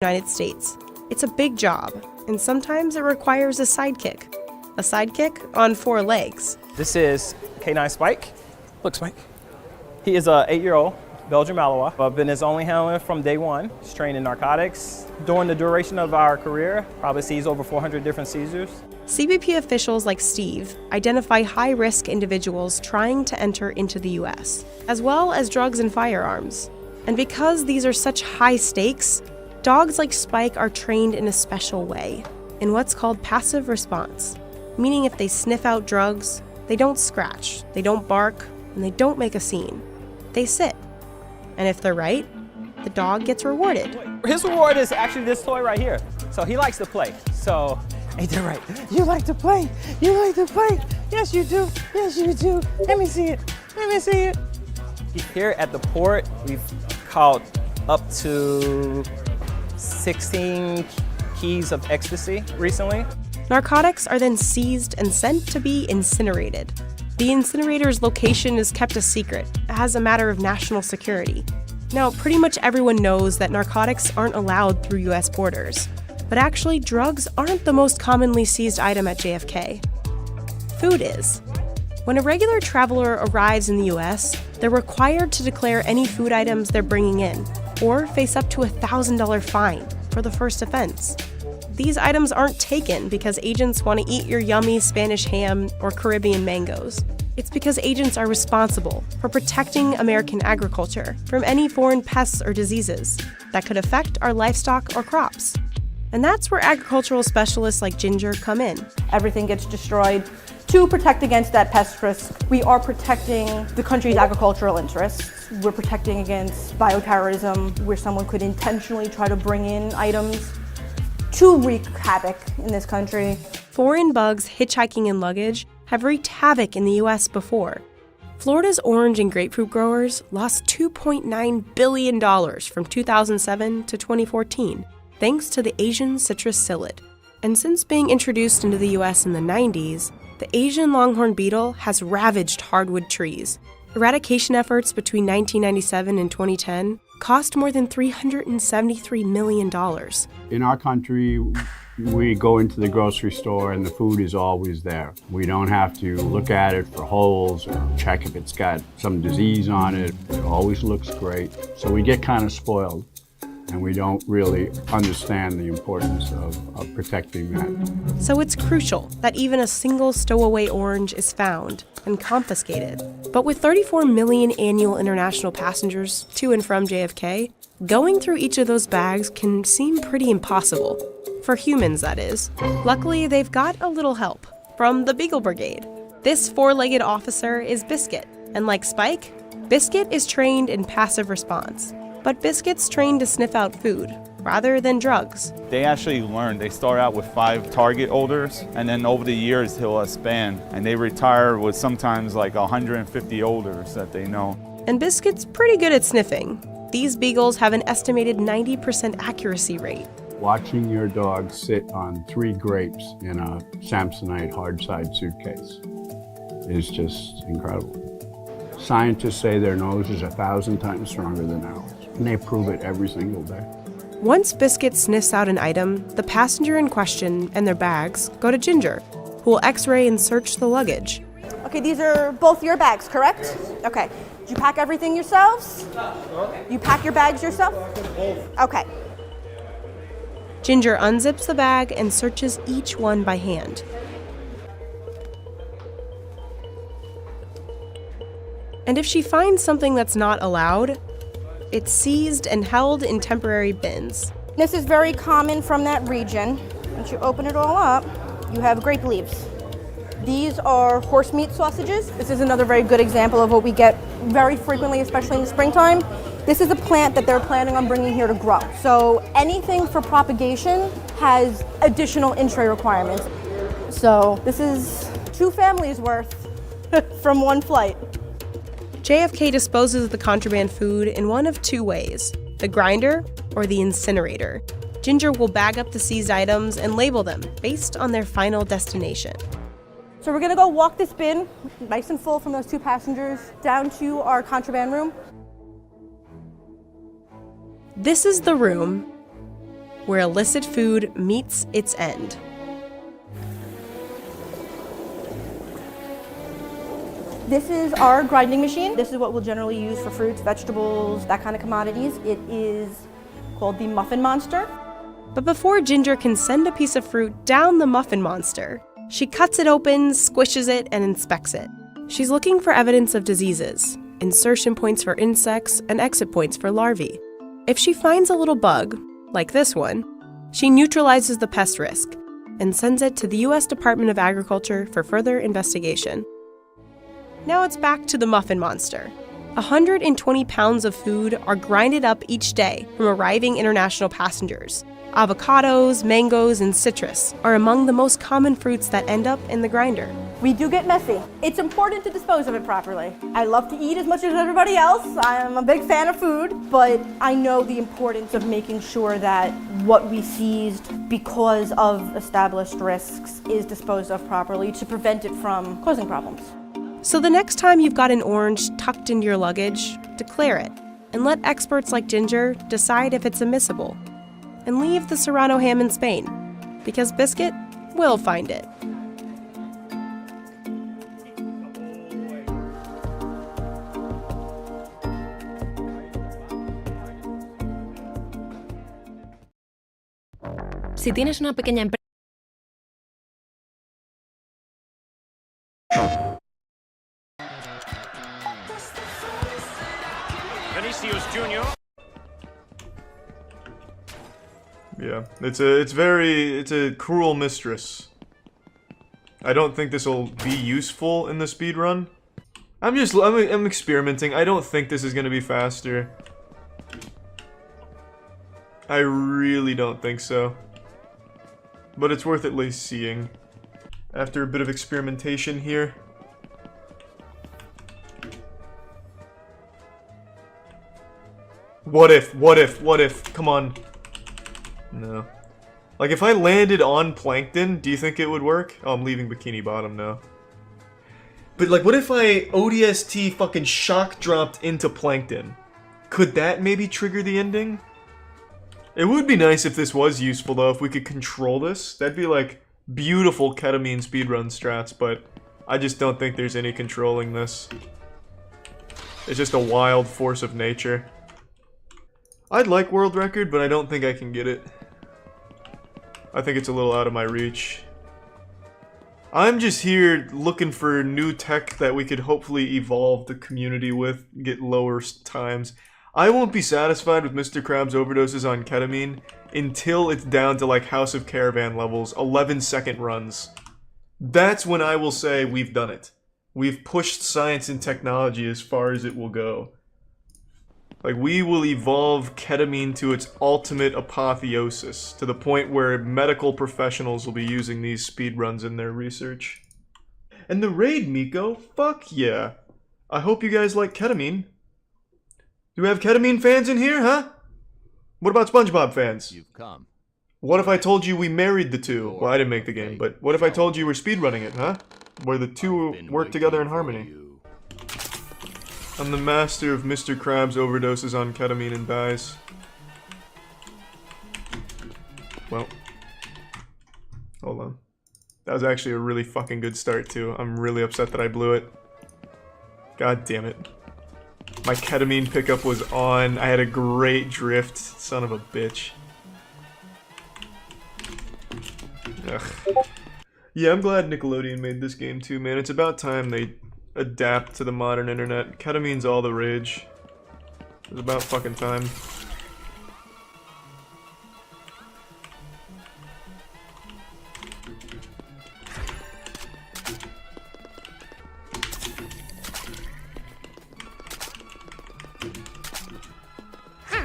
United States. It's a big job, and sometimes it requires a sidekick. A sidekick on 4 legs. This is K9 Spike. Look, Spike. He is an 8-year-old Belgian Malinois. I've been his only handler from day one. He's trained in narcotics. During the duration of our career, probably sees over 400 different seizures. CBP officials like Steve identify high-risk individuals trying to enter into the U.S., as well as drugs and firearms. And because these are such high stakes, dogs like Spike are trained in a special way, in what's called passive response, meaning if they sniff out drugs, they don't scratch, they don't bark, and they don't make a scene. They sit. And if they're right, the dog gets rewarded. His reward is actually this toy right here. So he likes to play. So, ain't that right? You like to play. You like to play. Yes, you do. Yes, you do. Let me see it. Let me see it. Here at the port, we've caught up to 16 keys of ecstasy recently. Narcotics are then seized and sent to be incinerated. The incinerator's location is kept a secret as a matter of national security. Now, pretty much everyone knows that narcotics aren't allowed through U.S. borders, but actually drugs aren't the most commonly seized item at JFK. Food is. When a regular traveler arrives in the U.S., they're required to declare any food items they're bringing in, or face up to a $1,000 fine for the first offense. These items aren't taken because agents want to eat your yummy Spanish ham or Caribbean mangoes. It's because agents are responsible for protecting American agriculture from any foreign pests or diseases that could affect our livestock or crops. And that's where agricultural specialists like Ginger come in. Everything gets destroyed to protect against that pest risk. We are protecting the country's agricultural interests. We're protecting against bioterrorism, where someone could intentionally try to bring in items to wreak havoc in this country. Foreign bugs hitchhiking in luggage have wreaked havoc in the U.S. before. Florida's orange and grapefruit growers lost $2.9 billion from 2007 to 2014, thanks to the Asian citrus psyllid. And since being introduced into the U.S. in the 90s, the Asian longhorn beetle has ravaged hardwood trees. Eradication efforts between 1997 and 2010 cost more than $373 million. In our country, we go into the grocery store and the food is always there. We don't have to look at it for holes or check if it's got some disease on it. It always looks great. So we get kind of spoiled, and we don't really understand the importance of protecting that. So it's crucial that even a single stowaway orange is found and confiscated. But with 34 million annual international passengers to and from JFK, going through each of those bags can seem pretty impossible. For humans, that is. Luckily, they've got a little help from the Beagle Brigade. This 4-legged officer is Biscuit, and like Spike, Biscuit is trained in passive response. But Biscuit's trained to sniff out food, rather than drugs. They actually learn. They start out with 5 target odors, and then over the years he'll expand, and they retire with sometimes like 150 odors that they know. And Biscuit's pretty good at sniffing. These beagles have an estimated 90% accuracy rate. Watching your dog sit on 3 grapes in a Samsonite hard-side suitcase is just incredible. Scientists say their nose is 1,000 times stronger than ours, and they prove it every single day. Once Biscuit sniffs out an item, the passenger in question and their bags go to Ginger, who will x-ray and search the luggage. Okay, these are both your bags, correct? Okay. Did you pack everything yourselves? You pack your bags yourself? Okay. Ginger unzips the bag and searches each one by hand. And if she finds something that's not allowed, it's seized and held in temporary bins. This is very common from that region. Once you open it all up, you have grape leaves. These are horse meat sausages. This is another very good example of what we get very frequently, especially in the springtime. This is a plant that they're planning on bringing here to grow. So anything for propagation has additional in-tray requirements. So this is 2 families worth from 1 flight. JFK disposes of the contraband food in one of 2 ways, the grinder or the incinerator. Ginger will bag up the seized items and label them based on their final destination. So we're gonna go walk this bin, nice and full from those 2 passengers, down to our contraband room. This is the room where illicit food meets its end. This is our grinding machine. This is what we'll generally use for fruits, vegetables, that kind of commodities. It is called the Muffin Monster. But before Ginger can send a piece of fruit down the Muffin Monster, she cuts it open, squishes it, and inspects it. She's looking for evidence of diseases, insertion points for insects, and exit points for larvae. If she finds a little bug, like this one, she neutralizes the pest risk and sends it to the U.S. Department of Agriculture for further investigation. Now it's back to the Muffin Monster. 120 pounds of food are grinded up each day from arriving international passengers. Avocados, mangoes, and citrus are among the most common fruits that end up in the grinder. We do get messy. It's important to dispose of it properly. I love to eat as much as everybody else. I'm a big fan of food, but I know the importance of making sure that what we seized because of established risks is disposed of properly to prevent it from causing problems. So the next time you've got an orange tucked into your luggage, declare it, and let experts like Ginger decide if it's admissible. And leave the Serrano ham in Spain, because Biscuit will find it. Si tienes una pequeña empresa. Vinicius Jr. Yeah, it's a cruel mistress. I don't think this will be useful in the speedrun. I'm experimenting. I don't think this is gonna be faster. I really don't think so. But it's worth at least seeing. After a bit of experimentation here. What if? Come on. No. Like, if I landed on Plankton, do you think it would work? Oh, I'm leaving Bikini Bottom now. But, like, what if I ODST fucking shock dropped into Plankton? Could that maybe trigger the ending? It would be nice if this was useful, though, if we could control this. That'd be, like, beautiful ketamine speedrun strats, but I just don't think there's any controlling this. It's just a wild force of nature. I'd like world record, but I don't think I can get it. I think it's a little out of my reach. I'm just here looking for new tech that we could hopefully evolve the community with, get lower times. I won't be satisfied with Mr. Krabs' overdoses on ketamine until it's down to like House of Caravan levels, 11-second runs. That's when I will say we've done it. We've pushed science and technology as far as it will go. Like, we will evolve ketamine to its ultimate apotheosis, to the point where medical professionals will be using these speedruns in their research. And the raid, Miko? Fuck yeah. I hope you guys like ketamine. Do we have ketamine fans in here, huh? What about SpongeBob fans? You've come. What if I told you we married the two? Well, I didn't make the game, but what if I told you we're speedrunning it, huh? Where the two work together in harmony. I'm the master of Mr. Krabs overdoses on ketamine and dies. Well. Hold on. That was actually a really fucking good start, too. I'm really upset that I blew it. God damn it. My ketamine pickup was on. I had a great drift. Son of a bitch. Ugh. Yeah, I'm glad Nickelodeon made this game, too, man. It's about time they adapt to the modern internet. Ketamine's all the rage. It's about fucking time.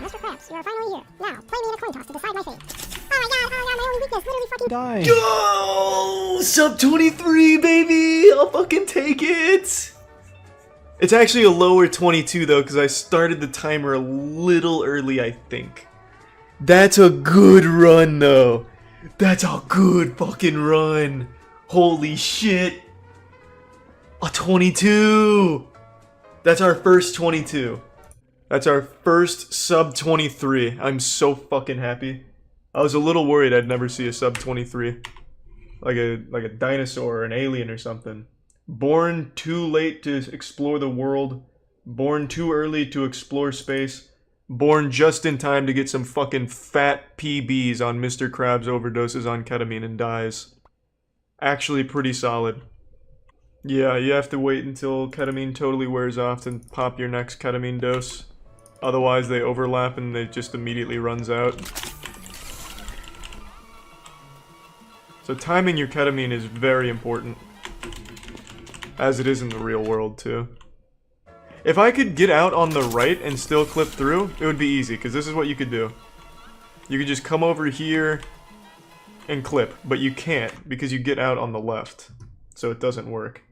Mr. Krabs, you are finally here. Now, play me in a coin toss to decide my fate. Oh my god, my only weakness, literally fucking Die. Go! Sub 23, baby! I'll fucking take it! It's actually a lower 22, though, because I started the timer a little early, I think. That's a good run, though. That's a good fucking run. Holy shit. A 22! That's our first 22. That's our first sub 23. I'm so fucking happy. I was a little worried I'd never see a sub 23. Like a dinosaur or an alien or something. Born too late to explore the world. Born too early to explore space. Born just in time to get some fucking fat PBs on Mr. Krabs overdoses on ketamine and dies. Actually pretty solid. Yeah, you have to wait until ketamine totally wears off to pop your next ketamine dose. Otherwise they overlap and it just immediately runs out. So timing your ketamine is very important. As it is in the real world too. If I could get out on the right and still clip through, it would be easy, because this is what you could do. You could just come over here and clip, but you can't, because you get out on the left. So it doesn't work.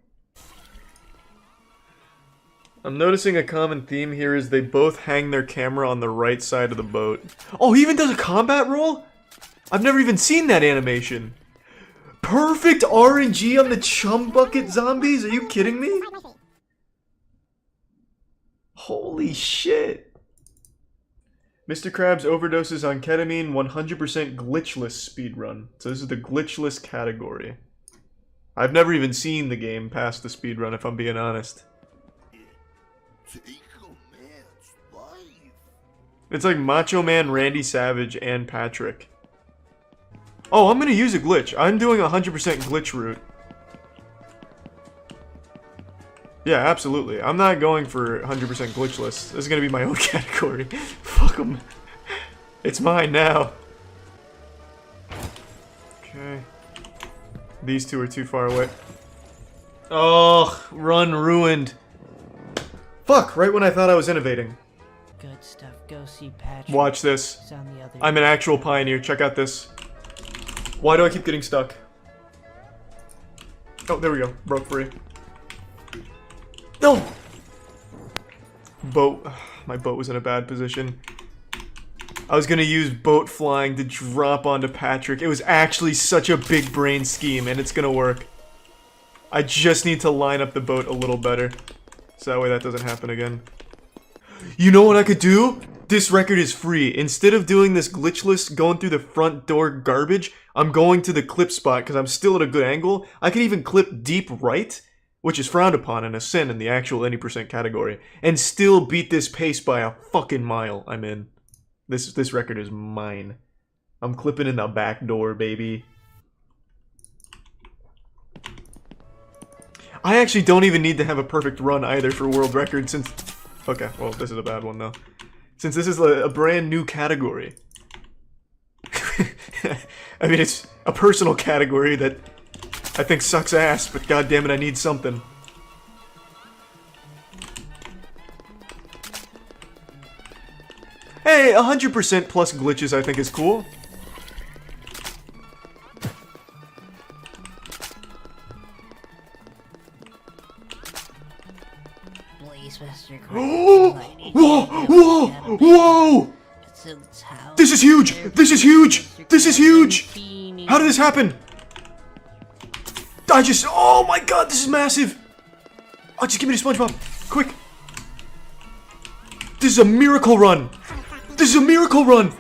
I'm noticing a common theme here is they both hang their camera on the right side of the boat. Oh, he even does a combat roll? I've never even seen that animation. Perfect RNG on the chum bucket zombies? Are you kidding me? Holy shit. Mr. Krabs overdoses on ketamine, 100% glitchless speedrun. So this is the glitchless category. I've never even seen the game past the speedrun, if I'm being honest. It's like Macho Man, Randy Savage, and Patrick. Oh, I'm gonna use a glitch. I'm doing 100% glitch route. Yeah, absolutely. I'm not going for 100% glitchless. This is gonna be my own category. Fuck them. It's mine now. Okay. These two are too far away. Oh, run ruined. Fuck, right when I thought I was innovating. Good stuff. Go see Patrick. Watch this. He's on the other I'm an actual pioneer. Check out this. Why do I keep getting stuck? Oh, there we go. Broke free. No! Boat. My boat was in a bad position. I was gonna use boat flying to drop onto Patrick. It was actually such a big brain scheme, and it's gonna work. I just need to line up the boat a little better. So that way that doesn't happen again. You know what I could do? This record is free. Instead of doing this glitchless, going through the front door garbage, I'm going to the clip spot because I'm still at a good angle. I can even clip deep right, which is frowned upon and a sin in the actual any percent category, and still beat this pace by a fucking mile. I'm in. This record is mine. I'm clipping in the back door, baby. I actually don't even need to have a perfect run either for world record since... Okay, well, this is a bad one though. Since this is a brand new category. I mean, it's a personal category that I think sucks ass, but goddammit, I need something. Hey, 100% plus glitches I think is cool. Please, Mr. Whoa! Whoa! Whoa! This is huge! This is huge! This is huge! How did this happen? I just... Oh my god, this is massive! Oh, just give me the SpongeBob. Quick. This is a miracle run! This is a miracle run!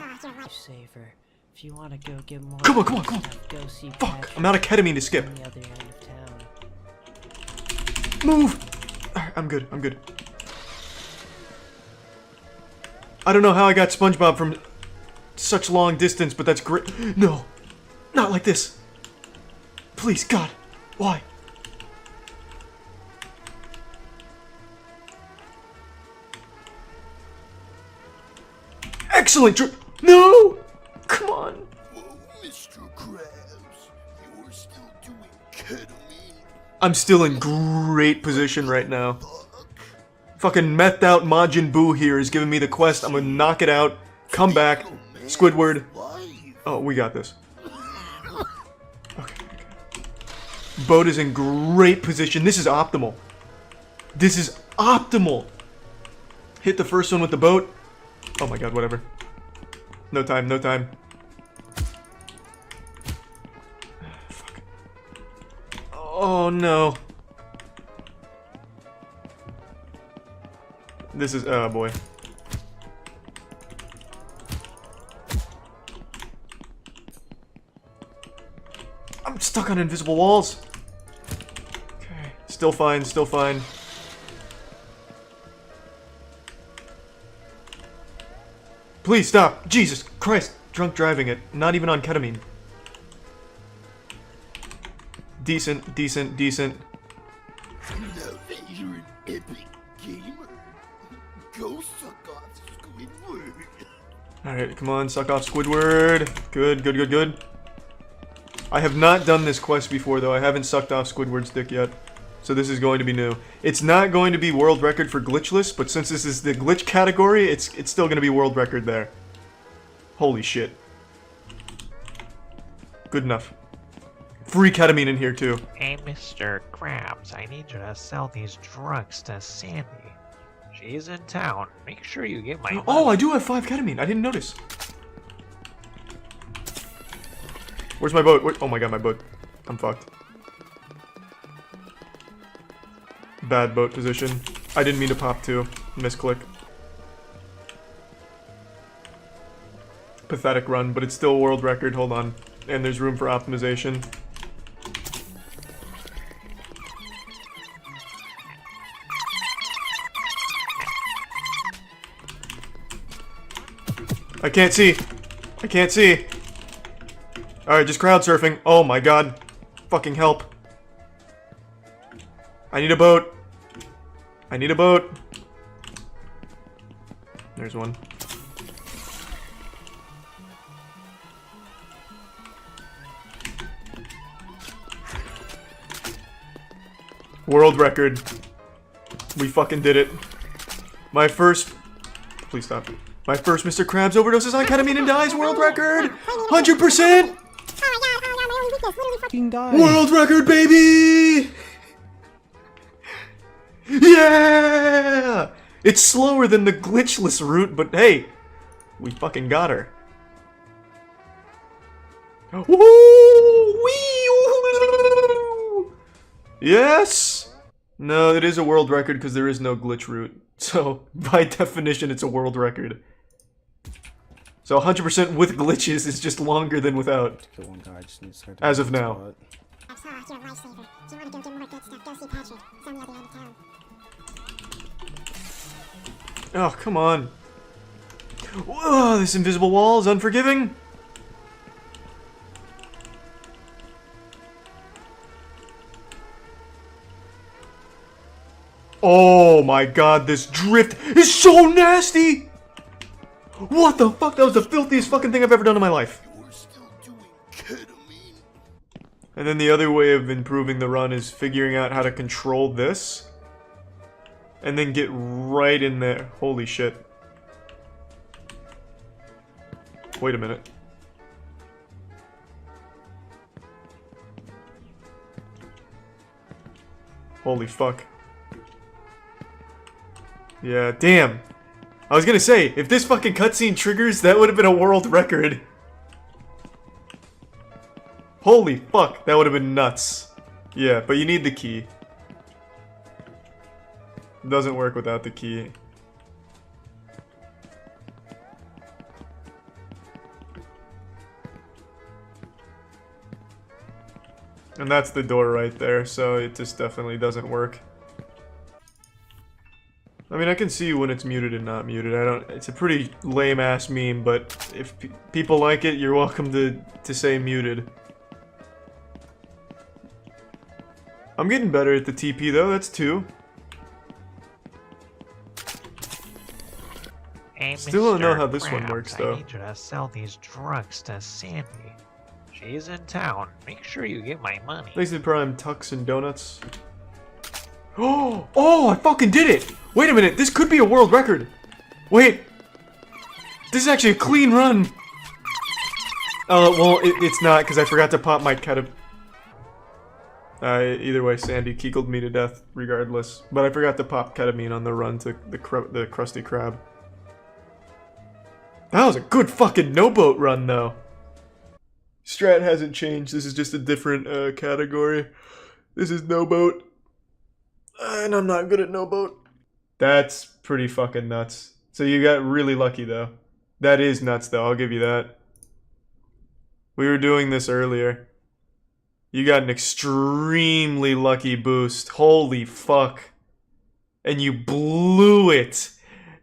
Saver. If you want to go get more Come on, come on, come on. Go see Fuck, I'm out of ketamine to skip. on the other end of town. Move! Alright, I'm good, I'm good. I don't know how I got SpongeBob from such long distance, but that's great. No! Not like this! Please, God! Why? Excellent! No! Come on! Whoa, Mr. Krabs, you're still doing ketamine. I'm still in great position right now. Fucking methed out Majin Buu here is giving me the quest. I'm gonna knock it out. Come back. Squidward. Oh, we got this. Okay. Boat is in great position. This is optimal. This is optimal. Hit the first one with the boat. Oh my god, whatever. No time, no time. Fuck. Oh no. This is, oh boy. I'm stuck on invisible walls. Okay, still fine, still fine. Please stop. Jesus Christ. Drunk driving it. Not even on ketamine. Decent, decent, decent. Now that you're an epic gamer, go suck off Squidward. Alright, come on, suck off Squidward. Good, good, good, good. I have not done this quest before, though. I haven't sucked off Squidward's dick yet. So this is going to be new. It's not going to be world record for glitchless, but since this is the glitch category, it's still going to be world record there. Holy shit. Good enough. Free ketamine in here, too. Hey, Mr. Krabs, I need you to sell these drugs to Sandy. She's in town. Make sure you get my Oh, I do have 5 ketamine. I didn't notice. Where's my boat? Oh my god, my boat. I'm fucked. Bad boat position. I didn't mean to pop 2. Misclick. Pathetic run, but it's still world record. Hold on. And there's room for optimization. I can't see. I can't see. Alright, just crowd surfing. Oh my god. Fucking help. I need a boat. I need a boat. There's one. World record. We fucking did it. My first... Please stop. My first Mr. Krabs overdoses on ketamine and dies. World record! 100%! Fucking die. World record, baby! Yeah! It's slower than the glitchless route, but hey, we fucking got her. Woo! Yes! No, it is a world record because there is no glitch route. So, by definition, it's a world record. So 100% with glitches is just longer than without. As of now. I saw you're a lifesaver. If you want to go get more good stuff, go see Patrick. He's on the other end of town. Oh, come on. Whoa, this invisible wall is unforgiving. Oh my god, this drift is so nasty! What the fuck? That was the filthiest fucking thing I've ever done in my life. You're still doing ketamine. And then the other way of improving the run is figuring out how to control this. And then get right in there. Holy shit. Wait a minute. Holy fuck. Yeah, damn. I was gonna say, if this fucking cutscene triggers, that would have been a world record. Holy fuck, that would have been nuts. Yeah, but you need the key. It doesn't work without the key. And that's the door right there, so it just definitely doesn't work. I mean, I can see when it's muted and not muted. It's a pretty lame-ass meme, but if people like it, you're welcome to say muted. I'm getting better at the TP, though. That's 2. Hey, Still don't know Mr. how this one Krabs, works, though. I need you to sell these drugs to Sandy. She's in town. Make sure you get my money. Lazy Prime, Tux, and Donuts. Oh! Oh, I fucking did it! Wait a minute, this could be a world record! Wait! This is actually a clean run! Well, it's not, because I forgot to pop my either way, Sandy kegled me to death, regardless. But I forgot to pop ketamine on the run to the Krusty Krab. That was a good fucking no-boat run, though. Strat hasn't changed, this is just a different category. This is no-boat. And I'm not good at no-boat. That's pretty fucking nuts. So you got really lucky, though. That is nuts, though, I'll give you that. We were doing this earlier. You got an extremely lucky boost. Holy fuck. And you blew it.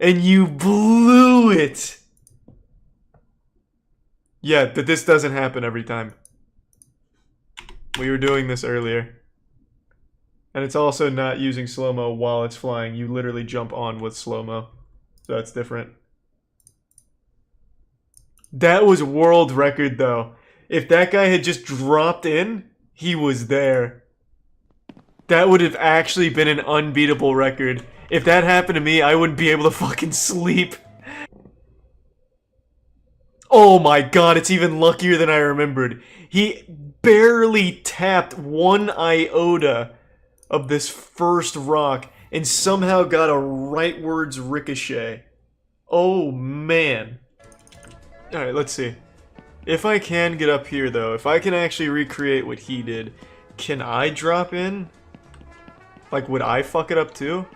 And you blew it. Yeah, but this doesn't happen every time. We were doing this earlier. And it's also not using slow-mo while it's flying. You literally jump on with slow-mo. So that's different. That was world record, though. If that guy had just dropped in, he was there. That would have actually been an unbeatable record. If that happened to me, I wouldn't be able to fucking sleep. Oh my god, it's even luckier than I remembered. He barely tapped 1 iota of this first rock and somehow got a rightwards ricochet. Oh man. Alright, let's see. If I can get up here though, if I can actually recreate what he did, can I drop in? Like, would I fuck it up too?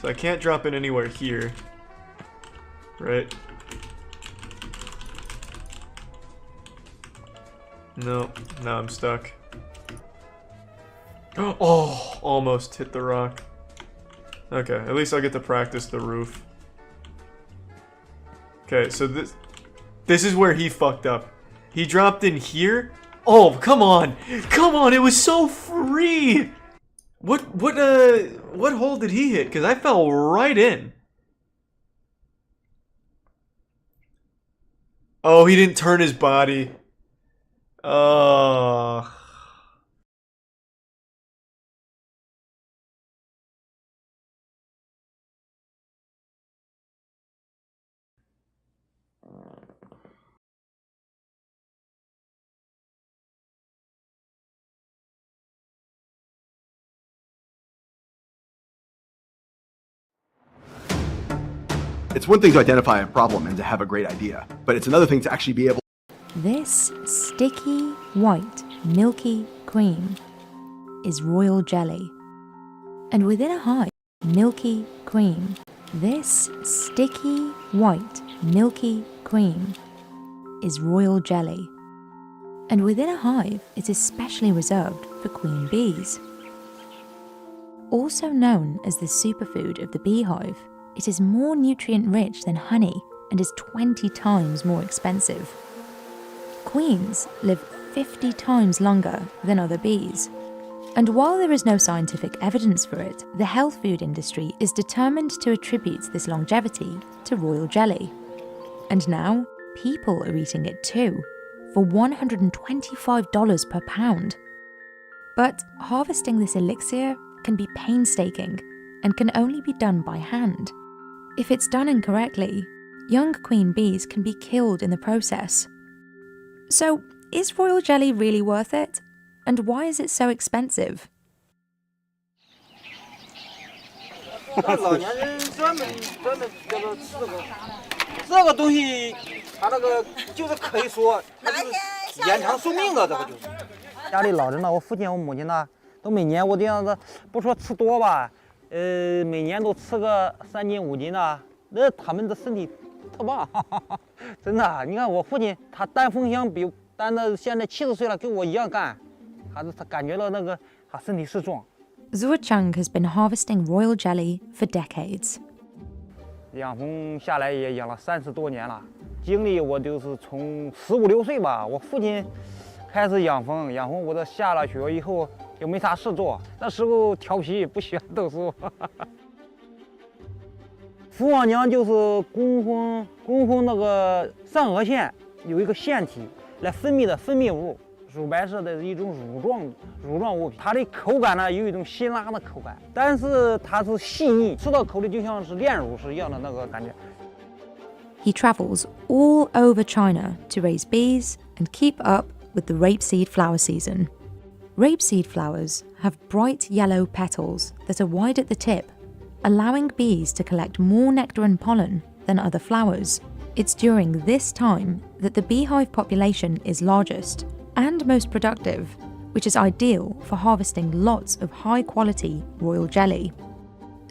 So I can't drop in anywhere here. Right? No, now I'm stuck. Oh, almost hit the rock. Okay, at least I'll get to practice the roof. Okay, so this is where he fucked up. He dropped in here. Oh, come on! Come on, it was so free! What hole did he hit? Because I fell right in. Oh, he didn't turn his body. It's one thing to identify a problem and to have a great idea, but it's another thing to actually be able. This sticky, white, milky cream is royal jelly. And within a hive, milky cream. This sticky, white, milky cream is royal jelly. And within a hive, it is specially reserved for queen bees. Also known as the superfood of the beehive, it is more nutrient-rich than honey and is 20 times more expensive. Queens live 50 times longer than other bees. And while there is no scientific evidence for it, the health food industry is determined to attribute this longevity to royal jelly. And now, people are eating it too, for $125 per pound. But harvesting this elixir can be painstaking and can only be done by hand. If it's done incorrectly, young queen bees can be killed in the process. So, is royal jelly really worth it? And why is it so expensive? 老年人专门叫做这个东西，它那个就是可以说它就是延长寿命的，这个就是。家里老人呢，我父亲、我母亲呢，都每年我这样子，不说吃多吧，每年都吃个3斤5斤的，那他们的身体特棒，真的。你看我父亲，他担风箱比担的现在70岁了，跟我一样干，他感觉到那个他身体是壮。 Zhuocheng has been harvesting royal jelly for decades. 养蜂下来也养了30多年了，经历我就是从15、16岁吧，我父亲开始养蜂，我这下了学以后也没啥事做，那时候调皮不喜欢读书。蜂王娘就是工蜂那个上颚线有一个腺体来分泌的分泌物。 乳白色的一种乳状物品，它的口感呢有一种辛辣的口感，但是它是细腻，吃到口里就像是炼乳是一样的那个感觉。He travels all over China to raise bees and keep up with the rapeseed flower season. Rapeseed flowers have bright yellow petals that are wide at the tip, allowing bees to collect more nectar and pollen than other flowers. It's during this time that the beehive population is largest and most productive, which is ideal for harvesting lots of high-quality royal jelly.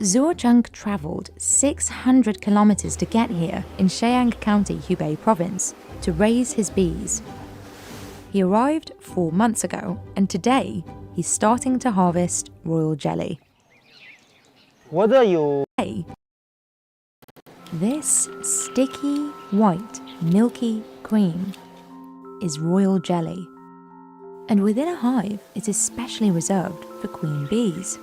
Zhuocheng travelled 600 kilometers to get here in Sheang County, Hubei province, to raise his bees. He arrived 4 months ago, and today he's starting to harvest royal jelly. 我这有 This sticky, white, milky cream is royal jelly. And within a hive, it's especially reserved for queen bees.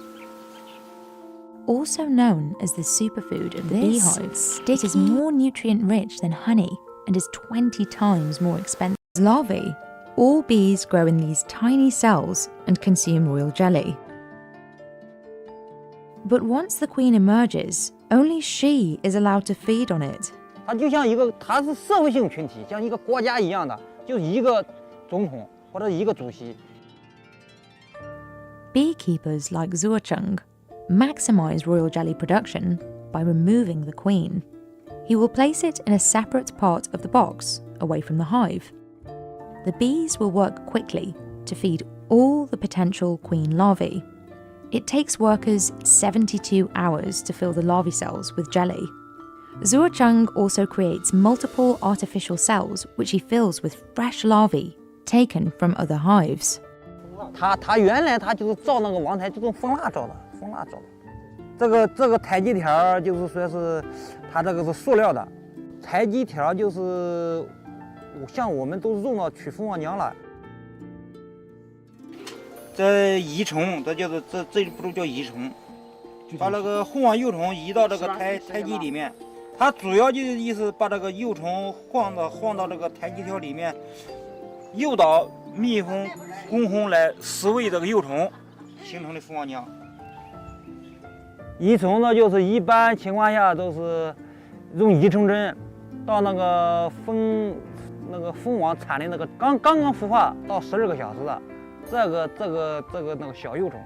Also known as the superfood of the beehive, it is more nutrient-rich than honey and is 20 times more expensive. As larvae, all bees grow in these tiny cells and consume royal jelly. But once the queen emerges, only she is allowed to feed on it. 它就像一个，它是社会性群体，像一个国家一样的，就是一个总统或者一个主席。 Beekeepers like Zuocheng maximize royal jelly production by removing the queen. He will place it in a separate part of the box, away from the hive. The bees will work quickly to feed all the potential queen larvae. It takes workers 72 hours to fill the larvae cells with jelly. Zuocheng also creates multiple artificial cells which he fills with fresh larvae taken from other hives. 它原来它就是造那个王台，就用蜂蜡造的，蜂蜡造的。这个台基条就是说是它这个是塑料的，台基条就是像我们都用到取蜂王娘了。这移虫，这就是这一步骤叫移虫，把那个蜂王幼虫移到这个台基里面。它主要就是意思把这个幼虫放到这个台基条里面，诱导蜜蜂、工蜂来食喂这个幼虫，形成的蜂王娘。移虫呢，就是一般情况下都是用移虫针到那个蜂王产的那个刚刚孵化到12个小时的这个那个小幼虫，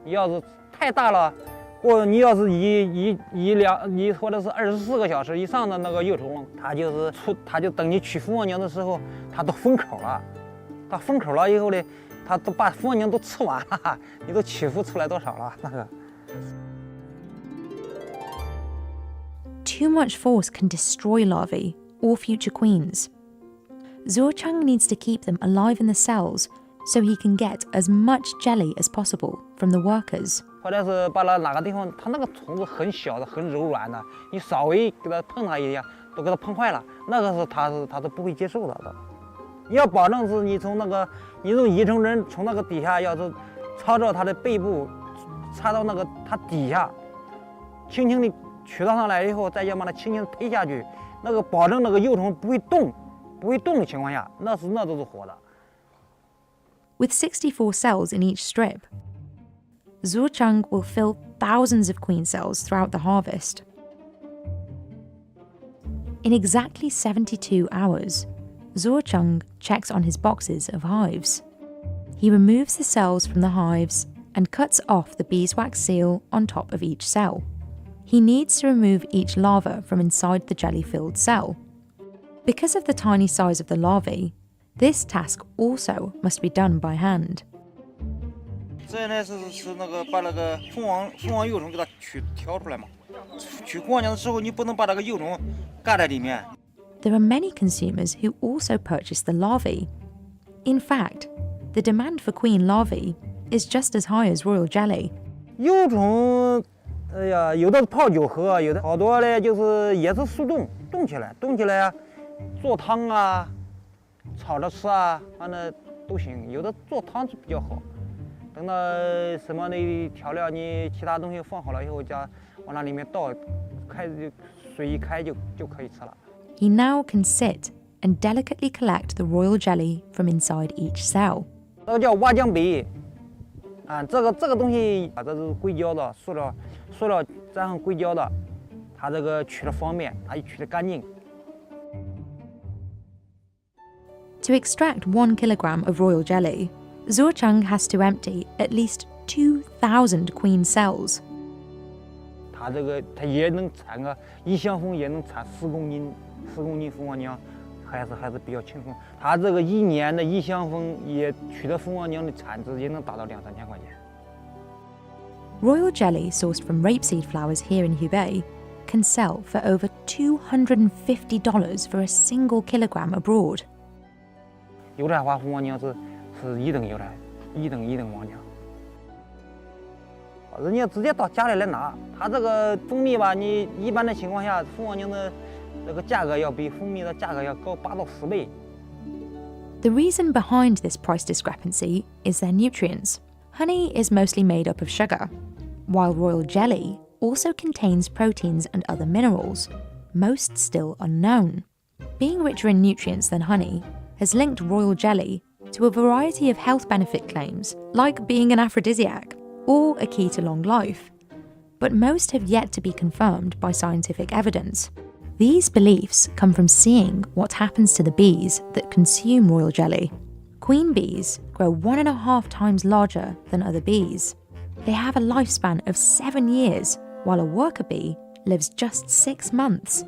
你要是太大了，或者你要是移或者是24个小时以上的那个幼虫，它就等你取蜂王娘的时候，它都封口了。 它封口了以后呢，它都把蜂王娘都吃完了，你都取不出来多少了那个。Too much force can destroy larvae or future queens. Zuocheng needs to keep them alive in the cells so he can get as much jelly as possible from the workers. 或者是把哪个地方，它那个虫子很小的、很柔软的，你稍微给它碰它一下，都给它碰坏了，那个是它是不会接受的。 你要保证是你从那个，你用移虫针从那个底下，要是操作它的背部，插到那个它底下，轻轻的取到上来以后，再要把它轻轻推下去，那个保证那个幼虫不会动的情况下，那都是活的。With 64 cells in each strip, Zuocheng will fill thousands of queen cells throughout the harvest. In exactly 72 hours, Zuocheng checks on his boxes of hives. He removes the cells from the hives and cuts off the beeswax seal on top of each cell. He needs to remove each larva from inside the jelly-filled cell. Because of the tiny size of the larvae, this task also must be done by hand. 这呢是那个把那个蜂王幼虫给它挑出来嘛，取蜂王娘的时候，你不能把那个幼虫盖在里面。 There are many consumers who also purchase the larvae. In fact, the demand for queen larvae is just as high as royal jelly. 幼虫，哎呀，有的泡酒喝，有的好多呢，就是也是速冻起来啊，做汤啊，炒着吃啊，反正都行。有的做汤是比较好，等到什么的调料你其他东西放好了以后，加往那里面倒，水一开就可以吃了。 He now can sit and delicately collect the royal jelly from inside each cell. 这个叫挖浆杯，啊，这个东西啊，这是硅胶的，塑料沾上硅胶的，它这个取的方便，它也取的干净。 To extract 1 kilogram of royal jelly, Zuocheng has to empty at least 2,000 queen cells. 它也能产个一箱蜂也能产10公斤蜂王娘，还是比较轻松。它这个一年的一箱蜂也取得蜂王娘的产值也能达到2、3千块钱。 Royal jelly sourced from rapeseed flowers here in Hubei can sell for over $250 for a single kilogram abroad. 油菜花红王娘是一等油菜，一等王娘。人家直接到家里来拿，它这个蜂蜜吧，你一般的情况下，蜂王娘的这个价格要比蜂蜜的价格要高8到10倍。The reason behind this price discrepancy is their nutrients. Honey is mostly made up of sugar, while royal jelly also contains proteins and other minerals, most still unknown. Being richer in nutrients than honey has linked royal jelly to a variety of health benefit claims, like being an aphrodisiac or a key to long life. But most have yet to be confirmed by scientific evidence. These beliefs come from seeing what happens to the bees that consume royal jelly. Queen bees grow 1.5 times larger than other bees. They have a lifespan of 7 years, while a worker bee lives just 6 months.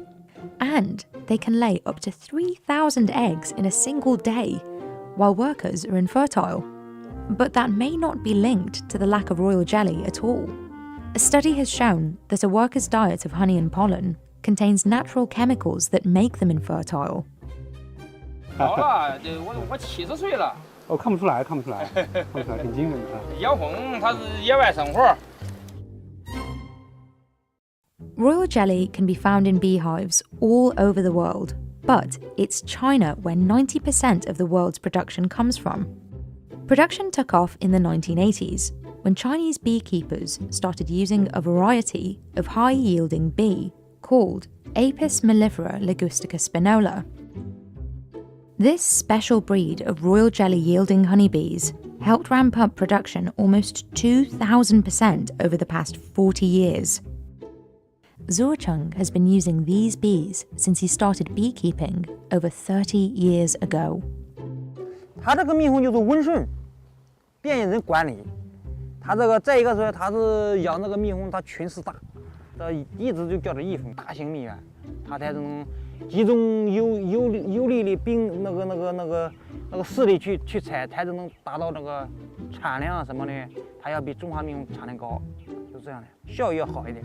And they can lay up to 3,000 eggs in a single day, while workers are infertile. But that may not be linked to the lack of royal jelly at all. A study has shown that a worker's diet of honey and pollen contains natural chemicals that make them infertile. 老了，我70岁了。看不出来，挺精神的。养蜂，它是野外生活。Royal jelly can be found in beehives all over the world, but it's China where 90% of the world's production comes from. Production took off in the 1980s, when Chinese beekeepers started using a variety of high-yielding bee called Apis mellifera ligustica spinola. This special breed of royal jelly-yielding honeybees helped ramp up production almost 2,000% over the past 40 years. Zuocheng has been using these bees since he started beekeeping over 30 years ago. 它这个蜜蜂就是温顺，便于人管理。它这个再一个说，它是养这个蜜蜂，它群势大，这一直就叫做一蜂大型蜜源，它才能集中有力的兵那个势力去采，才能达到那个产量什么的，它要比中华蜜蜂产量高，就这样的，效益要好一点。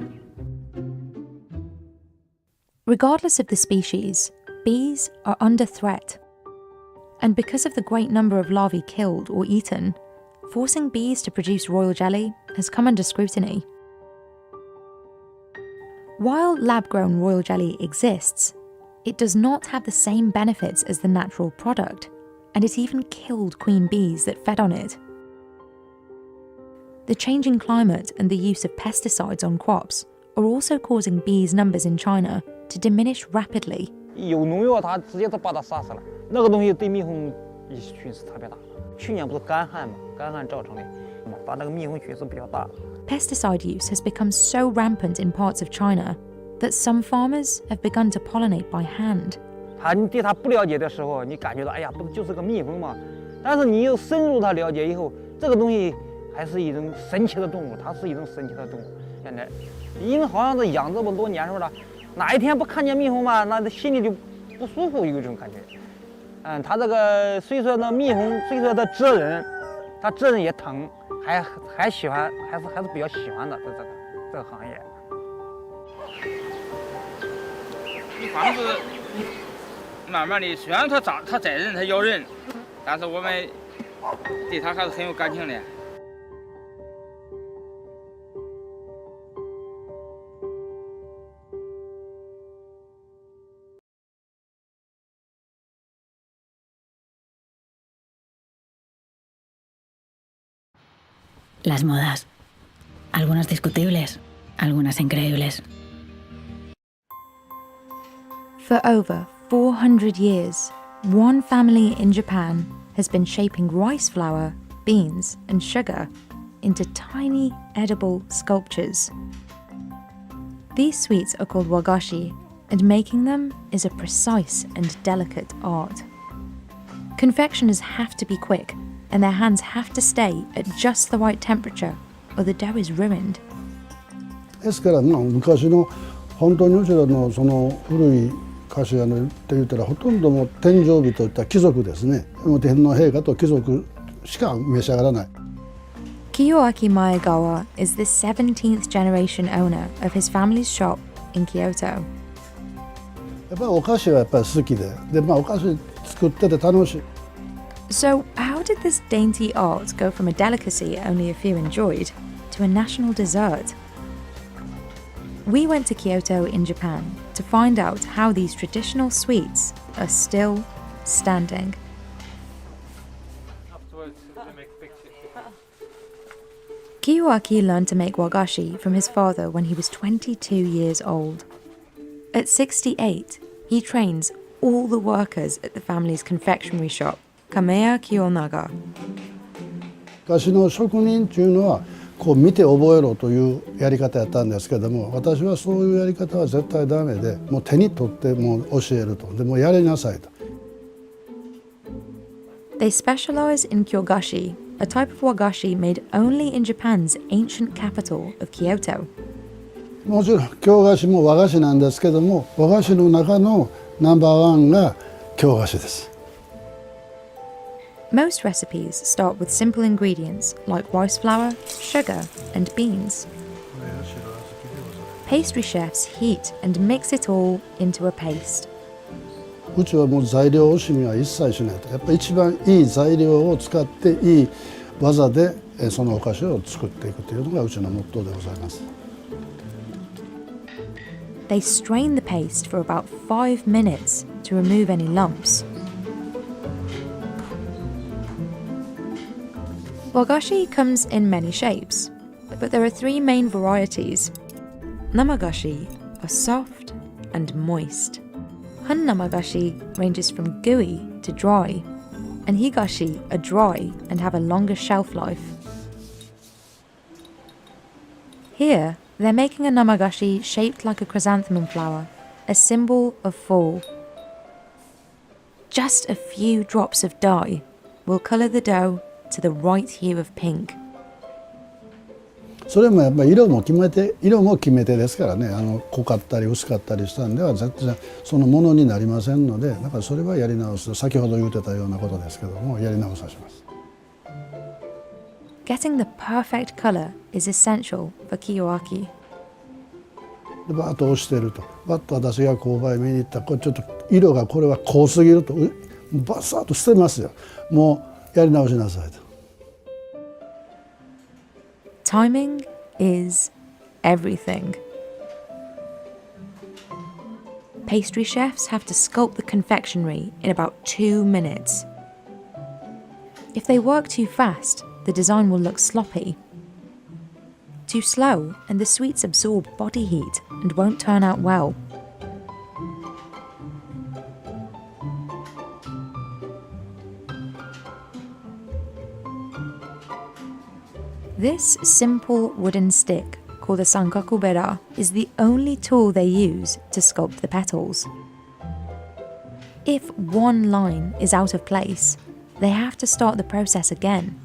Regardless of the species, bees are under threat. And because of the great number of larvae killed or eaten, forcing bees to produce royal jelly has come under scrutiny. While lab-grown royal jelly exists, it does not have the same benefits as the natural product, and it even killed queen bees that fed on it. The changing climate and the use of pesticides on crops are also causing bees' numbers in China to diminish rapidly. 有农药，它直接就把它杀死了。那个东西对蜜蜂群势特别大。去年不是干旱嘛，干旱造成的，把那个蜜蜂群势比较大。Pesticide use has become so rampant in parts of China that some farmers have begun to pollinate by hand. 你对它不了解的时候，你感觉到哎呀，不就是个蜜蜂嘛？但是你又深入它了解以后，这个东西还是一种神奇的动物，它是一种神奇的动物。现在，因为好像是养这么多年是吧？哪一天不看见蜜蜂嘛，那心里就不舒服，有一种感觉。它这个虽说那蜜蜂，虽说它蛰人，它蛰人也疼，还喜欢，还是比较喜欢的这个行业。蜜蜂是慢慢的，虽然它宰人，它咬人，但是我们对它还是很有感情的。 Las modas. Algunas discutibles, algunas increíbles. For over 400 years, one family in Japan has been shaping rice flour, beans, and sugar into tiny edible sculptures. These sweets are called wagashi, and making them is a precise and delicate art. Confectioners have to be quick, and their hands have to stay at just the right temperature, or the dough is ruined. ですから昔の本当にうちらのその古い菓子屋のって言ったらほとんどもう天上人といった貴族ですね。もう天皇陛下と貴族しか召し上がらない。Kiyoaki Maegawa is the 17th generation owner of his family's shop in Kyoto. やっぱりお菓子はやっぱり好きで、お菓子作ってて楽しい。So, how did this dainty art go from a delicacy only a few enjoyed to a national dessert? We went to Kyoto in Japan to find out how these traditional sweets are still standing. Kiyoaki learned to make wagashi from his father when he was 22 years old. At 68, he trains all the workers at the family's confectionery shop, Kameya Kiyonaga. 菓子の職人っていうのはこう見て覚えろというやり方やったんですけども、私はそういうやり方は絶対ダメで、もう手に取ってもう教えると、でもやりなさいと。They specialize in kyogashi, a type of wagashi made only in Japan's ancient capital of Kyoto. もちろん京菓子も和菓子なんですけども、和菓子の中のナンバーワンが京菓子です。Most recipes start with simple ingredients like rice flour, sugar, and beans. Pastry chefs heat and mix it all into a paste. うちはもう材料惜しみは一切しないと。やっぱり一番いい材料を使っていい技でそのお菓子を作っていくというのがうちのモットーでございます。They strain the paste for about 5 minutes to remove any lumps. Wagashi comes in many shapes, but there are 3 main varieties. Namagashi are soft and moist. Han namagashi ranges from gooey to dry, and higashi are dry and have a longer shelf life. Here, they're making a namagashi shaped like a chrysanthemum flower, a symbol of fall. Just a few drops of dye will colour the dough to the right hue of pink. それもやっぱり色も決め手ですからね、濃かったり薄かったりしたんでは絶対そのものになりませんので、だからそれはやり直すと、先ほど言ってたようなことですけども、やり直さします。Getting the perfect colour is essential for kiyoaki. でバーッと押してると、バッと私が購買見に行ったら、これちょっと色がこれは濃すぎると、バサッと捨てますよ。もうやり直しなさいと。Timing is everything. Pastry chefs have to sculpt the confectionery in about 2 minutes. If they work too fast, the design will look sloppy. Too slow, and the sweets absorb body heat and won't turn out well. This simple wooden stick, called a sankakubera, is the only tool they use to sculpt the petals. If one line is out of place, they have to start the process again.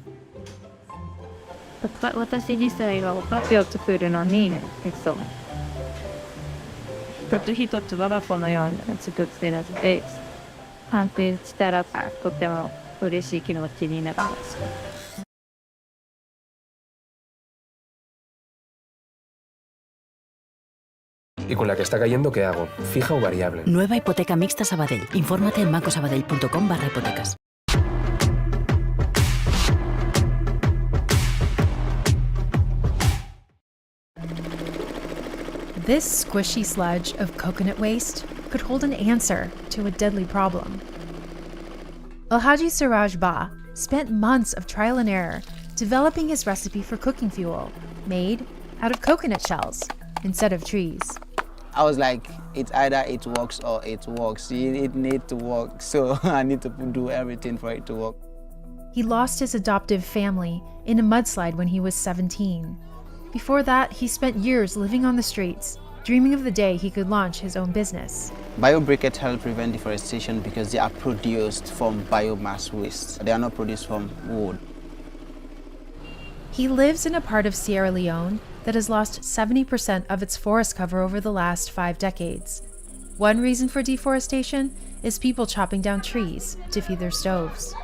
私自体がお菓子を作るのに、一つ一つ我が子のように作ってるので、完成したらとても嬉しい気持ちになります。¿Y con la que está cayendo qué hago? ¿Fija o variable? Nueva hipoteca mixta Sabadell. Infórmate en bancosabadell.com/hipotecas. This squishy sludge of coconut waste could hold an answer to a deadly problem. Alhaji Siraj Ba spent months of trial and error developing his recipe for cooking fuel made out of coconut shells instead of trees. I was like, it's either it works or it works. It needs to work, so I need to do everything for it to work. He lost his adoptive family in a mudslide when he was 17. Before that, he spent years living on the streets, dreaming of the day he could launch his own business. Biobriquettes help prevent deforestation because they are produced from biomass waste. They are not produced from wood. He lives in a part of Sierra Leone that has lost 70% of its forest cover over the last 5 decades. One reason for deforestation is people chopping down trees to feed their stoves.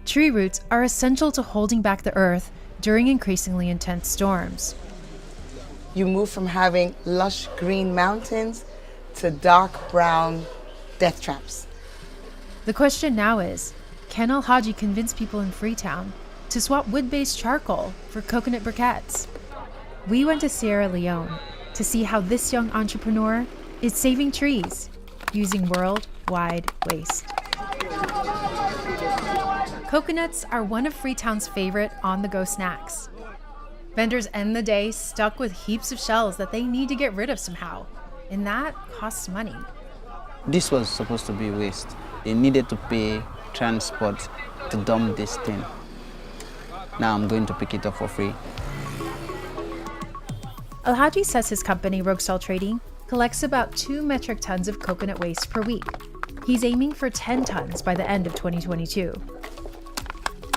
Tree roots are essential to holding back the earth during increasingly intense storms. You move from having lush green mountains to dark brown death traps. The question now is, can Alhaji convince people in Freetown to swap wood-based charcoal for coconut briquettes? We went to Sierra Leone to see how this young entrepreneur is saving trees using worldwide waste. Coconuts are one of Freetown's favorite on-the-go snacks. Vendors end the day stuck with heaps of shells that they need to get rid of somehow, and that costs money. This was supposed to be waste. They needed to pay transport to dump this thing. Now I'm going to pick it up for free. Alhaji says his company, Rogue Salt Trading, collects about 2 metric tons of coconut waste per week. He's aiming for 10 tons by the end of 2022.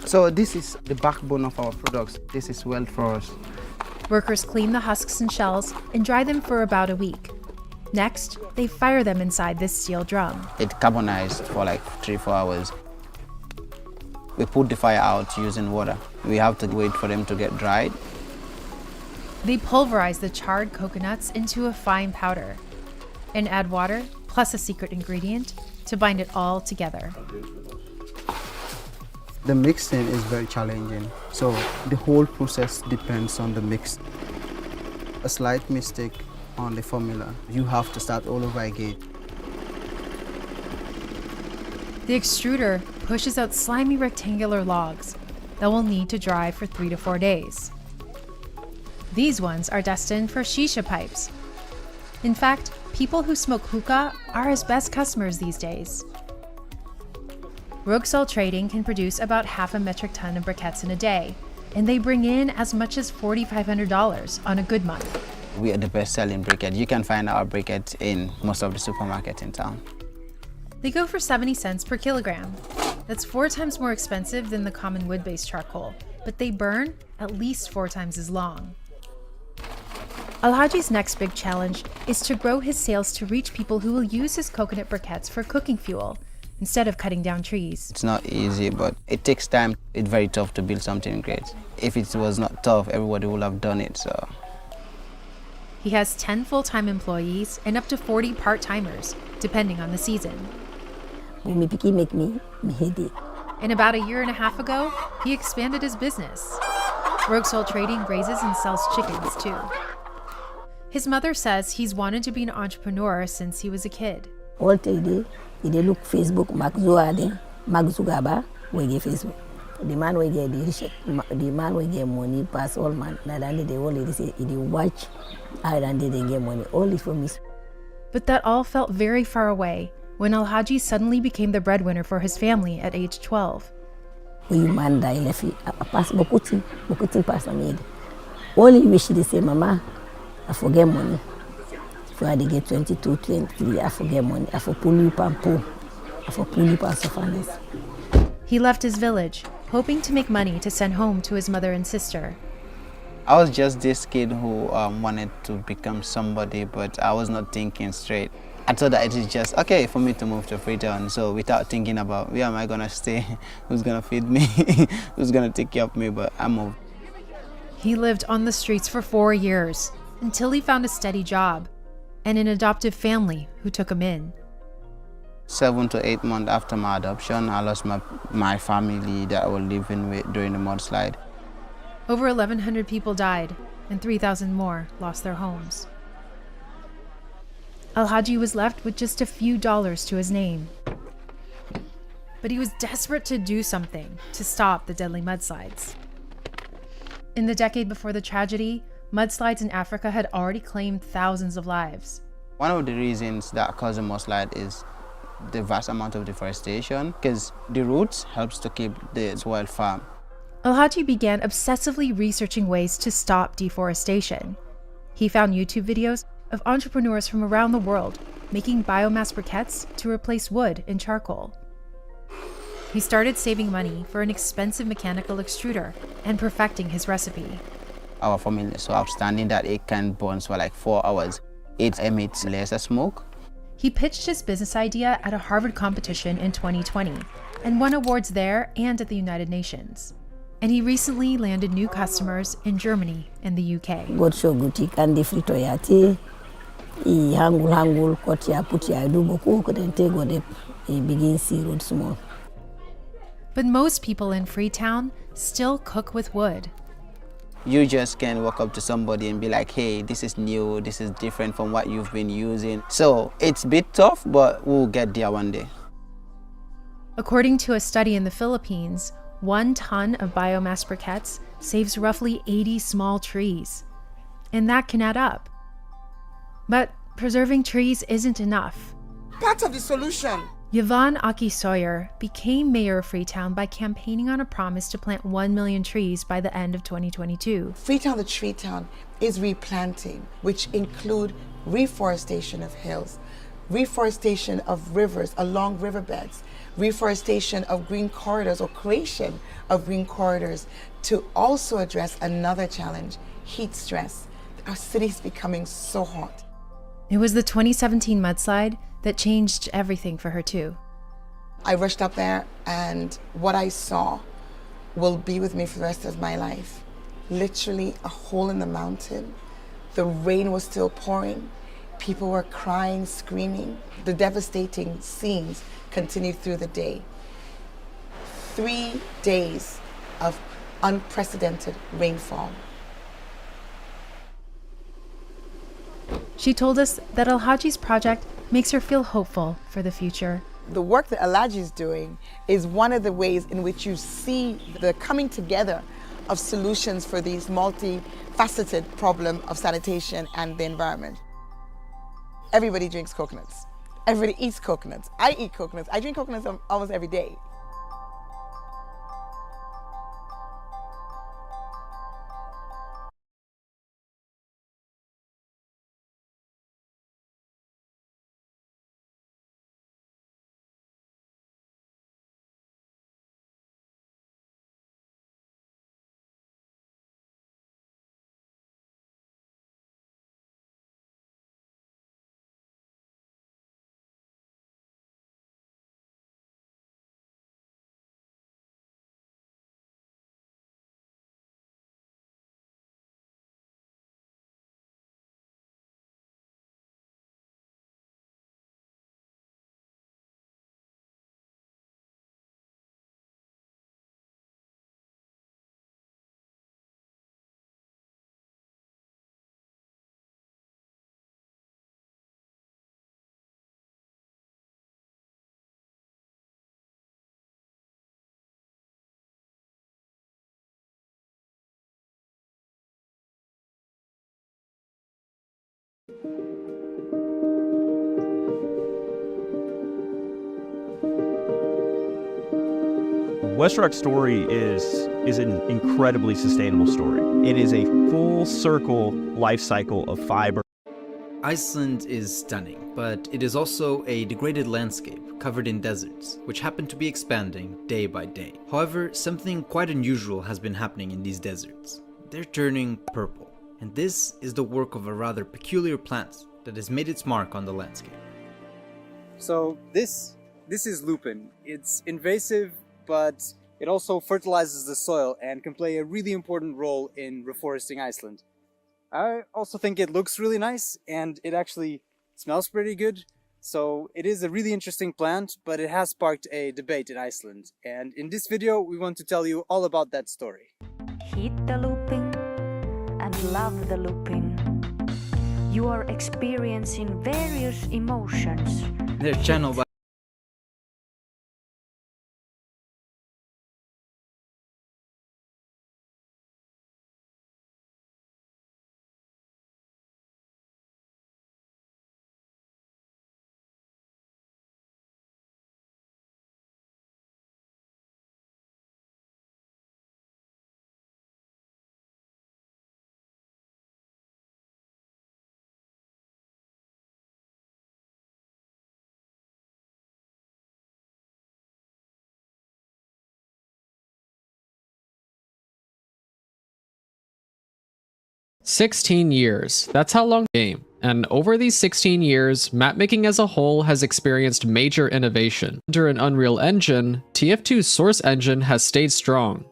So this is the backbone of our products. This is wealth for us. Workers clean the husks and shells and dry them for about a week. Next, they fire them inside this steel drum. It carbonized for like 3-4 hours. We put the fire out using water. We have to wait for them to get dried. They pulverize the charred coconuts into a fine powder and add water plus a secret ingredient to bind it all together. The mixing is very challenging, so the whole process depends on the mix. A slight mistake on the formula, you have to start all over again. The extruder pushes out slimy rectangular logs that will need to dry for 3 to 4 days. These ones are destined for shisha pipes. In fact, people who smoke hookah are his best customers these days. Rogue Salt Trading can produce about 0.5 metric ton of briquettes in a day, and they bring in as much as $4,500 on a good month. We are the best-selling briquette. You can find our briquette in most of the supermarkets in town. They go for 70 cents per kilogram. That's 4 times more expensive than the common wood-based charcoal, but they burn at least 4 times as long. Alhaji's next big challenge is to grow his sales to reach people who will use his coconut briquettes for cooking fuel instead of cutting down trees. It's not easy, but it takes time. It's very tough to build something great. If it was not tough, everybody would have done it, so. He has 10 full-time employees and up to 40 part-timers, depending on the season. Me picky make me headache. And about a year and a half ago, he expanded his business. Rogue Salt Trading raises and sells chickens, too. His mother says he's wanted to be an entrepreneur since he was a kid. All day, they look Facebook, Mark Zuckerberg, we get Facebook. The man will get the man will get money pass all man. Now they only say they watch, and they get money. All is for me. But that all felt very far away when Alhaji suddenly became the breadwinner for his family at age 12. We man die left a pass bokuti pass made. Only wish they say, Mama, I forget money. So I get 22, 23, I forget money. I for pull you and pull. I for pull you and sufferness. He left his village, hoping to make money to send home to his mother and sister. I was just this kid who wanted to become somebody, but I was not thinking straight. I thought that it is just okay for me to move to Freetown. So without thinking about where am I gonna stay, who's gonna feed me, who's gonna take care of me, but I moved. He lived on the streets for 4 years until he found a steady job and an adoptive family who took him in. 7 to 8 months after my adoption, I lost my family that I was living with during the mudslide. Over 1,100 people died and 3,000 more lost their homes. Alhaji was left with just a few dollars to his name. But he was desperate to do something to stop the deadly mudslides. In the decade before the tragedy, mudslides in Africa had already claimed thousands of lives. One of the reasons that causes a mudslide is the vast amount of deforestation, because the roots helps to keep the soil firm. Alhaji began obsessively researching ways to stop deforestation. He found YouTube videos of entrepreneurs from around the world making biomass briquettes to replace wood and charcoal. He started saving money for an expensive mechanical extruder and perfecting his recipe. Our formula is so outstanding that it can burn for like 4 hours. It emits lesser smoke. He pitched his business idea at a Harvard competition in 2020 and won awards there and at the United Nations. And he recently landed new customers in Germany and the UK. God show guti kandi frito yati, I hangul kotia putia do boku ko den te go de begin see road small. But most people in Freetown still cook with wood. You just can walk up to somebody and be like, hey, this is new, this is different from what you've been using. So it's a bit tough, but we'll get there one day. According to a study in the Philippines, 1 ton of biomass briquettes saves roughly 80 small trees. And that can add up. But preserving trees isn't enough. Part of the solution. Yvonne Aki Sawyer became mayor of Freetown by campaigning on a promise to plant 1 million trees by the end of 2022. Freetown, the Tree Town, is replanting, which include reforestation of hills, reforestation of rivers along riverbeds, reforestation of green corridors or creation of green corridors to also address another challenge, heat stress. Our city is becoming so hot. It was the 2017 mudslide that changed everything for her too. I rushed up there and what I saw will be with me for the rest of my life. Literally a hole in the mountain. The rain was still pouring. People were crying, screaming. The devastating scenes continued through the day. 3 days of unprecedented rainfall. She told us that Alhaji's project makes her feel hopeful for the future. The work that Alhaji is doing is one of the ways in which you see the coming together of solutions for these multifaceted problem of sanitation and the environment. Everybody drinks coconuts. Everybody eats coconuts. I eat coconuts. I drink coconuts almost every day. West Rock's story is an incredibly sustainable story. It is a full circle life cycle of fiber. Iceland is stunning, but it is also a degraded landscape covered in deserts, which happen to be expanding day by day. However, something quite unusual has been happening in these deserts. They're turning purple, and this is the work of a rather peculiar plant that has made its mark on the landscape. So this is lupin. It's invasive, but it also fertilizes the soil and can play a really important role in reforesting Iceland. I also think it looks really nice and it actually smells pretty good. So it is a really interesting plant, but it has sparked a debate in Iceland. And in this video, we want to tell you all about that story. Hit the looping and love the looping. You are experiencing various emotions. Their channel by $16 That's how long the game. And over these 16 years, mapmaking as a whole has experienced major innovation. Under an Unreal Engine, TF2's source engine has stayed strong,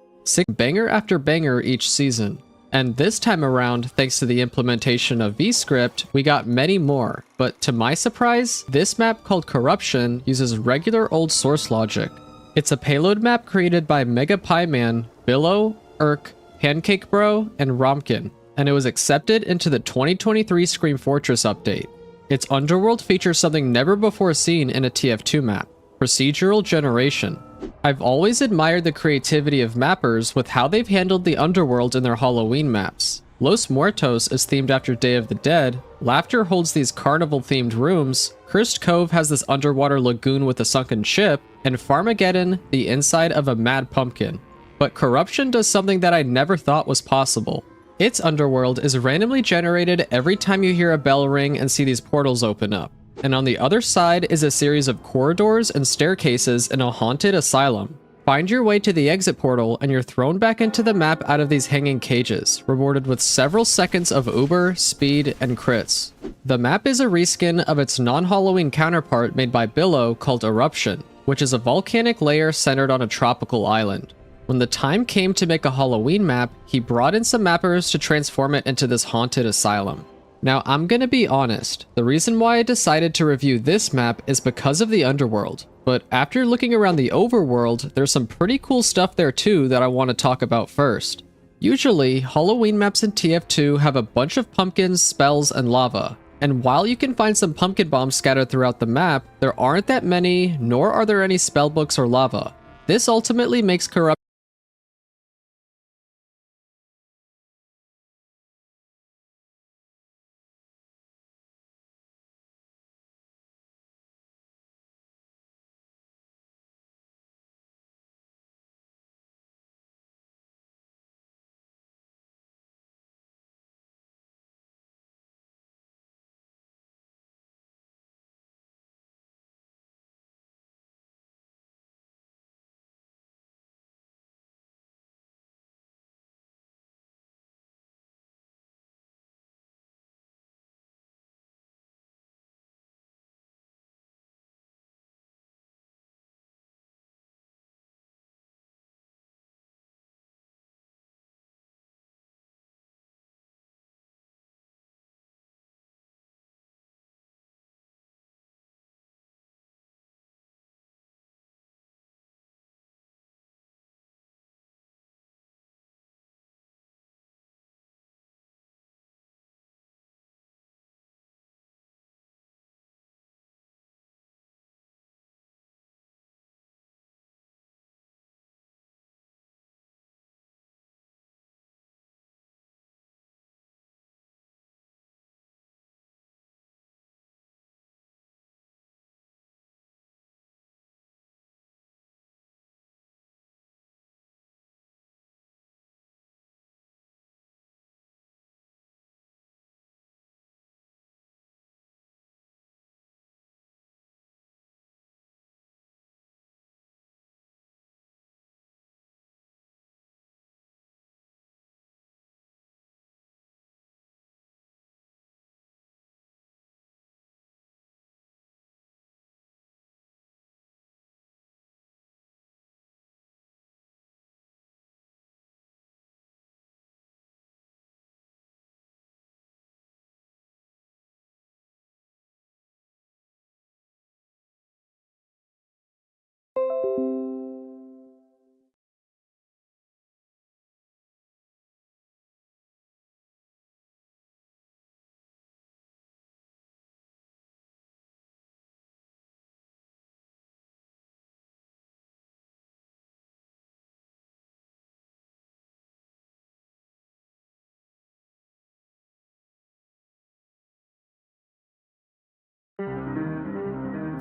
banger after banger each season. And this time around, thanks to the implementation of VScript, we got many more. But to my surprise, this map called Corruption uses regular old source logic. It's a payload map created by Mega Pie Man, Billow, Urk, Pancake Bro, and Romkin, and it was accepted into the 2023 Scream Fortress update. Its underworld features something never before seen in a TF2 map: procedural generation. I've always admired the creativity of mappers with how they've handled the underworld in their Halloween maps. Los Muertos is themed after Day of the Dead, Laughter holds these carnival-themed rooms, Cursed Cove has this underwater lagoon with a sunken ship, and Farmageddon, the inside of a mad pumpkin. But Corruption does something that I never thought was possible. Its underworld is randomly generated every time you hear a bell ring and see these portals open up. And on the other side is a series of corridors and staircases in a haunted asylum. Find your way to the exit portal and you're thrown back into the map out of these hanging cages, rewarded with several seconds of uber, speed, and crits. The map is a reskin of its non-Halloween counterpart made by Billow called Eruption, which is a volcanic layer centered on a tropical island. When the time came to make a Halloween map, he brought in some mappers to transform it into this haunted asylum. Now, I'm gonna be honest, the reason why I decided to review this map is because of the underworld, but after looking around the overworld, there's some pretty cool stuff there too that I want to talk about first. Usually, Halloween maps in TF2 have a bunch of pumpkins, spells, and lava, and while you can find some pumpkin bombs scattered throughout the map, there aren't that many, nor are there any spellbooks or lava. This ultimately makes Corruption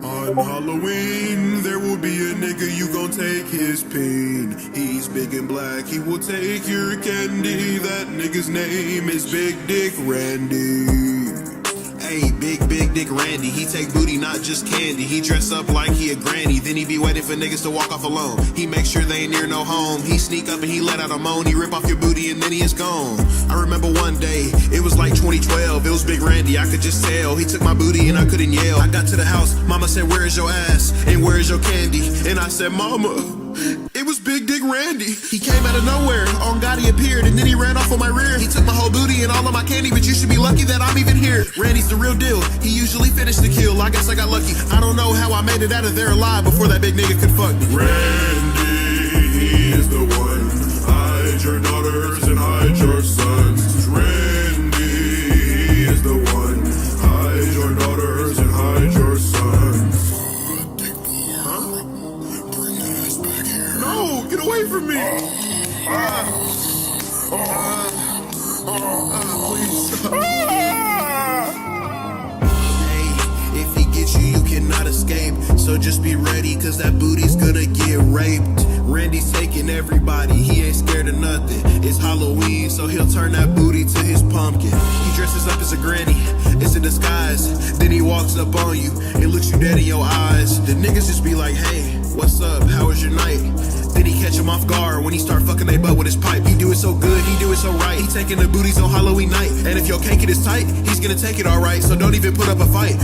On Halloween, there will be a nigga, you gon' take his pain. He's big and black, he will take your candy. That nigga's name is Big Dick Randy. Hey, big dick Randy, he take booty, not just candy. He dress up like he a granny, then he be waiting for niggas to walk off alone. He make sure they ain't near no home. He sneak up and he let out a moan. He rip off your booty and then he is gone. I remember one day, it was like 2012. It was Big Randy, I could just tell. He took my booty and I couldn't yell. I got to the house, mama said, where is your ass? And where is your candy? And I said, mama, it was Big Dick Dick Randy. He came out of nowhere, on God he appeared, and then he ran off on my rear. He took my whole booty and all of my candy, but you should be lucky that I'm even here. Randy's the real deal, he usually finished the kill. I guess I got lucky. I don't know how I made it out of there alive before that big nigga could fuck me. Randy, he is the one. Hide your daughters and hide your sons. Randy, he is the one. Hide your daughters and hide your sons. No, get away from me! Please stop. Hey, if he gets you, you cannot escape. So just be ready, cause that booty's gonna get raped. Randy's taking everybody, he ain't scared of nothing. It's Halloween, so he'll turn that booty to his pumpkin. He dresses up as a granny, it's a disguise. Then he walks up on you and looks you dead in your eyes. The niggas just be like, hey, what's up, how was your night? Then he catch him off guard when he start fucking they butt with his pipe. He do it so good, he do it so right. He taking the booties on Halloween night. And if your cake is tight, he's gonna take it alright. So don't even put up a fight.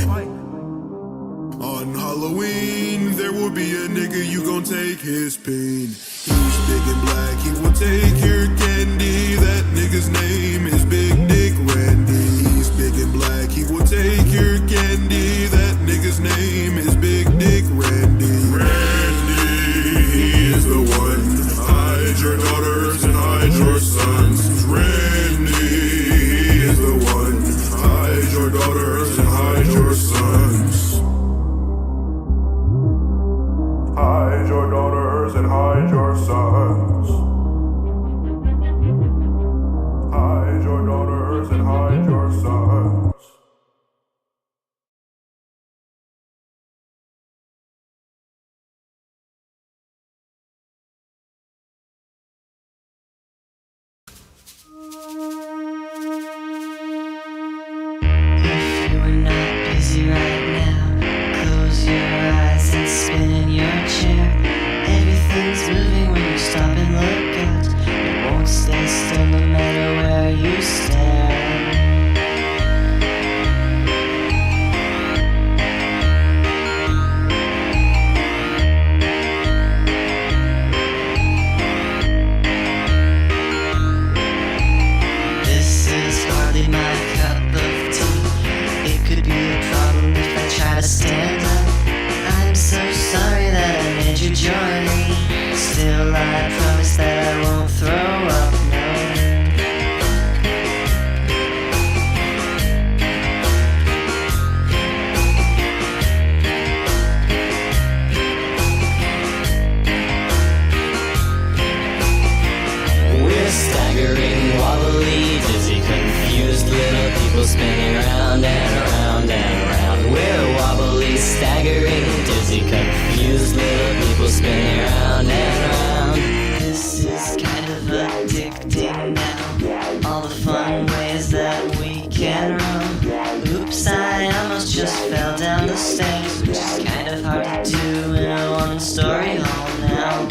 On Halloween, there will be a nigga, you gon' take his pain. He's big and black, he will take your candy. That nigga's name is Big Dick Randy. He's big and black, he will take your candy. That nigga's name is Big Dick Randy. Randy, he is the one. Hide your daughters and hide your sons. Randy, he is the one. Hide your daughters and hide your sons. Hide your daughters and hide your sons. Hide your daughters and hide your sons. If you are not busy right now, close your eyes and spin in your chair. Everything's moving when you stop and look out. It won't stay still no matter where you stare. This is hardly my cup of tea. It could be a problem if I try to stand up. I'm so sorry that I made you join me. Still, I promise that I won't throw up, no. We're staggering, wobbly, dizzy, confused little people spinning round and around and around. We're wobbly, staggering, dizzy, confused little people spinning round and around. This is kind of addicting now. All the fun ways that we can roam. Oops, I almost just fell down the stairs, which is kind of hard to do in a one-story home now.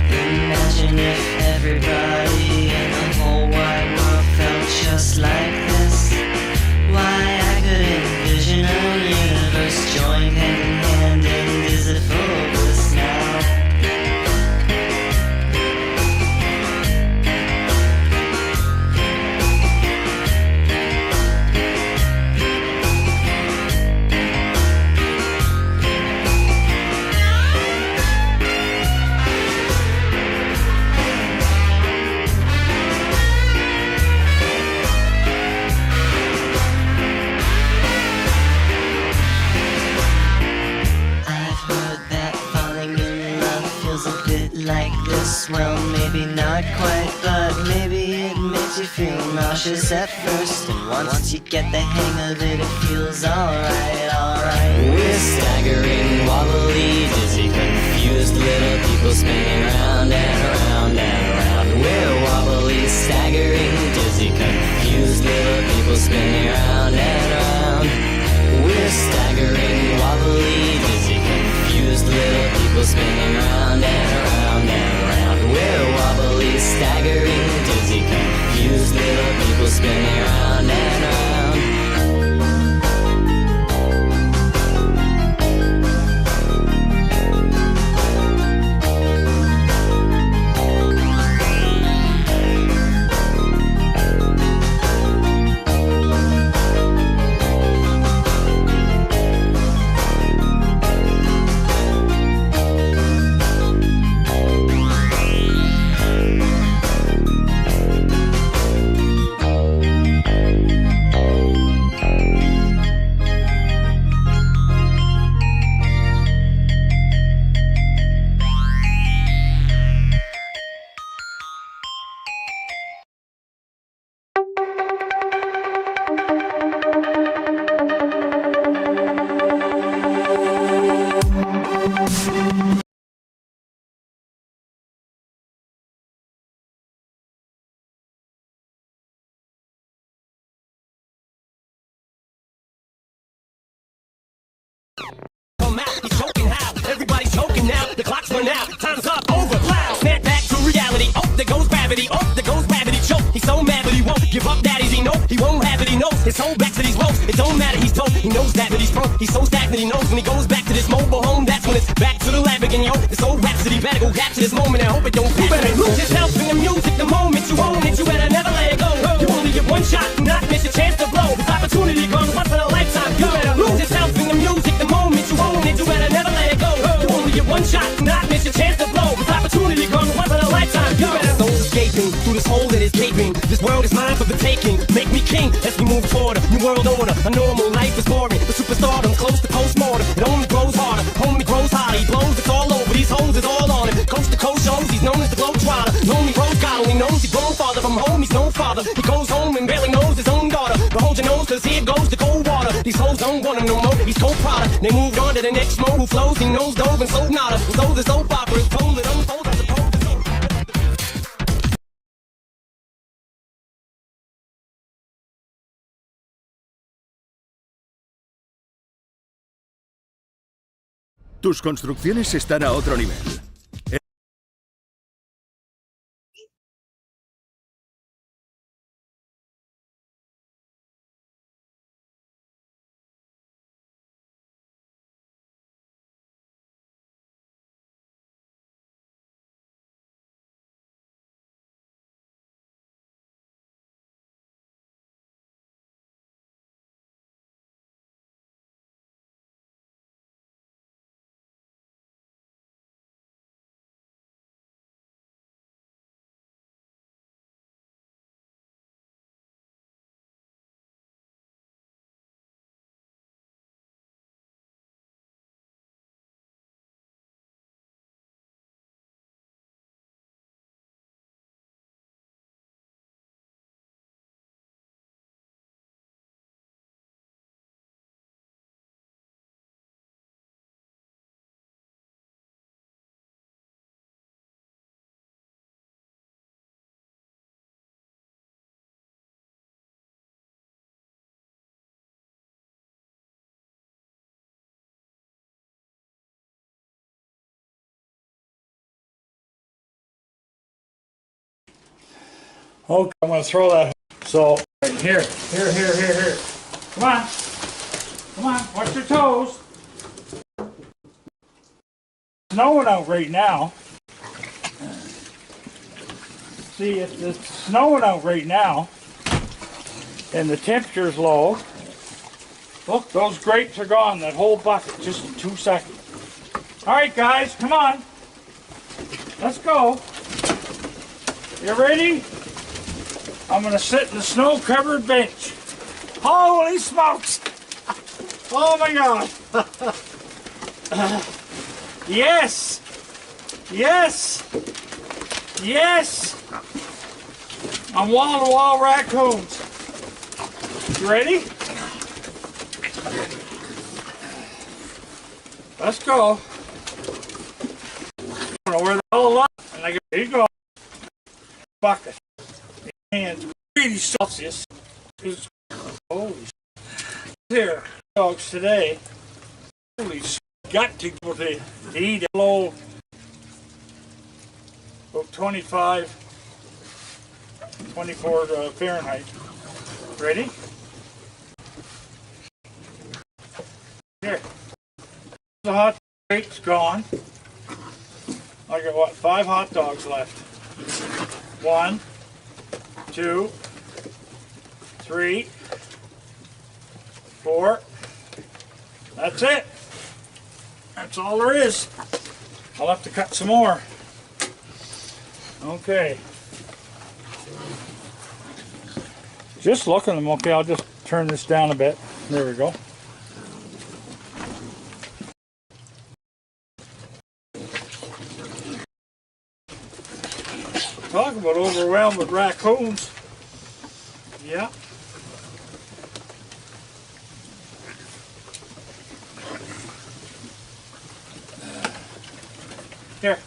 Imagine if everybody in the whole wide world felt just like this. Why, I could envision a universe joined hand in hand and is it full of bliss now? I've heard that falling in love feels a bit like this. Well, maybe not quite, but maybe it makes you feel nauseous at first. And once you get the hang of it, it feels alright, alright. We're staggering, wobbly, dizzy, confused little people spinning round and around and around. We're wobbly, staggering, dizzy, confused little people spinning round and around. We're staggering, wobbly, dizzy, confused little people spinning round and around and around. We're wobbly, staggering. Come out, he's choking how? Everybody's choking now. The clock's run out. Time's up. Over. Loud. Snap back to reality. Oh, there goes gravity. Oh, there goes gravity. Choke. He's so mad, but he won't give up. Daddies, he know he won't have it. He knows his whole back to these ropes. It don't matter. He's told. He knows that, but he's broke. He's so stagnant. He knows when he goes back to this mobile home. That's when it's back to the lab again, yo. This old rhapsody better go capture this moment and hope it don't pass. You better lose yourself in the music. The moment you own it, you better never let it go. You only get one shot. Do not miss your chance to blow. This opportunity comes once in a lifetime. You better lose yourself in the music. The moment you own it, you better never let it go. You only get one shot. Do not miss your chance to blow. This opportunity comes once in a lifetime. You better. Souls escaping through this hole that is gaping. This world is mine for the taking. Make me king as we move toward a new world order. A normal life is boring. The superstardom close to postmortem. It only grows harder. Homie grows hotter. He blows. It's all over. These hoes is all on him. Coast to coast shows. He's known as the globetrotter. Lonely road scholar. He knows he's grown farther from home. He's no father. He goes home and barely knows his own daughter. But hold your nose, cause here goes the cold water. These hoes don't want him no more. He's cold product. They moved on to the next mo who flows. He knows dove and sold nada. So the soap opera is told. It unfolds as a pole. Tus construcciones están a otro nivel. Okay, I'm gonna throw that. So here. Come on, watch your toes. It's snowing out right now. See, it's snowing out right now, and the temperature's low. Look, those grapes are gone. That whole bucket, just in 2 seconds. All right, guys, come on. Let's go. You ready? I'm gonna sit in the snow-covered bench. Holy smokes! Oh my God! Yes! Yes! Yes! I'm wall-to-wall raccoons. You ready? Let's go. I don't know where the hell are. And I go, here you go. Bucket. And really Celsius is holy here dogs today. Holy got to go to eat low about 25 24 Fahrenheit. Ready? Here. The hot grate's gone. I got what, 5 hot dogs left. 1, 2, 3, 4. That's it. That's all there is. I'll have to cut some more. Okay. Just look at them. Okay, I'll just turn this down a bit. There we go. Talk about overwhelmed with raccoons. Yeah. Here.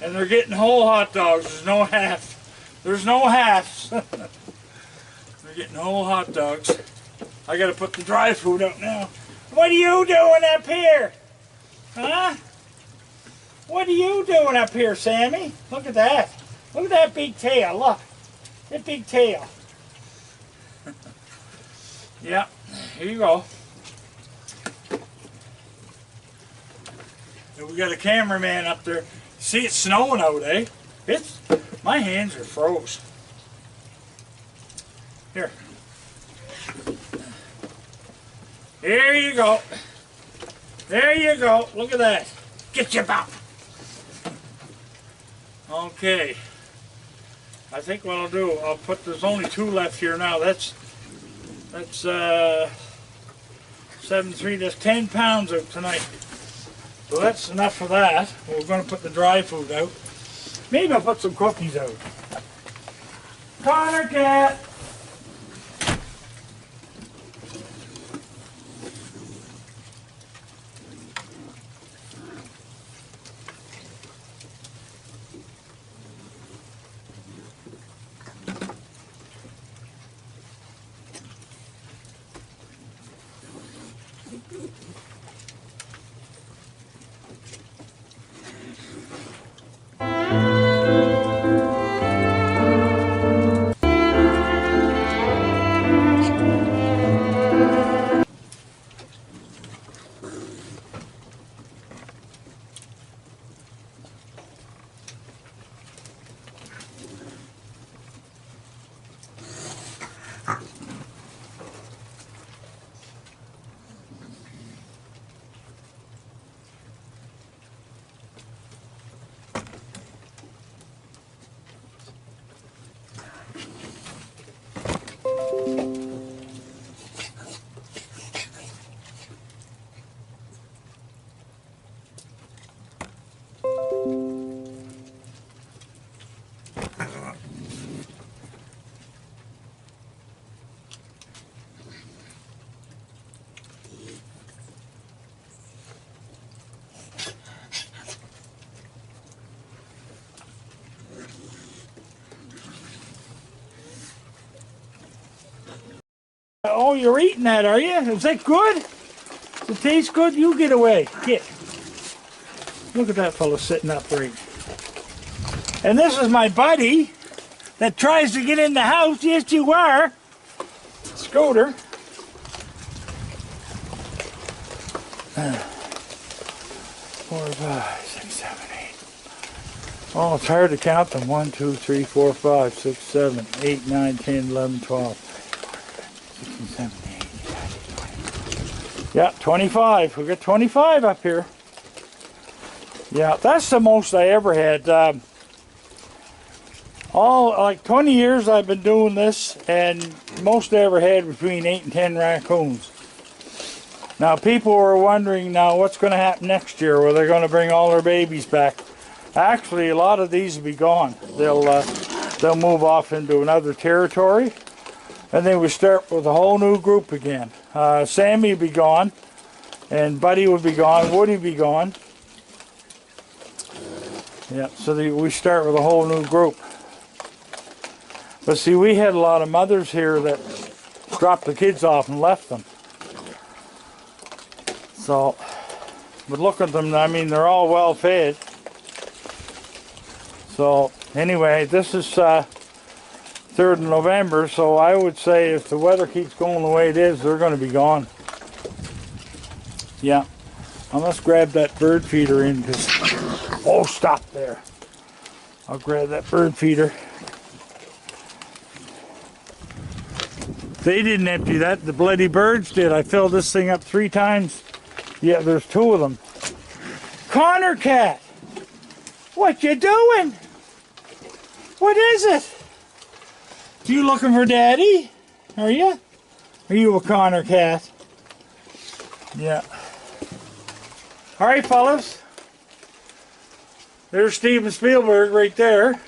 And they're getting whole hot dogs. There's no half. There's no halves. We're getting whole hot dogs. I gotta put the dry food out now. What are you doing up here? Huh? What are you doing up here, Sammy? Look at that. Look at that big tail. Look. That big tail. Yeah, here you go. And we got a cameraman up there. See, it's snowing out, eh? My hands are froze. Here. Here you go. There you go. Look at that. Get your bump. Okay. I think what I'll do, I'll put, there's only 2 left here now. That's 7.3, that's 10 pounds out tonight. So that's enough for that. We're going to put the dry food out. Maybe I'll put some cookies out. Connor cat! Oh, you're eating that, are you? Is that good? Does it taste good? You get away. Get. Look at that fellow sitting upright. And this is my buddy that tries to get in the house. Yes, you are. Scooter. 4, 5, 6, 7, 8. Oh, it's hard to count them. 1, 2, 3, 4, 5, 6, 7, 8, 9, 10, 11, 12. 16, 17, 18, 19, 20. Yeah, 25. We got 25 up here. Yeah, that's the most I ever had. Like 20 years I've been doing this, and most I ever had between 8 and 10 raccoons. Now people were wondering now what's going to happen next year. Were they going to bring all their babies back? Actually, a lot of these will be gone. They'll move off into another territory, and then we start with a whole new group again. Sammy will be gone, and Buddy will be gone. Woody will be gone. Yeah, so we start with a whole new group. But see, we had a lot of mothers here that dropped the kids off and left them. So, but look at them, I mean, they're all well fed. So, anyway, this is 3rd of November, so I would say if the weather keeps going the way it is, they're going to be gone. Yeah, I must grab that bird feeder in, because, oh, stop there. I'll grab that bird feeder. They didn't empty that, the bloody birds did. I filled this thing up 3 times. Yeah, there's 2 of them. Connor cat! What you doing? What is it? You looking for Daddy? Are you? Are you a Connor cat? Yeah. Alright, fellas. There's Steven Spielberg right there.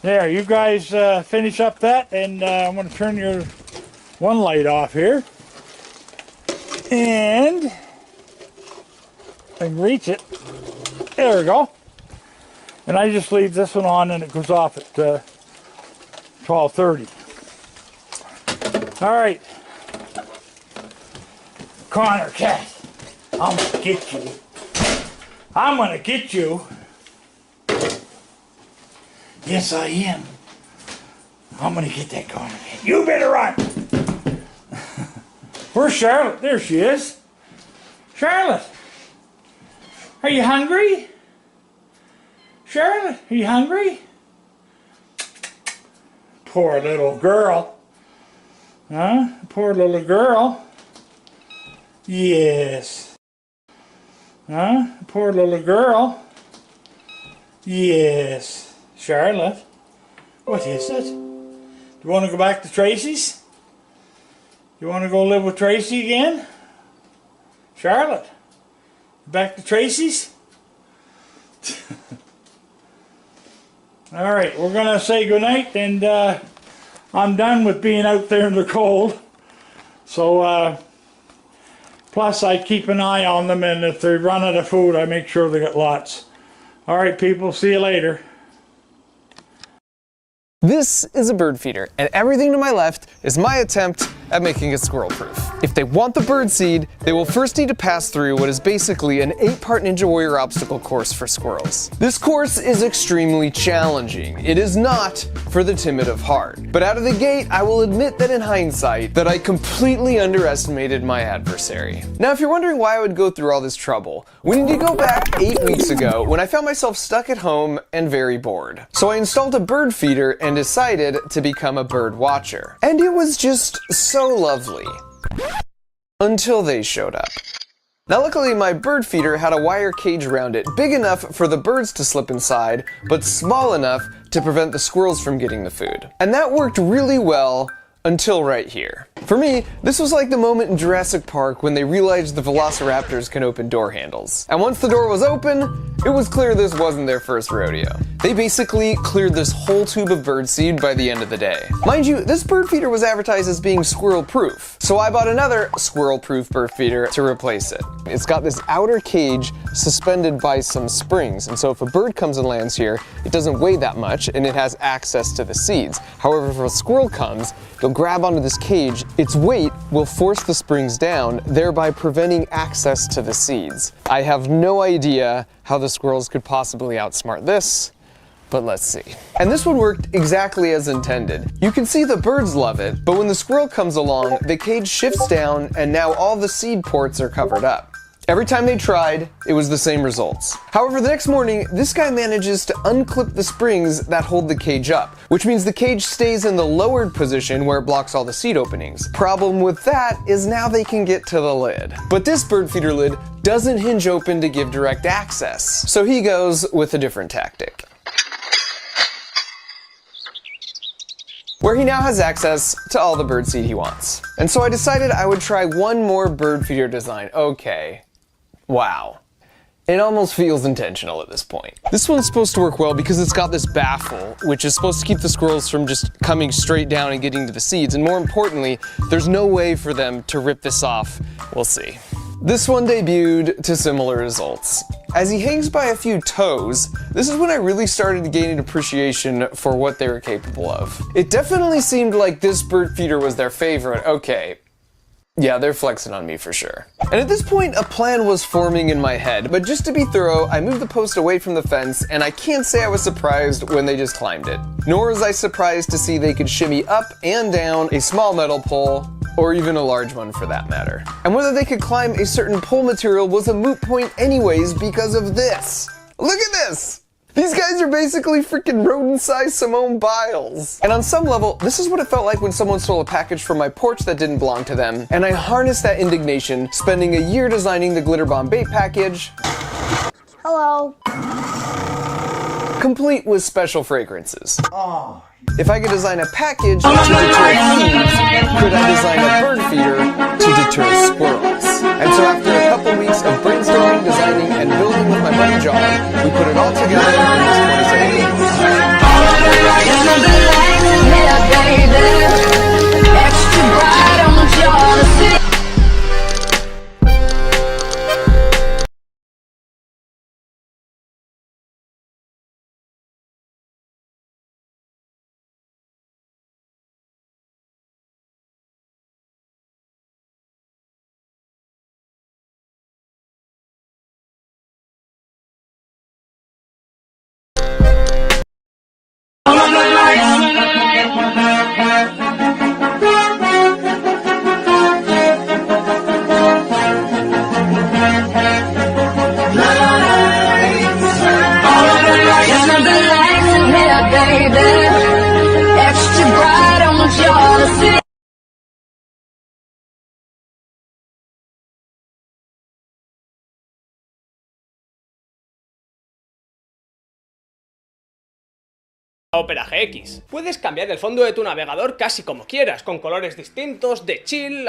There, you guys finish up that, and I'm going to turn your one light off here. And I can reach it. There we go. And I just leave this one on and it goes off at 12:30. All right. Connor, cat, I'm gonna get you. I'm gonna get you. Yes, I am. I'm gonna get that Connor cat. You better run. Where's Charlotte? There she is. Charlotte, are you hungry? Charlotte, are you hungry? Poor little girl. Huh? Poor little girl. Yes. Huh? Poor little girl. Yes. Charlotte, what is it? Do you want to go back to Tracy's? You want to go live with Tracy again? Charlotte, back to Tracy's? All right, we're going to say goodnight, and I'm done with being out there in the cold. So, plus I keep an eye on them, and if they run out of food, I make sure they get lots. All right, people, see you later. This is a bird feeder, and everything to my left is my attempt at making it squirrel-proof. If they want the bird seed, they will first need to pass through what is basically an 8-part Ninja Warrior obstacle course for squirrels. This course is extremely challenging. It is not for the timid of heart. But out of the gate, I will admit that in hindsight, that I completely underestimated my adversary. Now, if you're wondering why I would go through all this trouble, we need to go back 8 weeks ago when I found myself stuck at home and very bored. So I installed a bird feeder and decided to become a bird watcher. And it was just so lovely. Until they showed up. Now luckily my bird feeder had a wire cage around it, big enough for the birds to slip inside, but small enough to prevent the squirrels from getting the food. And that worked really well until right here. For me, this was like the moment in Jurassic Park when they realized the velociraptors can open door handles. And once the door was open, it was clear this wasn't their first rodeo. They basically cleared this whole tube of birdseed by the end of the day. Mind you, this bird feeder was advertised as being squirrel-proof, so I bought another squirrel-proof bird feeder to replace it. It's got this outer cage suspended by some springs, and so if a bird comes and lands here, it doesn't weigh that much and it has access to the seeds. However, if a squirrel comes, it'll grab onto this cage, its weight will force the springs down, thereby preventing access to the seeds. I have no idea how the squirrels could possibly outsmart this, but let's see. And this one worked exactly as intended. You can see the birds love it, but when the squirrel comes along, the cage shifts down and now all the seed ports are covered up. Every time they tried, it was the same results. However, the next morning, this guy manages to unclip the springs that hold the cage up, which means the cage stays in the lowered position where it blocks all the seed openings. Problem with that is now they can get to the lid. But this bird feeder lid doesn't hinge open to give direct access, so he goes with a different tactic, where he now has access to all the birdseed he wants. And so I decided I would try one more bird feeder design. Okay. Wow. It almost feels intentional at this point. This one's supposed to work well because it's got this baffle, which is supposed to keep the squirrels from just coming straight down and getting to the seeds. And more importantly, there's no way for them to rip this off. We'll see. This one debuted to similar results. As he hangs by a few toes, this is when I really started to gain an appreciation for what they were capable of. It definitely seemed like this bird feeder was their favorite. Okay. Yeah, they're flexing on me for sure. And at this point, a plan was forming in my head, but just to be thorough, I moved the post away from the fence, and I can't say I was surprised when they just climbed it. Nor was I surprised to see they could shimmy up and down a small metal pole, or even a large one for that matter. And whether they could climb a certain pole material was a moot point anyways because of this. Look at this! These guys are basically freaking rodent-sized Simone Biles. And on some level, this is what it felt like when someone stole a package from my porch that didn't belong to them, and I harnessed that indignation, spending a year designing the glitter bomb bait package. Hello. Complete with special fragrances. Oh. If I could design a package to deter thieves, could I design a bird feeder to deter squirrels? And so after a couple weeks of brainstorming, designing, and building with my buddy John, we put it all together in this 27 Opera GX. Puedes cambiar el fondo de tu navegador casi como quieras, con colores distintos, de chill,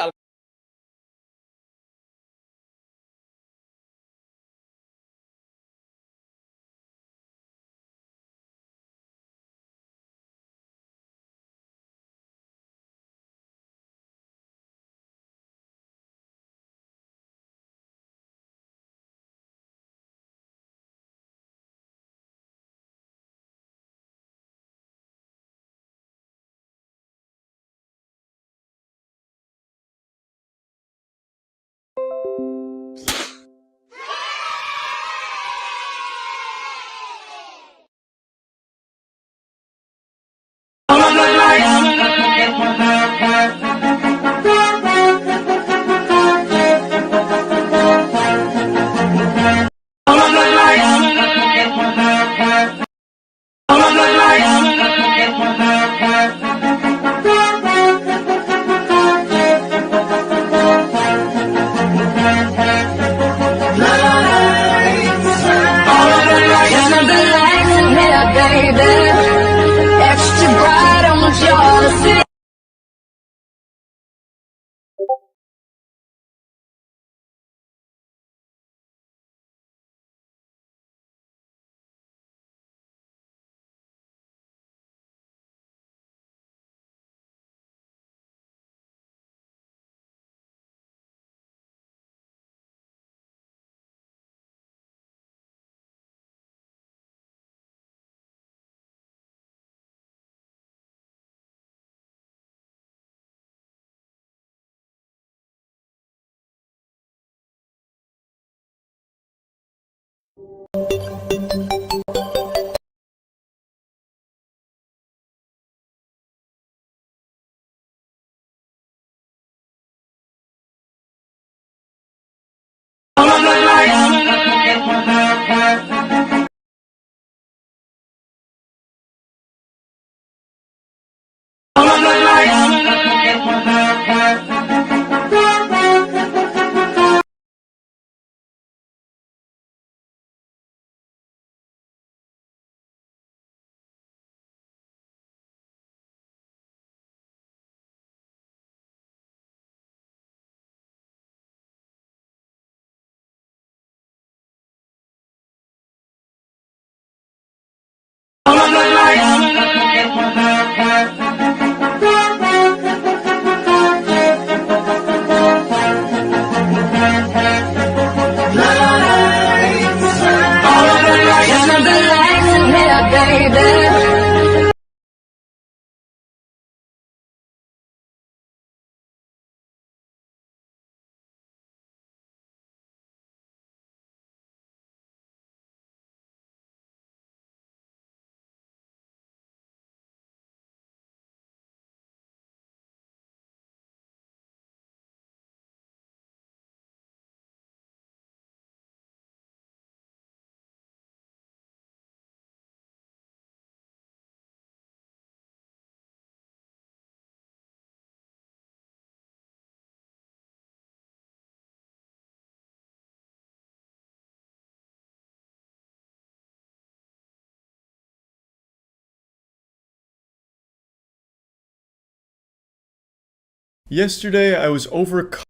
Yesterday I was overcome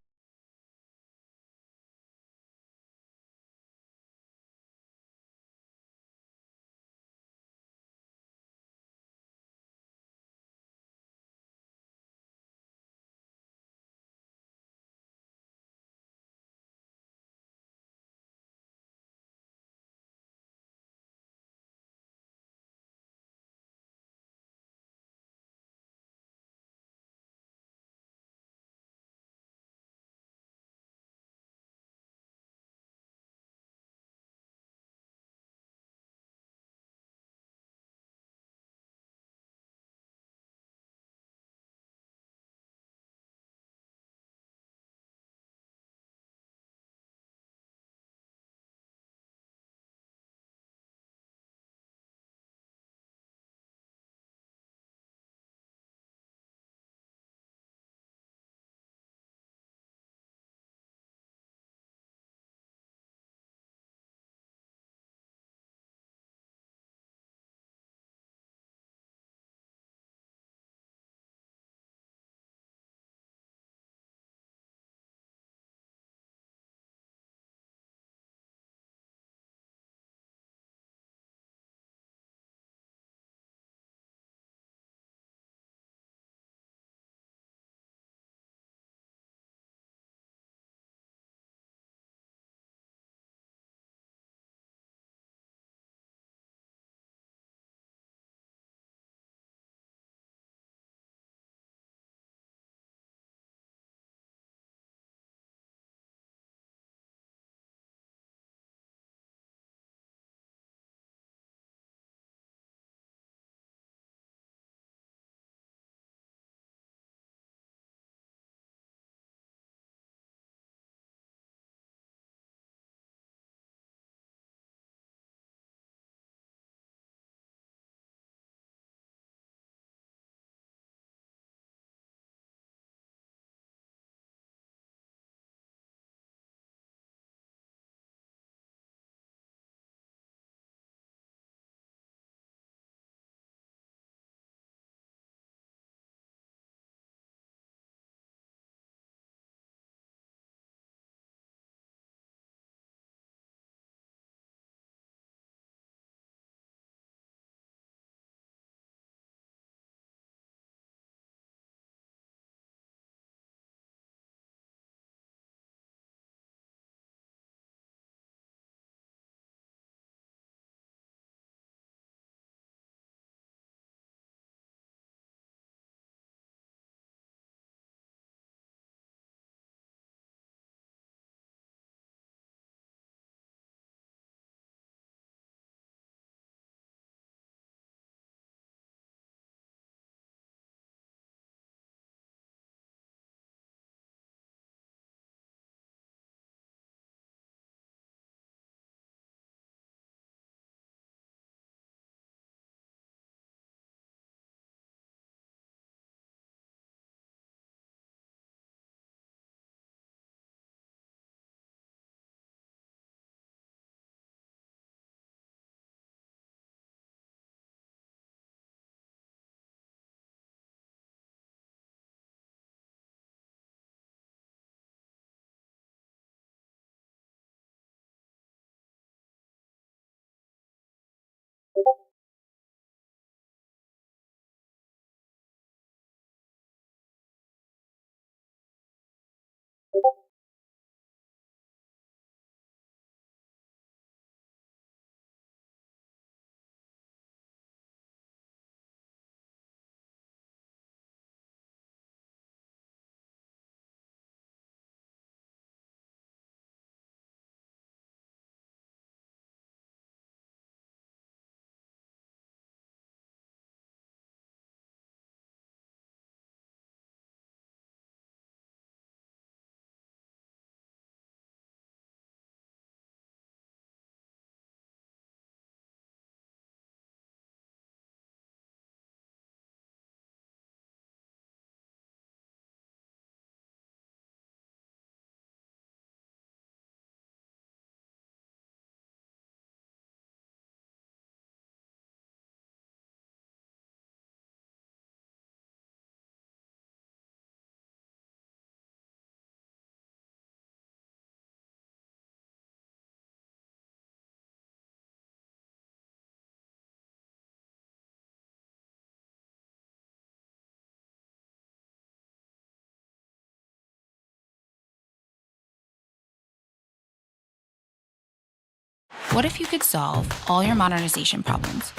What if you could solve all your modernization problems?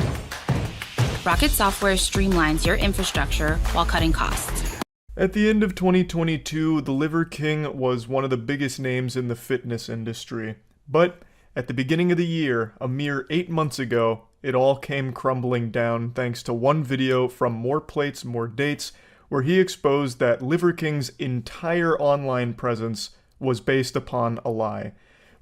Rocket Software streamlines your infrastructure while cutting costs. At the end of 2022, the Liver King was one of the biggest names in the fitness industry. But at the beginning of the year, a mere 8 months ago, it all came crumbling down thanks to one video from More Plates, More Dates, where he exposed that Liver King's entire online presence was based upon a lie.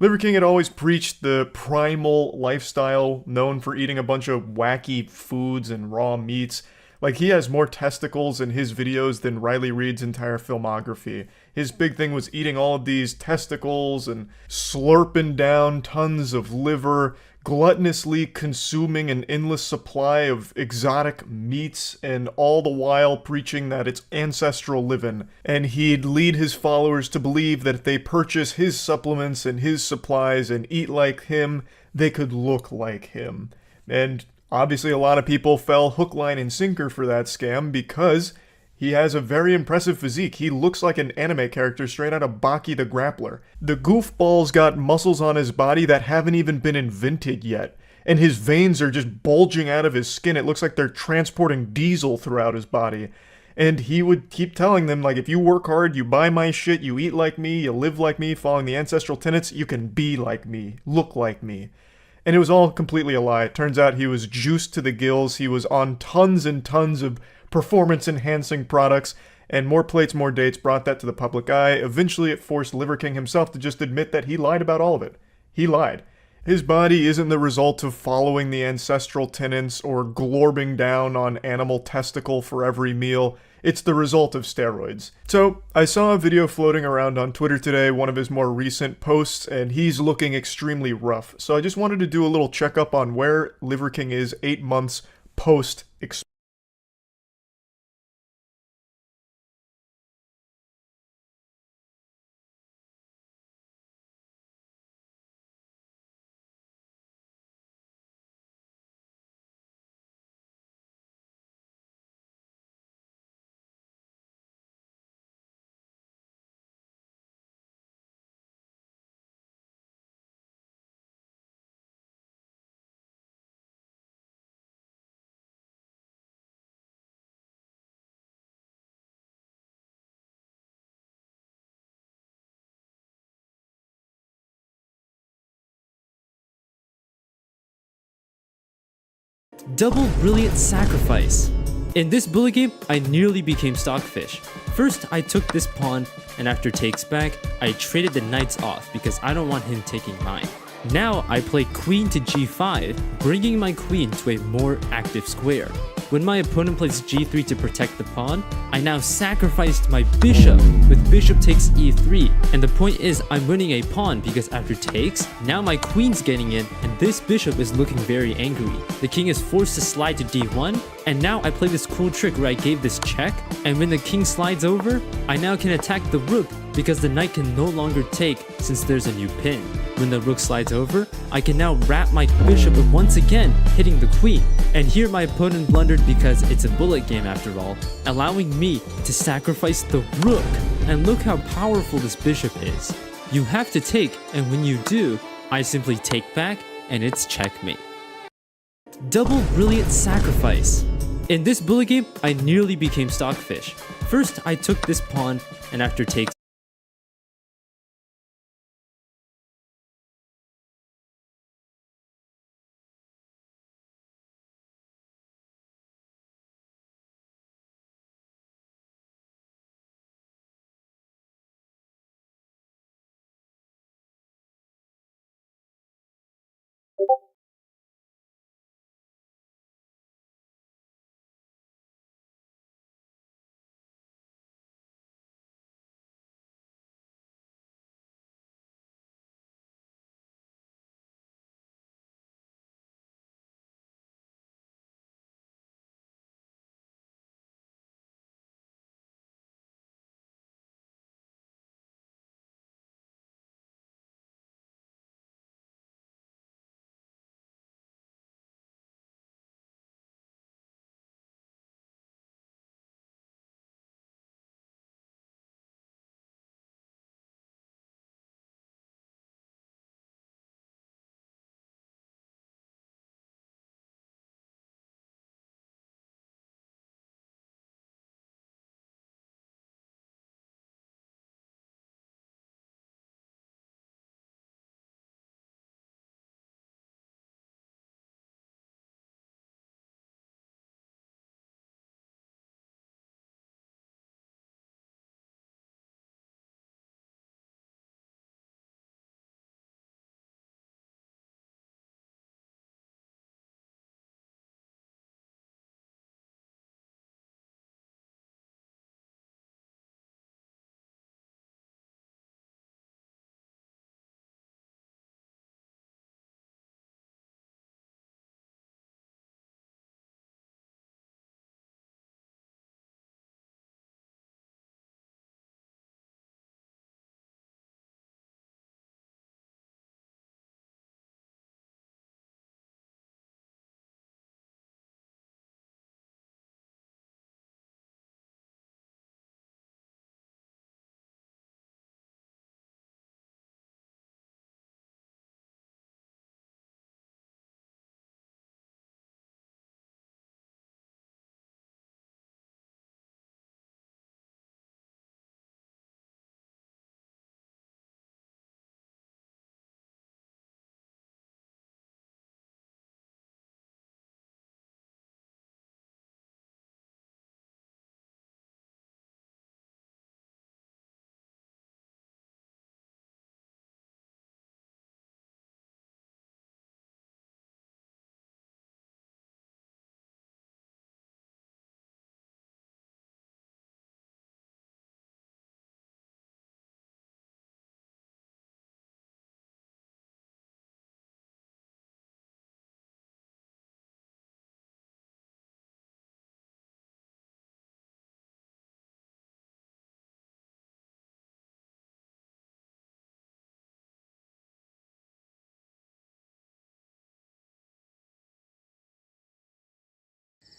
Liver King had always preached the primal lifestyle, known for eating a bunch of wacky foods and raw meats. Like, he has more testicles in his videos than Riley Reid's entire filmography. His big thing was eating all of these testicles and slurping down tons of liver, gluttonously consuming an endless supply of exotic meats, and all the while preaching that it's ancestral living. And he'd lead his followers to believe that if they purchase his supplements and his supplies and eat like him, they could look like him. And obviously, a lot of people fell hook, line, and sinker for that scam because he has a very impressive physique. He looks like an anime character straight out of Baki the Grappler. The goofball's got muscles on his body that haven't even been invented yet. And his veins are just bulging out of his skin. It looks like they're transporting diesel throughout his body. And he would keep telling them, like, if you work hard, you buy my shit, you eat like me, you live like me, following the ancestral tenets, you can be like me, look like me. And it was all completely a lie. It turns out he was juiced to the gills. He was on tons and tons of performance-enhancing products, and More Plates, More Dates brought that to the public eye. Eventually, it forced Liver King himself to just admit that he lied about all of it. He lied. His body isn't the result of following the ancestral tenets or glorbing down on animal testicle for every meal. It's the result of steroids. So, I saw a video floating around on Twitter today, one of his more recent posts, and he's looking extremely rough. So I just wanted to do a little checkup on where Liver King is 8 months post Double Brilliant Sacrifice. In this bullet game, I nearly became Stockfish. First, I took this pawn, and after takes back, I traded the knights off because I don't want him taking mine. Now I play queen to g5, bringing my queen to a more active square. When my opponent plays g3 to protect the pawn, I now sacrificed my bishop with bishop takes e3, and the point is I'm winning a pawn because after takes, now my queen's getting in and this bishop is looking very angry. The king is forced to slide to d1, and now I play this cool trick where I gave this check, and when the king slides over, I now can attack the rook because the knight can no longer take since there's a new pin. When the rook slides over, I can now wrap my bishop once again, hitting the queen. And here my opponent blundered because it's a bullet game after all, allowing me to sacrifice the rook. And look how powerful this bishop is. You have to take, and when you do, I simply take back and it's checkmate. Double Brilliant Sacrifice. In this bullet game, I nearly became Stockfish. First, I took this pawn, and after takes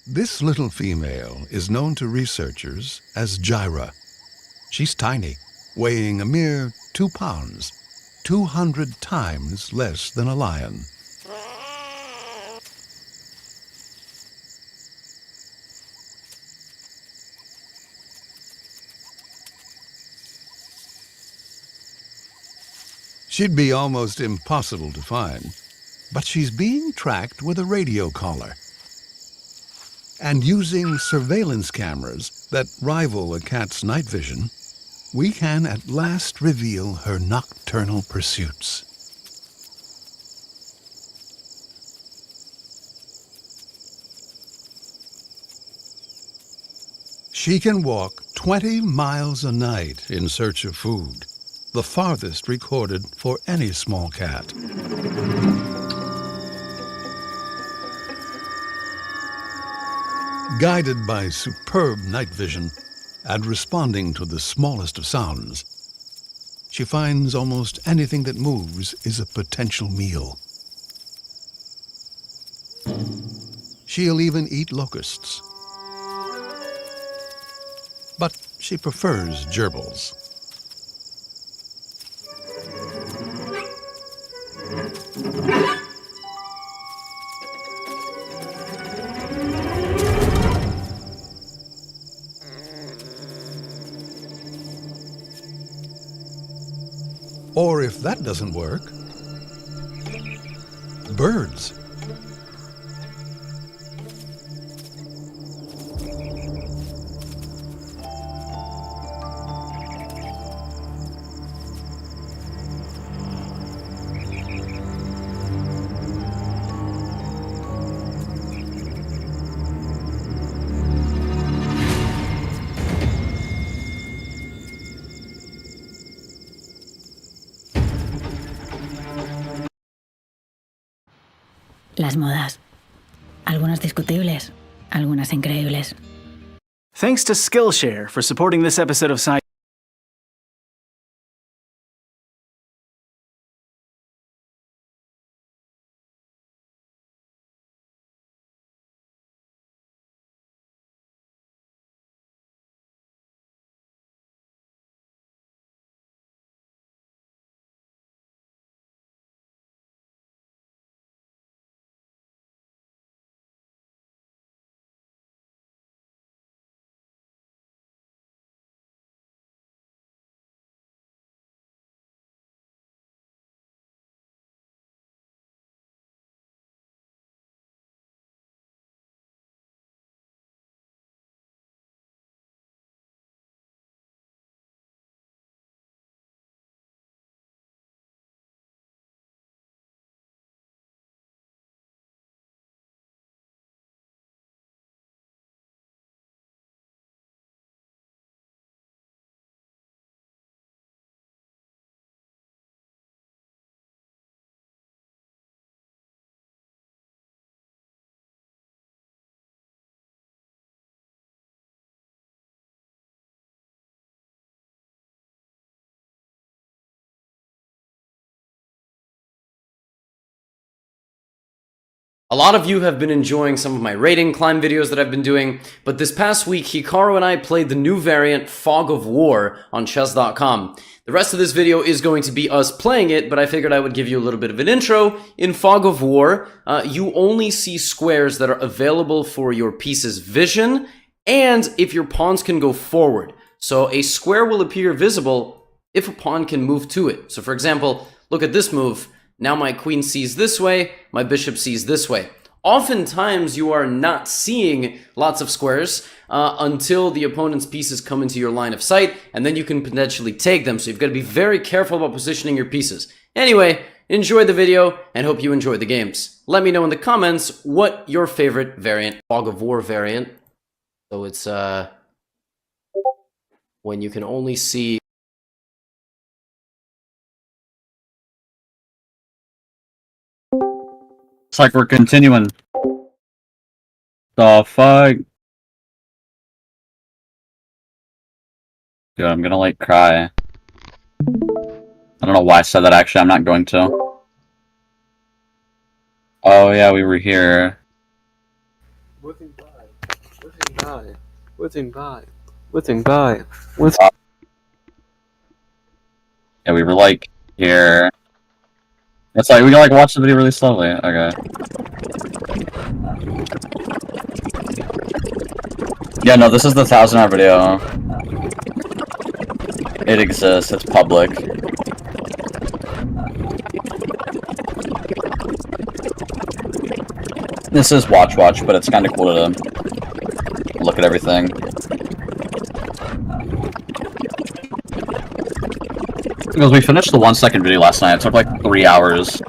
This little female is known to researchers as Gyra. She's tiny, weighing a mere 2 pounds, 200 times less than a lion. She'd be almost impossible to find, but she's being tracked with a radio collar. And using surveillance cameras that rival a cat's night vision, we can at last reveal her nocturnal pursuits. She can walk 20 miles a night in search of food, the farthest recorded for any small cat. Guided by superb night vision and responding to the smallest of sounds, she finds almost anything that moves is a potential meal. She'll even eat locusts. But she prefers gerbils. Or if that doesn't work, birds. Las modas. Algunas discutibles, algunas increíbles. Thanks to Skillshare for supporting this episode of Science. A lot of you have been enjoying some of my raiding climb videos that I've been doing, but this past week, Hikaru and I played the new variant, Fog of War, on chess.com. The rest of this video is going to be us playing it, but I figured I would give you a little bit of an intro. In Fog of War, you only see squares that are available for your piece's vision, and if your pawns can go forward. So a square will appear visible if a pawn can move to it. So for example, look at this move. Now my queen sees this way, my bishop sees this way. Oftentimes you are not seeing lots of squares until the opponent's pieces come into your line of sight, and then you can potentially take them. So you've got to be very careful about positioning your pieces. Anyway, enjoy the video and hope you enjoy the games. Let me know in the comments what your favorite variant, Fog of War variant. So it's when you can only see. Looks like we're continuing. The fuck? Dude, I'm gonna like cry. I don't know why I said that actually, I'm not going to. Oh yeah, we were here. ได้พูดถึงได้ Yeah, we were like here. It's like we can like watch the video really slowly. Okay. Yeah, no, this is the 1,000-hour video. It exists. It's public. This is watch, but it's kind of cool to look at everything. Because we finished the 1-second video last night. It took like 3 hours.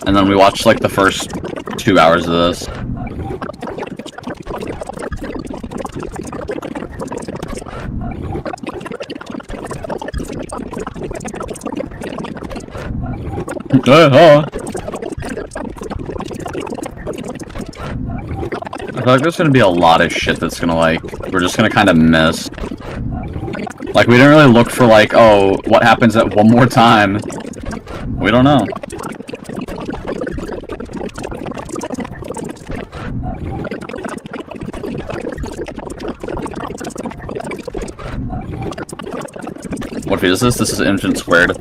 And then we watched like the first 2 hours of this. I feel like there's gonna be a lot of shit that's gonna like, we're just gonna kind of miss. Like, we didn't really look for like, oh, what happens at one more time? We don't know. What is this? This is infinite squared.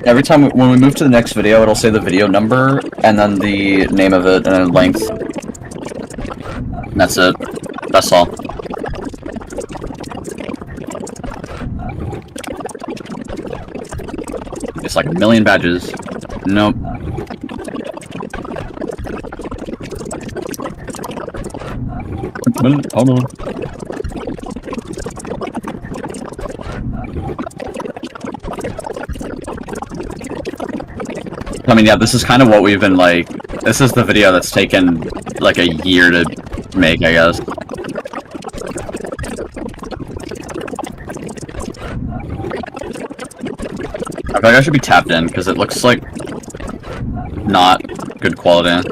Every time when we move to the next video, it'll say the video number, and then the name of it, and then length. And that's it. That's all. It's like a million badges. Nope. Hold on. I mean, yeah, this is kind of what we've been like. This is the video that's taken like a year to make, I guess. I feel like I should be tapped in because it looks like not good quality.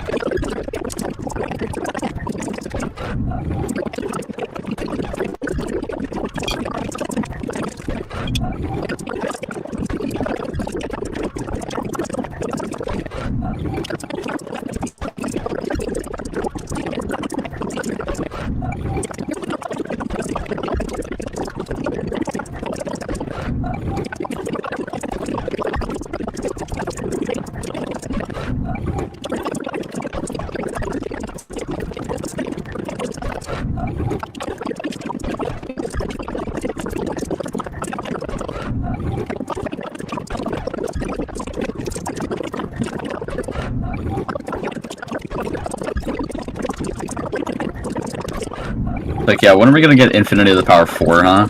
Like, yeah, when are we gonna get infinity to the power 4, huh?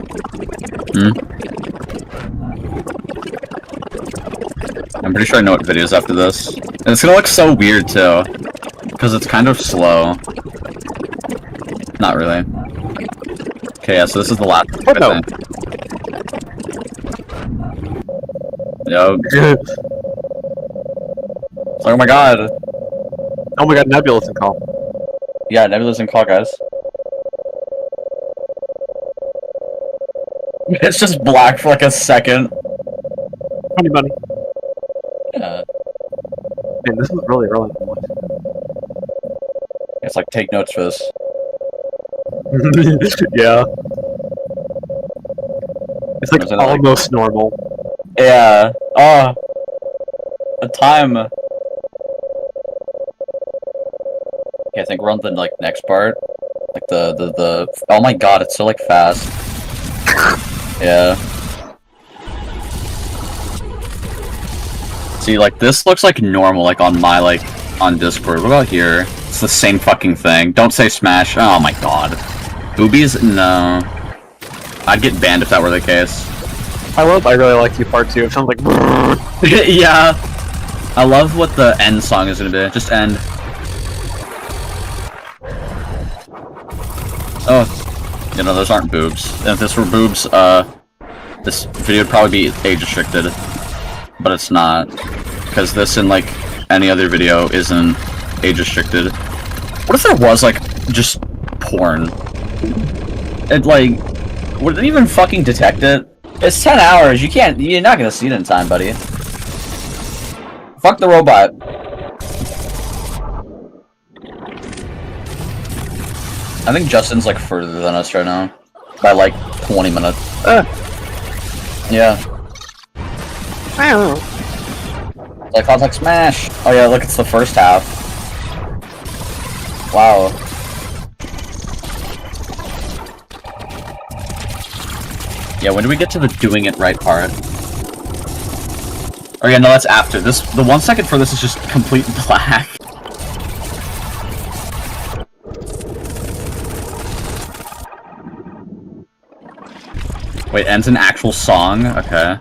I'm pretty sure I know what videos after this. And it's gonna look so weird, too. Because it's kind of slow. Not really. Okay, yeah, so this is the last one, I think. Yo. It's like, oh my god. Oh my god, Nebula's in call. Yeah, Nebula's in call, guys. It's just black for like a second. Money. Yeah. Man, this is really early. It's like, take notes for this. Yeah. It's like almost normal. Yeah. Oh. The time. Okay, I think we're on the like next part. Like the oh my god, it's so like fast. Yeah. See, like, this looks like normal, like, on my, like, on Discord. What about here? It's the same fucking thing. Don't say Smash. Oh my god. Boobies? No. I'd get banned if that were the case. I really like you part 2. It sounds like yeah. I love what the end song is gonna be. Just end. Oh. You know, those aren't boobs. And if this were boobs, this video would probably be age restricted. But it's not. Because this and, like, any other video isn't age restricted. What if there was, like, just porn? It, like, would it even fucking detect it? It's 10 hours, you're not gonna see it in time, buddy. Fuck the robot. I think Justin's like further than us right now. By like 20 minutes. Yeah. Like Contact Smash! Oh yeah, look, it's the first half. Wow. Yeah, when do we get to the doing it right part? Oh yeah, no, that's after. This, the 1 second for this is just complete black. Wait, ends an actual song? Okay.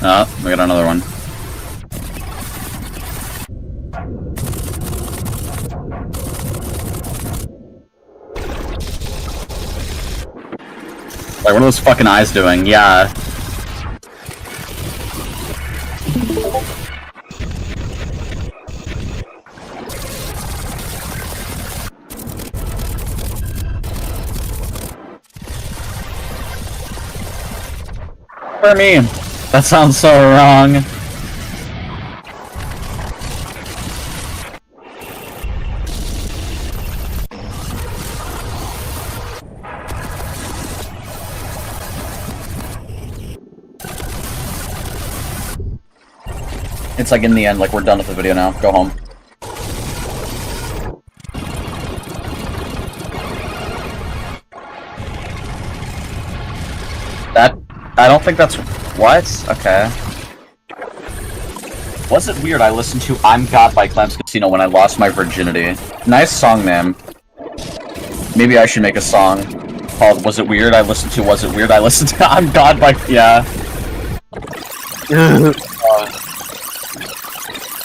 Oh, we got another one. Like, what are those fucking eyes doing? Yeah. For me. That sounds so wrong. It's like in the end, like we're done with the video now. Go home. That, I don't think that's, what? Okay. Was it weird I listened to I'm God by Clam's Casino when I lost my virginity? Nice song name. Maybe I should make a song called Was It Weird I listened to Was It Weird I listened to I'm God by, yeah.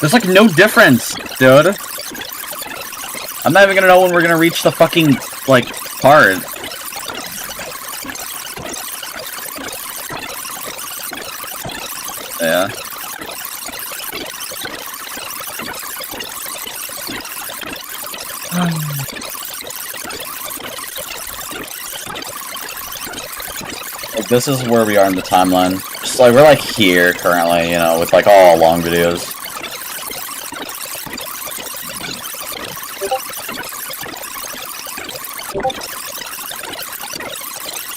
There's like no difference, dude. I'm not even gonna know when we're gonna reach the fucking, like, part. Yeah. Like, this is where we are in the timeline. Just like, we're like here currently, you know, with like all long videos.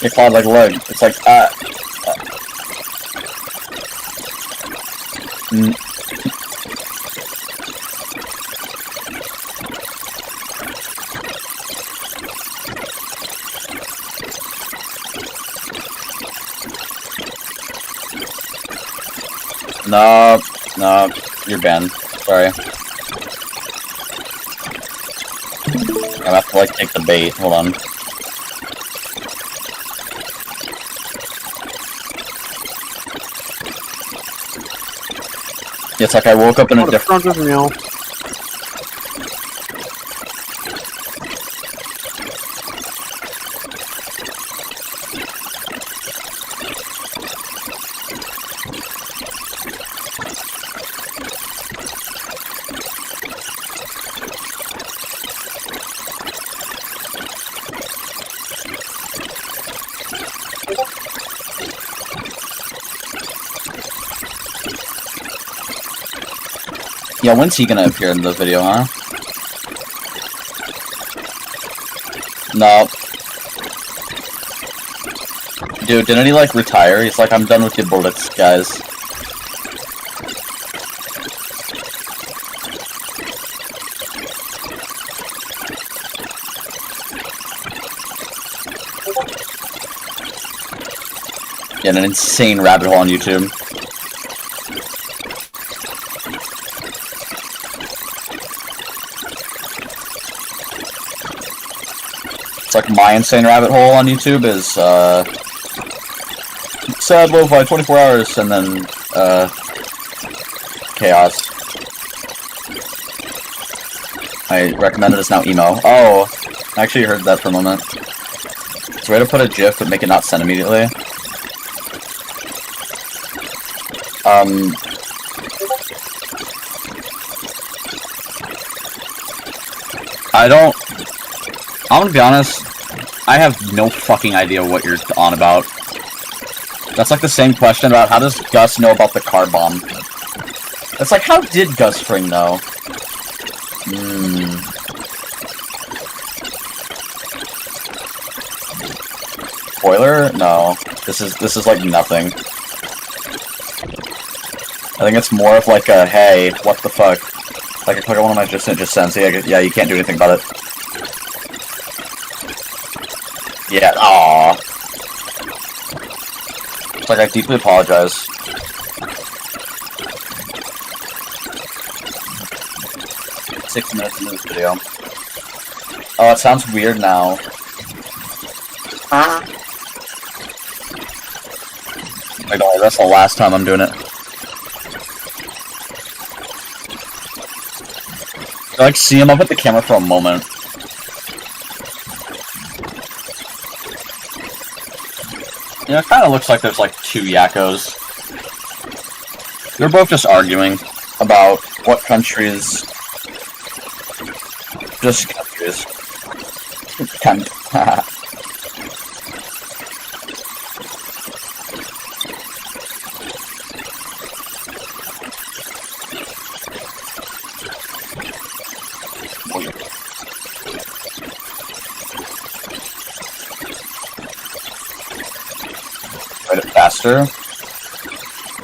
Hey Claude, like, look, it's like, No, no, you're banned. Sorry. I have to, like, take the bait. Hold on. It's like I woke up in a different... Yeah, when's he gonna appear in the video, huh? No. Dude, didn't he, like, retire? He's like, I'm done with your bullets, guys. Yeah, an insane rabbit hole on YouTube. It's like my insane rabbit hole on YouTube is, sad lo-fi 24 hours, and then, chaos. I recommend it, it's now emo. Oh, I actually heard that for a moment. Is there a way to put a GIF but make it not send immediately? I'm gonna be honest, I have no fucking idea what you're on about. That's like the same question about how does Gus know about the car bomb? It's like, how did Gus Fring know? spoiler? No. This is like nothing. I think it's more of like a, hey, what the fuck? Like I click on one of my just sends, yeah, you can't do anything about it. Yeah, aww. It's like, I deeply apologize. Six minutes into this video. Oh, it sounds weird now. Like, oh, that's the last time I'm doing it. I like see him up at the camera for a moment. You know, it kind of looks like there's like two Yakos. They're both just arguing about what countries. Just countries. Cunt. Write it faster.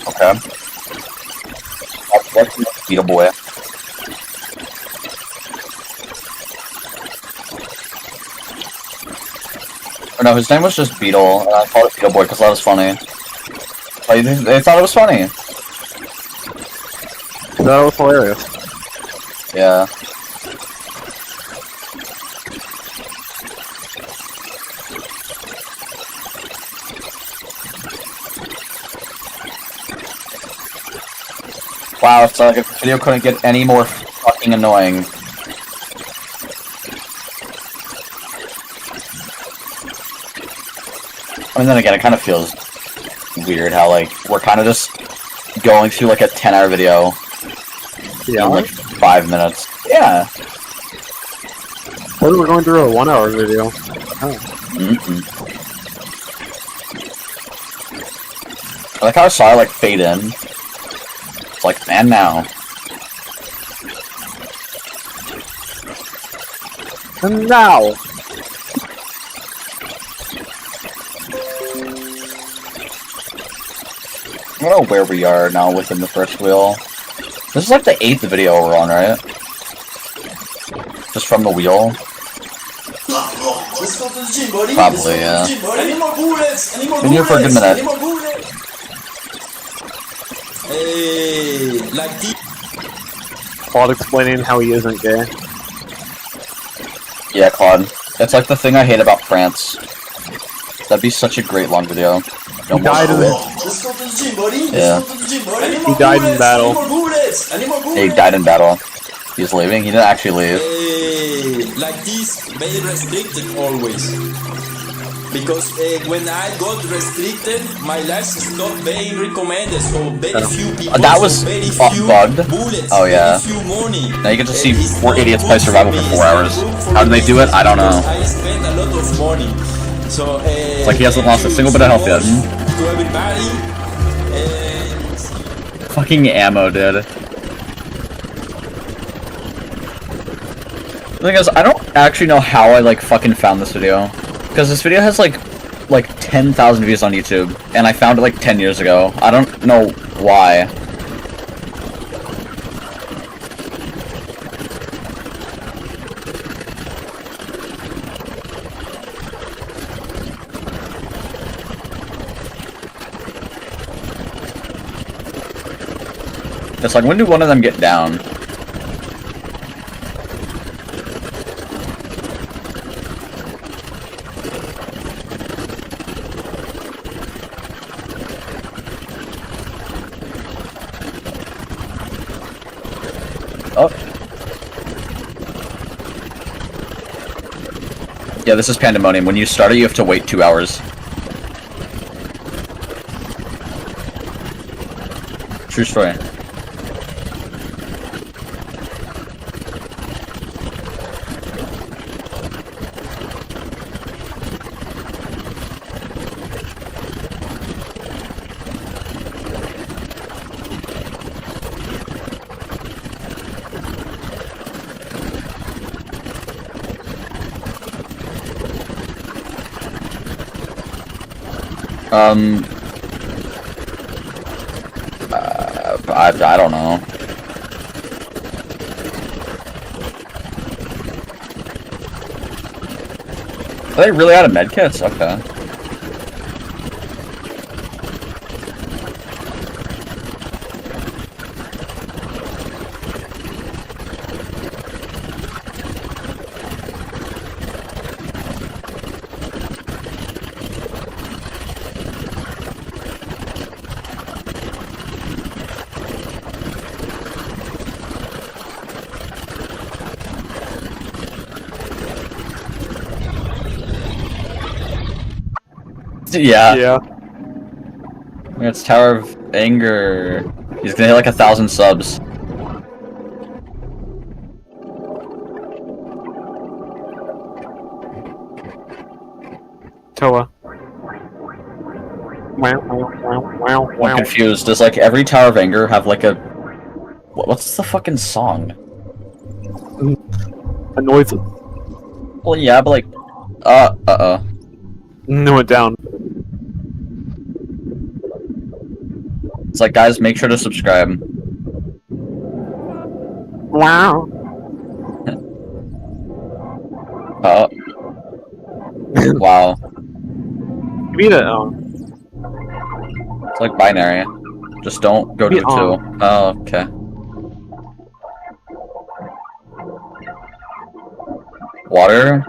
Okay. That's Beetle Boy. Or no, his name was just Beetle, and I called it Beetle Boy because that was funny. Like, they thought it was funny. That was hilarious. Yeah. Wow, it's like if the video couldn't get any more fucking annoying. I mean, then again, it kind of feels weird how, like, we're kind of just going through, like, a 10-hour video in, like, 5 minutes. Yeah. What are we going through a 1-hour video? Oh. I like how I saw it, like, fade in. It's like, and now. And now! I don't know where we are now within the first wheel. This is like the 8th video we're on, right? Just from the wheel? Probably, yeah. Been here for a good minute. Claude explaining how he isn't gay. Yeah, Claude. It's like the thing I hate about France. That'd be such a great long video. He died in Yeah. He died in battle. Yeah, he died in battle. He's leaving? He didn't actually leave. Like this, very restricted always. Because when I got restricted, my life stopped being recommended, so very few people, That was so very few bugged. bullets, Oh yeah. very few money. Now you get to see 4 idiots play survival for 4 hours. How do they do it? I don't know. I spent a lot of money. So It's like he hasn't lost a single bit of health yet. to everybody. Fucking ammo, dude. The thing is, I don't actually know how I like fucking found this video. Because this video has like 10,000 views on YouTube, and I found it like 10 years ago. I don't know why. It's like, when did one of them get down? Oh. Yeah, this is Pandemonium. When you start it, you have to wait 2 hours. True story. I don't know. Are they really out of medkits? Okay. Yeah. Yeah. It's Tower of Anger. He's gonna hit like 1,000 subs. Toa. I'm confused. Does like every Tower of Anger have like a... What's the fucking song? A noise. Well, yeah, but like... No, it down. It's like, guys, make sure to subscribe. Wow. Wow. Give me that. It's like binary. Just don't go to it too. Oh, okay. Water?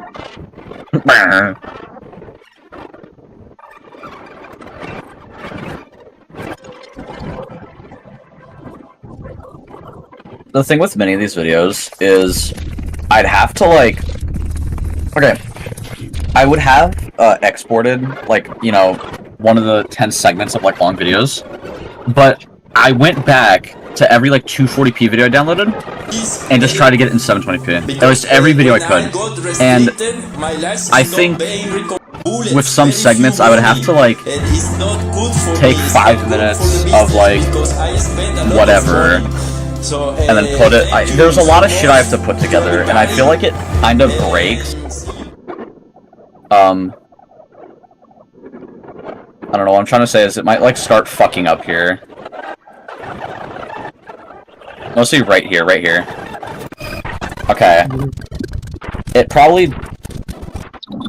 The thing with many of these videos is I'd have to like... Okay. I would have exported, like, you know, one of the 10 segments of like long videos, but I went back to every like 240p video I downloaded and just tried to get it in 720p. That was every video I could. And I think with some segments I would have to like take 5 minutes of like whatever and then put it... there's a lot of shit I have to put together and I feel like it kind of breaks. I don't know, what I'm trying to say is it might like start fucking up here. Mostly right here, right here. Okay. It probably...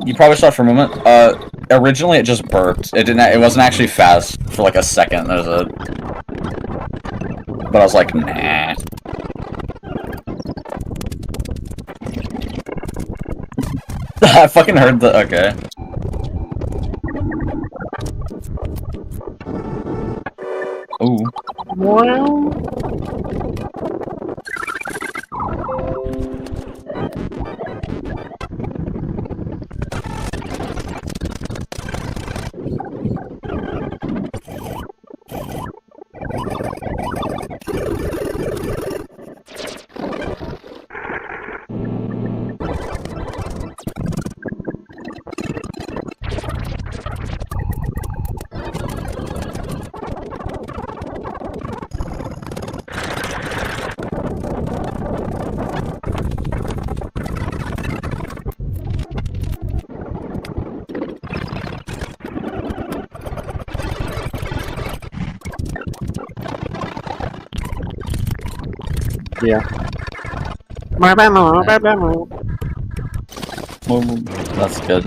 You probably saw it for a moment. Originally it just burped. It wasn't actually fast for like a second. There's a... But I was like, nah. I fucking heard the... Okay. Ooh. Wow. Yeah. That's good.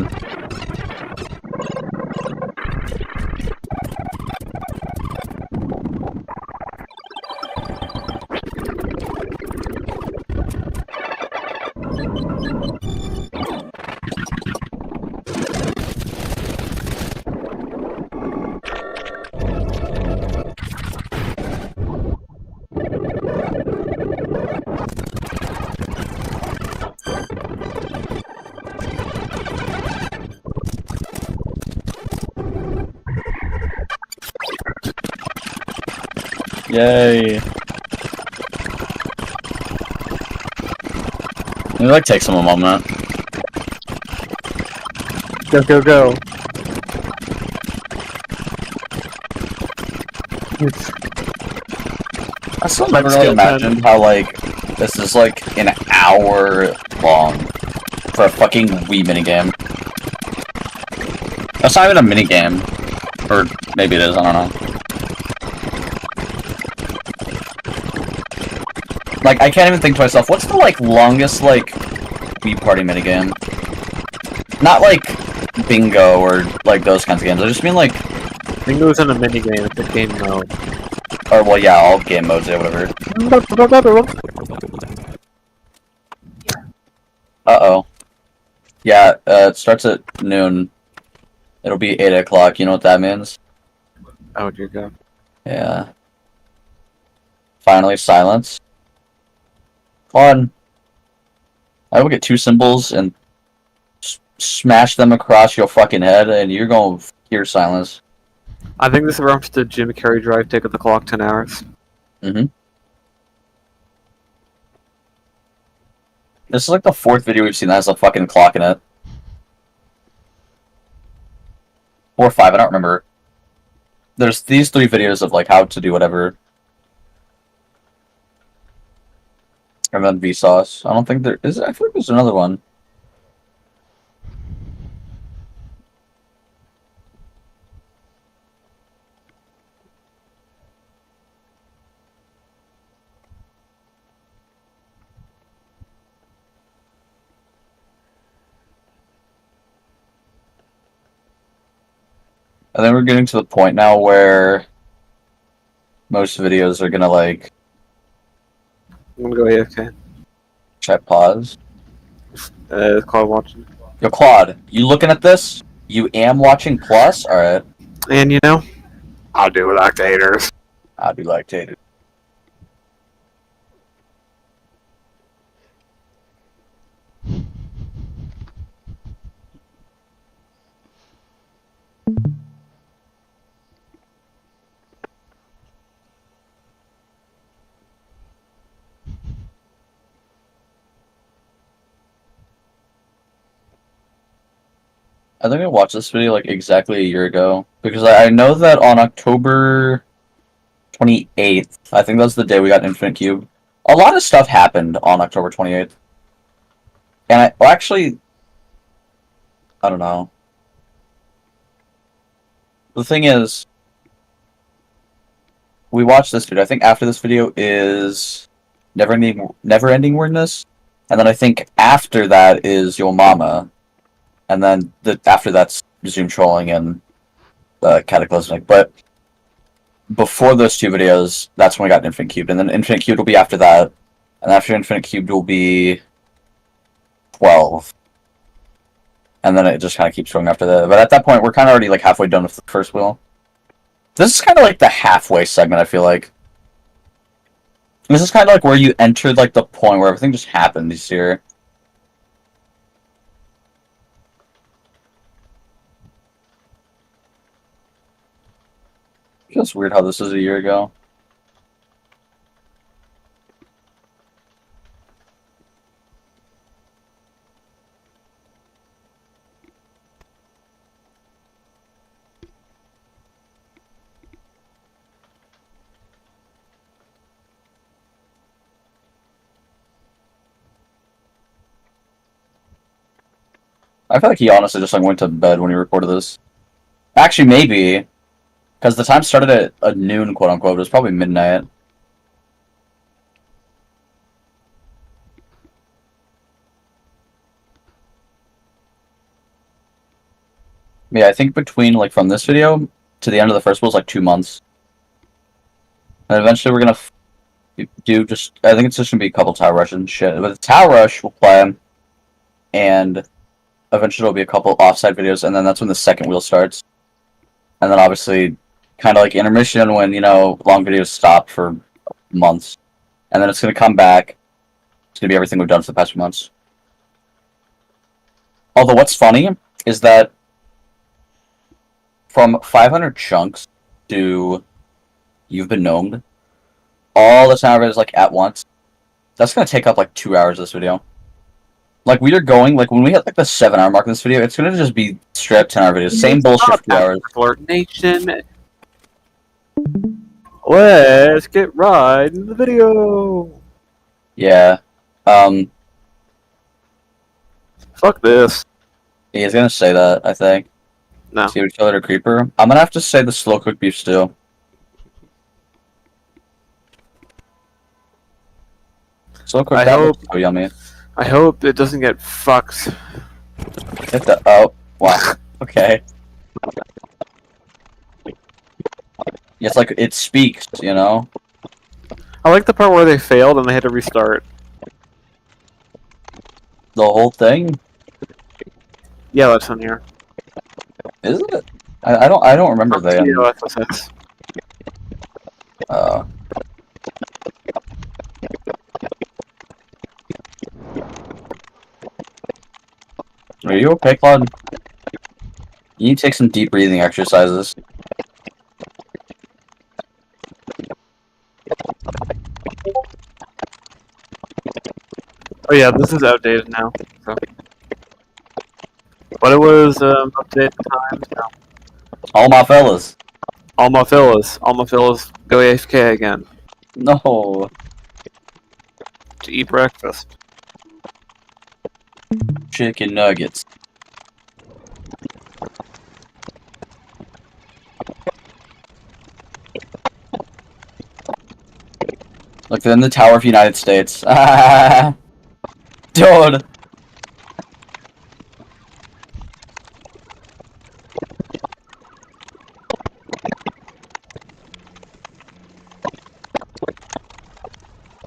Yay. Let me like take some a moment. Go, go, go. I still never really imagined how like this is like an hour long for a fucking Wii minigame. That's not even a minigame. Or maybe it is, I don't know. Like, I can't even think to myself, what's the, like, longest, like, Wii Party minigame? Not, like, bingo or, like, those kinds of games. I just mean, like... Bingo isn't a minigame, it's a game mode. Or, well, yeah, all game modes, yeah, whatever. Uh-oh. Yeah, it starts at noon. It'll be 8 o'clock, you know what that means? Oh, dear God. Yeah. Finally, silence. Come on. I will get 2 symbols and smash them across your fucking head, and you're gonna hear silence. I think this erupts to Jim Carrey drive tick at the clock 10 hours. Mm-hmm. This is like the 4th video we've seen that has a fucking clock in it. 4 or 5, I don't remember. There's these 3 videos of like how to do whatever. And then Vsauce. I don't think there is. I feel like there's another one. I think we're getting to the point now where most videos are gonna like. I'm gonna go AFK. Chat pause. It's Claude watching. Yo, Claude, you looking at this? You am watching plus? Alright. And you know, I'll do lactators. I'll do lactators. I think I watched this video like exactly a year ago because I know that on October 28th, I think that's the day we got Infinite Cube. A lot of stuff happened on October 28th. And well, actually, I don't know. The thing is, we watched this video. I think after this video is Never Ending Weirdness. And then I think after that is Yo Mama. And then after that's Zoom Trolling and Cataclysmic. But before those 2 videos, that's when we got Infinite Cubed. And then Infinite Cubed will be after that. And after Infinite Cubed will be 12. And then it just kind of keeps going after that. But at that point, we're kind of already like halfway done with the first wheel. This is kind of like the halfway segment, I feel like. This is kind of like where you entered like the point where everything just happened this year. Feels weird how this is a year ago. I feel like he honestly just like went to bed when he recorded this. Actually, maybe. Because the time started at noon, quote unquote. It was probably midnight. Yeah, I think between, like, from this video to the end of the first one was like 2 months. And eventually we're gonna do just, I think it's just gonna be a couple Tower Rush and shit. With Tower Rush, we'll play, and eventually there'll be a couple offside videos, and then that's when the second wheel starts. And then obviously, kind of like intermission when, you know, long videos stop for months. And then it's gonna come back. It's gonna be everything we've done for the past few months. Although what's funny is that from 500 chunks to You've Been Gnomed, all the time is like at once. That's gonna take up like 2 hours of this video. Like we are going, like when we hit like the 7-hour mark in this video, it's gonna just be straight up 10-hour videos. Same bullshit for 2 hours. Flirt Nation. Let's get right into the video. Yeah. Fuck this. He's gonna say that, I think. No. Seaweed killer or creeper? I'm gonna have to say the slow cooked beef stew. Slow cooked that looks so yummy. I hope it doesn't get fucked. Hit the oh wow. Okay. It's like it speaks, you know? I like the part where they failed and they had to restart. The whole thing? Yeah, that's on here. Is it? I don't remember that. TOSSS. Are you okay, Claude? You need to take some deep breathing exercises. Oh yeah, this is outdated now. So. But it was updated times now. All my fellas. All my fellas. All my fellas go AFK again. No. To eat breakfast. Chicken nuggets. Look, they're in the Tower of United States. Dude.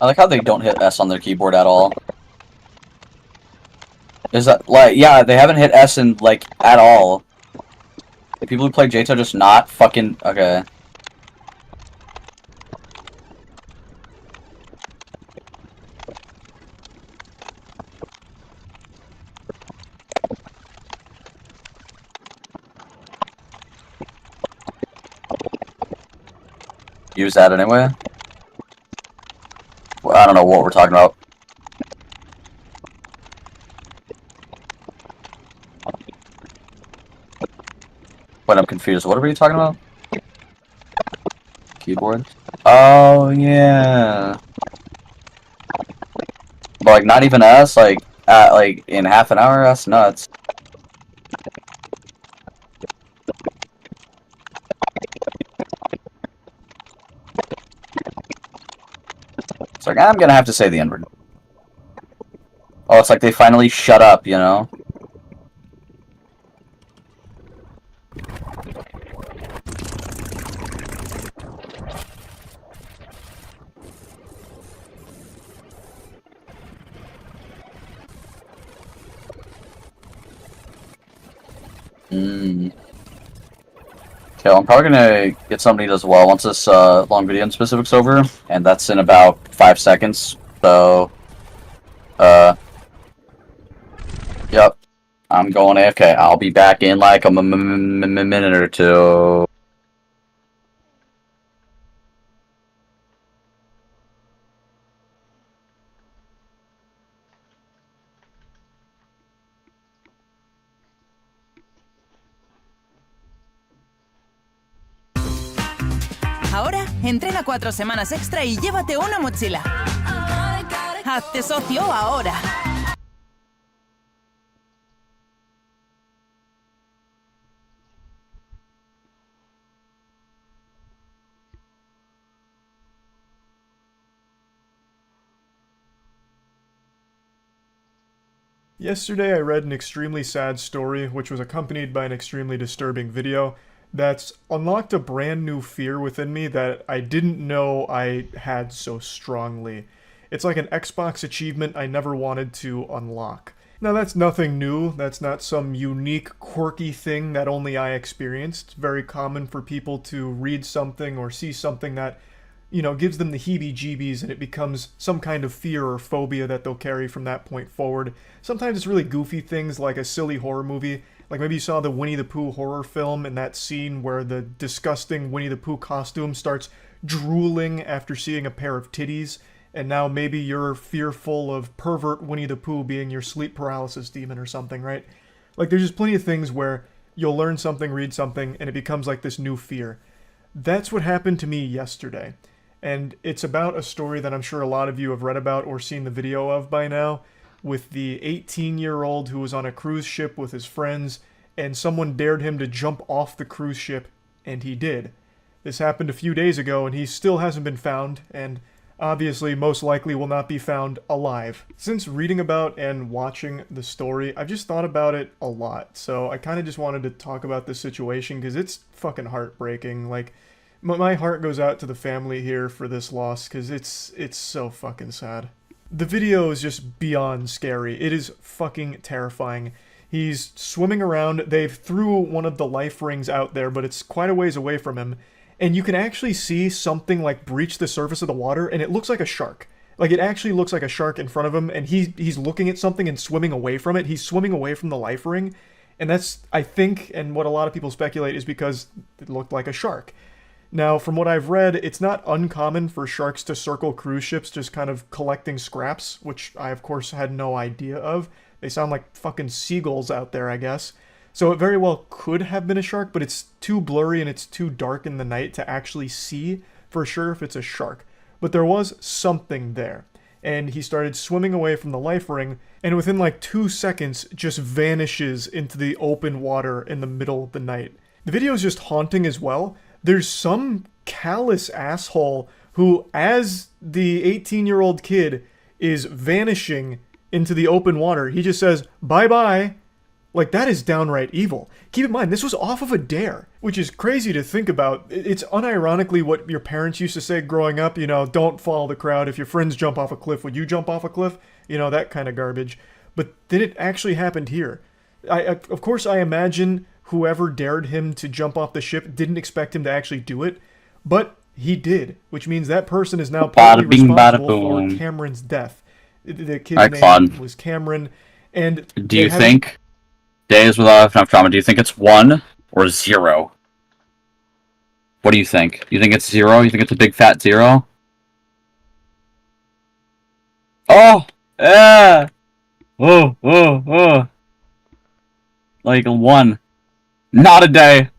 I like how they don't hit S on their keyboard at all. Is that, like, yeah, they haven't hit S in, like, at all. The people who play JTO just not fucking, okay. Use that anyway. Well, I don't know what we're talking about. Wait, I'm confused. What are we talking about? Keyboard? Oh, yeah. But, like, not even us? Like, in half an hour? That's nuts. It's like, I'm gonna have to say the N-word. Oh, it's like they finally shut up, you know? Okay, well, I'm probably gonna get somebody as well once this long video in specific's over, and that's in about 5 seconds. So, yep, I'm going AFK. I'll be back in like a minute or two. Ahora, entrena 4 semanas extra y llévate una mochila. Hazte socio ahora. Yesterday I read an extremely sad story, which was accompanied by an extremely disturbing video, that's unlocked a brand new fear within me that I didn't know I had so strongly. It's like an Xbox achievement I never wanted to unlock. Now that's nothing new, that's not some unique, quirky thing that only I experienced. It's very common for people to read something or see something that, you know, gives them the heebie-jeebies and it becomes some kind of fear or phobia that they'll carry from that point forward. Sometimes it's really goofy things like a silly horror movie. Like maybe you saw the Winnie the Pooh horror film and that scene where the disgusting Winnie the Pooh costume starts drooling after seeing a pair of titties, and now maybe you're fearful of pervert Winnie the Pooh being your sleep paralysis demon or something, right? Like there's just plenty of things where you'll learn something, read something, and it becomes like this new fear. That's what happened to me yesterday. And it's about a story that I'm sure a lot of you have read about or seen the video of by now, with the 18-year-old who was on a cruise ship with his friends, and someone dared him to jump off the cruise ship, and he did. This happened a few days ago, and he still hasn't been found, and obviously most likely will not be found alive. Since reading about and watching the story, I've just thought about it a lot, so I kind of just wanted to talk about this situation, because it's fucking heartbreaking. Like, my heart goes out to the family here for this loss, because it's so fucking sad. The video is just beyond scary. It is fucking terrifying. He's swimming around. They've threw one of the life rings out there, but it's quite a ways away from him. And you can actually see something like breach the surface of the water, and it looks like a shark. Like, it actually looks like a shark in front of him, and he's looking at something and swimming away from it. He's swimming away from the life ring. And that's, I think, and what a lot of people speculate, is because it looked like a shark. Now, from what I've read, it's not uncommon for sharks to circle cruise ships just kind of collecting scraps, which I, of course, had no idea of. They sound like fucking seagulls out there, I guess. So it very well could have been a shark, but it's too blurry and it's too dark in the night to actually see for sure if it's a shark. But there was something there. And he started swimming away from the life ring, and within like 2 seconds just vanishes into the open water in the middle of the night. The video is just haunting as well. There's some callous asshole who, as the 18-year-old kid is vanishing into the open water, he just says, "Bye-bye." Like, that is downright evil. Keep in mind, this was off of a dare, which is crazy to think about. It's unironically what your parents used to say growing up, you know, don't follow the crowd. If your friends jump off a cliff, would you jump off a cliff? You know, that kind of garbage. But then it actually happened here. Of course, I imagine whoever dared him to jump off the ship didn't expect him to actually do it, but he did, which means that person is now partly responsible for Cameron's death. The kid's name was Cameron, and do you think days without enough trauma? Do you think it's 1 or 0? What do you think? You think it's 0? You think it's a big fat 0? Oh, yeah. Oh. Like 1. Not a day.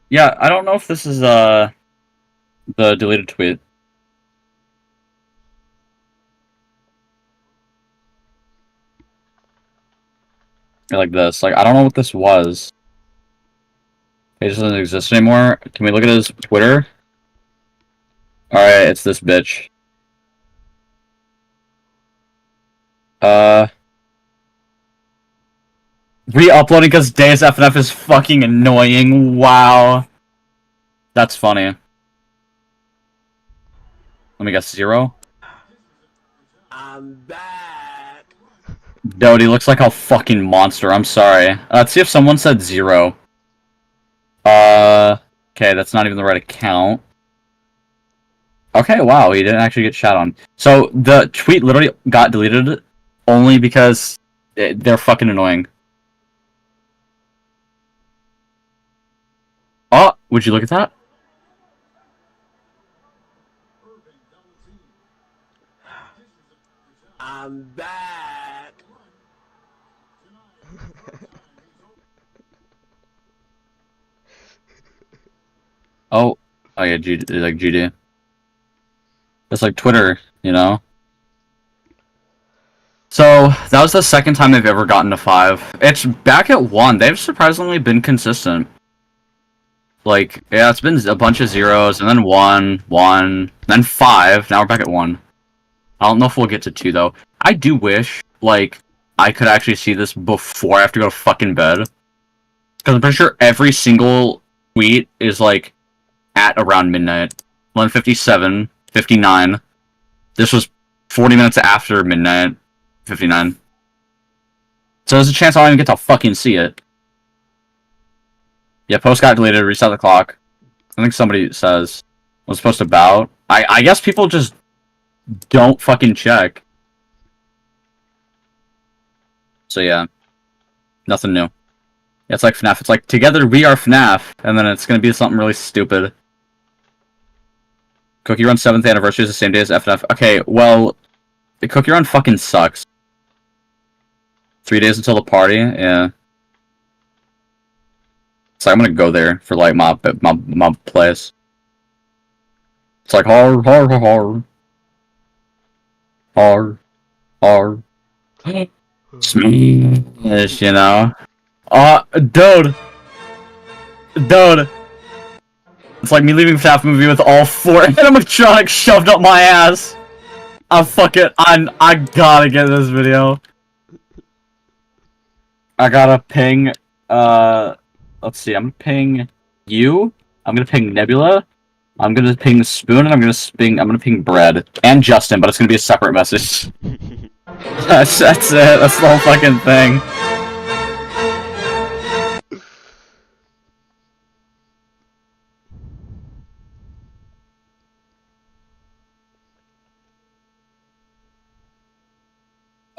Yeah, I don't know if this is the deleted tweet. Like this. Like, I don't know what this was. Page doesn't exist anymore. Can we look at his Twitter? Alright, it's this bitch. Re-uploading because Deus FNF is fucking annoying. Wow. That's funny. Let me guess, 0? I'm back. Dude, he looks like a fucking monster. I'm sorry. Let's see if someone said 0. Okay, that's not even the right account. Okay, wow, he didn't actually get shot on. So, the tweet literally got deleted only because they're fucking annoying. Oh, would you look at that? I'm back. Oh yeah, like GD. It's like Twitter, you know? So, that was the second time they've ever gotten to 5. It's back at 1. They've surprisingly been consistent. Like, yeah, it's been a bunch of 0s, and then 1, then 5. Now we're back at 1. I don't know if we'll get to 2, though. I do wish, like, I could actually see this before I have to go to fucking bed. Because I'm pretty sure every single tweet is, like, at around midnight. 11:57, 59. This was 40 minutes after midnight, 59. So there's a chance I don't even get to fucking see it. Yeah, post got deleted, reset the clock. I think somebody says, was supposed about. I guess people just don't fucking check. So yeah, nothing new. Yeah, it's like FNAF. It's like, together we are FNAF, and then it's gonna be something really stupid. Cookie Run 7th anniversary is the same day as FNAF. Okay, well, the Cookie Run fucking sucks. 3 days until the party, yeah. So I'm gonna go there for like my place. It's like hard, hard, hard, hard, hard. Smash, you know. Dude. It's like me leaving FNAF movie with all 4 animatronics shoved up my ass. I gotta get this video. I gotta ping, let's see, I'm gonna ping you, I'm gonna ping Nebula, I'm gonna ping Spoon, and I'm gonna ping Bread, and Justin, but it's gonna be a separate message. That's it, that's the whole fucking thing.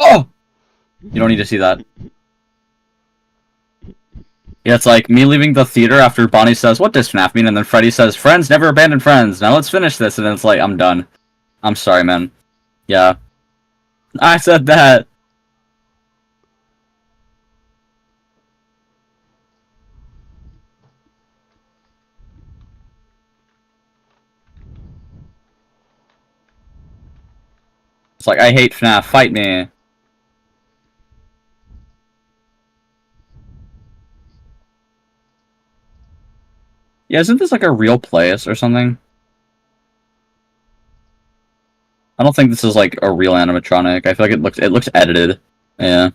Oh! You don't need to see that. Yeah, it's like me leaving the theater after Bonnie says, "What does FNAF mean?" And then Freddy says, "Friends never abandon friends. Now let's finish this." And then it's like, I'm done. I'm sorry, man. Yeah. I said that. It's like, I hate FNAF, fight me. Yeah, isn't this like a real place or something? I don't think this is like a real animatronic. I feel like it looks edited. Yeah.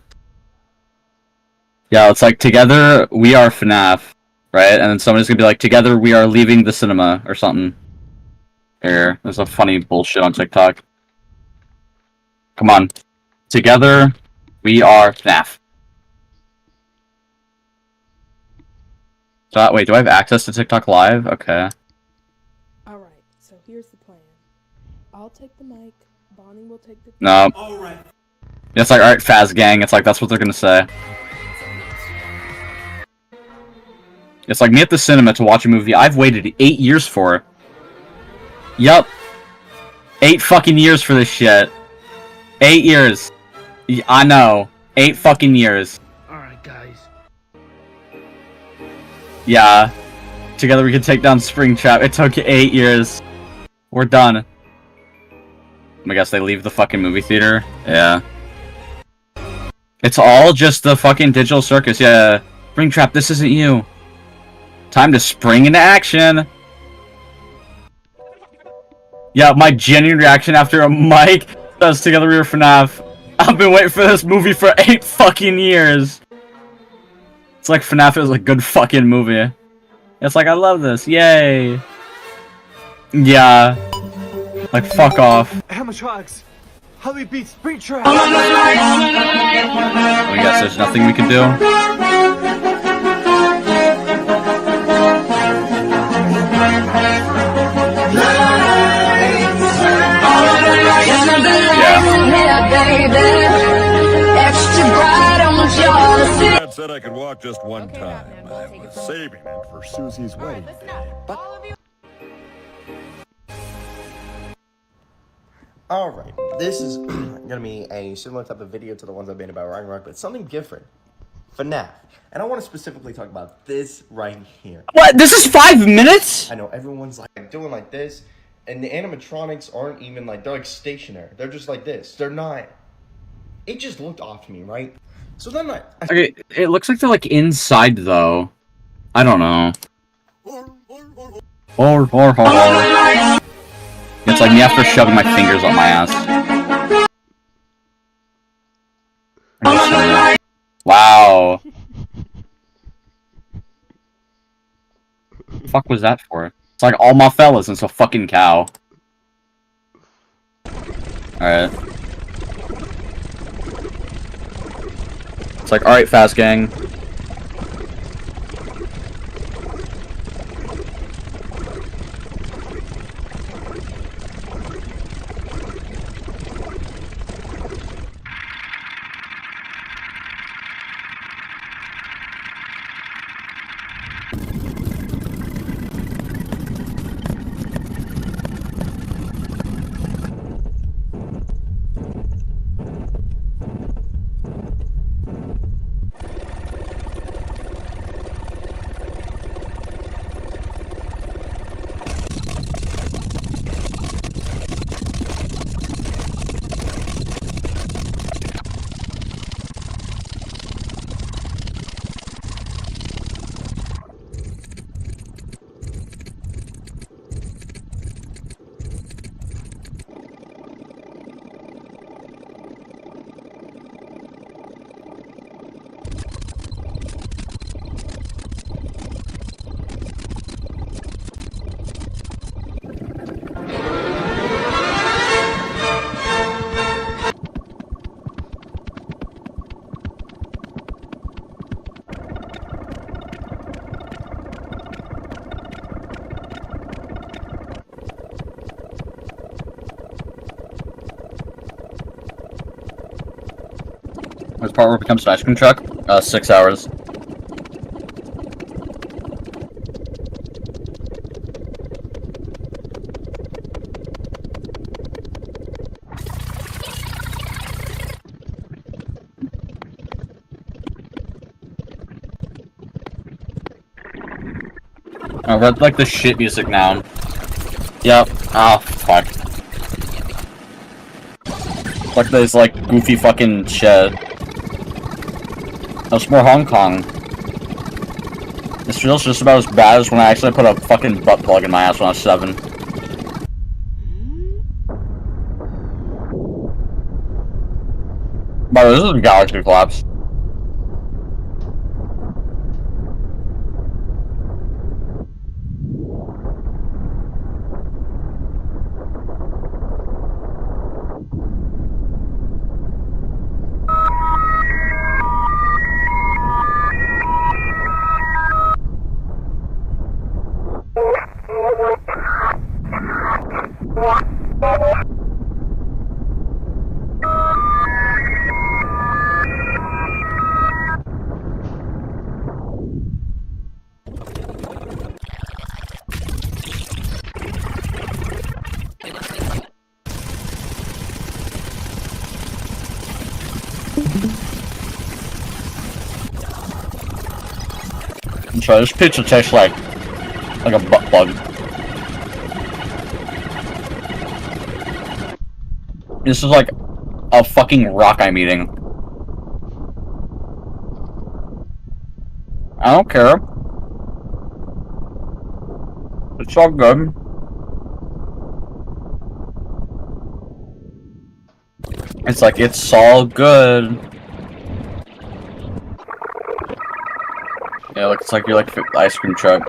Yeah, it's like, together we are FNAF, right? And then somebody's gonna be like, together we are leaving the cinema or something. Here, there's a funny bullshit on TikTok. Come on. Together we are FNAF. So, wait, do I have access to TikTok Live? Okay. Alright, so here's the plan. I'll take the mic, Bonnie will take the... No. Alright. It's like, alright, Faz Gang, it's like, that's what they're gonna say. It's like me at the cinema to watch a movie I've waited 8 years for. Yup. 8 fucking years for this shit. 8 years. I know. 8 fucking years. Alright, guys. Yeah. Together we can take down Springtrap. It took 8 years. We're done. I guess they leave the fucking movie theater. Yeah. It's all just the fucking digital circus. Yeah. Springtrap, this isn't you. Time to spring into action. Yeah, my genuine reaction after a mic says together we were FNAF. I've been waiting for this movie for 8 fucking years. It's like FNAF is a good fucking movie. It's like, I love this. Yay. Yeah. Like, fuck off. Animatronics! How do we beat Springtrap? I guess there's nothing we can do. Dad said I could walk just one time. I was saving it for Susie's wedding day. But alright, this is gonna be a similar type of video to the ones I've made about Ragnarok, but something different. FNAF. And I want to specifically talk about this right here. What? This is 5 minutes? I know, everyone's like doing like this, and the animatronics aren't even like, they're like stationary. They're just like this. They're not. It just looked off to me, right? So then Okay, it looks like they're like inside though. I don't know. It's like me after shoving my fingers up my ass. Wow. The fuck was that for? It's like all my fellas and so fucking cow. Alright. It's like, alright, Fast Gang. This part where it becomes an ice cream truck? 6 hours. I read like the shit music now. Yep. Oh, fuck. Like this like goofy fucking shit. That's more Hong Kong. This feels just about as bad as when I actually put a fucking butt plug in my ass when I was 7. By the way, this is a galaxy collapse. I'm sorry, this pizza tastes like a butt plug. This is like a fucking rock I'm eating. I don't care. It's all good. It's like, it's all good. Yeah, looks like you're like the ice cream truck.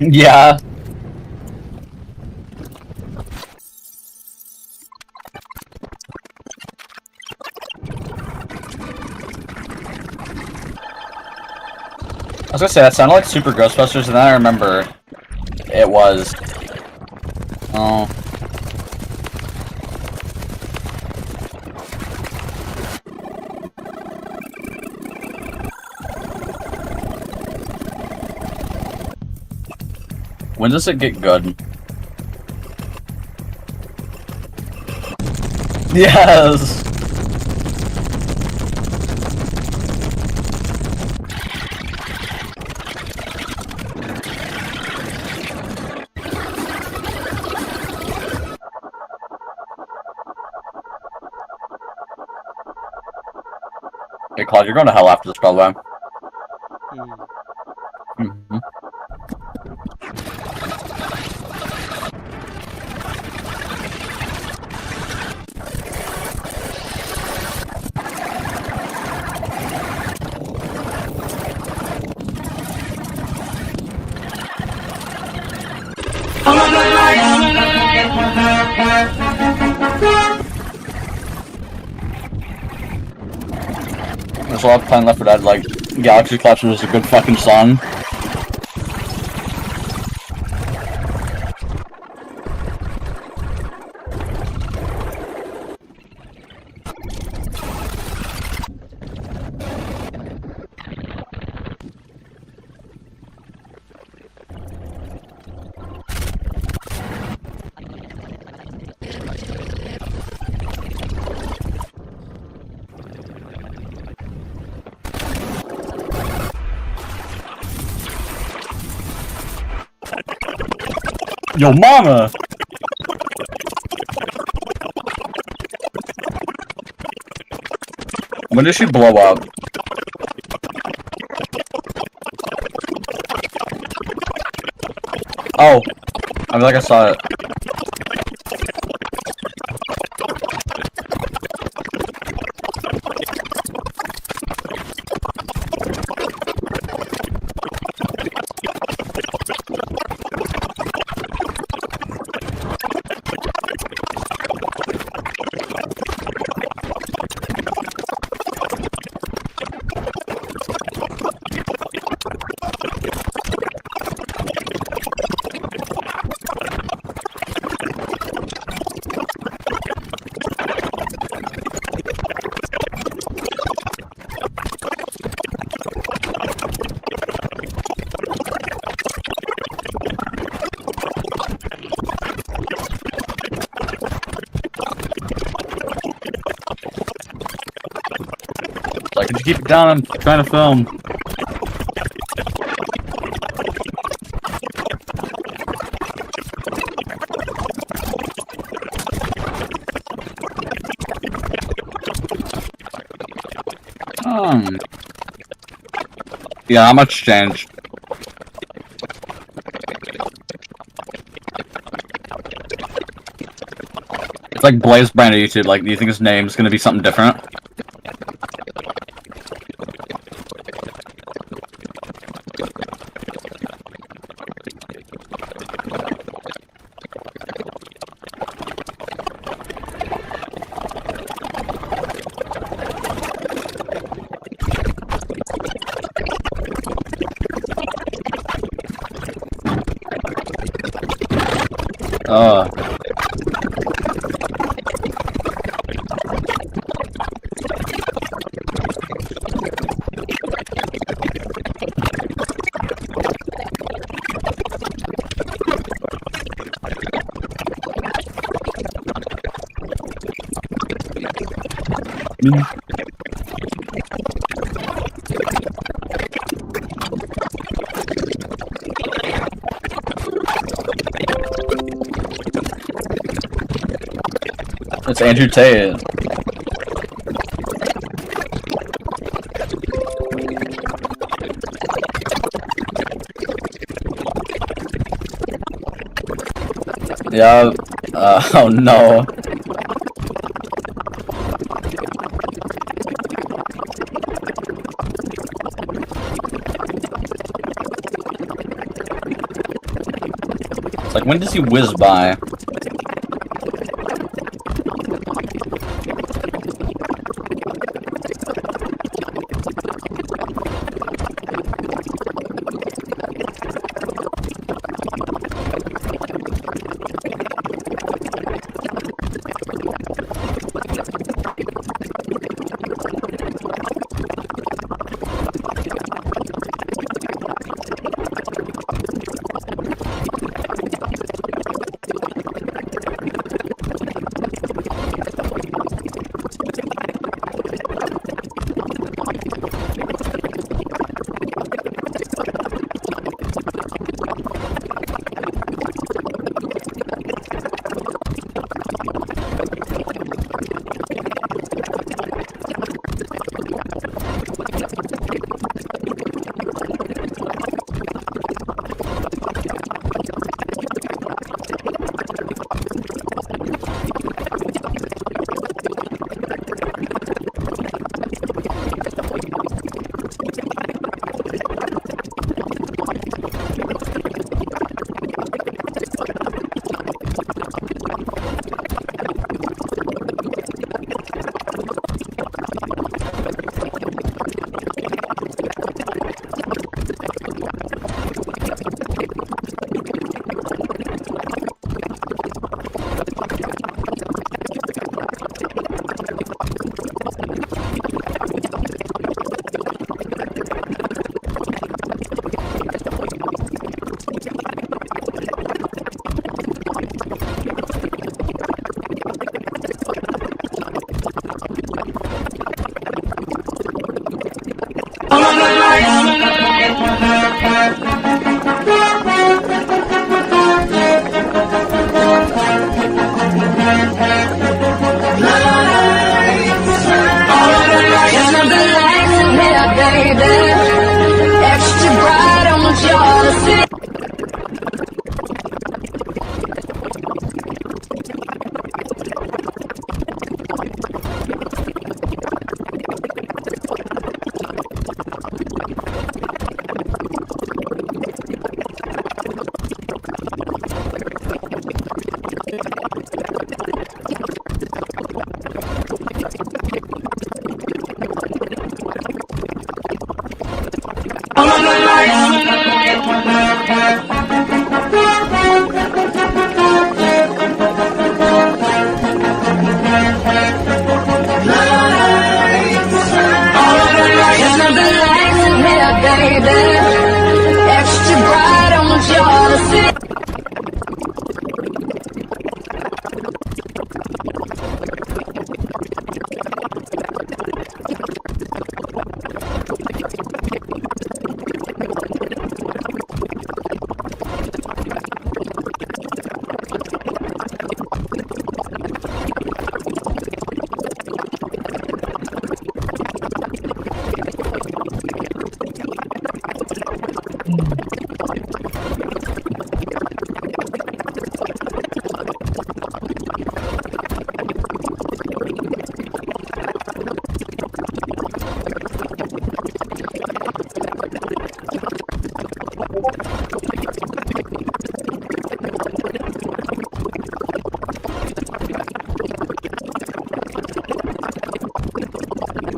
Yeah. I was gonna say, that sounded like Super Ghostbusters, and then I remember it was... Oh. When does it get good? Yes! Hey, Claude, you're going to hell after this, by the way. Mm-hmm. there's a lot of playing Left 4 Dead, like, Galaxy Collapse was a good fucking song. Yo, mama! When did she blow up? Oh, I feel like I saw it. Like, could you keep it down? I'm trying to film. Yeah, how much changed? It's like Blaze brand of YouTube. Like, do you think his name's gonna be something different? It's Andrew Tate. Yeah, oh no. It's like, when does he whiz by?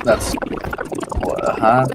That's what, huh?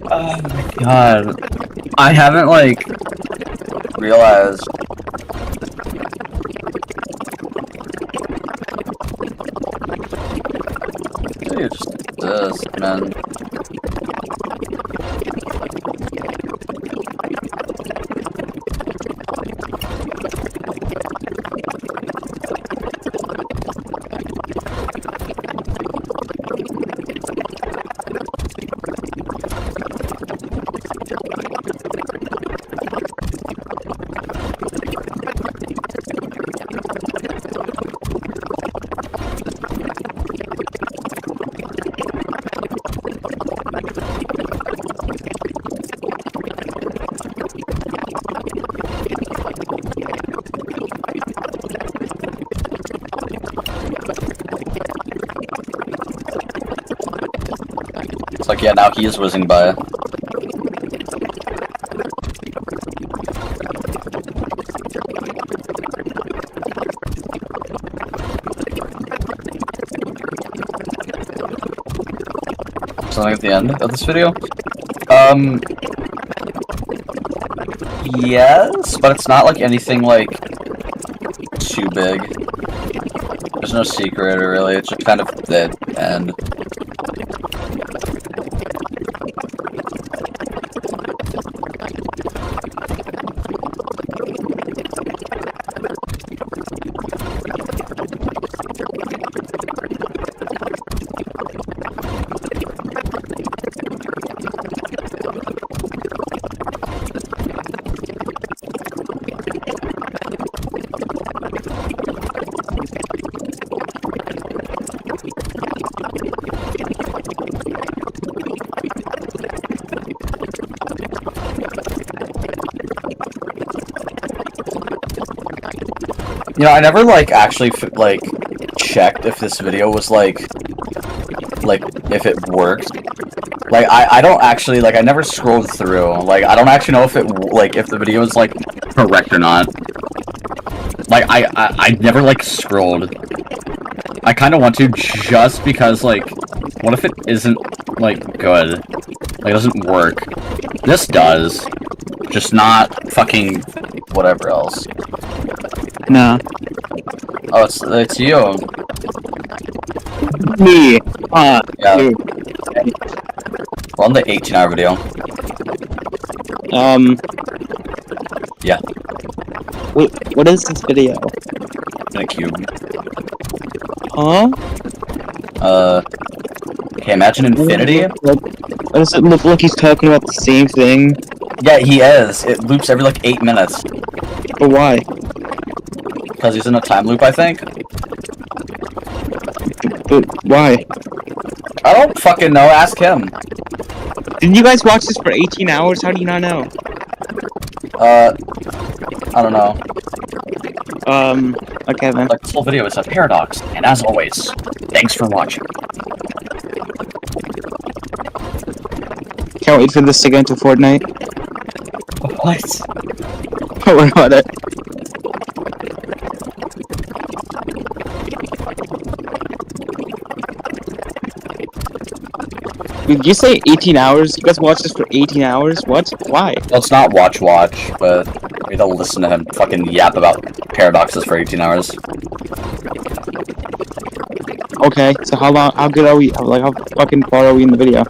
Oh my god. I haven't, like, realized. Dude, just this, man. It's like, yeah, now he is whizzing by. Something at the end of this video? Yes, but it's not like anything like too big. There's no secret really, it's just kind of the end. You know, I never, like, actually, like, checked if this video was, like, if it worked. Like, I don't actually, like, I never scrolled through. Like, I don't actually know if it, like, if the video is, like, correct or not. Like, I never, like, scrolled. I kind of want to just because, like, what if it isn't, like, good? Like, it doesn't work. This does. Just not fucking whatever else. No. Oh, it's you. Me. Yeah. Dude. We're on the 18-hour video. Yeah. What is this video? In a cube. Huh? Okay, imagine infinity. What does it look like he's talking about the same thing? Yeah, he is. It loops every like 8 minutes. But why? Because he's in a time loop, I think. But why? I don't fucking know. Ask him. Didn't you guys watch this for 18 hours? How do you not know? I don't know. Okay then. Like, this whole video is a paradox, and as always, thanks for watching. Can't wait for this to get into Fortnite. What? Don't worry about it. Did you say 18 hours? You guys watched this for 18 hours? What? Why? Well, it's not watch, but maybe they'll listen to him fucking yap about paradoxes for 18 hours. Okay, so how good are we? Like, how fucking far are we in the video?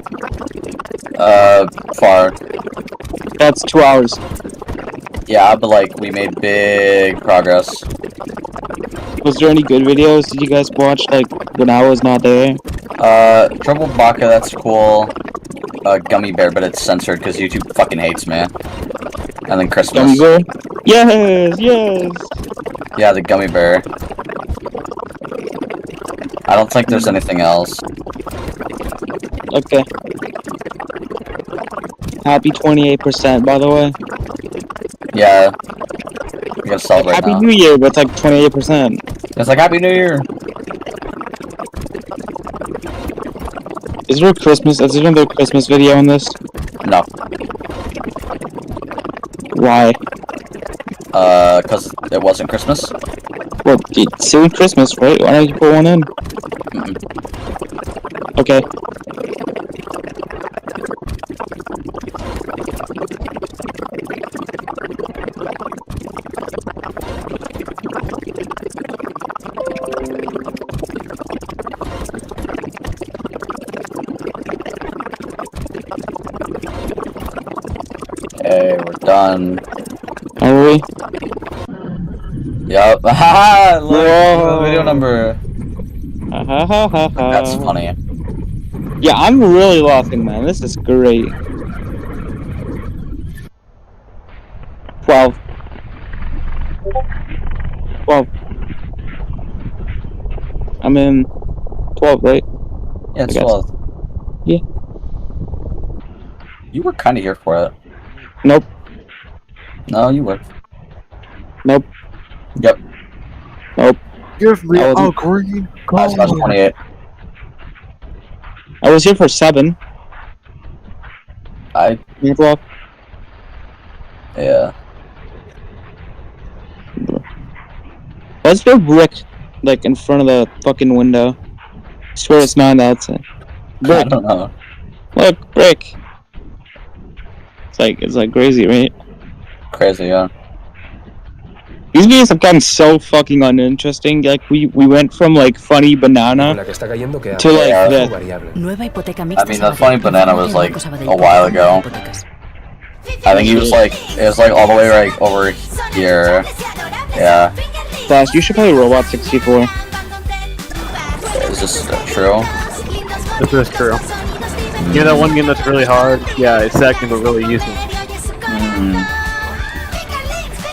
Far. That's 2 hours. Yeah, but like, we made big progress. Was there any good videos did you guys watch, like, when I was not there? Trouble Baka, that's cool. Gummy Bear, but it's censored because YouTube fucking hates me. And then Christmas. Gummy Bear? Yes, yes! Yeah, the Gummy Bear. I don't think there's anything else. Okay. Happy 28%, by the way. Yeah. You gotta celebrate Happy now. New Year, but it's like 28%. It's like Happy New Year. Is there another Christmas video in this? No. Why? Cause it wasn't Christmas. Well, it's soon Christmas, right? Why don't you put one in? Okay. Okay, we're done. Are we? Yup. Haha! Look, Whoa. the video number. That's funny. Yeah, I'm really laughing, man. This is great. 12. 12. I'm in 12, right? Yeah, it's I guess. 12. Yeah. You were kind of here for it. Nope. No, you were. Nope. Yep. Nope. Give me I a wasn't. green That's 28. I was here for 7. I. 12. Yeah. What's the brick, like, in front of the fucking window? I swear it's not outside. I Brick. don't know. Look, brick. It's like crazy, right? Crazy, yeah. These videos have gotten so fucking uninteresting. Like, we went from, like, funny banana to, like, this. I mean, the funny banana was like a while ago. I think he was like, it was like all the way right over here. Yeah. Flash, you should play Robot 64. Is this true? This is true. You know that one game that's really hard? Yeah, it's second but really easy.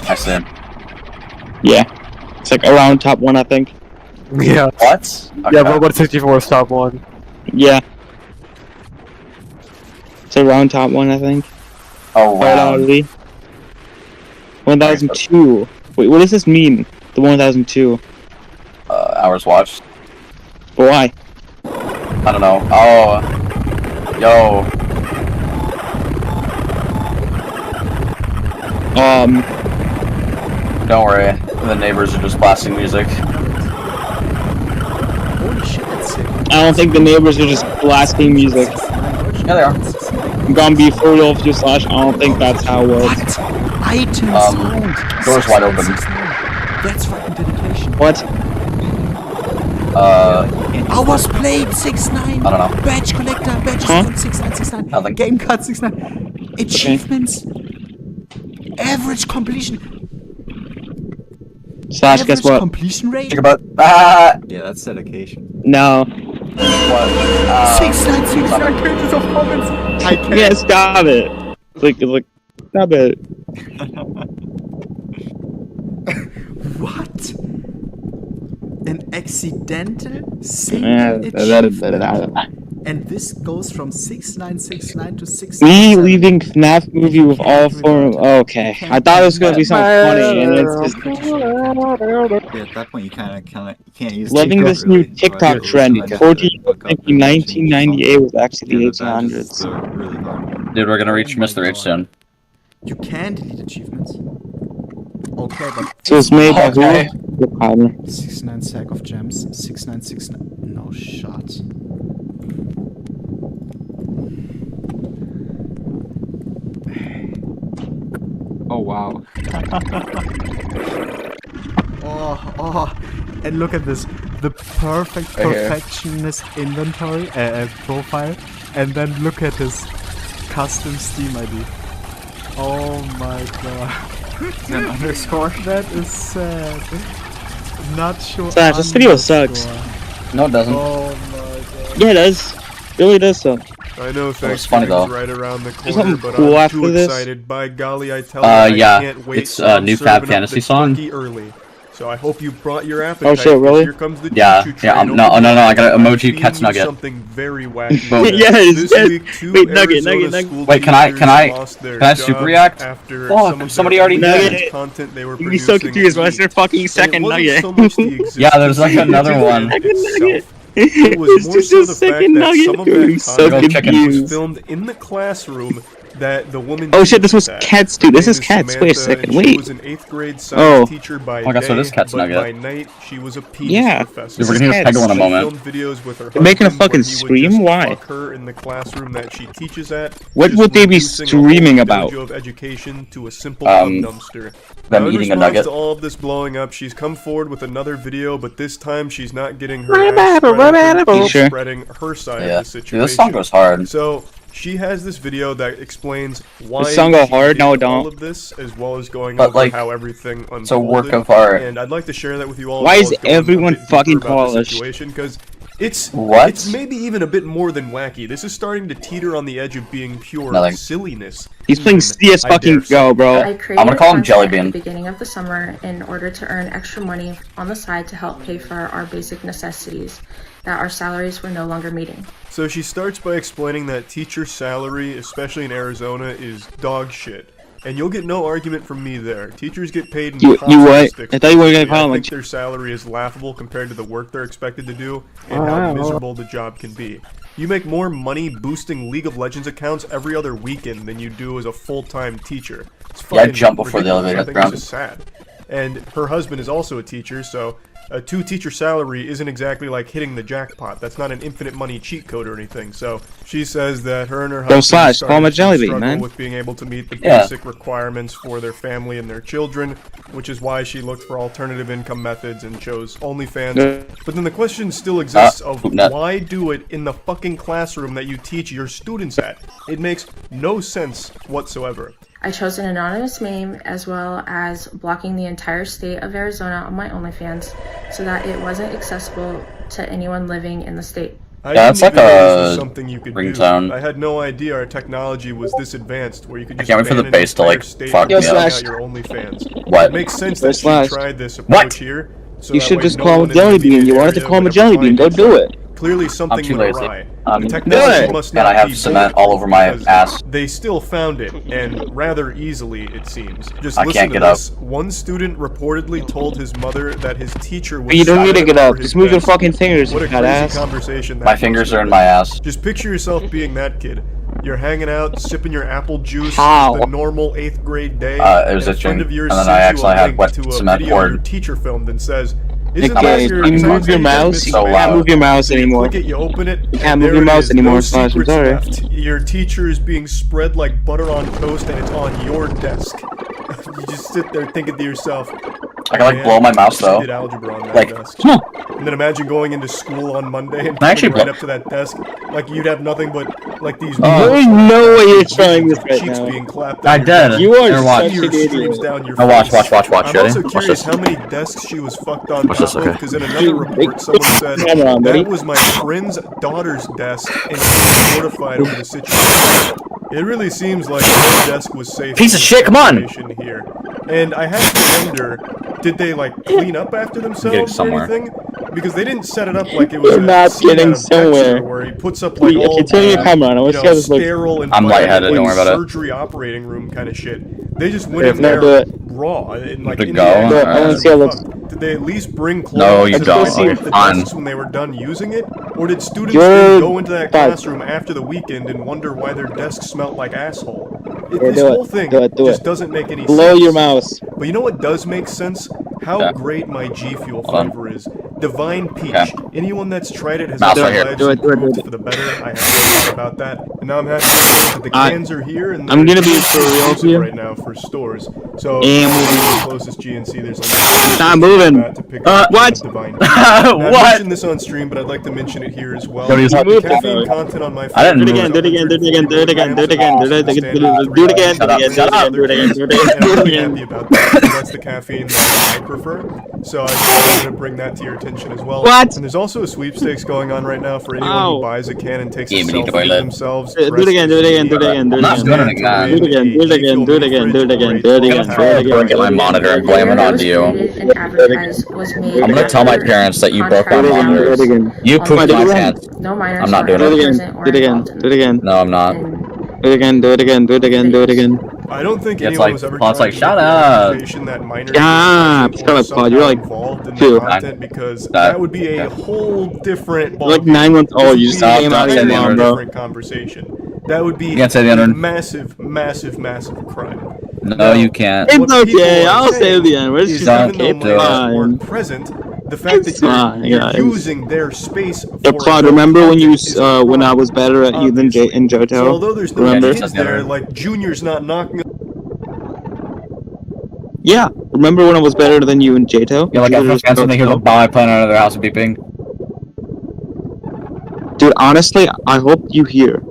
I see. Yeah. It's like around top 1, I think. Yeah. What? Okay. Yeah, Robot 64 is top 1. Yeah. It's around top 1, I think. Oh, wow. 1002. Wait, what does this mean? The 1002. Hours watched. But why? I don't know. Oh. Yo. Don't worry. The neighbors are just blasting music. I don't think the neighbors are just blasting music. Yeah, they are. I'm gonna be for real with you, Slash. I don't think that's how it works. Door's wide open. That's fucking dedication. What? Hours played 6-9. I don't know. Badge collector, badges from 6-9. Game cut 6-9. Achievements. Average completion. Slash, guess what? Completion rate? Think about Yeah, that's dedication. No. What? 6-9 pages of comments. I can't. Yeah, stop it. Like, stop it. What? An accidental Yeah, single and this goes from 6969 to 6. Me leaving FNAF movie with all four. Okay, I thought it was gonna be something funny, and it's just. Yeah, at that point, you can't use. Loving this new TikTok trend. 40 thinking 1998 was actually the 1800s. Dude, we're gonna reach Mr. H soon. You can delete achievements. Okay, but So it's made by okay. who? 69 sack of gems. 6969. No shot. Oh wow. Oh, and look at this. The perfect perfectionist inventory profile, and then look at his custom Steam ID. Oh my god. An underscore? That is sad. Not sure. Slash, this video sucks. No, it doesn't. Oh my god. Yeah, it does. It really does suck. I know Thanksgiving's right around the There's corner, something but cool I'm after too this? excited. By golly, I tell you, I yeah, can't wait. it's a new Fab Fantasy song. Early. So I hope you brought your appetite. Oh shit, really? Here comes the Yeah, choo-choo yeah. train. No, I got an emoji Feeding Cat's you Nugget. Something very wacky. Yes, This yes. week, two Wait, Nugget, Arizona Nugget. school Wait, can I teachers lost their super jobs react? after Fuck, some of somebody their already Nugget. did. content they were You'd be so producing confused. What's leaked. your fucking And second it wasn't nugget? so much the Yeah, there's like existence another of one. itself. It was It's more just so a the fact second that nugget. some of I'm that so content confused. was filmed in the classroom that the woman. Oh shit, this was teaches at. Cats too. Her This name is Cats. Wait a Samantha, second, and wait. She was an 8th grade science Oh. teacher by I guess day, it is Cats but Nugget. by night she was a penis Yeah. professor. We're gonna hear Peggle in a She moment. filmed videos with her They're making a husband fucking when he would stream? just Why? fuck her in the classroom that she teaches at. What just would they be reducing a whole streaming about? dojo of education to a simple dumpster. Them Now, in eating a response nugget. to all of this blowing up, she's come forward with another video, but this time she's not getting her ass spread, Sure. spreading her side Yeah. of the situation. Dude, this song goes hard. So she has this video that explains why This song go she hard? did No, it all don't. of this, as well as going But, over like, how everything unfolded. it's a work of art. And I'd like to share that with you all. Why as is well as going a everyone bit deeper fucking about the polished? situation, because it's What? It's maybe even a bit more than wacky. This is starting to teeter on the edge of being pure Nothing. silliness. He's playing CS I dare fucking say. go, bro. I created I'm gonna call him content Jellybean. at the beginning of the summer in order to earn extra money on the side to help pay for our basic necessities that our salaries were no longer meeting. So she starts by explaining that teacher salary, especially in Arizona, is dog shit. And you'll get no argument from me there. Teachers get paid in You constant what? sticks. I thought you were gonna I call him think like. their salary is laughable compared to the work they're expected to do and how miserable the job can be. You make more money boosting League of Legends accounts every other weekend than you do as a full-time teacher. It's Yeah, I fucking jump before the ridiculous. elevator I hit the think ground. it's just sad. And her husband is also a teacher, so a 2-teacher salary isn't exactly like hitting the jackpot. That's not an infinite money cheat code or anything. So she says that her and her husband Slash, call him a started to Jellybean, struggle man. with being able to meet the Yeah. basic requirements for their family and their children, which is why she looked for alternative income methods and chose OnlyFans. But then the question still exists of nut. why do it in the fucking classroom that you teach your students at? It makes no sense whatsoever. I chose an anonymous name as well as blocking the entire state of Arizona on my OnlyFans so that it wasn't accessible to anyone living in the state. I Yeah, it's didn't like even know this a was something you could ringtone. do. I had no idea our technology was this advanced, where you could I just can't wait for the ban an bass to, entire like, state fuck from me up. checking out your OnlyFans. What? It makes sense that she Slash. tried this approach What? here. So You that should way just no call him one in the Jellybean. immediate You wanted to area call him a would ever Jellybean. find Go it. do it. Clearly something too went lazy. awry. I'm The good. technology must not And I have be cement bulletproof all over my because ass. They still found it, and rather easily, it seems. Just I listen can't to get up. this. One student reportedly told his mother that his teacher was You don't need to silent get up. over his Just move your desk. fucking fingers, What a you crazy fat ass. conversation that My must fingers have are in been. my ass. Just picture yourself being that kid. You're hanging out, sipping your apple juice, How? the normal 8th grade day. It was and a itching, friend of yours and then sends I you actually a had link wet to a cement video poured. your teacher filmed and says, "Isn't Okay, that your you move assignment your you mouse. missed You So the can't math?" move your mouse So you anymore. click it, you open it, You can't and move there your it mouse is, anymore, no Slash, I'm secrets sorry. left. Your teacher is being spread like butter on toast, and it's on your desk. You just sit there thinking to yourself, I can like blow my mouse though. Did algebra on that Like, desk. And then imagine going into school on Monday and actually coming right up to that desk, like you'd have nothing but like these. There's no way you're trying this right cheeks now. being clapped. I did. You are Here, watch. such an idiot. Down your Now watch. face. Watch. I'm Ready? also Watch curious this. how many desks she was fucked on Watch this, top of, okay. because in another report someone said that was my friend's daughter's desk and she was mortified over the situation. It really seems like her desk was safe. Piece of shit, come on! Here. And I have to wonder, did they like clean up after themselves or anything? Because they didn't set it up like it was You're not scene out getting of somewhere. Dexter where he puts up like all turn your camera on. I want to see how this looks. sterile I'm lightheaded, environment, don't worry like about it. surgery operating room kind of shit. They just went Yeah, in no, there do it. raw and like Good in go. the Do it. I want to see how it looks. Did they at least bring clothes No, you to don't. go Okay, the fine. desks when they were done using it? Or did students You're then go into that bad. classroom after the weekend and wonder why their desk smelled like asshole? Yeah, This do it. whole thing Do it. just doesn't make any Blow sense. your mouse. But you know what does make sense? How Yeah. great my G Fuel Hold on. flavor is. Divine Peach. Okay. Anyone that's tried it has Mouse their right here. lives Do it, do it, improved do it. for the better. I have no doubt about that. And now I'm happy to report that the cans are here and I'm they're gonna be for real with exclusive you. right now for stores. So And the closest GNC, there's a Not moving. to pick up What? Divine Peach. Now, I What? mentioned this on stream, but I'd like to mention it here as well. What are you The talking caffeine about? content on my I didn't phone move is it. Do it again, do it again, do it again, do it again, do it again, do it again, do it again, Shut up, shut up. do it again, do it And I'm again, do it really again. happy about that, because that's the caffeine that I prefer. So I just wanted to bring that to your attention as well. What? And there's also a sweepstakes going on right now for anyone Ow. who buys a can and takes a Yeah, but you selfie toilet. of themselves. Do it again, do it again, do it again, do it I'm not again. doing it again. Do it again, do it again, do it again, do it again, do it again, do it again. Break my monitor and blame it on you. And advertised was made I'm gonna tell my after parents that you broke my contract monitor. hours. You All pooped the my time. pants. No minors I'm not were doing it. Do it again, present or do it again, involved in do it again. No, I'm not. Do it again, do it again, do it again, do it again. I don't think Yeah, it's anyone like- was ever well, it's trying like, to shut make the up. accusation that minors Yeah, were shut up, somehow Claude. You're like involved in the 2. content, because That- that would be a whole different You're like ballgame. 9 months old. You This just would be came an out of your entirely mom, bro. different conversation. That would be You can't say the a N-word. massive, massive, massive crime. No, you can't. It's What people okay. are I'll say saying the N-word. It's is just Don't even though keep doing minors it. weren't present, the fact It's that fine, you're guys. using their space Yo, for Claude, adult remember when you content is a when I crime, was better at you than in obviously. Johto? So although there's no Remember? kids there, like Junior's not knocking. Yeah. Remember when I was better than you in Johto? Yeah, like I feel fancy when they hear the bomb I plant under their house beeping. Dude, honestly, I hope you hear.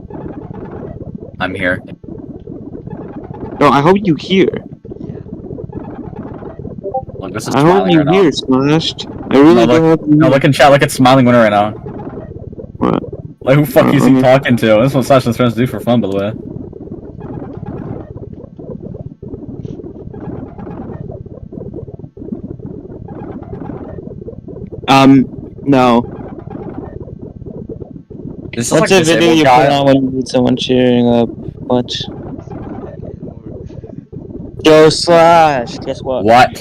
I'm here. No, I hope you hear. Look, this is I hope smiling you right now. hear, Smashed. I really No, do look, hope you no, look in chat, look at Smiling Winner right now. What? Like, who the fuck is he talking to? This is what Slash and his friends do for fun, by the way. No. This is What's like a video disabled you guy. put on when you need someone cheering up? What? Yo, Slash, guess what? What?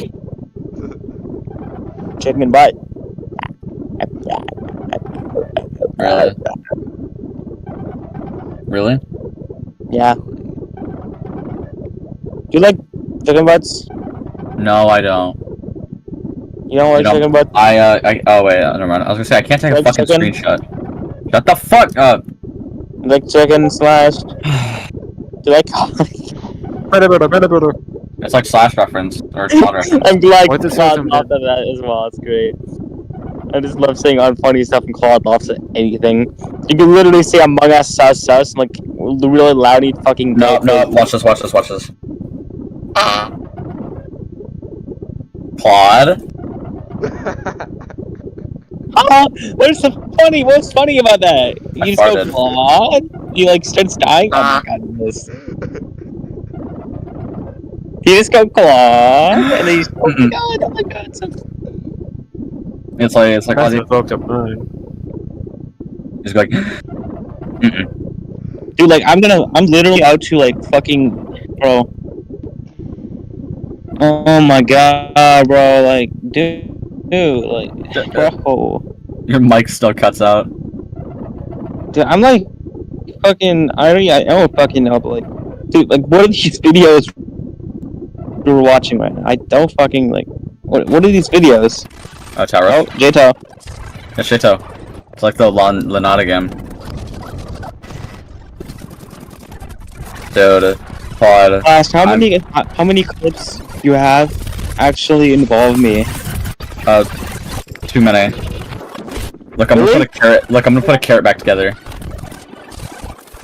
Chicken butt. Really? Really? Yeah. You like chicken butts? No, I don't. You don't like You don't- chicken butts? oh wait, never mind. I was gonna say, I can't take a Like fucking chicken? screenshot. Shut the fuck up! You like chicken, Slash? Do you like It's like Slash reference, or Claude reference. I'm glad What does Claude something laughed at that as well. It's great. I just love saying unfunny stuff and Claude laughs at anything. You can literally say Among Us sus sus and like really loud fucking No, watch this, watch this, watch this. Claude? What's funny about that? You just go farted. Claude? You like starts dying? Oh my god, this. You just go Claude and then you just oh my god, so It's like That's Ozzy. evoked up mine. He's like, dude, like I'm literally out to like fucking bro. Oh my god, bro, like dude, like bro. your mic still cuts out. Dude, I'm like fucking I don't fucking know, but like dude, like what are these videos we're watching right now? I don't fucking like what are these videos? Oh, Taro? Oh, Jto. Yeah, Shito. It's like the Lanata game. Dude, Claude. Last, how many clips you have actually involve me. Too many. Look, I'm gonna put a carrot. Look, I'm gonna put a carrot back together.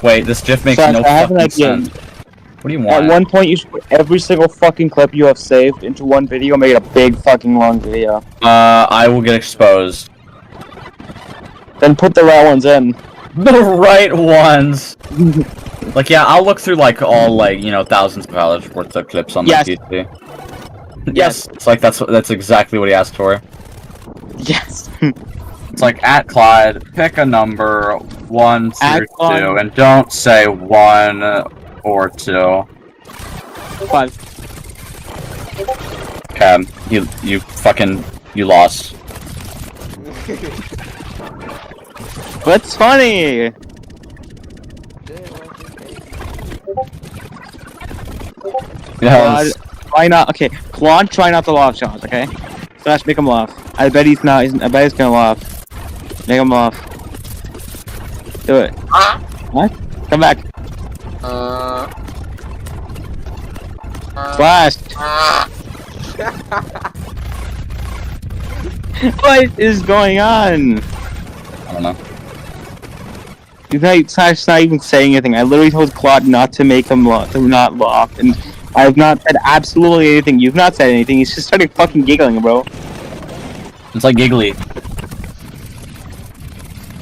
Wait, this GIF makes no fucking sense. What do you want? At one point, you should put every single fucking clip you have saved into one video, make it a big fucking long video. I will get exposed. Then put the right ones in. The right ones. Like, yeah, I'll look through like all like thousands of hours worth of clips on my PC. Yes, it's like that's exactly what he asked for. Yes. It's like at Clyde, pick a number 1 through 2, and don't say 1 or 2. 5. Okay, you lost. What's funny? Yes. Try not. Okay, Claude, try not to laugh, Sean. Okay, Slash, make him laugh. I bet he's not. I bet he's gonna laugh. Make him laugh. Do it. What? Come back. Slash. What is going on? I don't know. Slash not even saying anything. I literally told Claude not to make him laugh, to not laugh, and I have not said absolutely anything. You've not said anything. He's just started fucking giggling, bro. It's like giggly.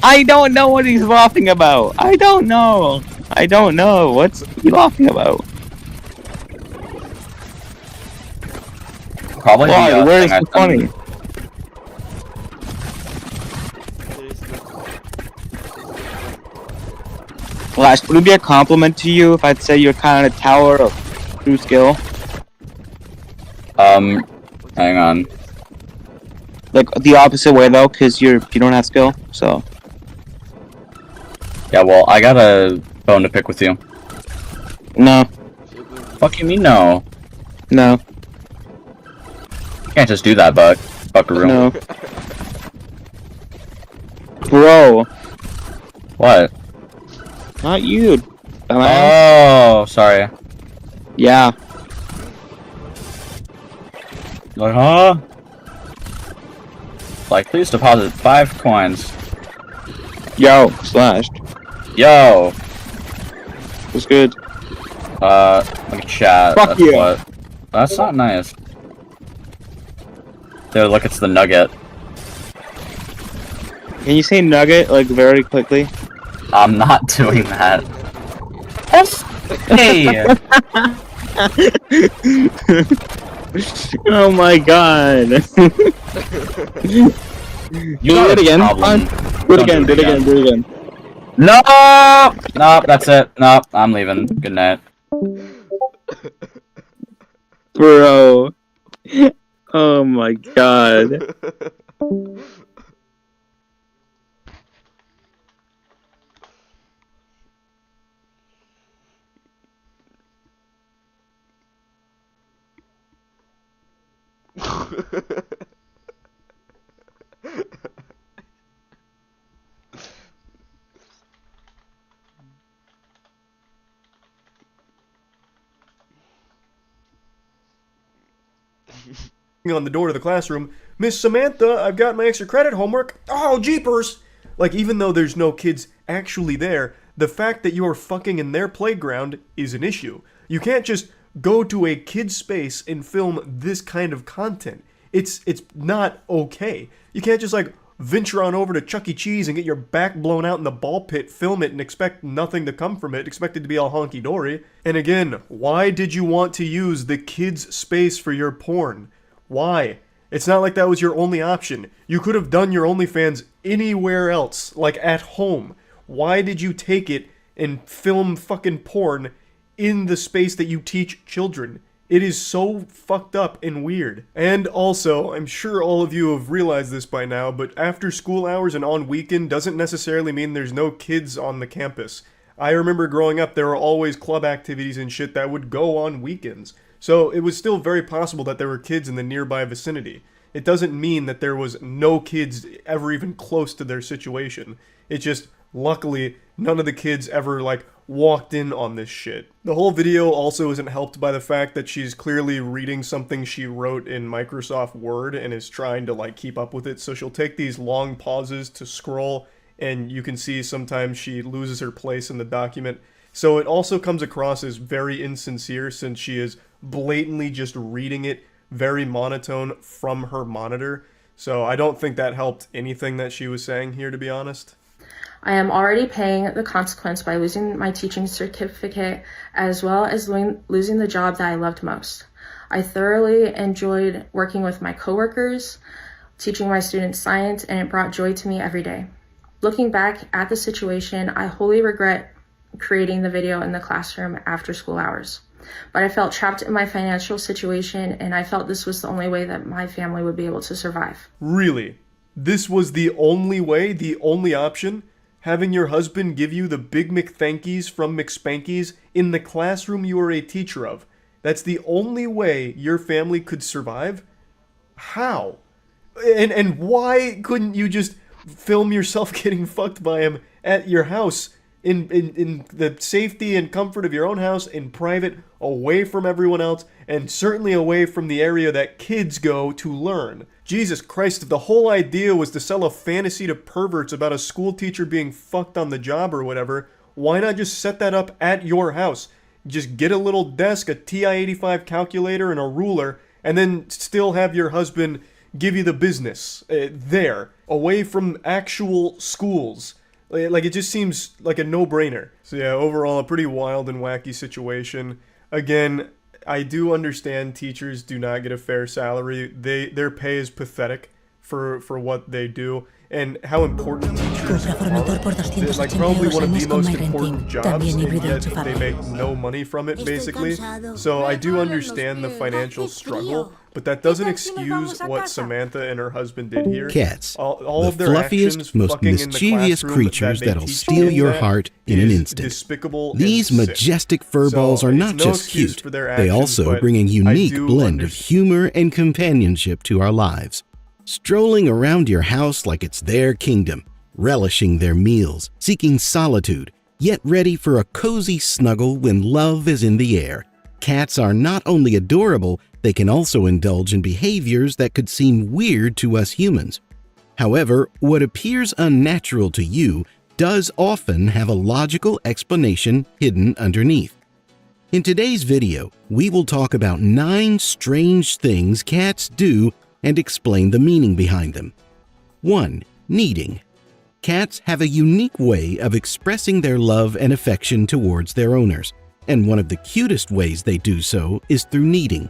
I don't know what he's laughing about. I don't know. I don't know. What's he laughing about? Probably. Where is it funny? Slash, would it be a compliment to you if I'd say you're kind of a tower of true skill? Hang on. Like the opposite way though, because you don't have skill, so. Yeah, well, I got a bone to pick with you. No. Fuck you mean no? No. You can't just do that, buckaroo. No. Bro. What? Not you. Oh, sorry. Yeah. Like, huh? Like, please deposit 5 coins. Yo, Slashed. Yo. What's good? Let me chat. Fuck That's you. what. That's not nice. Dude, look, it's the nugget. Can you say nugget, like, very quickly? I'm not doing that. Hey! Oh my god. You do it again. Do it again, do it again, do it again. No! Nope, that's it. Nope, I'm leaving. Good night. Bro. Oh my god. On the door to the classroom, Miss Samantha, I've got my extra credit homework. Oh, jeepers! Like, even though there's no kids actually there, the fact that you're fucking in their playground is an issue. You can't just go to a kid's space and film this kind of content. It's not okay. You can't just, like, venture on over to Chuck E. Cheese and get your back blown out in the ball pit, film it, and expect nothing to come from it, expect it to be all honky-dory. And again, why did you want to use the kids' space for your porn? Why? It's not like that was your only option. You could have done your OnlyFans anywhere else, like at home. Why did you take it and film fucking porn in the space that you teach children? It is so fucked up and weird. And also, I'm sure all of you have realized this by now, but after school hours and on weekend doesn't necessarily mean there's no kids on the campus. I remember growing up, there were always club activities and shit that would go on weekends. So it was still very possible that there were kids in the nearby vicinity. It doesn't mean that there was no kids ever even close to their situation. It just Luckily, none of the kids ever, like, walked in on this shit. The whole video also isn't helped by the fact that she's clearly reading something she wrote in Microsoft Word and is trying to, like, keep up with it. So she'll take these long pauses to scroll, and you can see sometimes she loses her place in the document. So it also comes across as very insincere since she is blatantly just reading it very monotone from her monitor. So I don't think that helped anything that she was saying here, to be honest. I am already paying the consequence by losing my teaching certificate as well as losing the job that I loved most. I thoroughly enjoyed working with my coworkers, teaching my students science, and it brought joy to me every day. Looking back at the situation, I wholly regret creating the video in the classroom after school hours. But I felt trapped in my financial situation, and I felt this was the only way that my family would be able to survive. Really? This was the only way, the only option? Having your husband give you the Big McThankies from McSpankies in the classroom you are a teacher of. That's the only way your family could survive? How? And why couldn't you just film yourself getting fucked by him at your house in the safety and comfort of your own house, in private, away from everyone else, and certainly away from the area that kids go to learn? Jesus Christ, if the whole idea was to sell a fantasy to perverts about a school teacher being fucked on the job or whatever, why not just set that up at your house? Just get a little desk, a TI-85 calculator, and a ruler, and then still have your husband give you the business there, away from actual schools. Like, it just seems like a no-brainer. So yeah, overall, a pretty wild and wacky situation. Again, I do understand teachers do not get a fair salary. Their pay is pathetic for what they do, and how important teachers are. It's like probably one of the most important jobs, and yet they make no money from it, basically. So I do understand the financial struggle, but that doesn't excuse what Samantha and her husband did here. Cats, all the of their fluffiest, actions, most fucking in the mischievous classroom creatures that they that'll teach steal kids your that heart in an is instant. despicable and These sick. majestic furballs So are it's not no just excuse cute, for their they actions, also but bring a I unique do blend of humor and companionship to our lives. Strolling around your house like it's their kingdom, relishing their meals, seeking solitude, yet ready for a cozy snuggle when love is in the air. Cats are not only adorable, they can also indulge in behaviors that could seem weird to us humans. However, what appears unnatural to you does often have a logical explanation hidden underneath. In today's video, we will talk about 9 strange things cats do and explain the meaning behind them. 1. Kneading. Cats have a unique way of expressing their love and affection towards their owners, and one of the cutest ways they do so is through kneading.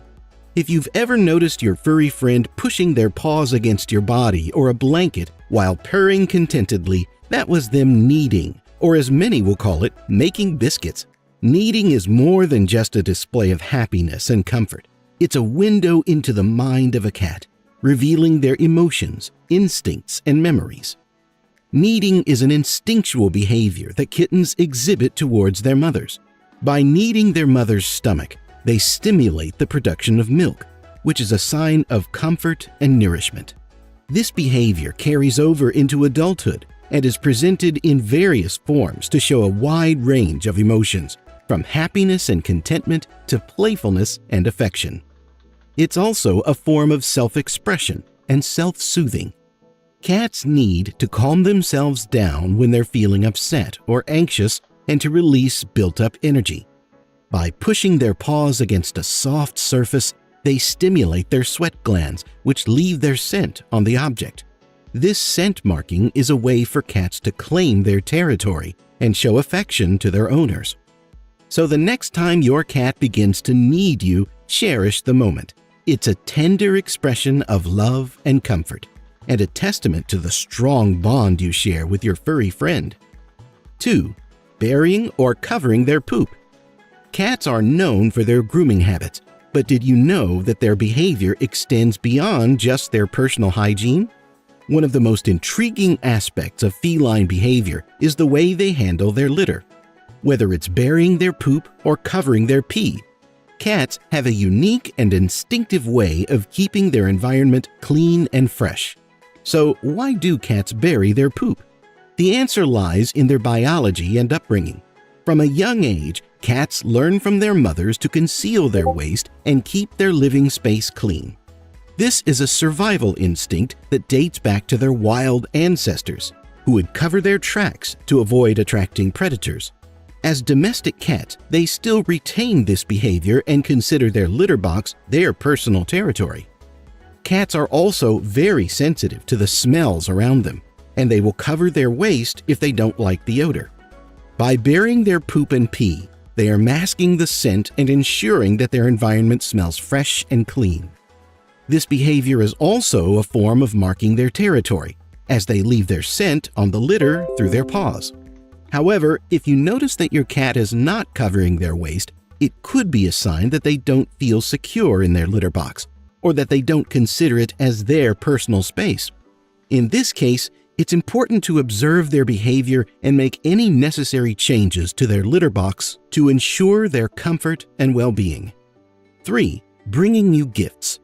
If you've ever noticed your furry friend pushing their paws against your body or a blanket while purring contentedly, that was them kneading, or as many will call it, making biscuits. Kneading is more than just a display of happiness and comfort. It's a window into the mind of a cat, revealing their emotions, instincts, and memories. Kneading is an instinctual behavior that kittens exhibit towards their mothers. By kneading their mother's stomach, they stimulate the production of milk, which is a sign of comfort and nourishment. This behavior carries over into adulthood and is presented in various forms to show a wide range of emotions, from happiness and contentment to playfulness and affection. It's also a form of self-expression and self-soothing. Cats need to calm themselves down when they're feeling upset or anxious and to release built-up energy. By pushing their paws against a soft surface, they stimulate their sweat glands, which leave their scent on the object. This scent marking is a way for cats to claim their territory and show affection to their owners. So the next time your cat begins to knead you, cherish the moment. It's a tender expression of love and comfort, and a testament to the strong bond you share with your furry friend. 2. Burying or covering their poop. Cats are known for their grooming habits, but did you know that their behavior extends beyond just their personal hygiene? One of the most intriguing aspects of feline behavior is the way they handle their litter. Whether it's burying their poop or covering their pee, cats have a unique and instinctive way of keeping their environment clean and fresh. So why do cats bury their poop? The answer lies in their biology and upbringing. From a young age, cats learn from their mothers to conceal their waste and keep their living space clean. This is a survival instinct that dates back to their wild ancestors, who would cover their tracks to avoid attracting predators. As domestic cats, they still retain this behavior and consider their litter box their personal territory. Cats are also very sensitive to the smells around them, and they will cover their waste if they don't like the odor. By burying their poop and pee, they are masking the scent and ensuring that their environment smells fresh and clean. This behavior is also a form of marking their territory, as they leave their scent on the litter through their paws. However, if you notice that your cat is not covering their waste, it could be a sign that they don't feel secure in their litter box, or that they don't consider it as their personal space. In this case, it's important to observe their behavior and make any necessary changes to their litter box to ensure their comfort and well-being. 3. Bringing you gifts.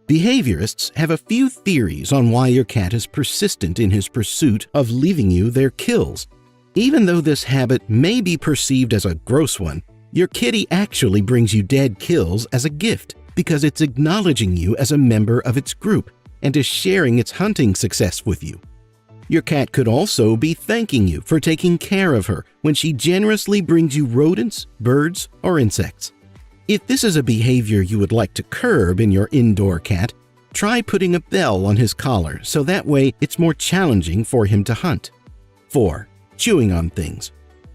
Behaviorists have a few theories on why your cat is persistent in his pursuit of leaving you their kills. Even though this habit may be perceived as a gross one, your kitty actually brings you dead kills as a gift because it's acknowledging you as a member of its group and is sharing its hunting success with you. Your cat could also be thanking you for taking care of her when she generously brings you rodents, birds, or insects. If this is a behavior you would like to curb in your indoor cat, try putting a bell on his collar so that way it's more challenging for him to hunt. 4. Chewing on things.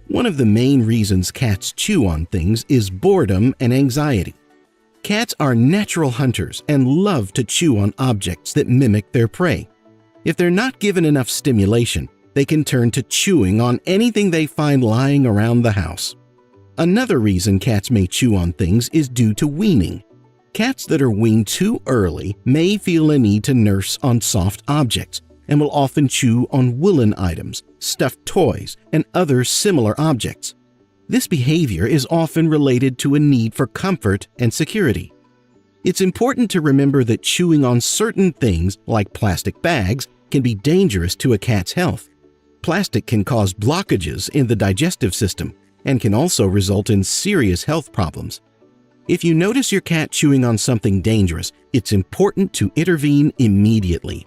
One of the main reasons cats chew on things is boredom and anxiety. Cats are natural hunters and love to chew on objects that mimic their prey. If they're not given enough stimulation, they can turn to chewing on anything they find lying around the house. Another reason cats may chew on things is due to weaning. Cats that are weaned too early may feel a need to nurse on soft objects and will often chew on woolen items, stuffed toys, and other similar objects. This behavior is often related to a need for comfort and security. It's important to remember that chewing on certain things, like plastic bags, can be dangerous to a cat's health. Plastic can cause blockages in the digestive system and can also result in serious health problems. If you notice your cat chewing on something dangerous, it's important to intervene immediately.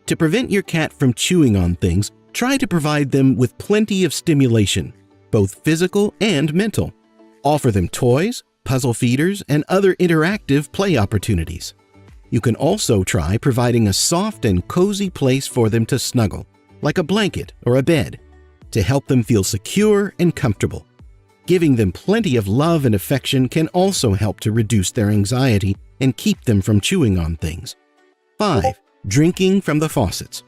To prevent your cat from chewing on things, try to provide them with plenty of stimulation, both physical and mental. Offer them toys, puzzle feeders, and other interactive play opportunities. You can also try providing a soft and cozy place for them to snuggle, like a blanket or a bed, to help them feel secure and comfortable. Giving them plenty of love and affection can also help to reduce their anxiety and keep them from chewing on things. 5. Drinking from the faucets.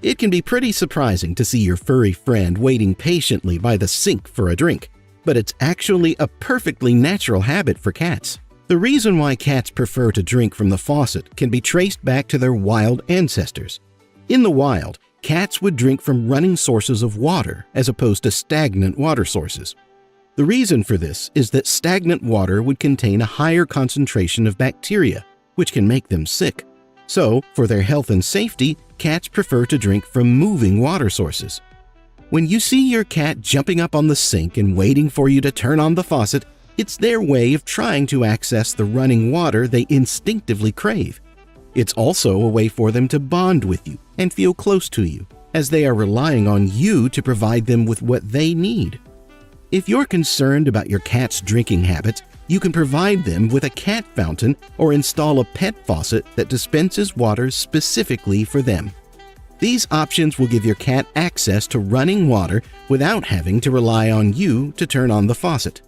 It can be pretty surprising to see your furry friend waiting patiently by the sink for a drink, but it's actually a perfectly natural habit for cats. The reason why cats prefer to drink from the faucet can be traced back to their wild ancestors. In the wild, cats would drink from running sources of water as opposed to stagnant water sources. The reason for this is that stagnant water would contain a higher concentration of bacteria, which can make them sick. So, for their health and safety, cats prefer to drink from moving water sources. When you see your cat jumping up on the sink and waiting for you to turn on the faucet, it's their way of trying to access the running water they instinctively crave. It's also a way for them to bond with you and feel close to you, as they are relying on you to provide them with what they need. If you're concerned about your cat's drinking habits, you can provide them with a cat fountain or install a pet faucet that dispenses water specifically for them. These options will give your cat access to running water without having to rely on you to turn on the faucet.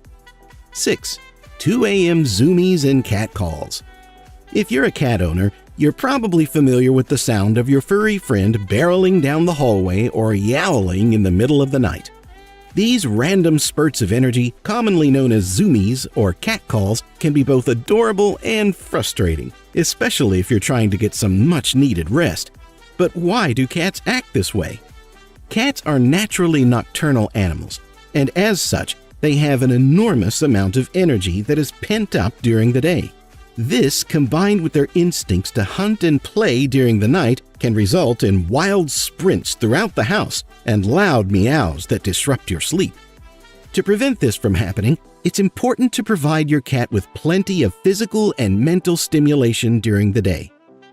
6. 2 a.m. zoomies and cat calls. If you're a cat owner, you're probably familiar with the sound of your furry friend barreling down the hallway or yowling in the middle of the night. These random spurts of energy, commonly known as zoomies or cat calls, can be both adorable and frustrating, especially if you're trying to get some much-needed rest. But why do cats act this way? Cats are naturally nocturnal animals, and as such, they have an enormous amount of energy that is pent up during the day. This, combined with their instincts to hunt and play during the night, can result in wild sprints throughout the house and loud meows that disrupt your sleep. To prevent this from happening, it's important to provide your cat with plenty of physical and mental stimulation during the day.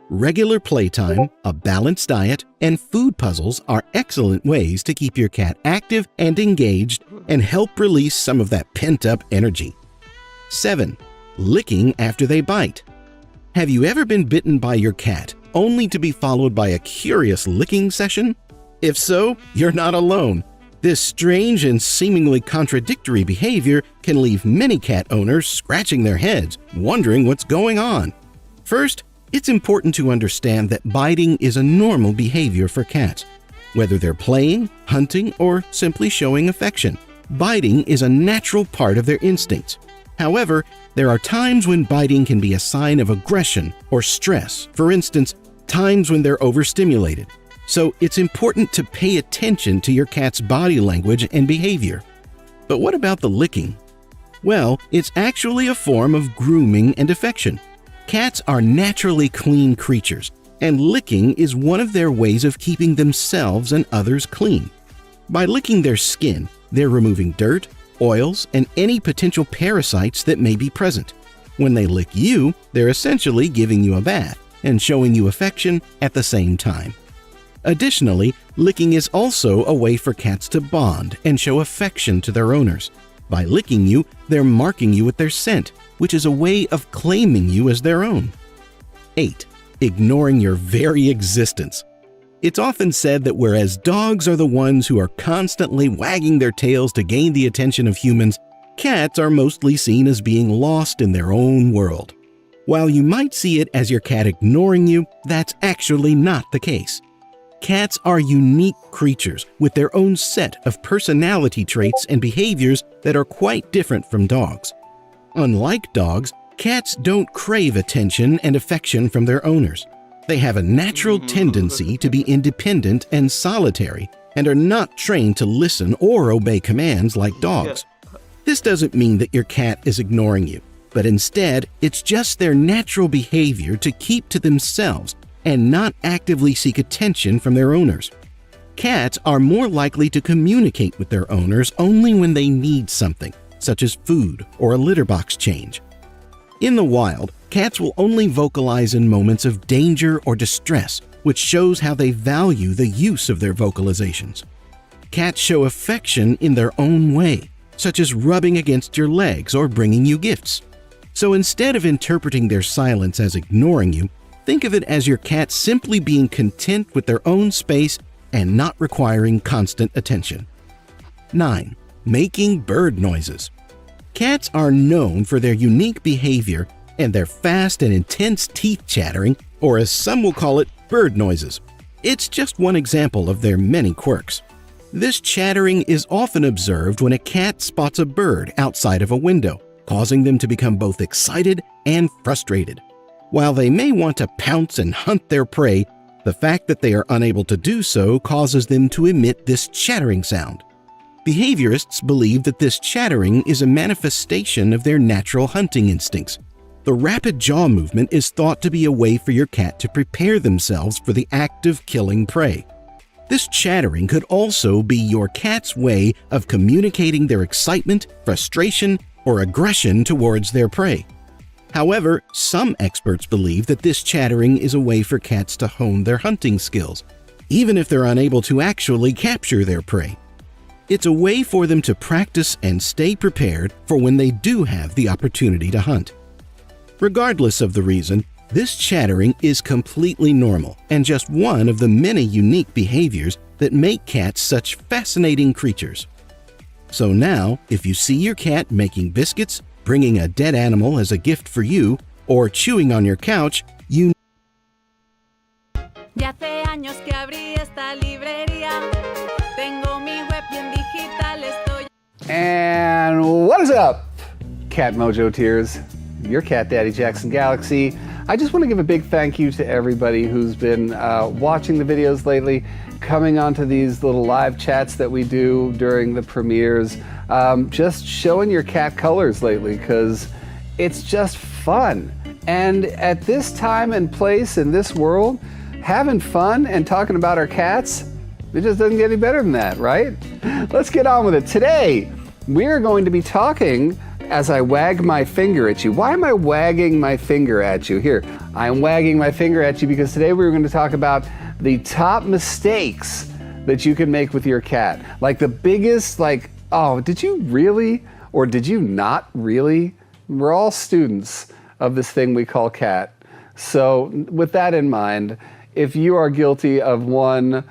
Regular playtime, a balanced diet, and food puzzles are excellent ways to keep your cat active and engaged and help release some of that pent-up energy. 7. Licking after they bite. Have you ever been bitten by your cat only to be followed by a curious licking session? If so, you're not alone. This strange and seemingly contradictory behavior can leave many cat owners scratching their heads, wondering what's going on. First, it's important to understand that biting is a normal behavior for cats. Whether they're playing, hunting, or simply showing affection, biting is a natural part of their instincts. However, there are times when biting can be a sign of aggression or stress, for instance, times when they're overstimulated. So it's important to pay attention to your cat's body language and behavior. But what about the licking? Well, it's actually a form of grooming and affection. Cats are naturally clean creatures, and licking is one of their ways of keeping themselves and others clean. By licking their skin, they're removing dirt, oils, and any potential parasites that may be present. When they lick you, they're essentially giving you a bath and showing you affection at the same time. Additionally, licking is also a way for cats to bond and show affection to their owners. By licking you, they're marking you with their scent, which is a way of claiming you as their own. 8. Ignoring your very existence. It's often said that whereas dogs are the ones who are constantly wagging their tails to gain the attention of humans, cats are mostly seen as being lost in their own world. While you might see it as your cat ignoring you, that's actually not the case. Cats are unique creatures with their own set of personality traits and behaviors that are quite different from dogs. Unlike dogs, cats don't crave attention and affection from their owners. They have a natural tendency to be independent and solitary and are not trained to listen or obey commands like dogs. This doesn't mean that your cat is ignoring you, but instead, it's just their natural behavior to keep to themselves and not actively seek attention from their owners. Cats are more likely to communicate with their owners only when they need something, such as food or a litter box change. In the wild, cats will only vocalize in moments of danger or distress, which shows how they value the use of their vocalizations. Cats show affection in their own way, such as rubbing against your legs or bringing you gifts. So instead of interpreting their silence as ignoring you, think of it as your cat simply being content with their own space and not requiring constant attention. 9. Making bird noises. Cats are known for their unique behavior and their fast and intense teeth chattering, or as some will call it, bird noises. It's just one example of their many quirks. This chattering is often observed when a cat spots a bird outside of a window, causing them to become both excited and frustrated. While they may want to pounce and hunt their prey, the fact that they are unable to do so causes them to emit this chattering sound. Behaviorists believe that this chattering is a manifestation of their natural hunting instincts. The rapid jaw movement is thought to be a way for your cat to prepare themselves for the act of killing prey. This chattering could also be your cat's way of communicating their excitement, frustration, or aggression towards their prey. However, some experts believe that this chattering is a way for cats to hone their hunting skills, even if they're unable to actually capture their prey. It's a way for them to practice and stay prepared for when they do have the opportunity to hunt. Regardless of the reason, this chattering is completely normal and just one of the many unique behaviors that make cats such fascinating creatures. So now, if you see your cat making biscuits, bringing a dead animal as a gift for you, or chewing on your couch, you Ya hace años que abrí esta librería. Tengo mi web bien digital, estoy. And what is up, Cat Mojo Tears? Your cat daddy, Jackson Galaxy. I just want to give a big thank you to everybody who's been watching the videos lately, coming onto these little live chats that we do during the premieres, just showing your cat colors lately, because it's just fun. And at this time and place in this world, having fun and talking about our cats, it just doesn't get any better than that, right? Let's get on with it. Today, we're going to be talking as I wag my finger at you. Why am I wagging my finger at you? Here, I'm wagging my finger at you because today we're going to talk about the top mistakes that you can make with your cat. Like the biggest, like, oh, did you really or did you not really? We're all students of this thing we call cat. So with that in mind, if you are guilty of 1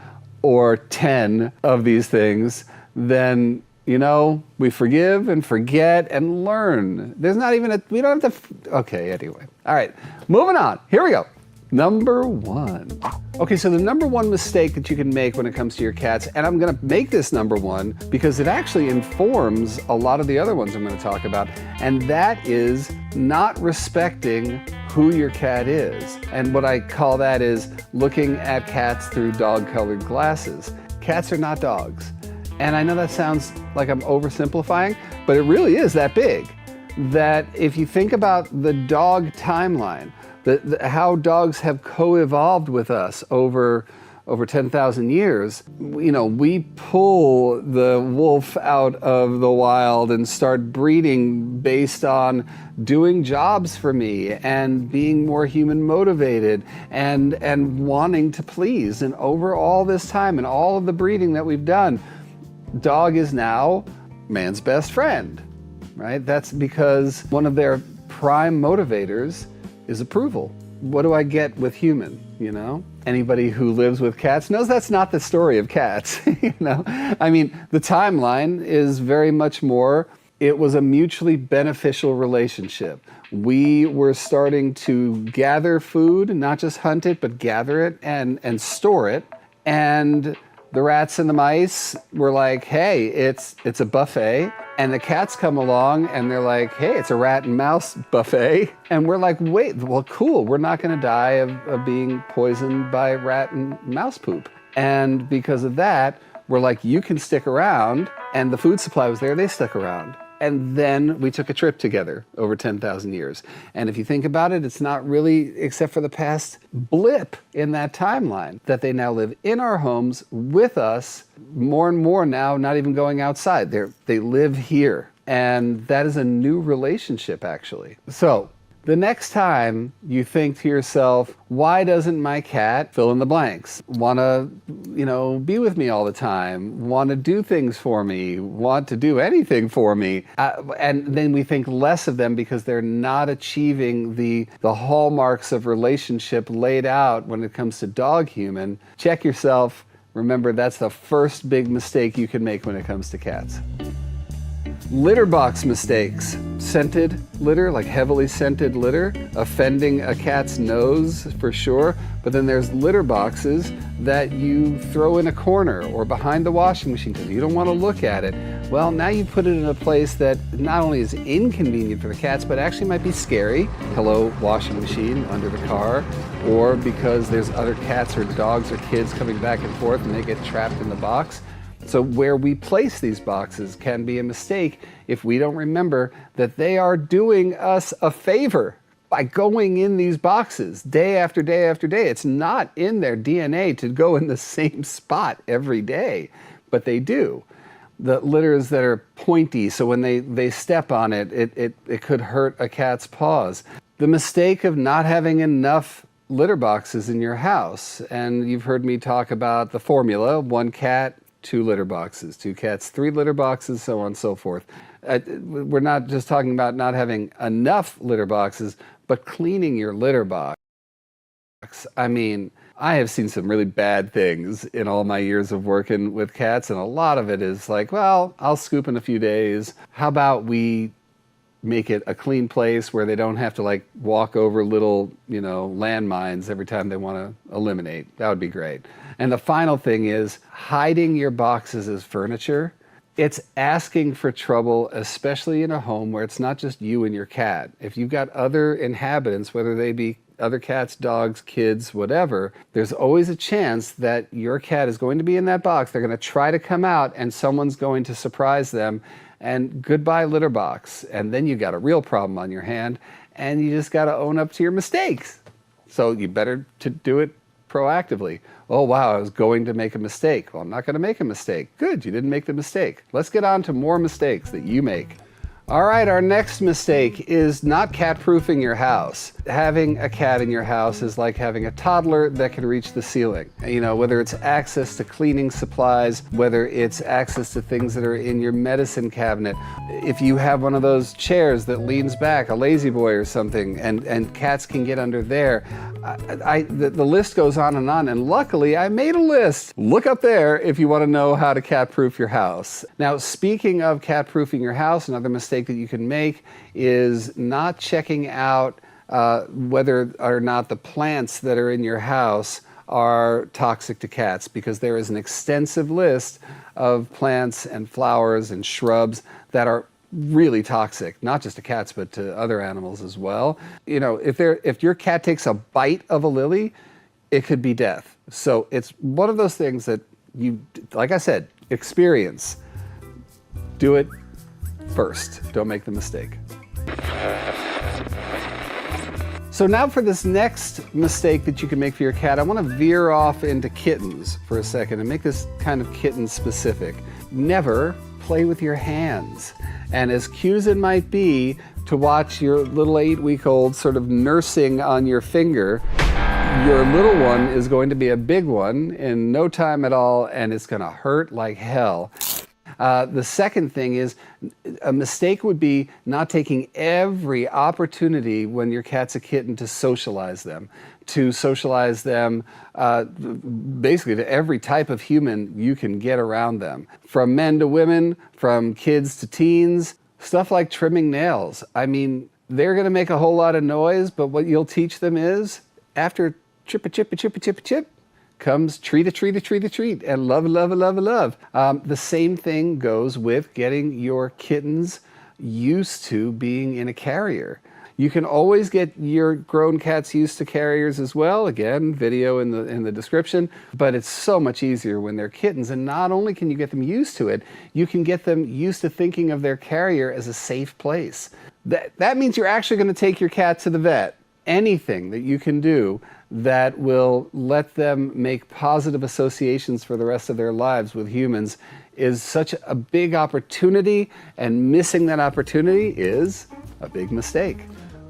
or 10 of these things, then, you know, we forgive and forget and learn. There's not even a, we don't have to, okay, anyway. All right, moving on. Here we go. Number 1. Okay, so the number 1 mistake that you can make when it comes to your cats, and I'm gonna make this number 1 because it actually informs a lot of the other ones I'm gonna talk about, and that is not respecting who your cat is. And what I call that is looking at cats through dog-colored glasses. Cats are not dogs. And I know that sounds like I'm oversimplifying, but it really is that big. That if you think about the dog timeline, how dogs have co-evolved with us over 10,000 years, you know, we pull the wolf out of the wild and start breeding based on doing jobs for me and being more human motivated and wanting to please. And over all this time and all of the breeding that we've done, dog is now man's best friend, right? That's because one of their prime motivators is approval. What do I get with human, you know? Anybody who lives with cats knows that's not the story of cats, you know? I mean, the timeline is very much more, it was a mutually beneficial relationship. We were starting to gather food, not just hunt it, but gather it and store it. And the rats and the mice were like, hey, it's a buffet. And the cats come along and they're like, hey, it's a rat and mouse buffet. And we're like, wait, well, cool. We're not gonna die of being poisoned by rat and mouse poop. And because of that, we're like, you can stick around. And the food supply was there, they stuck around. And then we took a trip together over 10,000 years. And if you think about it, it's not really, except for the past blip in that timeline, that they now live in our homes with us more and more now, not even going outside. They live here. And that is a new relationship, actually. So the next time you think to yourself, why doesn't my cat fill in the blanks? Want to, you know, be with me all the time, want to do things for me, want to do anything for me. And then we think less of them because they're not achieving the hallmarks of relationship laid out when it comes to dog-human. Check yourself. Remember, that's the first big mistake you can make when it comes to cats. Litter box mistakes. Scented litter, like heavily scented litter, offending a cat's nose for sure. But then there's litter boxes that you throw in a corner or behind the washing machine because you don't want to look at it. Well, now you put it in a place that not only is inconvenient for the cats, but actually might be scary. Hello, washing machine under the car. Or because there's other cats or dogs or kids coming back and forth and they get trapped in the box. So where we place these boxes can be a mistake if we don't remember that they are doing us a favor by going in these boxes day after day after day. It's not in their DNA to go in the same spot every day, but they do. The litters that are pointy, so when they step on it, it could hurt a cat's paws. The mistake of not having enough litter boxes in your house. And you've heard me talk about the formula, 1 cat, 2 litter boxes, 2 cats, 3 litter boxes, so on and so forth. We're not just talking about not having enough litter boxes, but cleaning your litter box. I mean, I have seen some really bad things in all my years of working with cats, and a lot of it is like, well, I'll scoop in a few days. How about we make it a clean place where they don't have to like walk over little, you know, landmines every time they want to eliminate? That would be great. And the final thing is hiding your boxes as furniture. It's asking for trouble, especially in a home where it's not just you and your cat. If you've got other inhabitants, whether they be other cats, dogs, kids, whatever, there's always a chance that your cat is going to be in that box. They're going to try to come out and someone's going to surprise them, and goodbye litter box. And then you've got a real problem on your hand. and you just got to own up to your mistakes. So you better to do it proactively. Oh, wow, I was going to make a mistake. Well, I'm not going to make a mistake. Good, you didn't make the mistake. Let's get on to more mistakes that you make. All right, our next mistake is not cat-proofing your house. Having a cat in your house is like having a toddler that can reach the ceiling. You know, whether it's access to cleaning supplies, whether it's access to things that are in your medicine cabinet. If you have one of those chairs that leans back, a lazy boy or something, and cats can get under there, the list goes on, and luckily I made a list. Look up there if you want to know how to cat-proof your house. Now, speaking of cat-proofing your house, another mistake that you can make is not checking out whether or not the plants that are in your house are toxic to cats, because there is an extensive list of plants and flowers and shrubs that are really toxic, not just to cats, but to other animals as well. You know, if your cat takes a bite of a lily, it could be death. So it's one of those things that you, like I said, experience. Do it first. Don't make the mistake. So now for this next mistake that you can make for your cat, I want to veer off into kittens for a second and make this kind of kitten specific. Never play with your hands. And as cute as it might be to watch your little 8-week-old sort of nursing on your finger, your little one is going to be a big one in no time at all, and it's going to hurt like hell. The second thing is, a mistake would be not taking every opportunity when your cat's a kitten to socialize them basically to every type of human you can get around them. From men to women, from kids to teens, stuff like trimming nails. I mean, they're going to make a whole lot of noise, but what you'll teach them is, after chip comes treat, and love. The same thing goes with getting your kittens used to being in a carrier. You can always get your grown cats used to carriers as well. Again, video in the description. But it's so much easier when they're kittens. And not only can you get them used to it, you can get them used to thinking of their carrier as a safe place. That means you're actually going to take your cat to the vet. Anything that you can do that will let them make positive associations for the rest of their lives with humans is such a big opportunity, and missing that opportunity is a big mistake.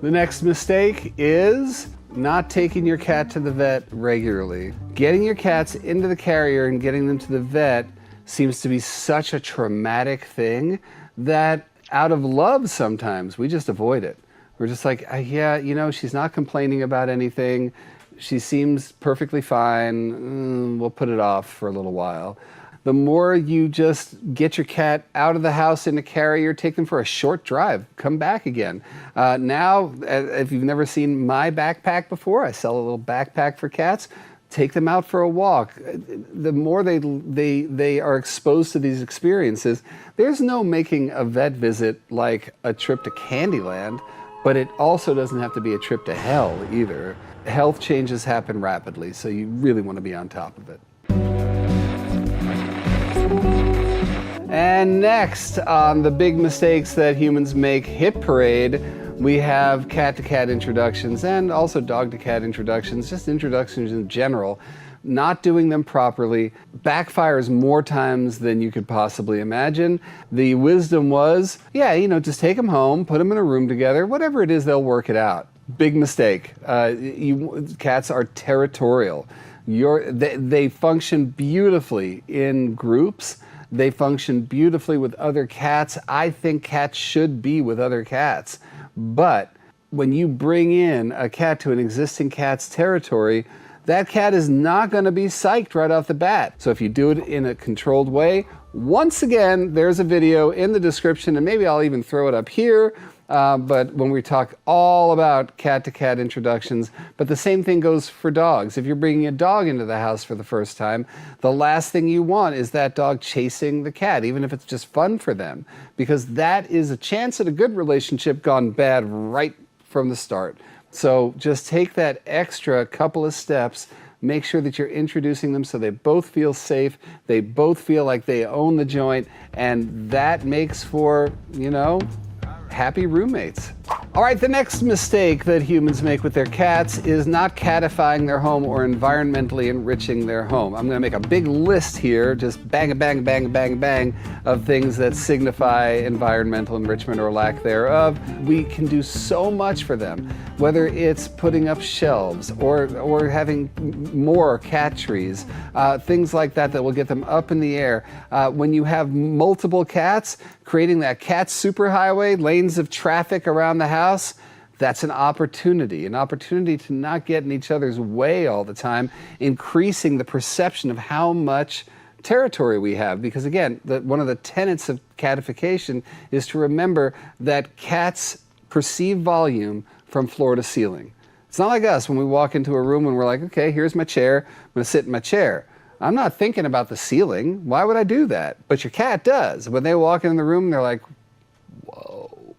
The next mistake is not taking your cat to the vet regularly. Getting your cats into the carrier and getting them to the vet seems to be such a traumatic thing that out of love sometimes we just avoid it. We're just like, yeah, you know, she's not complaining about anything. She seems perfectly fine. We'll put it off for a little while. The more you just get your cat out of the house in a carrier, take them for a short drive, come back again. Now, if you've never seen my backpack before, I sell a little backpack for cats. Take them out for a walk. The more they are exposed to these experiences, there's no making a vet visit like a trip to Candyland, but it also doesn't have to be a trip to hell either. Health changes happen rapidly, so you really want to be on top of it. And next on the big mistakes that humans make hit parade, we have cat-to-cat introductions and also dog-to-cat introductions, just introductions in general. Not doing them properly backfires more times than you could possibly imagine. The wisdom was, yeah, you know, just take them home, put them in a room together, whatever it is, they'll work it out. Big mistake. Cats are territorial. They function beautifully in groups. They function beautifully with other cats. I think cats should be with other cats. But when you bring in a cat to an existing cat's territory, that cat is not going to be psyched right off the bat. So if you do it in a controlled way, once again, there's a video in the description, and maybe I'll even throw it up here. But when we talk all about cat-to-cat introductions, but the same thing goes for dogs. If you're bringing a dog into the house for the first time, the last thing you want is that dog chasing the cat, even if it's just fun for them, because that is a chance at a good relationship gone bad right from the start. So just take that extra couple of steps, make sure that you're introducing them so they both feel safe, they both feel like they own the joint, and that makes for, you know, happy roommates. All right, the next mistake that humans make with their cats is not catifying their home or environmentally enriching their home. I'm gonna make a big list here, just bang, bang, bang, bang, bang, of things that signify environmental enrichment or lack thereof. We can do so much for them, whether it's putting up shelves or having more cat trees, things like that that will get them up in the air. When you have multiple cats, creating that cat superhighway, lanes of traffic around the house, that's an opportunity to not get in each other's way all the time, increasing the perception of how much territory we have. Because again, one of the tenets of catification is to remember that cats perceive volume from floor to ceiling. It's not like us when we walk into a room and we're like, okay, here's my chair, I'm gonna sit in my chair. I'm not thinking about the ceiling. Why would I do that? But your cat does. When they walk in the room, they're like, whoa.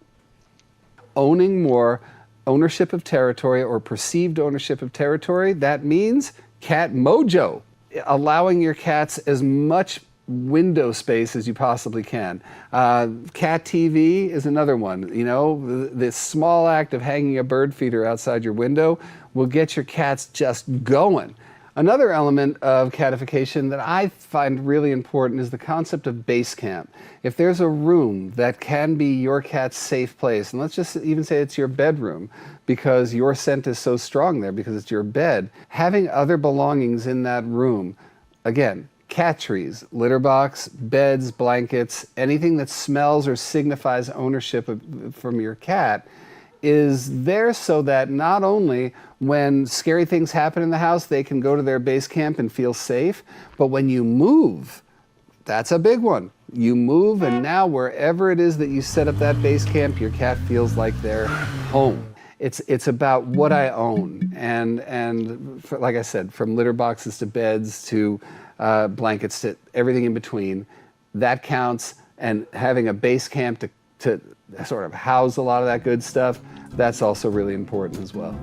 Owning more ownership of territory or perceived ownership of territory, that means cat mojo. Allowing your cats as much window space as you possibly can. Cat TV is another one. You know, this small act of hanging a bird feeder outside your window will get your cats just going. Another element of catification that I find really important is the concept of base camp. If there's a room that can be your cat's safe place, and let's just even say it's your bedroom because your scent is so strong there because it's your bed, having other belongings in that room, again, cat trees, litter box, beds, blankets, anything that smells or signifies ownership from your cat, is there so that not only when scary things happen in the house, they can go to their base camp and feel safe, but when you move, that's a big one. You move, and now wherever it is that you set up that base camp, your cat feels like they're home. It's about what I own, and like I said, from litter boxes to beds to blankets to everything in between, that counts. And having a base camp to sort of house a lot of that good stuff, that's also really important as well.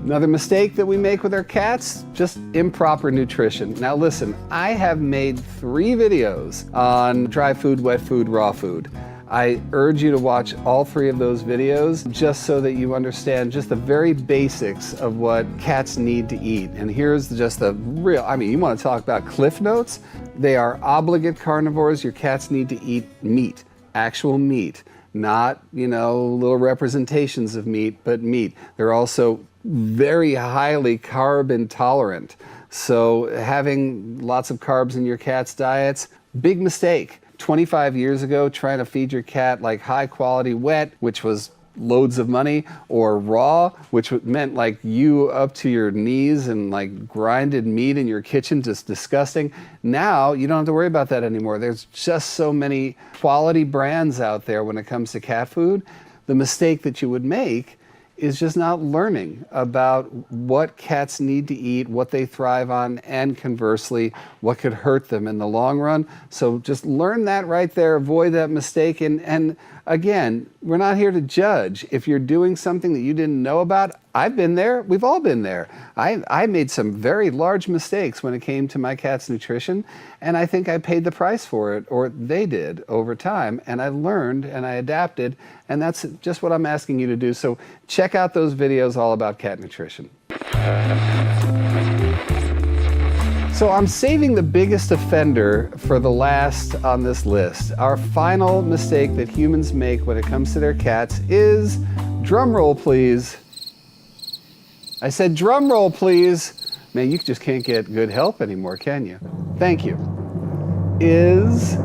Another mistake that we make with our cats, just improper nutrition. Now listen, I have made 3 videos on dry food, wet food, raw food. I urge you to watch all 3 of those videos just so that you understand just the very basics of what cats need to eat. And here's just the real, I mean, you want to talk about cliff notes? They are obligate carnivores. Your cats need to eat meat, actual meat. Not, you know, little representations of meat, but meat. They're also very highly carb intolerant. So having lots of carbs in your cat's diets, big mistake. 25 years ago, trying to feed your cat like high quality wet, which was loads of money, or raw, which meant like you up to your knees and like grinded meat in your kitchen, just disgusting. Now you don't have to worry about that anymore. There's just so many quality brands out there when it comes to cat food. The mistake that you would make is just not learning about what cats need to eat, what they thrive on, and conversely, what could hurt them in the long run. So just learn that right there, avoid that mistake. And again, we're not here to judge. If you're doing something that you didn't know about, I've been there, we've all been there. I made some very large mistakes when it came to my cat's nutrition, and I think I paid the price for it, or they did over time, and I learned and I adapted, and that's just what I'm asking you to do. So check out those videos all about cat nutrition. So I'm saving the biggest offender for the last on this list. Our final mistake that humans make when it comes to their cats is, drum roll please. I said drum roll please. Man, you just can't get good help anymore, can you? Thank you. Is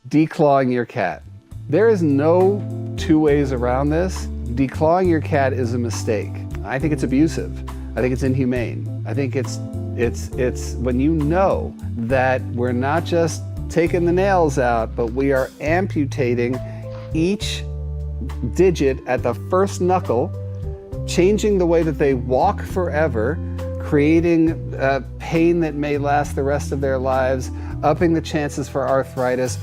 declawing your cat. There is no 2 ways around this. Declawing your cat is a mistake. I think it's abusive. I think it's inhumane. I think it's when you know that we're not just taking the nails out, but we are amputating each digit at the first knuckle, changing the way that they walk forever, creating pain that may last the rest of their lives, upping the chances for arthritis,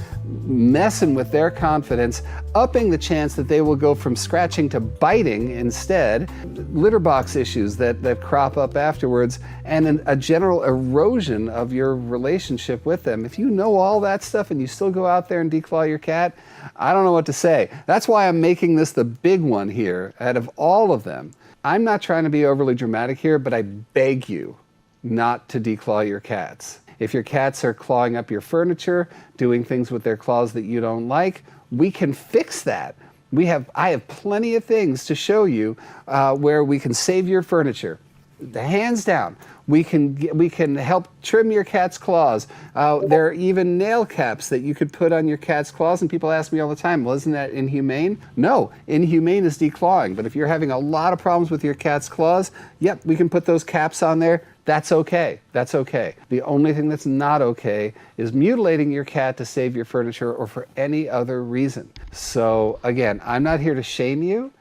messing with their confidence, upping the chance that they will go from scratching to biting instead, litter box issues that crop up afterwards, and a general erosion of your relationship with them. If you know all that stuff and you still go out there and declaw your cat, I don't know what to say. That's why I'm making this the big one here out of all of them. I'm not trying to be overly dramatic here, but I beg you not to declaw your cats. If your cats are clawing up your furniture, doing things with their claws that you don't like, we can fix that. I have plenty of things to show you where we can save your furniture. Hands down. We can help trim your cat's claws. There are even nail caps that you could put on your cat's claws, and people ask me all the time, well, isn't that inhumane? No, inhumane is declawing, but if you're having a lot of problems with your cat's claws, yep, we can put those caps on there. That's okay. That's okay. The only thing that's not okay is mutilating your cat to save your furniture or for any other reason. So again, I'm not here to shame you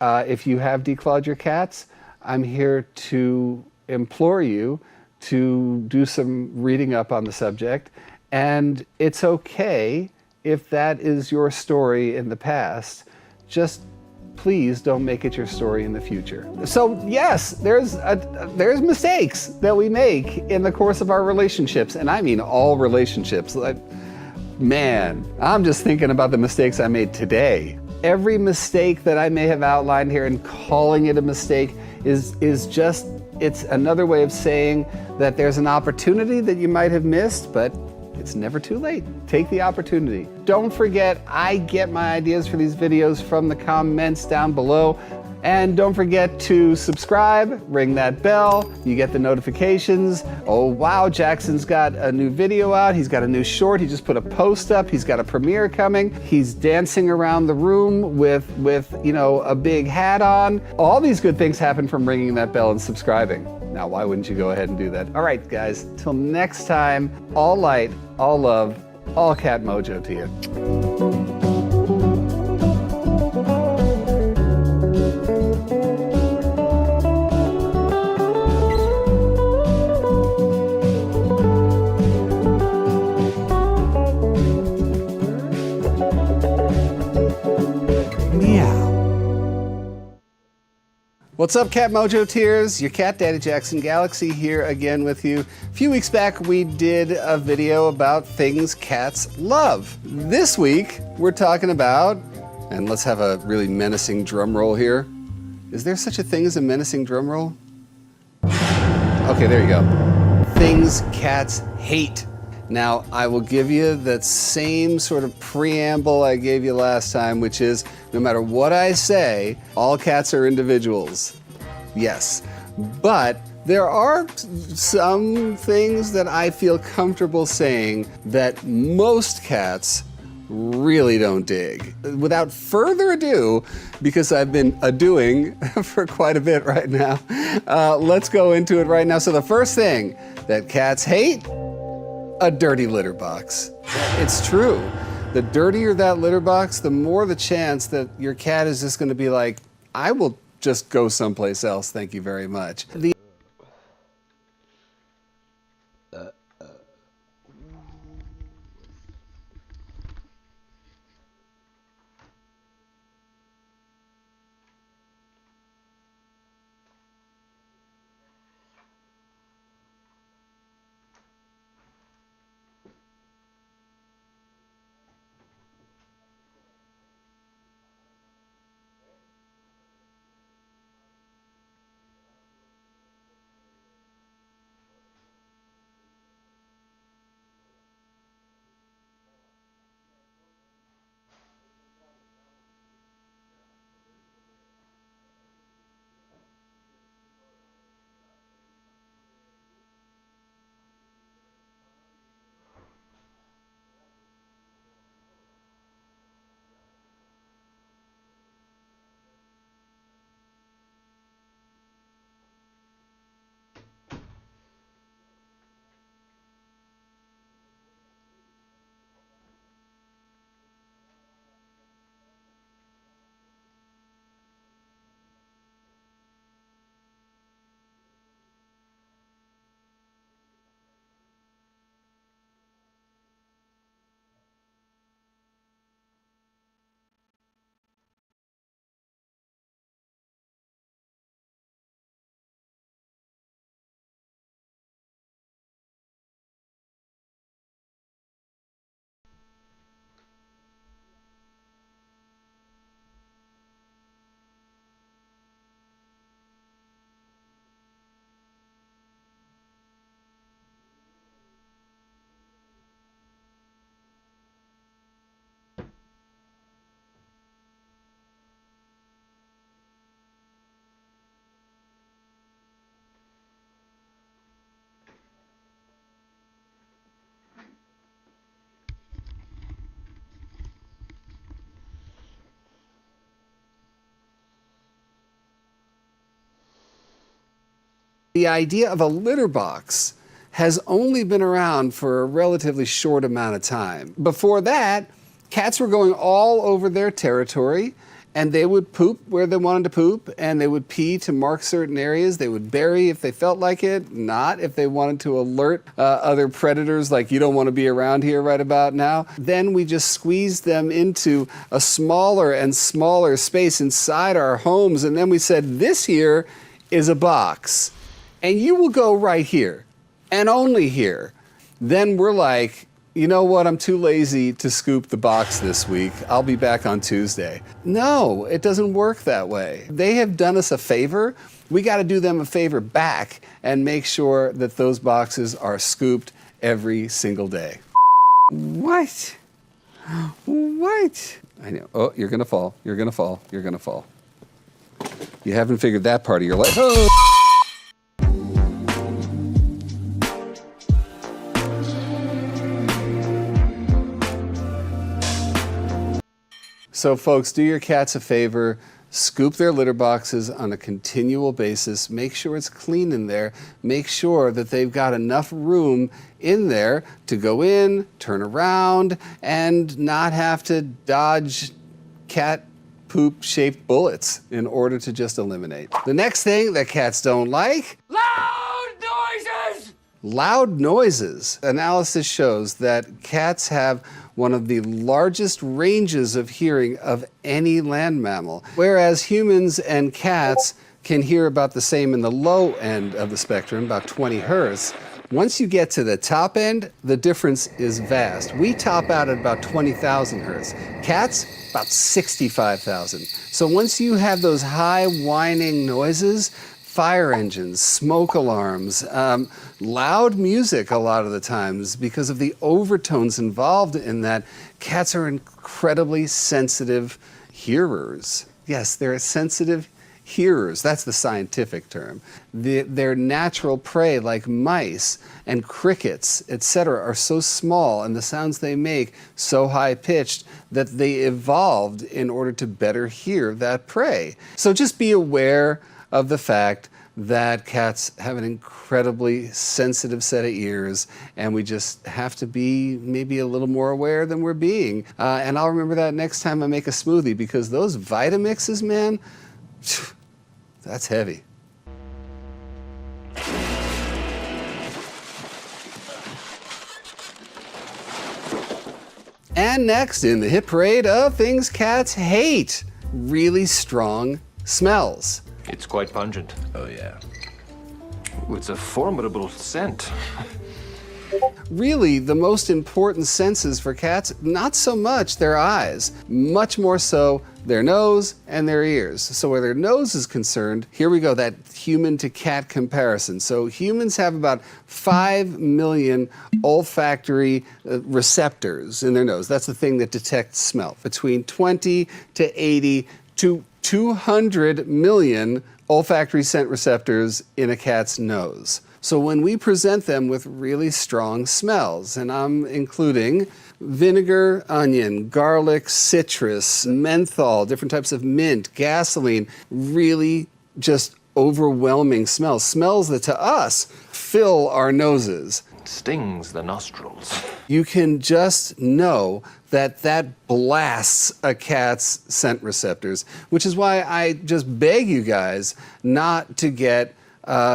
if you have declawed your cats. I'm here to implore you to do some reading up on the subject, and it's okay if that is your story in the past. Just please don't make it your story in the future. So yes, there's mistakes that we make in the course of our relationships, and I mean all relationships. Man, I'm just thinking about the mistakes I made today. Every mistake that I may have outlined here and calling it a mistake is just, it's another way of saying that there's an opportunity that you might have missed, but it's never too late. Take the opportunity. Don't forget, I get my ideas for these videos from the comments down below. And don't forget to subscribe, ring that bell, you get the notifications. Oh wow, Jackson's got a new video out, he's got a new short, he just put a post up, he's got a premiere coming, he's dancing around the room with you know, a big hat on. All these good things happen from ringing that bell and subscribing. Now, why wouldn't you go ahead and do that? All right, guys, till next time, all light, all love, all cat mojo to you. What's up, Cat Mojo Tears? Your cat daddy Jackson Galaxy here again with you. A few weeks back we did a video about things cats love. This week we're talking about, and let's have a really menacing drum roll here. Is there such a thing as a menacing drum roll? Okay, there you go. Things cats hate. Now, I will give you that same sort of preamble I gave you last time, which is, no matter what I say, all cats are individuals. Yes, but there are some things that I feel comfortable saying that most cats really don't dig. Without further ado, because I've been a-doing for quite a bit right now, let's go into it right now. So the first thing that cats hate, a dirty litter box. It's true. The dirtier that litter box, the more the chance that your cat is just going to be like, I will just go someplace else, thank you very much. The idea of a litter box has only been around for a relatively short amount of time. Before that, cats were going all over their territory, and they would poop where they wanted to poop, and they would pee to mark certain areas. They would bury if they felt like it, not if they wanted to alert other predators, like you don't want to be around here right about now. Then we just squeezed them into a smaller and smaller space inside our homes, and then we said, this here is a box, and you will go right here, and only here. Then we're like, you know what, I'm too lazy to scoop the box this week. I'll be back on Tuesday. No, it doesn't work that way. They have done us a favor. We got to do them a favor back and make sure that those boxes are scooped every single day. What? What? I know. Oh, you're going to fall. You're going to fall. You're going to fall. You haven't figured that part of your life. Oh! So folks, do your cats a favor, scoop their litter boxes on a continual basis, make sure it's clean in there, make sure that they've got enough room in there to go in, turn around, and not have to dodge cat poop-shaped bullets in order to just eliminate. The next thing that cats don't like: loud noises! Loud noises. Analysis shows that cats have one of the largest ranges of hearing of any land mammal. Whereas humans and cats can hear about the same in the low end of the spectrum, about 20 hertz. Once you get to the top end, the difference is vast. We top out at about 20,000 hertz. Cats, about 65,000. So once you have those high whining noises, fire engines, smoke alarms, loud music a lot of the times, because of the overtones involved in that, cats are incredibly sensitive hearers. Yes, they're sensitive hearers. That's the scientific term. Their natural prey, like mice and crickets, etc., are so small, and the sounds they make so high-pitched that they evolved in order to better hear that prey. So just be aware of the fact that cats have an incredibly sensitive set of ears, and we just have to be maybe a little more aware than we're being. And I'll remember that next time I make a smoothie, because those Vitamixes, man, that's heavy. And next in the hit parade of things cats hate: really strong smells. It's quite pungent. Oh, yeah. It's a formidable scent. Really, the most important senses for cats, not so much their eyes, much more so their nose and their ears. So where their nose is concerned, here we go, that human to cat comparison. So humans have about 5 million olfactory receptors in their nose. That's the thing that detects smell. Between 20 to 80 to 200 million olfactory scent receptors in a cat's nose. So when we present them with really strong smells, and I'm including vinegar, onion, garlic, citrus, menthol, different types of mint, gasoline, really just overwhelming smells. Smells that to us fill our noses. It stings the nostrils. You can just know that that blasts a cat's scent receptors, which is why I just beg you guys not to get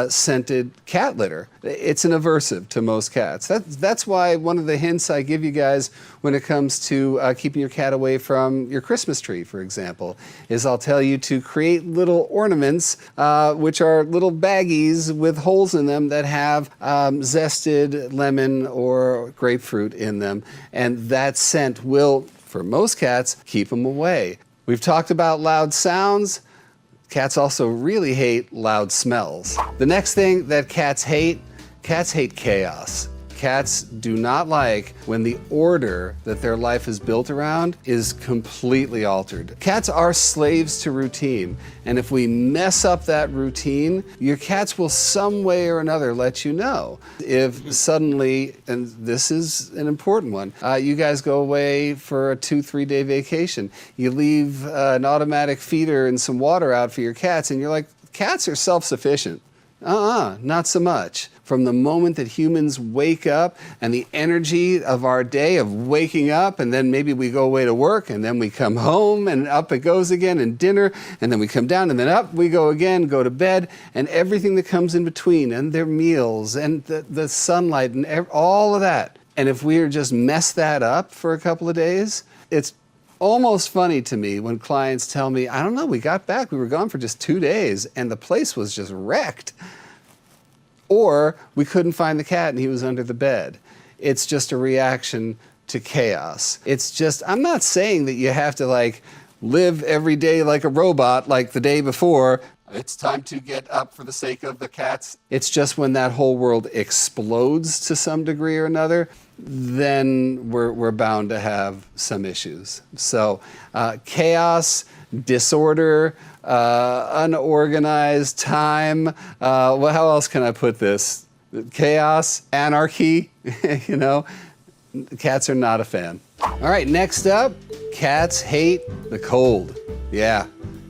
scented cat litter. It's an aversive to most cats. That's why one of the hints I give you guys when it comes to keeping your cat away from your Christmas tree, for example, is I'll tell you to create little ornaments, which are little baggies with holes in them that have zested lemon or grapefruit in them, and that scent will, for most cats, keep them away. We've talked about loud sounds. Cats also really hate loud smells. The next thing that cats hate chaos. Cats do not like when the order that their life is built around is completely altered. Cats are slaves to routine, and if we mess up that routine, your cats will some way or another let you know. If suddenly, and this is an important one, you guys go away for a 2-3 day vacation, you leave an automatic feeder and some water out for your cats, and you're like, cats are self-sufficient. Not so much. From the moment that humans wake up and the energy of our day of waking up, and then maybe we go away to work, and then we come home and up it goes again, and dinner, and then we come down and then up we go again, go to bed, and everything that comes in between, and their meals and the sunlight and all of that. And if we just mess that up for a couple of days, it's almost funny to me when clients tell me, I don't know, we got back, we were gone for just 2 days and the place was just wrecked. Or we couldn't find the cat and he was under the bed. It's just a reaction to chaos. It's just, I'm not saying that you have to like live every day like a robot like the day before. It's time to get up for the sake of the cats. It's just when that whole world explodes to some degree or another, then we're bound to have some issues. So chaos, disorder, unorganized time. Well, how else can I put this? Chaos, anarchy, you know, cats are not a fan. All right, next up, cats hate the cold. Yeah.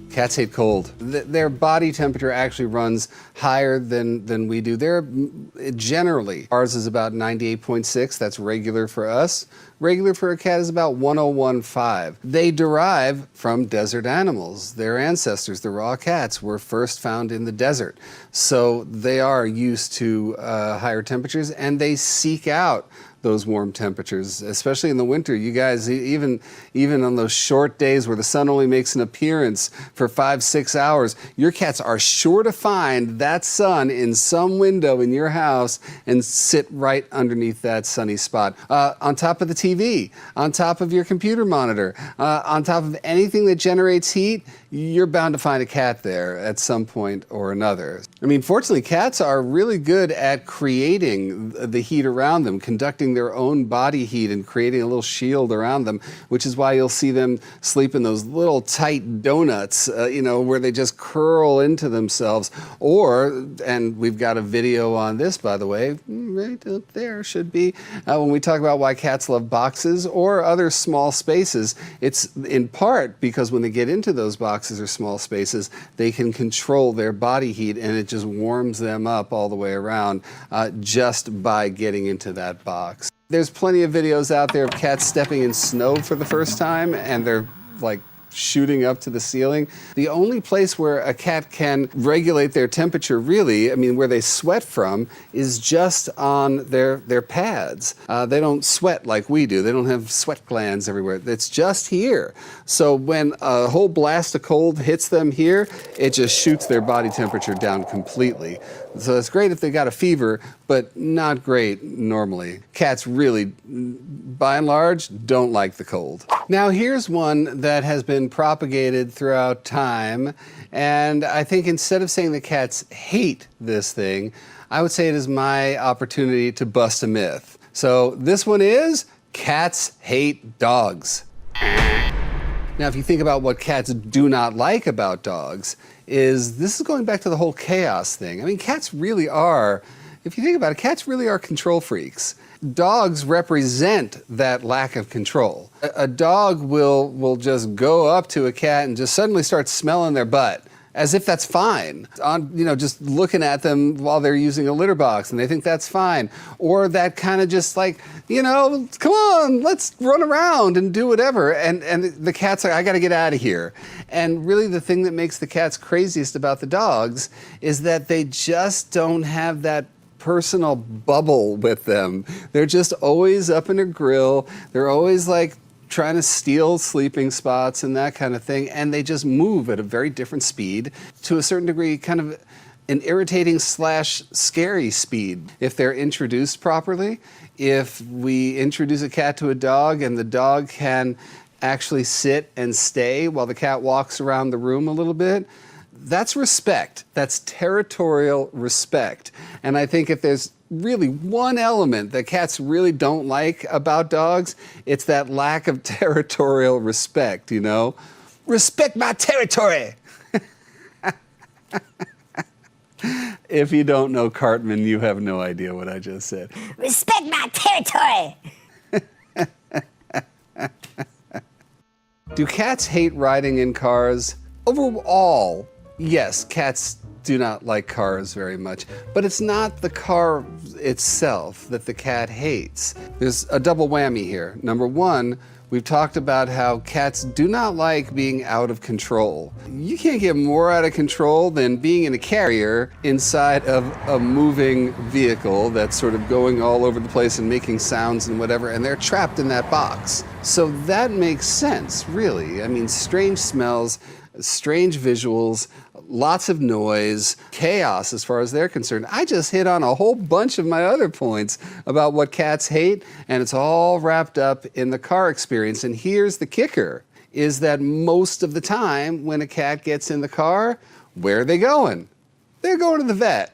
Cats hate cold. Their body temperature actually runs higher than we do. Generally, ours is about 98.6. That's regular for us. Regular for a cat is about 101.5. They derive from desert animals. Their ancestors, the raw cats, were first found in the desert. So they are used to higher temperatures, and they seek out those warm temperatures, especially in the winter. You guys, even on those short days where the sun only makes an appearance for 5-6 hours, your cats are sure to find that sun in some window in your house and sit right underneath that sunny spot. On top of the TV, on top of your computer monitor, on top of anything that generates heat, you're bound to find a cat there at some point or another. I mean, fortunately, cats are really good at creating the heat around them, conducting their own body heat and creating a little shield around them, which is why you'll see them sleep in those little tight donuts, you know, where they just curl into themselves. Or, and we've got a video on this, by the way, right up there should be, when we talk about why cats love boxes or other small spaces, it's in part because when they get into those boxes or small spaces, they can control their body heat, and it just warms them up all the way around just by getting into that box. There's plenty of videos out there of cats stepping in snow for the first time, and they're like shooting up to the ceiling. The only place where a cat can regulate their temperature, really, I mean, where they sweat from, is just on their pads. They don't sweat like we do. They don't have sweat glands everywhere. It's just here. So when a whole blast of cold hits them here, it just shoots their body temperature down completely. So it's great if they got a fever, but not great normally. Cats really, by and large, don't like the cold. Now here's one that has been propagated throughout time, and I think instead of saying the cats hate this thing, I would say it is my opportunity to bust a myth. So this one is, cats hate dogs. Now if you think about what cats do not like about dogs, this is going back to the whole chaos thing. I mean, cats really are, if you think about it, cats really are control freaks. Dogs represent that lack of control. A dog will just go up to a cat and just suddenly start smelling their butt, as if that's fine. Just looking at them while they're using a litter box, and they think that's fine. Or that kind of just like, come on, let's run around and do whatever. And the cat's like, I gotta get out of here. And really the thing that makes the cats craziest about the dogs is that they just don't have that personal bubble with them. They're just always up in a grill. They're always like trying to steal sleeping spots and that kind of thing, and they just move at a very different speed, to a certain degree kind of an irritating / scary speed if they're introduced properly. If we introduce a cat to a dog and the dog can actually sit and stay while the cat walks around the room a little bit, that's respect. That's territorial respect. And I think if there's really one element that cats really don't like about dogs, it's that lack of territorial respect, Respect my territory! If you don't know Cartman, you have no idea what I just said. Respect my territory! Do cats hate riding in cars? Overall, yes, cats do not like cars very much, but it's not the car itself that the cat hates. There's a double whammy here. Number one, we've talked about how cats do not like being out of control. You can't get more out of control than being in a carrier inside of a moving vehicle that's sort of going all over the place and making sounds and whatever, and they're trapped in that box. So that makes sense, really. I mean, strange smells, strange visuals, lots of noise, chaos as far as they're concerned. I just hit on a whole bunch of my other points about what cats hate, and it's all wrapped up in the car experience. And here's the kicker, is that most of the time when a cat gets in the car, where are they going? They're going to the vet.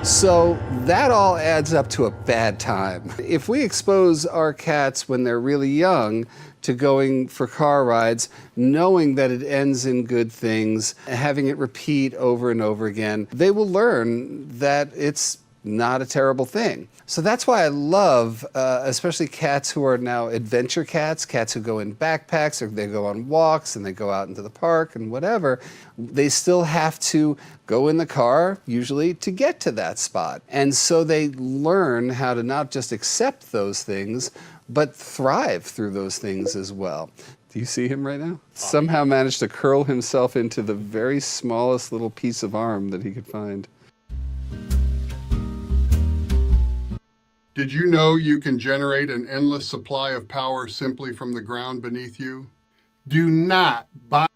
So that all adds up to a bad time. If we expose our cats when they're really young to going for car rides, knowing that it ends in good things, having it repeat over and over again, they will learn that it's not a terrible thing. So that's why I love, especially cats who are now adventure cats, cats who go in backpacks or they go on walks and they go out into the park and whatever. They still have to go in the car, usually, to get to that spot. And so they learn how to not just accept those things, but thrive through those things as well. Do you see him right now? Somehow managed to curl himself into the very smallest little piece of arm that he could find. Did you know you can generate an endless supply of power simply from the ground beneath you? Do not buy.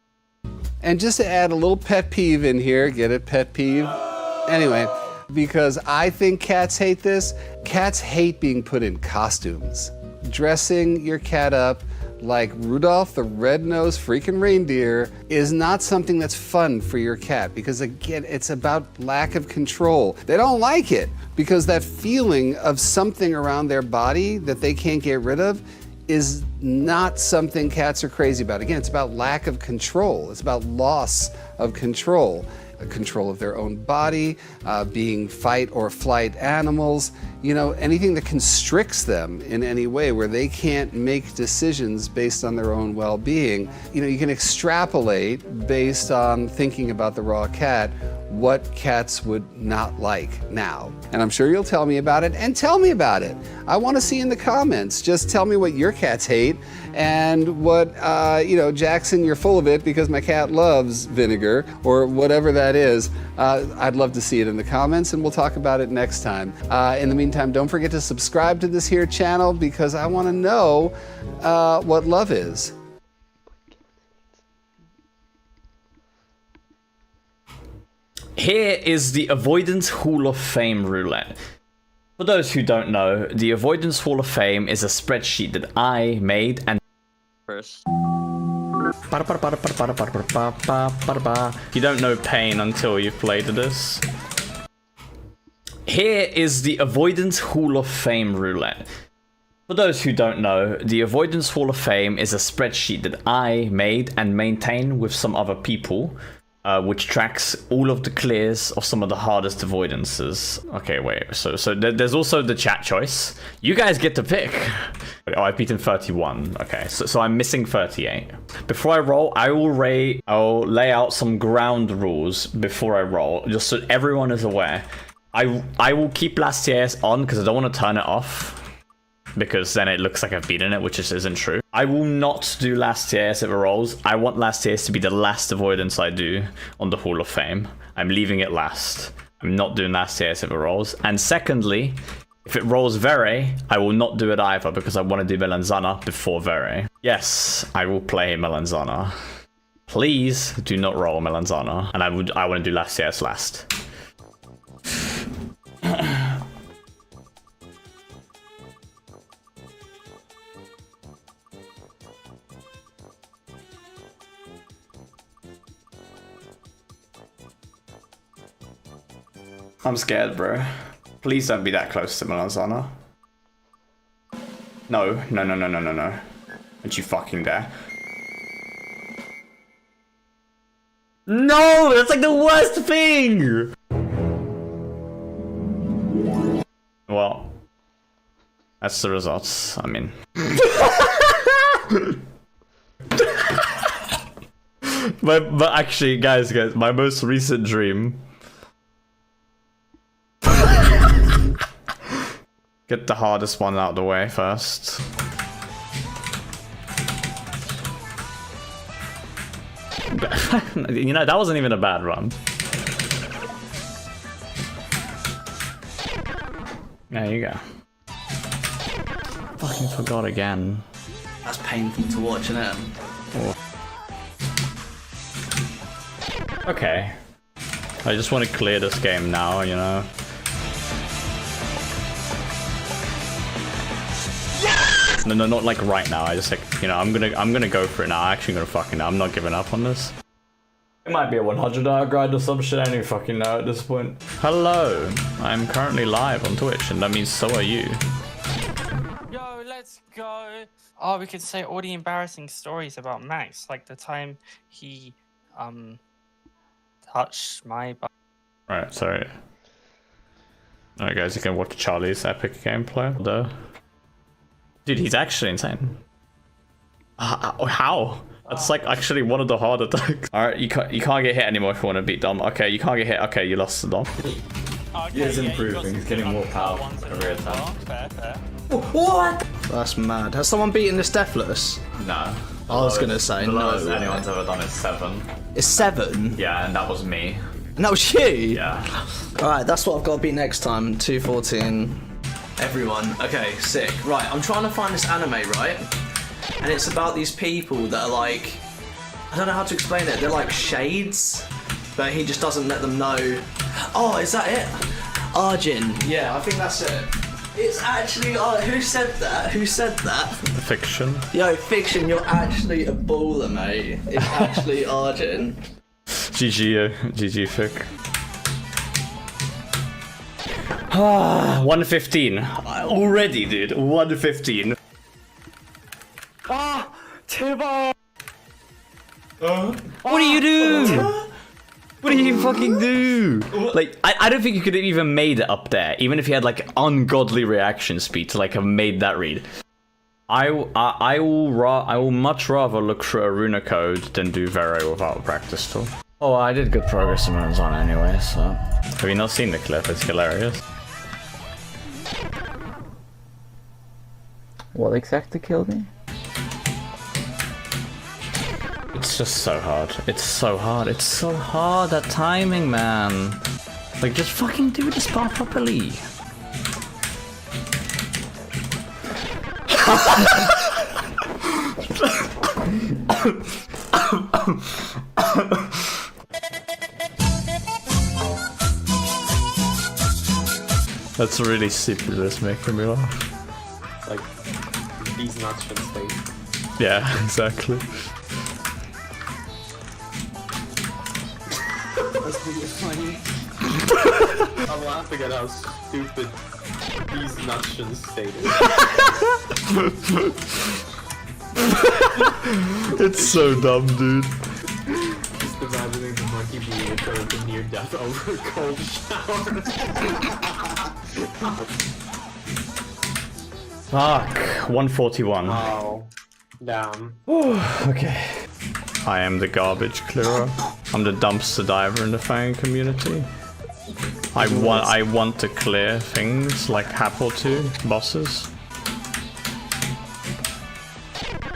And just to add a little pet peeve in here, get it, pet peeve? Anyway, because I think cats hate this, cats hate being put in costumes. Dressing your cat up like Rudolph the Red-Nosed Freaking Reindeer is not something that's fun for your cat, because again, it's about lack of control. They don't like it because that feeling of something around their body that they can't get rid of is not something cats are crazy about. Again, it's about lack of control. It's about loss of control. Control of their own body, being fight or flight animals, you know, anything that constricts them in any way where they can't make decisions based on their own well-being. You know, you can extrapolate based on thinking about the raw cat what cats would not like now. And I'm sure you'll tell me about it, and tell me about it. I want to see in the comments. Just tell me what your cats hate and what, you know, Jackson, you're full of it because my cat loves vinegar, or whatever that is. I'd love to see it in the comments, and we'll talk about it next time. In the meantime, don't forget to subscribe to this here channel because I want to know what love is. Here is the Avoidance Hall of Fame roulette. For those who don't know, the Avoidance Hall of Fame is a spreadsheet that I made and first. You don't know pain until you've played this. Here is the Avoidance Hall of Fame roulette. For those who don't know, the Avoidance Hall of Fame is a spreadsheet that I made and maintain with some other people, which tracks all of the clears of some of the hardest avoidances. Okay, wait, so there's also the chat choice. You guys get to pick. Oh, I've beaten 31. Okay, so I'm missing 38. Before I roll, I'll lay out some ground rules before I roll, just so everyone is aware. I will keep last TAS on because I don't want to turn it off, because then it looks like I've beaten it, which just isn't true. I will not do last TAS if it rolls. I want last TAS to be the last avoidance I do on the Hall of Fame. I'm leaving it last. I'm not doing last TAS if it rolls. And secondly, if it rolls Vere, I will not do it either because I want to do Melanzana before Vere. Yes, I will play Melanzana. Please do not roll Melanzana. And I want to do last TAS last. I'm scared, bro. Please don't be that close to Melanzana. No. Don't you fucking dare. No! That's like the worst thing! Well, that's the results. I mean... But actually, guys, my most recent dream. Get the hardest one out of the way first. You know, that wasn't even a bad run. There you go. Fucking forgot again. That's painful to watch, isn't it? Oh. Okay. I just want to clear this game now, you know. No, not like right now. I just like, you know, I'm gonna go for it now. I'm actually gonna fucking know. I'm not giving up on this. It might be a 100-hour grind or some shit. I don't even fucking know at this point. Hello, I'm currently live on Twitch, and that means so are you. Yo, let's go. Oh, we could say all the embarrassing stories about Max, like the time he touched my butt. Right, sorry. Alright guys, you can watch Charlie's epic gameplay. Dude, he's actually insane. How? That's like actually one of the hard attacks. Alright, you can't get hit anymore if you want to beat Dom. Okay, you can't get hit. Okay, you lost the Dom. Okay, he is improving. He's getting more power every attack. Fair. What? That's mad. Has someone beaten this deathless? No. I was gonna say the no. lowest anyone's ever done is 7. It's 7? Yeah, and that was me. And that was you? Yeah. Alright, that's what I've got to beat next time. 214. Everyone. Okay, sick. Right, I'm trying to find this anime, right? And it's about these people that are like... I don't know how to explain it. They're like shades, but he just doesn't let them know. Oh, is that it? Arjun. Yeah, I think that's it. It's actually... who said that? Who said that? Fiction. Yo, Fiction, you're actually a baller, mate. It's actually Arjun. GG, GG Fic. 115. Already, dude. 115. Ah! Tiba! What do you do? What do you fucking do? Like, I don't think you could have even made it up there, even if you had like ungodly reaction speed to like have made that read. I will much rather look through a runa code than do Vero without a practice tool. Oh, I did good progress in runes on anyway, so. Have you not seen the clip? It's hilarious. What exactly killed me? It's just so hard. It's so hard. It's so hard, that timing, man. Like, just fucking do this part properly. That's really stupid, that's making me laugh. Like, these nuts should stay. Yeah, exactly. That's really funny. I'm laughing at how stupid these nuts should stay. It's so dumb, dude. Just imagining the monkey being returned to near death over a cold shower. Fuck. 141. Oh. Damn. Okay. I am the garbage clearer. I'm the dumpster diver in the Fang community. I want to clear things like Hap or 2 bosses.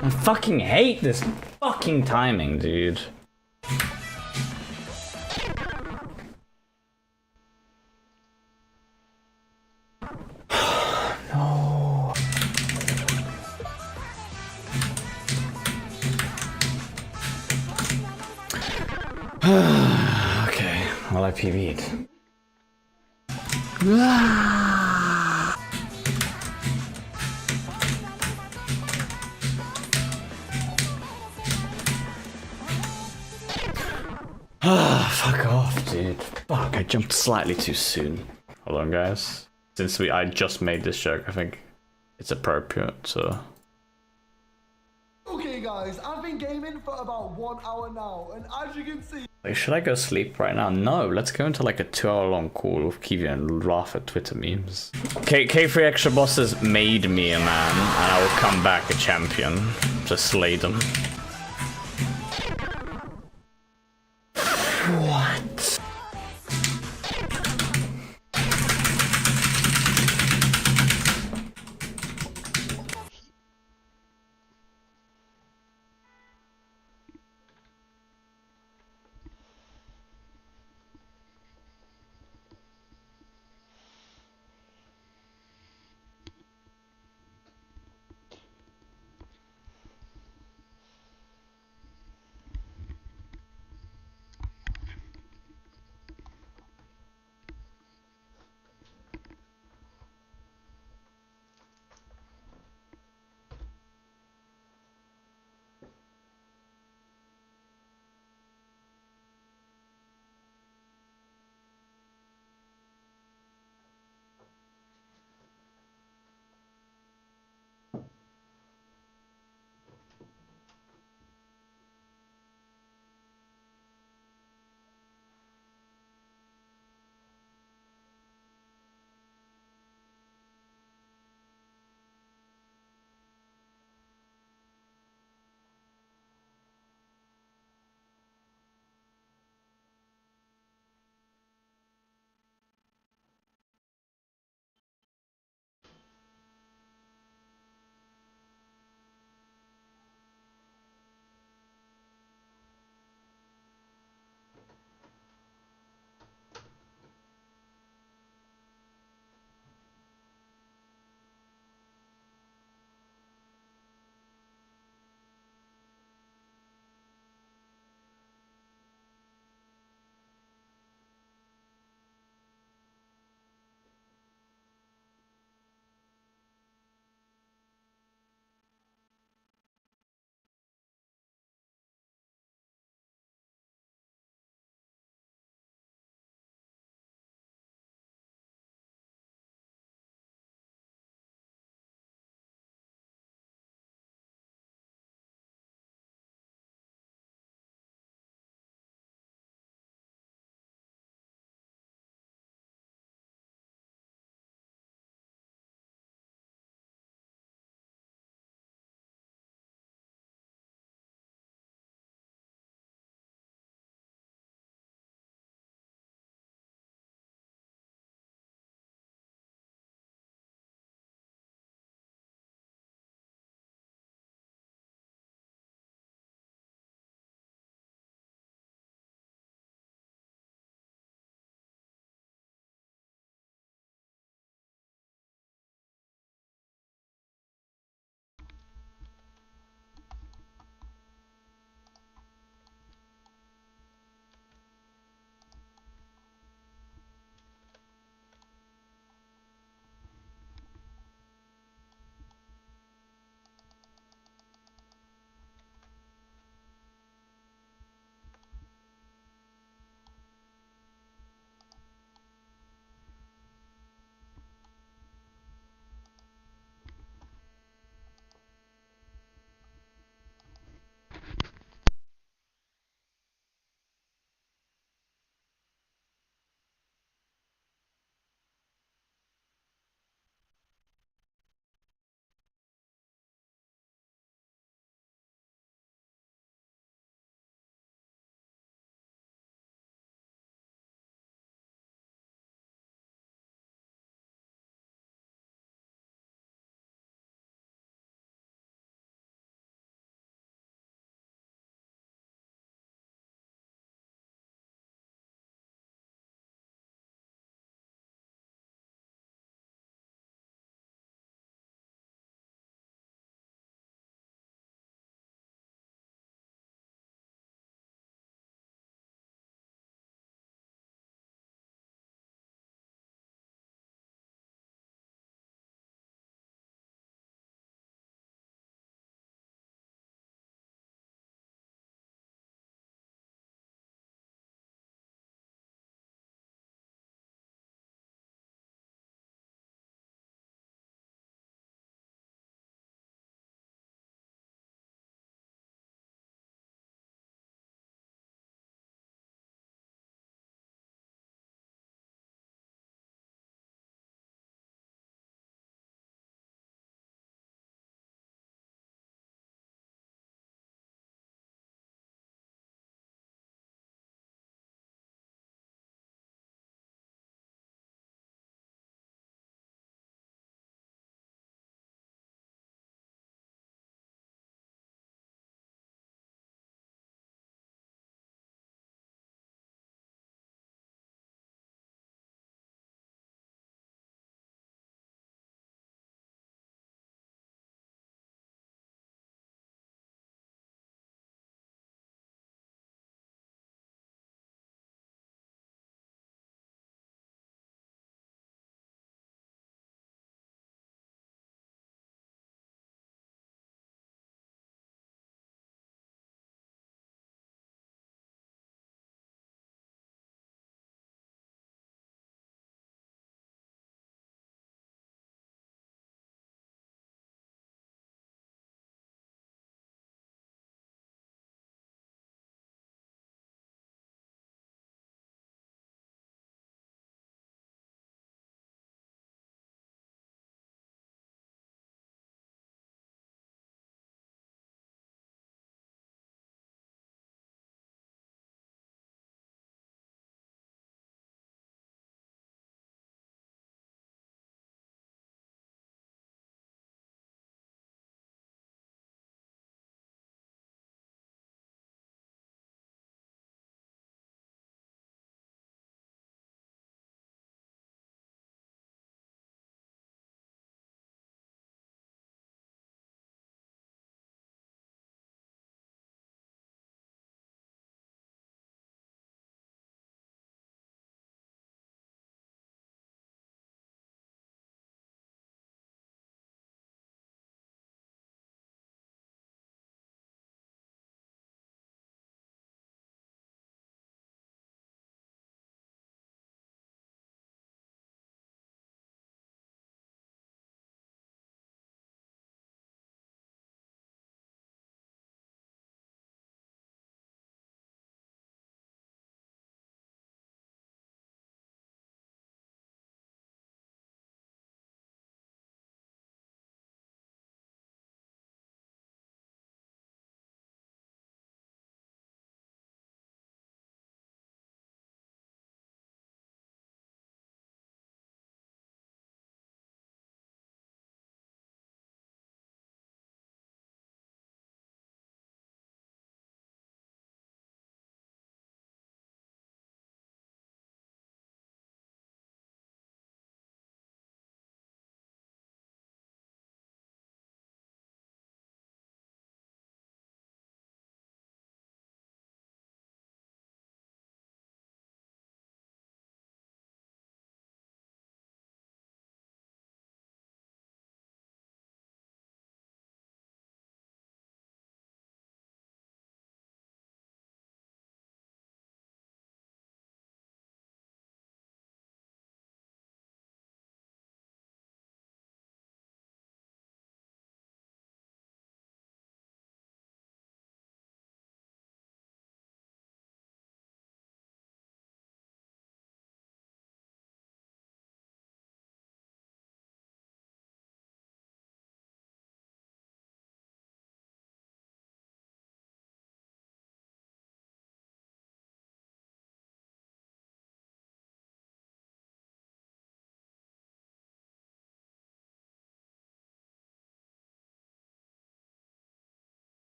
I fucking hate this fucking timing, dude. No. Okay, well I PB'd. Fuck off, dude. Fuck, I jumped slightly too soon. Hold on, guys. Since I just made this joke, I think it's appropriate, so... Okay guys, I've been gaming for about 1 hour now, and as you can see... Wait, should I go sleep right now? No, let's go into like a 2-hour-long call with Kiwi and laugh at Twitter memes. K3 extra bosses made me a man, and I will come back a champion to slay them.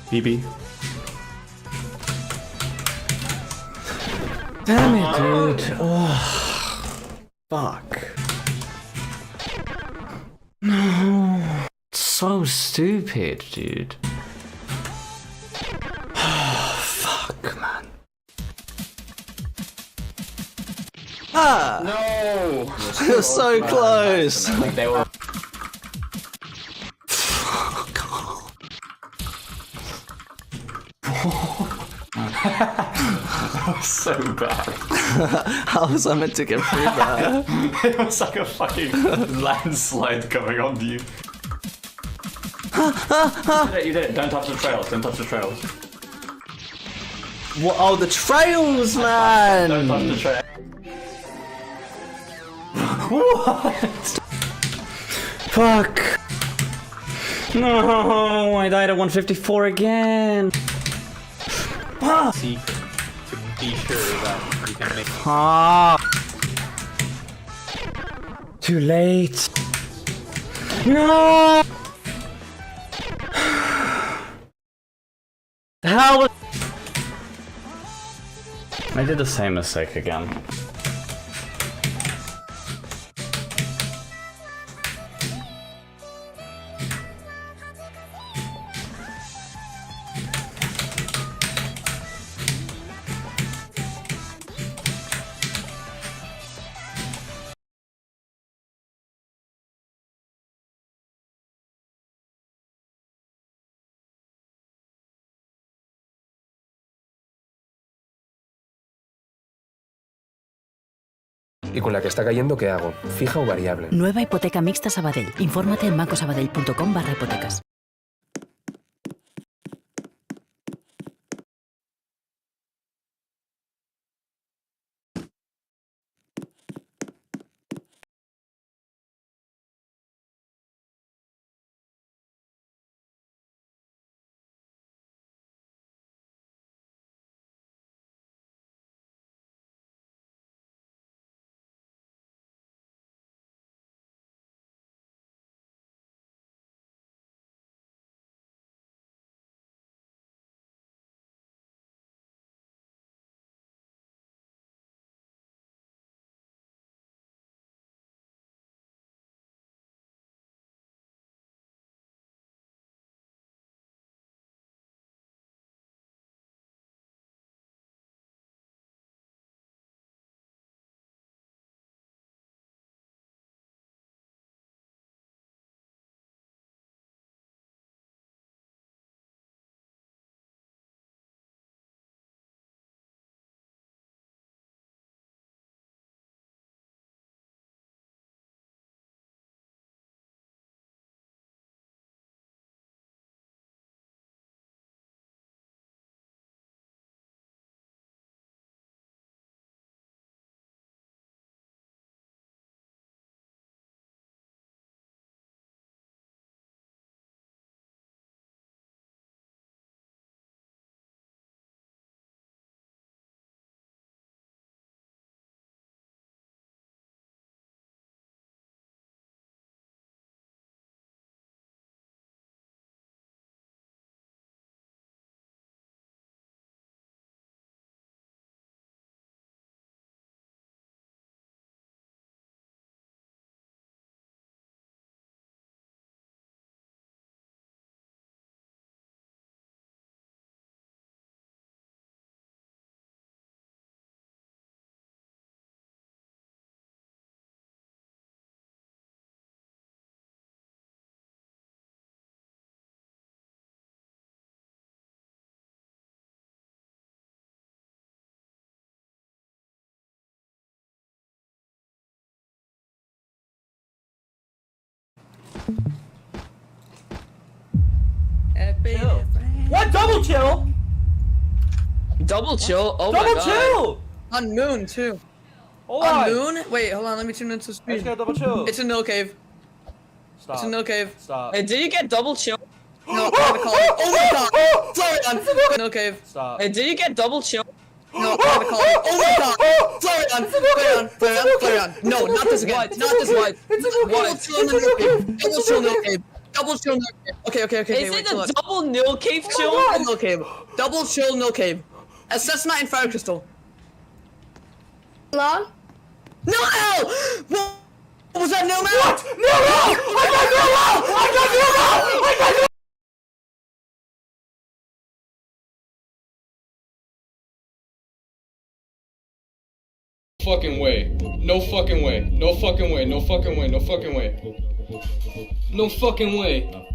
BB. Damn it, dude. Oh, fuck. No. So stupid, dude. Fuck, man. Ah! No! It was so close! They were. That was so bad. How was I meant to get through that? It was like a fucking landslide coming on you. You did it. Don't touch the trails. Don't touch the trails. What? Oh, the trails, man! Don't touch the trails. What? Fuck. No, I died at 154 again. Secret to be sure that you can make. Ah. Too late. No. How? I did the same mistake again. ¿Y con la que está cayendo qué hago? ¿Fija o variable? Nueva hipoteca mixta Sabadell. Infórmate en bancosabadell.com/hipotecas. What? Double chill? Double chill? Oh double my god. chill! On moon too. Hold on on. moon? Wait, hold on, let me tune into speed. I just got double chill. It's a no cave. Stop. It's a no cave. Stop. Hey, did you get double chill? No, I'm gonna call you. Oh my god! Sorry, on no cave. Stop. Hey, did you get double chill? No, I'm gonna call you. Oh my god! Sorry, on. No, not this again. Not this one. Double chill in the no cave. Double chill no cave. Double chill, no cave. Okay. Is wait, it chill a out. double nil cave chill? No cave. Double chill, no cave. Assess my Fire Crystal. Long? No! What was that? No! What? No! I got fucking way. No fucking way. No fucking way. No fucking way. No fucking way. No fucking way.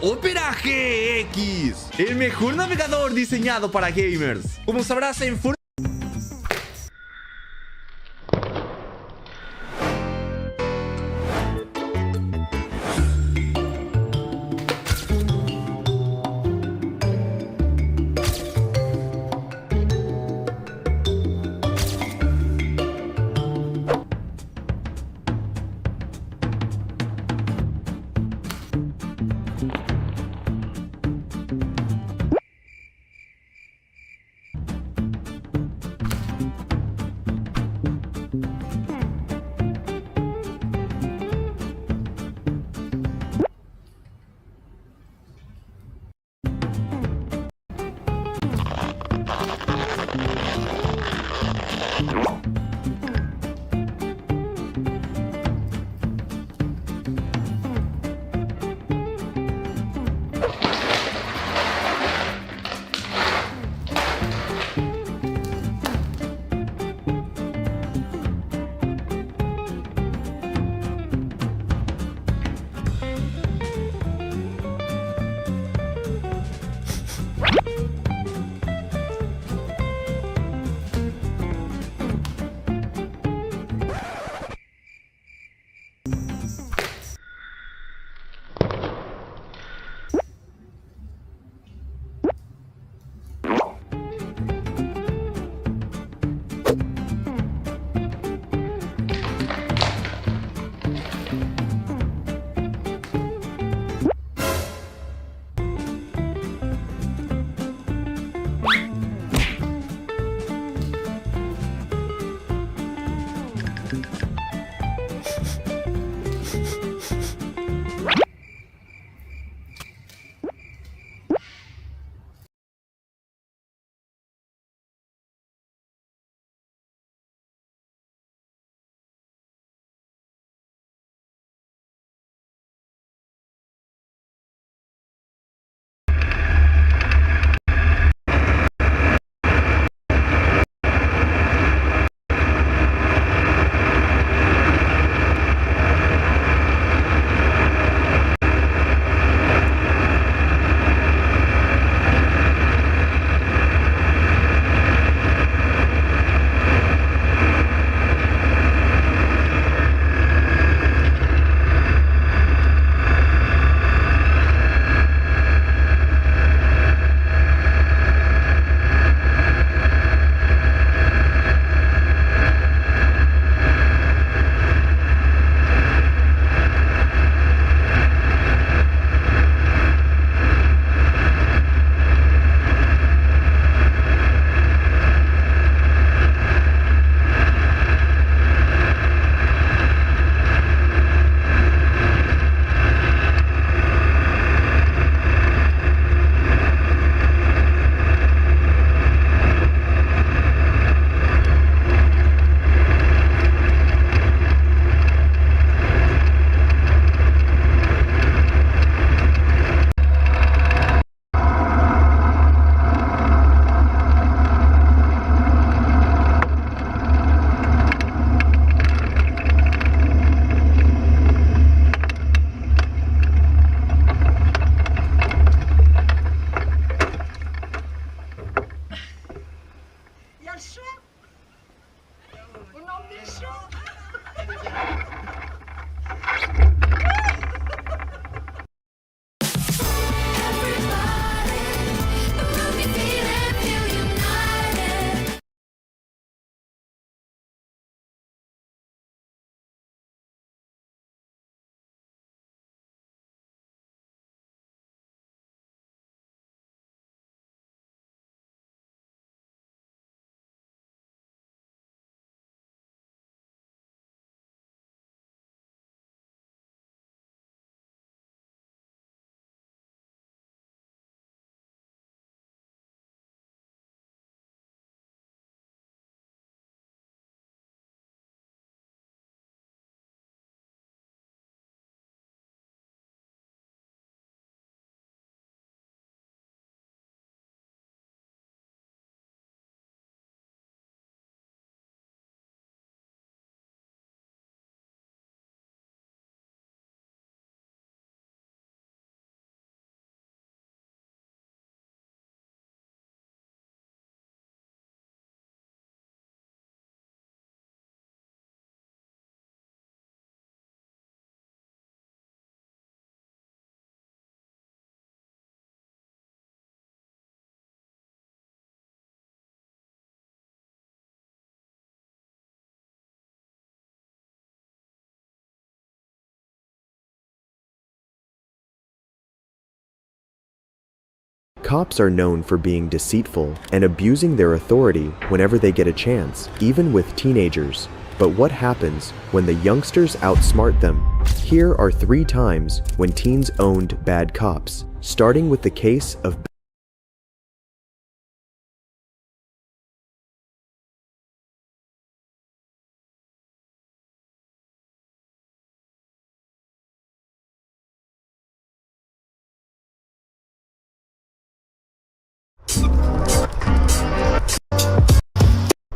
Opera GX, el mejor navegador diseñado para gamers. Como sabrás, en Cops are known for being deceitful and abusing their authority whenever they get a chance, even with teenagers. But what happens when the youngsters outsmart them? Here are 3 times when teens owned bad cops, starting with the case of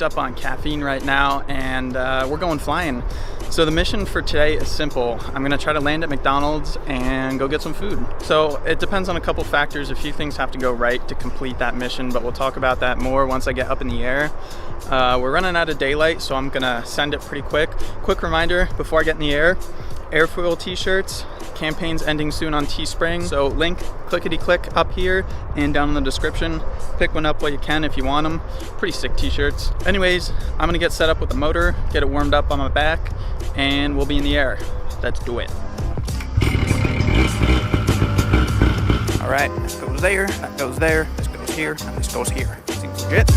up on caffeine right now, and we're going flying. So the mission for today is simple. I'm gonna try to land at McDonald's and go get some food. So it depends on a couple factors. A few things have to go right to complete that mission, but we'll talk about that more once I get up in the air. We're running out of daylight, so I'm gonna send it pretty quick. Quick reminder before I get in the air, Airfoil t-shirts, campaign's ending soon on Teespring, so link clickety-click up here and down in the description. Pick one up while you can if you want them. Pretty sick t-shirts. Anyways, I'm gonna get set up with the motor, get it warmed up on my back, and we'll be in the air. Let's do it. All right, this goes there, that goes there, this goes here, and this goes here. Seems legit.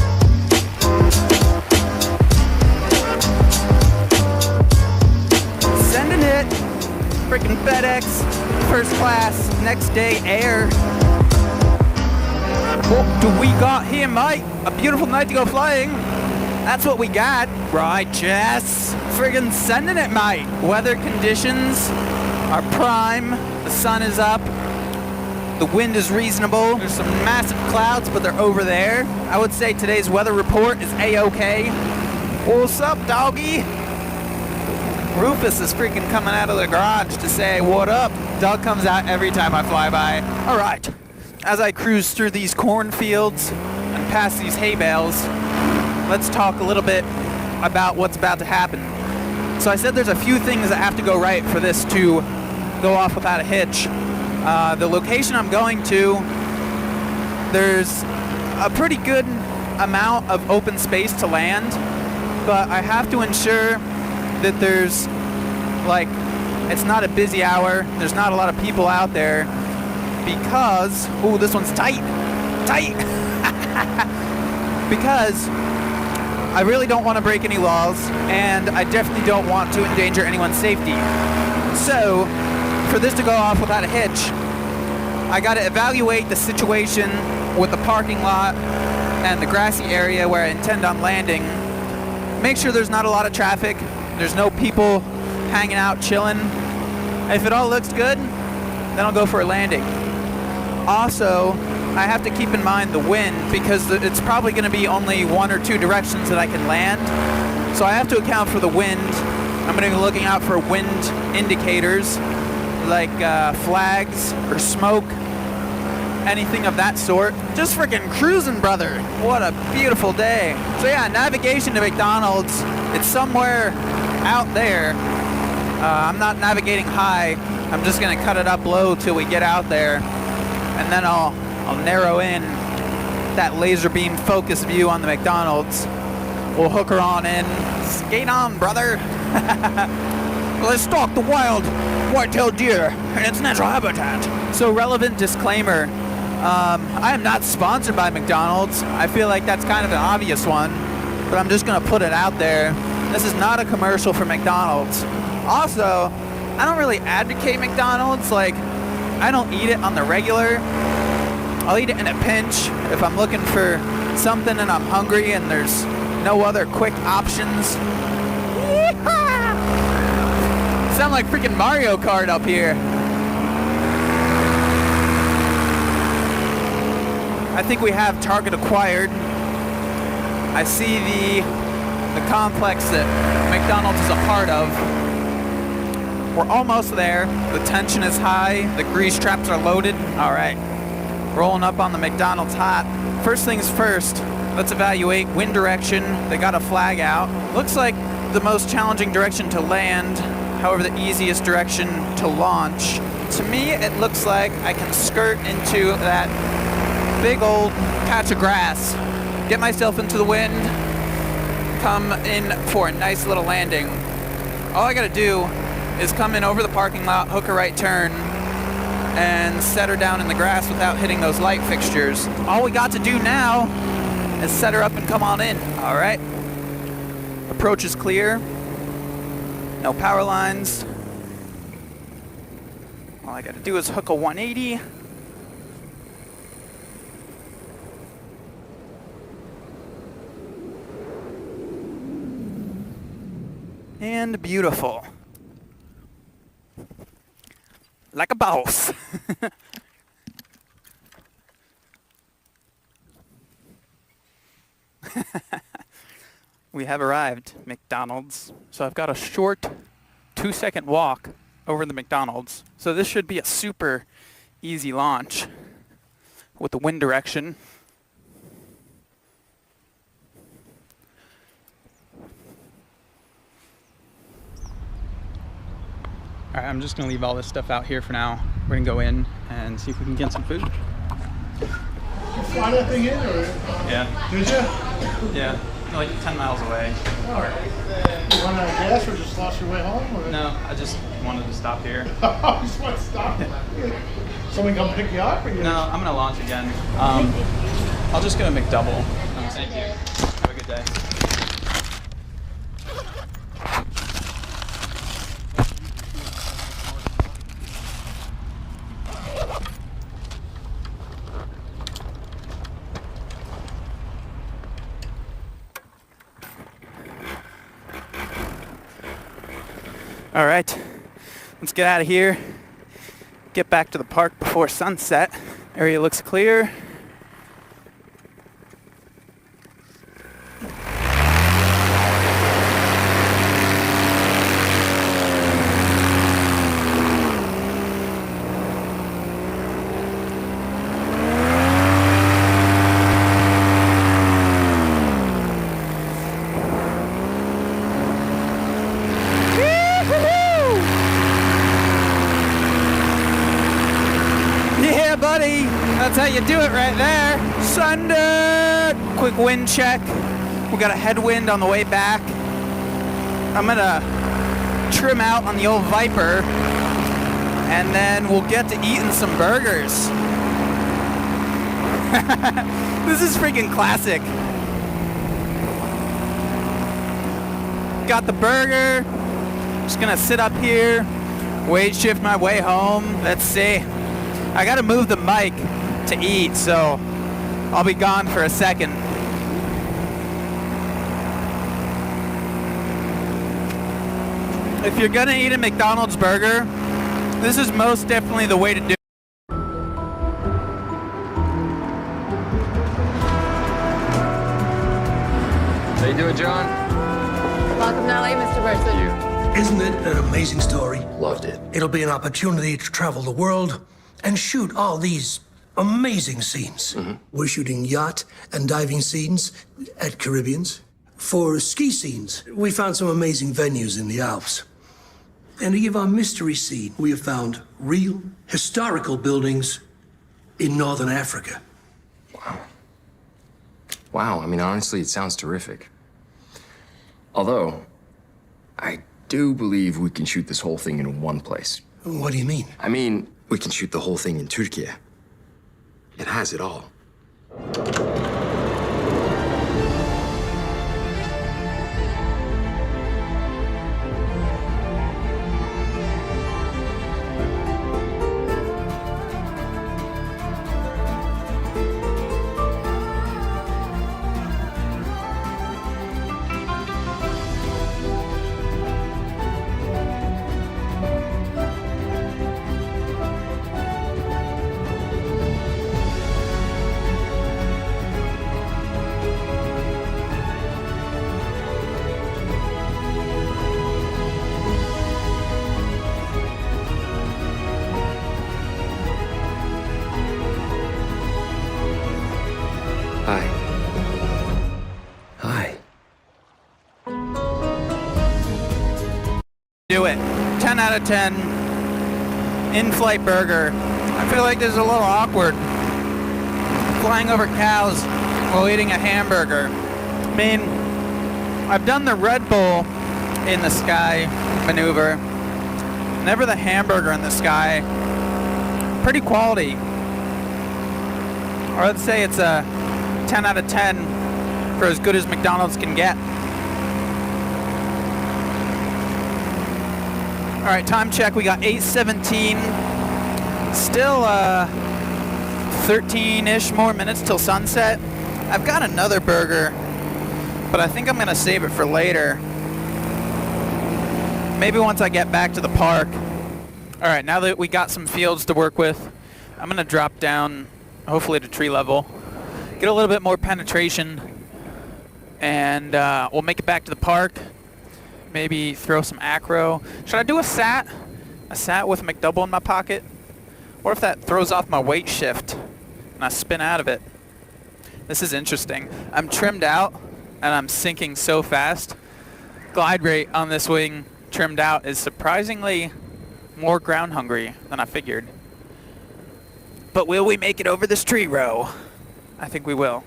Sending it. Freaking FedEx, first class, next day air. What do we got here, mate? A beautiful night to go flying. That's what we got. Right, Jess. Friggin' sending it, mate. Weather conditions are prime. The sun is up. The wind is reasonable. There's some massive clouds, but they're over there. I would say today's weather report is A-OK. What's up, doggy? Rufus is freaking coming out of the garage to say, what up? Doug comes out every time I fly by. All right, as I cruise through these cornfields and past these hay bales, let's talk a little bit about what's about to happen. So I said there's a few things that have to go right for this to go off without a hitch. The location I'm going to, there's a pretty good amount of open space to land, but I have to ensure that there's, like, it's not a busy hour, there's not a lot of people out there, because, ooh, this one's tight, because I really don't want to break any laws, and I definitely don't want to endanger anyone's safety. So, for this to go off without a hitch, I gotta evaluate the situation with the parking lot and the grassy area where I intend on landing, make sure there's not a lot of traffic, there's no people hanging out, chilling. If it all looks good, then I'll go for a landing. Also, I have to keep in mind the wind because it's probably going to be only 1 or 2 directions that I can land. So I have to account for the wind. I'm going to be looking out for wind indicators like flags or smoke, anything of that sort. Just freaking cruising, brother. What a beautiful day. So yeah, navigation to McDonald's. It's somewhere out there. I'm not navigating high. I'm just gonna cut it up low till we get out there, and then I'll narrow in that laser beam focus view on the McDonald's. We'll hook her on in. Skate on, brother. Let's stalk the wild white-tailed deer in its natural habitat. So, relevant disclaimer. I am not sponsored by McDonald's. I feel like that's kind of an obvious one, but I'm just gonna put it out there. This is not a commercial for McDonald's. Also, I don't really advocate McDonald's. Like, I don't eat it on the regular. I'll eat it in a pinch if I'm looking for something and I'm hungry and there's no other quick options. Yeehaw! Sound like freaking Mario Kart up here. I think we have target acquired. I see the complex that McDonald's is a part of. We're almost there. The tension is high. The grease traps are loaded. All right. Rolling up on the McDonald's hot. First things first, let's evaluate wind direction. They got a flag out. Looks like the most challenging direction to land, however the easiest direction to launch. To me, it looks like I can skirt into that big old patch of grass, get myself into the wind, come in for a nice little landing. All I gotta do is come in over the parking lot, hook a right turn, and set her down in the grass without hitting those light fixtures. All we got to do now is set her up and come on in. All right. Approach is clear. No power lines. All I got to do is hook a 180. And beautiful. Like a boss. We have arrived, McDonald's. So I've got a short 2-second walk over the McDonald's. So this should be a super easy launch with the wind direction. All right, I'm just gonna leave all this stuff out here for now. We're gonna go in and see if we can get some food. You fly that thing in, or? Yeah. Did you? Yeah, like 10 miles away. All right. You run out of gas or just lost your way home? Or? No, I just wanted to stop here. You just want to stop? Someone come pick you up? Or you No, I'm gonna launch again. I'll just go McDouble. Thank you. Have a good day. All right, let's get out of here. Get back to the park before sunset. Area looks clear. Yeah, buddy. That's how you do it right there. Sunday. Quick wind check. We got a headwind on the way back. I'm gonna trim out on the old Viper, and then we'll get to eating some burgers. This is freaking classic. Got the burger. Just gonna sit up here, weight shift my way home. Let's see. I gotta move the mic to eat, so I'll be gone for a second. If you're gonna eat a McDonald's burger, this is most definitely the way to do it. How you doing, John? Welcome to LA, Mr. Burson. Isn't it an amazing story? Loved it. It'll be an opportunity to travel the world and shoot all these amazing scenes. We're shooting yacht and diving scenes at Caribbeans. For ski scenes, we found some amazing venues in the Alps. And to give our mystery scene, we have found real historical buildings in Northern Africa. Wow, I mean, honestly, it sounds terrific. Although, I do believe we can shoot this whole thing in one place. What do you mean? I mean, we can shoot the whole thing in Turkey. It has it all. Hi. Hi. Do it. 10 out of 10. In-flight burger. I feel like this is a little awkward. Flying over cows while eating a hamburger. I mean, I've done the Red Bull in the sky maneuver. Never the hamburger in the sky. pretty quality. Or let's say it's a 10 out of 10 for as good as McDonald's can get. All right, time check. We got 8:17. Still 13-ish more minutes till sunset. I've got another burger, but I think I'm gonna save it for later. Maybe once I get back to the park. All right, now that we got some fields to work with, I'm gonna drop down, hopefully to tree level, get a little bit more penetration, and we'll make it back to the park. Maybe throw some acro. Should I do a sat? A sat with a McDouble in my pocket? What if that throws off my weight shift and I spin out of it? This is interesting. I'm trimmed out and I'm sinking so fast. Glide rate on this wing trimmed out is surprisingly more ground hungry than I figured. But will we make it over this tree row? I think we will.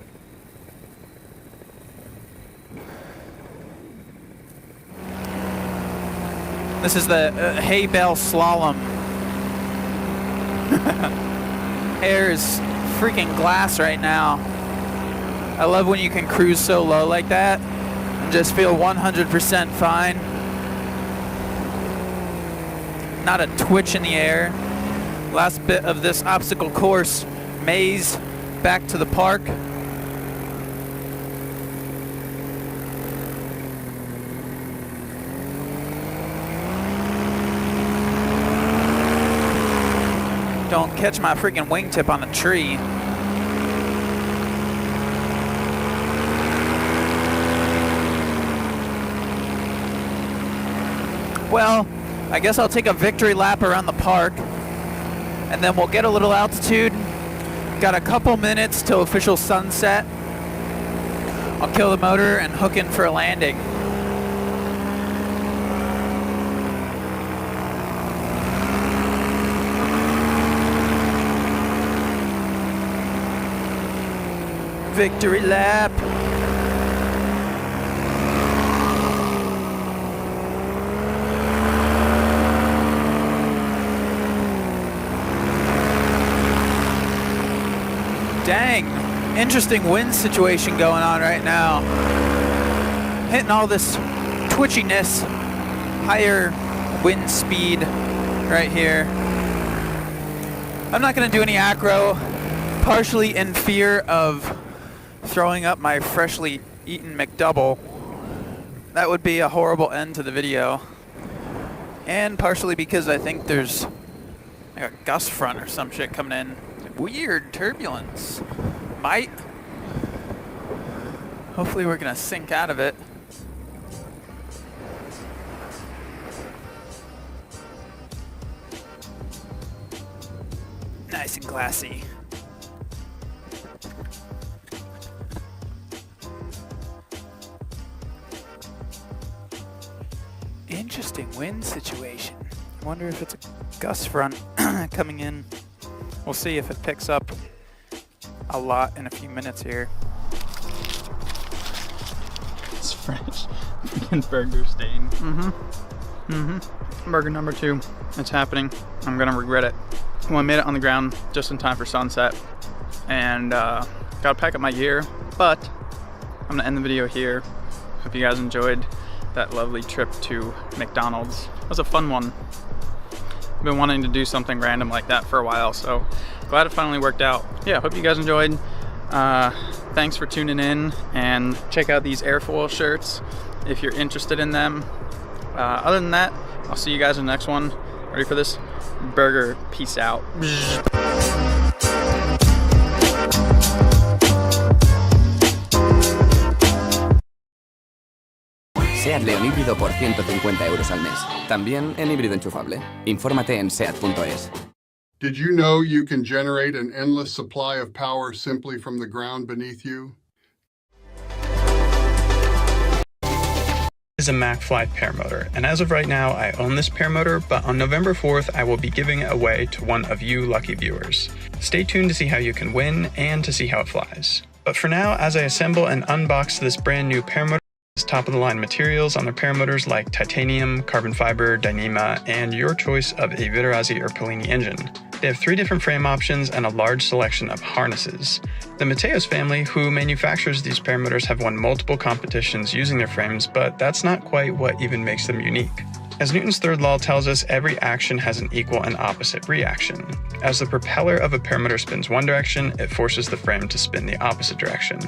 This is the hay bale slalom. Air is freaking glass right now. I love when you can cruise so low like that and just feel 100% fine. Not a twitch in the air. Last bit of this obstacle course maze back to the park. Don't catch my freaking wingtip on a tree. Well, I guess I'll take a victory lap around the park and then we'll get a little altitude. Got a couple minutes till official sunset. I'll kill the motor and hook in for a landing. Victory lap. Dang, interesting wind situation going on right now. Hitting all this twitchiness, higher wind speed right here. I'm not gonna do any acro, partially in fear of throwing up my freshly eaten McDouble. That would be a horrible end to the video. And partially because I think there's like a gust front or some shit coming in. Weird turbulence. Might. Hopefully we're gonna sink out of it. Nice and glassy. Interesting wind situation. I wonder if it's a gust front coming in. We'll see if it picks up a lot in a few minutes here. It's fresh. Burger stain. Burger number 2. It's happening. I'm gonna regret it. Well, I made it on the ground just in time for sunset. And gotta pack up my gear, but I'm gonna end the video here. Hope you guys enjoyed that lovely trip to McDonald's. It was a fun one. I've been wanting to do something random like that for a while, so glad it finally worked out. Yeah, hope you guys enjoyed. Thanks for tuning in, and check out these airfoil shirts if you're interested in them. Other than that, I'll see you guys in the next one. Ready for this? Burger. Peace out. SEAT León híbrido por 150 € al mes. También en híbrido enchufable. Infórmate en SEAT.es. Did you know you can generate an endless supply of power simply from the ground beneath you? This is a MacFly paramotor, and as of right now, I own this paramotor, but on November 4th, I will be giving it away to one of you lucky viewers. Stay tuned to see how you can win and to see how it flies. But for now, as I assemble and unbox this brand new paramotor, top-of-the-line materials on their paramotors like titanium, carbon fiber, Dyneema, and your choice of a Vitarazi or Polini engine. They have 3 different frame options and a large selection of harnesses. The Mateos family, who manufactures these paramotors, have won multiple competitions using their frames, but that's not quite what even makes them unique. As Newton's third law tells us, every action has an equal and opposite reaction. As the propeller of a paramotor spins one direction, it forces the frame to spin the opposite direction.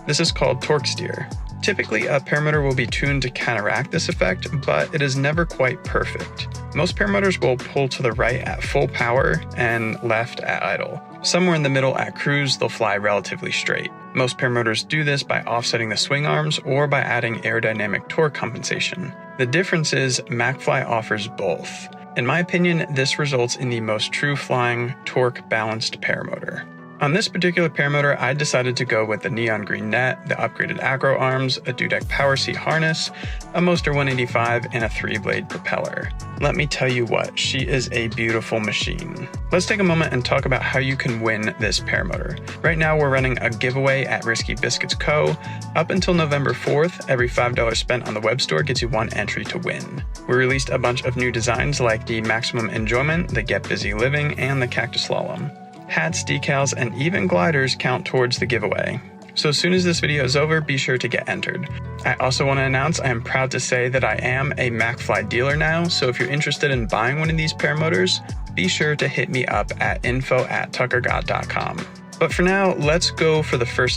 This is called torque steer. Typically, a paramotor will be tuned to counteract this effect, but it is never quite perfect. Most paramotors will pull to the right at full power and left at idle. Somewhere in the middle at cruise, they'll fly relatively straight. Most paramotors do this by offsetting the swing arms or by adding aerodynamic torque compensation. The difference is MacFly offers both. In my opinion, this results in the most true flying, torque-balanced paramotor. On this particular paramotor, I decided to go with the neon green net, the upgraded acro arms, a dudek power seat harness, a Moster 185, and a 3-blade propeller. Let me tell you what, she is a beautiful machine. Let's take a moment and talk about how you can win this paramotor. Right now we're running a giveaway at Risky Biscuits Co. Up until November 4th, every $5 spent on the web store gets you 1 entry to win. We released a bunch of new designs like the Maximum Enjoyment, the Get Busy Living, and the Cactus Slalom. Hats, decals, and even gliders count towards the giveaway. So as soon as this video is over, be sure to get entered. I also want to announce I am proud to say that I am a MacFly dealer now, so if you're interested in buying one of these paramotors, be sure to hit me up at info@tuckergod.com. But for now, let's go for the first.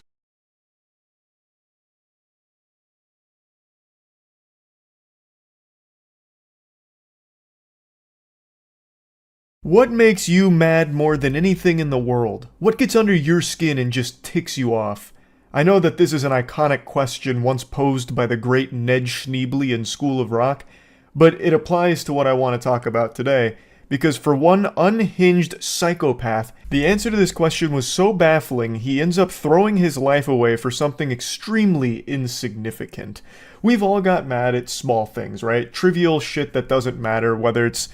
What makes you mad more than anything in the world? What gets under your skin and just ticks you off? I know that this is an iconic question once posed by the great Ned Schneebly in School of Rock, but it applies to what I want to talk about today, because for one unhinged psychopath, the answer to this question was so baffling he ends up throwing his life away for something extremely insignificant. We've all got mad at small things, right? Trivial shit that doesn't matter, whether it's,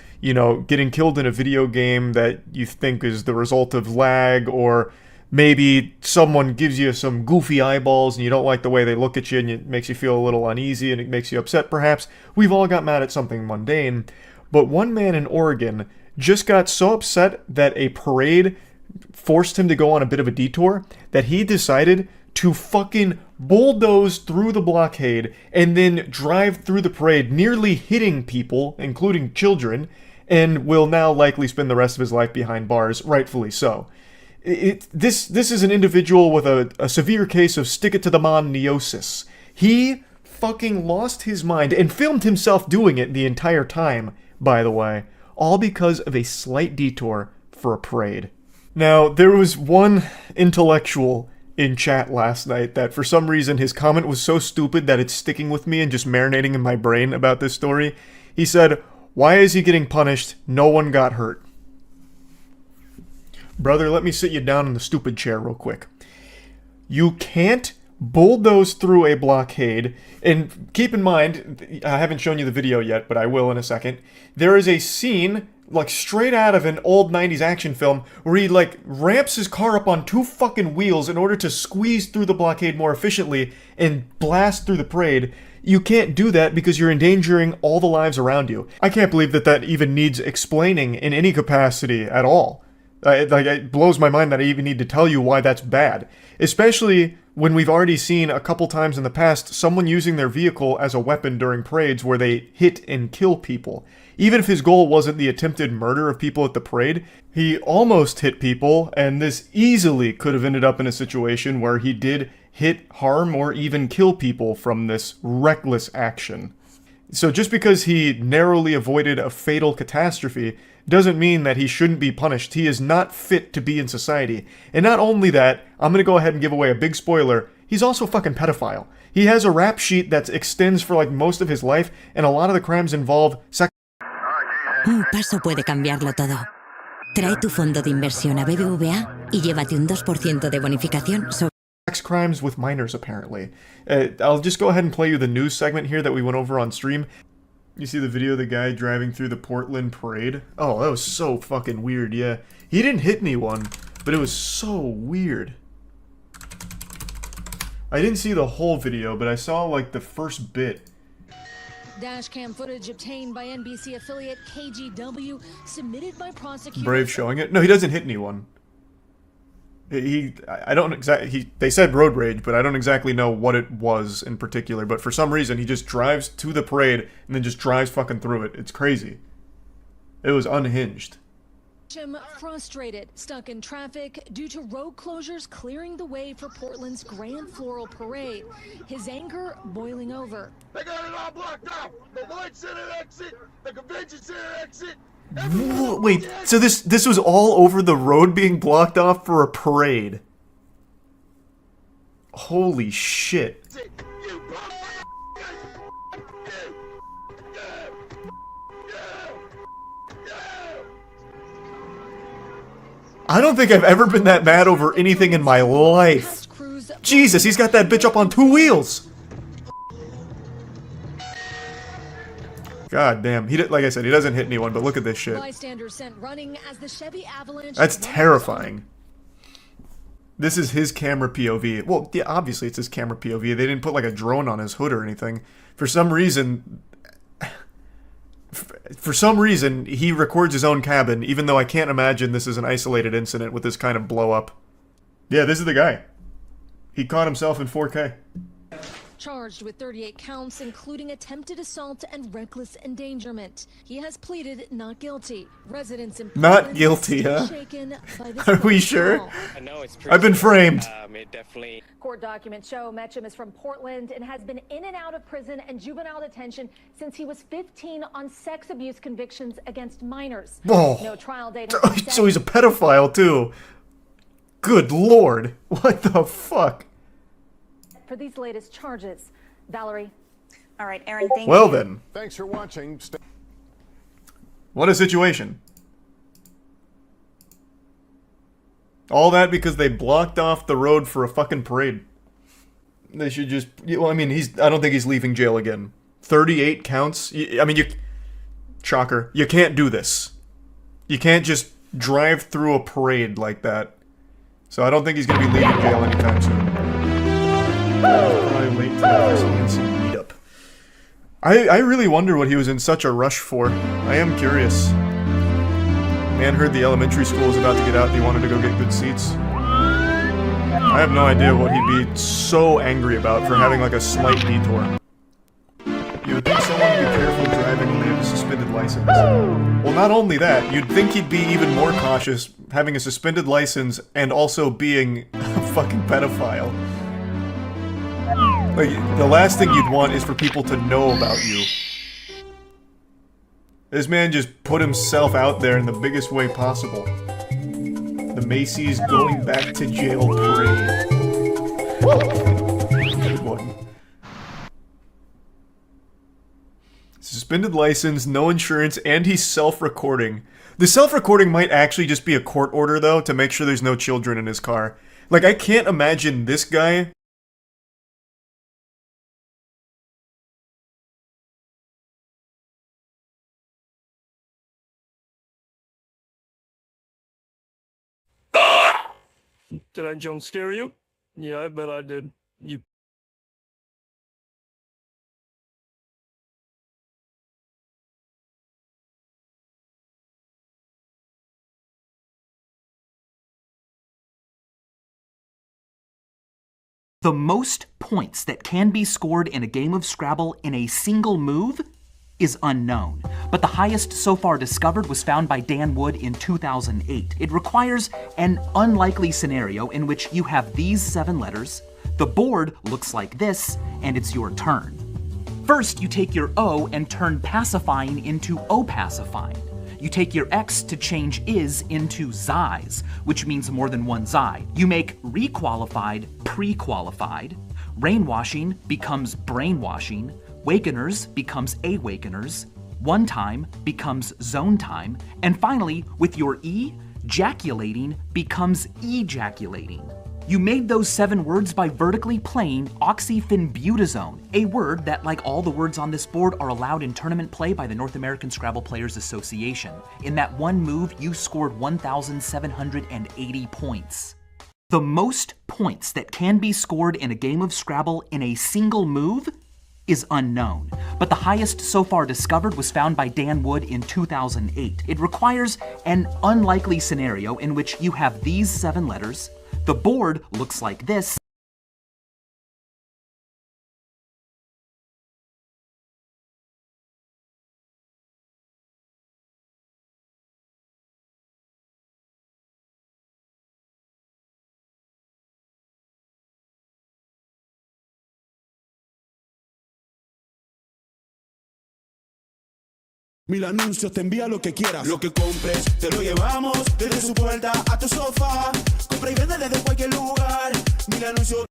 getting killed in a video game that you think is the result of lag, or maybe someone gives you some goofy eyeballs and you don't like the way they look at you and it makes you feel a little uneasy and it makes you upset perhaps. We've all got mad at something mundane. But one man in Oregon just got so upset that a parade forced him to go on a bit of a detour that he decided to fucking bulldoze through the blockade and then drive through the parade, nearly hitting people, including children, and will now likely spend the rest of his life behind bars, rightfully so. This is an individual with a severe case of stick-it-to-the-man-neosis. He fucking lost his mind and filmed himself doing it the entire time, by the way, all because of a slight detour for a parade. Now, there was one intellectual in chat last night that for some reason his comment was so stupid that it's sticking with me and just marinating in my brain about this story. He said, "Why is he getting punished? No one got hurt." Brother, let me sit you down in the stupid chair real quick. You can't bulldoze through a blockade, and keep in mind, I haven't shown you the video yet, but I will in a second. There is a scene, like straight out of an old 90s action film, where he ramps his car up on 2 fucking wheels in order to squeeze through the blockade more efficiently and blast through the parade. You can't do that because you're endangering all the lives around you. I can't believe that even needs explaining in any capacity at all. It blows my mind that I even need to tell you why that's bad. Especially when we've already seen a couple times in the past someone using their vehicle as a weapon during parades where they hit and kill people. Even if his goal wasn't the attempted murder of people at the parade, he almost hit people, and this easily could have ended up in a situation where he did hit, harm, or even kill people from this reckless action. So just because he narrowly avoided a fatal catastrophe doesn't mean that he shouldn't be punished. He is not fit to be in society. And not only that, I'm going to go ahead and give away a big spoiler, he's also a fucking pedophile. He has a rap sheet that extends for most of his life, and a lot of the crimes involve sex. Un paso puede cambiarlo todo. Trae tu fondo de inversión a BBVA y llévate un 2% de bonificación sobre Sex crimes with minors, apparently. I'll just go ahead and play you the news segment here that we went over on stream. You see the video of the guy driving through the Portland parade? Oh, that was so fucking weird, yeah. He didn't hit anyone, but it was so weird. I didn't see the whole video, but I saw, the first bit. Dashcam footage obtained by NBC affiliate KGW, submitted by prosecutors. Brave showing it. No, he doesn't hit anyone. I don't exactly. They said road rage, but I don't exactly know what it was in particular. But for some reason, he just drives to the parade and then just drives fucking through it. It's crazy. It was unhinged. Him frustrated, stuck in traffic due to road closures clearing the way for Portland's Grand Floral Parade. His anger boiling over. They got it all blocked off. The Lloyd Center exit, the Convention Center exit. Wait, so this was all over the road being blocked off for a parade? Holy shit. I don't think I've ever been that mad over anything in my life. Jesus, he's got that bitch up on 2 wheels. God damn. Like I said, he doesn't hit anyone, but look at this shit. Bystanders sent running as the Chevy Avalanche. That's terrifying. This is his camera POV. Well, yeah, obviously it's his camera POV. They didn't put like a drone on his hood or anything. For some reason, he records his own cabin, even though I can't imagine this is an isolated incident with this kind of blow up. Yeah, this is the guy. He caught himself in 4K. Charged with 38 counts, including attempted assault and reckless endangerment. He has pleaded not guilty. Residents in Not guilty, huh? Are we sure? I've been framed. Court documents show Metcham is from Portland and has been in and out of prison and juvenile detention since he was 15 on sex abuse convictions against minors. Oh. No trial date has been set. So he's a pedophile too. Good lord. What the fuck? For these latest charges. Valerie. All right, Aaron, thank Well you. then. Thanks for watching. What a situation. All that because they blocked off the road for a fucking parade. They should just... Well, I mean, I don't think he's leaving jail again. 38 counts? I mean, shocker. You can't do this. You can't just drive through a parade like that. So I don't think he's going to be leaving jail anytime soon. Probably late to the CNC meetup. I really wonder what he was in such a rush for. I am curious. Man heard the elementary school was about to get out and he wanted to go get good seats. I have no idea what he'd be so angry about for having like a slight detour. You would think someone would be careful driving when they have a suspended license. Well, not only that, you'd think he'd be even more cautious having a suspended license and also being a fucking pedophile. Like, the last thing you'd want is for people to know about you. This man just put himself out there in the biggest way possible. The Macy's going back to jail parade. Good one. Suspended license, no insurance, and he's self-recording. The self-recording might actually just be a court order, though, to make sure there's no children in his car. Like, I can't imagine this guy... Did I jump scare you? Yeah, I bet I did. You. The most points that can be scored in a game of Scrabble in a single move is unknown, but the highest so far discovered was found by Dan Wood in 2008. It requires an unlikely scenario in which you have these 7 letters, the board looks like this, and it's your turn. First, you take your O and turn pacifying into opacifying. You take your X to change is into Zis, which means more than one Zi. You make requalified pre-qualified. Rainwashing becomes brainwashing. Wakeners becomes awakeners, one time becomes zone time, and finally, with your E, jaculating becomes ejaculating. You made those 7 words by vertically playing oxyphenbutazone, a word that, like all the words on this board, are allowed in tournament play by the North American Scrabble Players Association. In that one move, you scored 1,780 points. The most points that can be scored in a game of Scrabble in a single move is unknown, but the highest so far discovered was found by Dan Wood in 2008. It requires an unlikely scenario in which you have these 7 letters, the board looks like this, Mil anuncios, te envía lo que quieras. Lo que compres, te lo llevamos desde su puerta a tu sofá. Compra y vende desde cualquier lugar. Mil anuncios.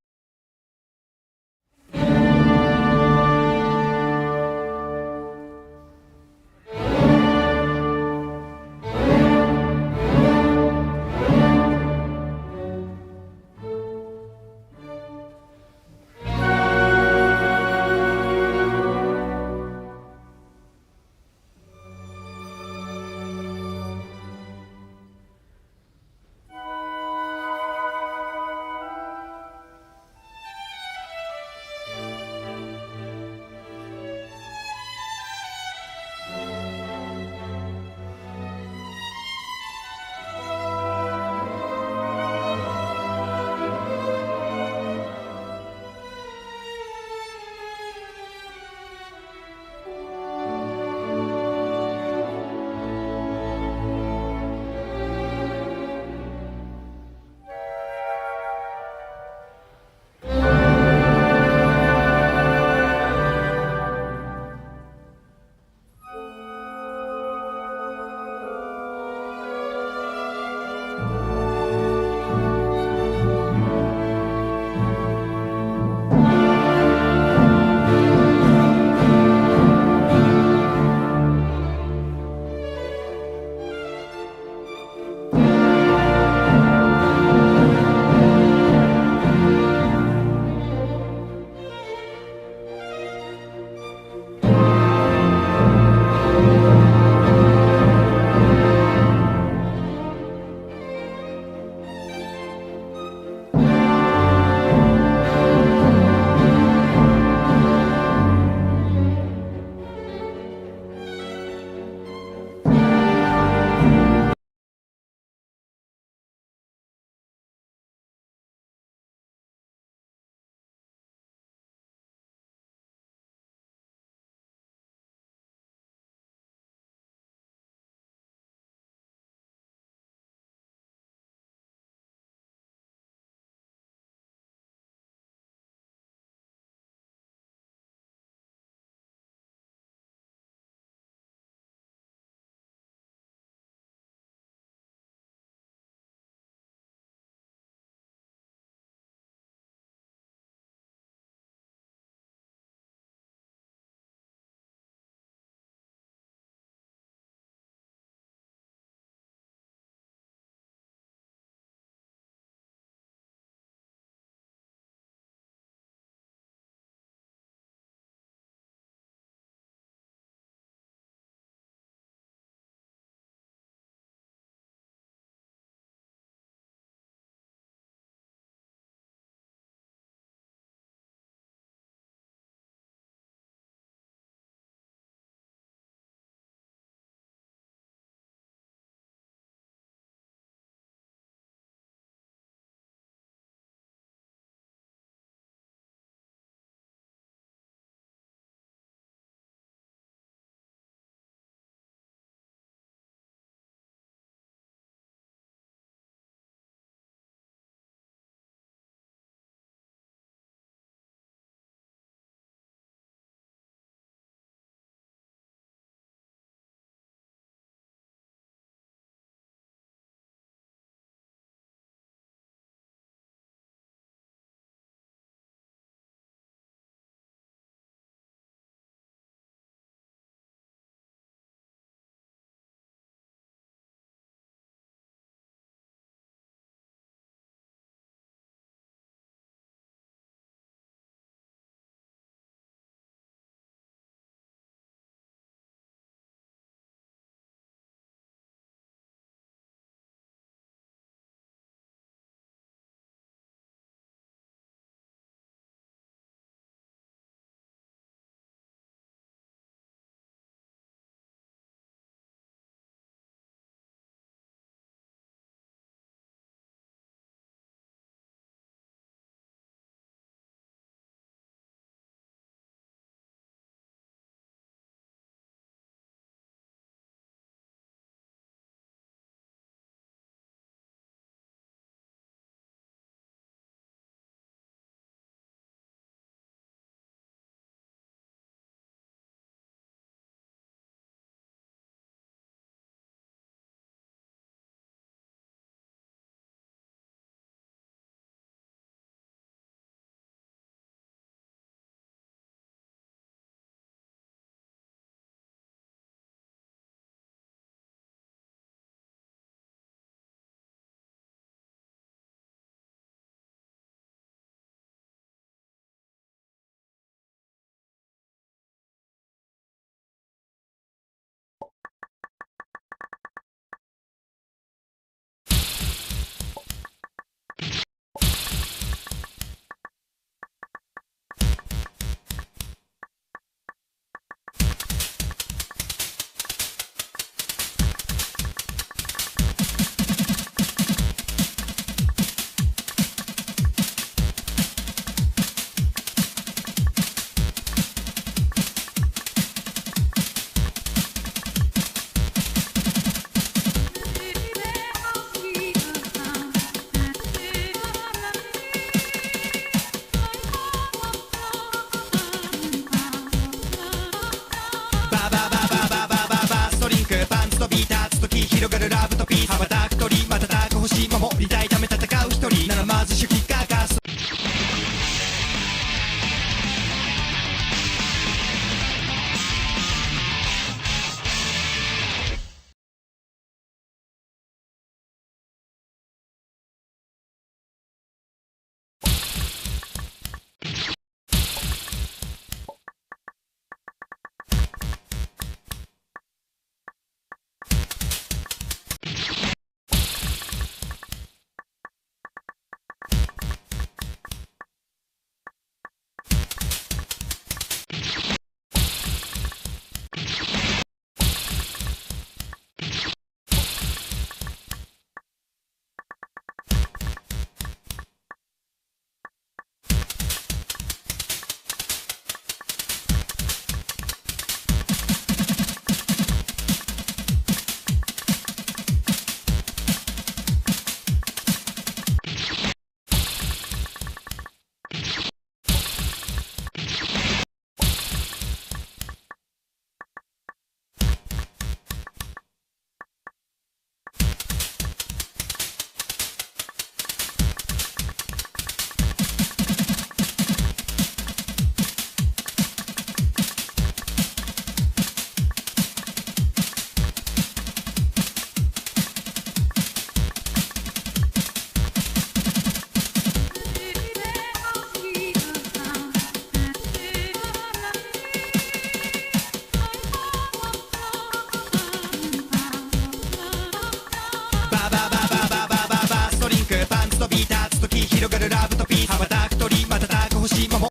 広がるラブとピース羽ばたく鳥瞬く星も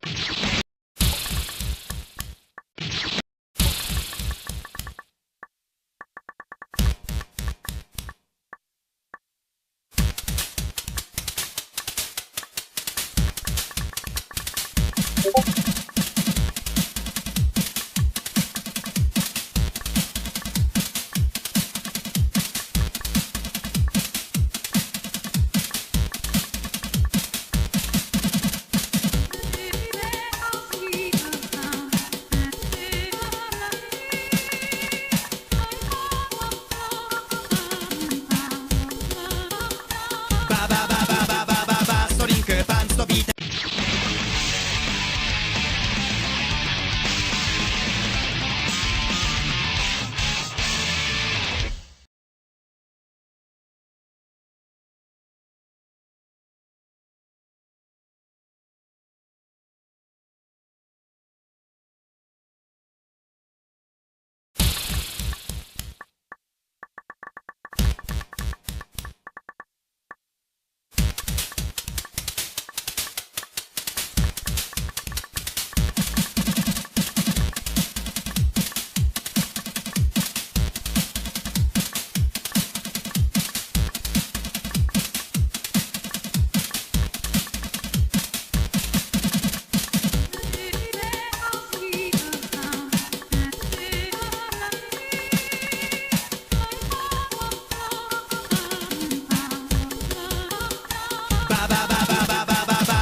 ストリンクパンツとビータ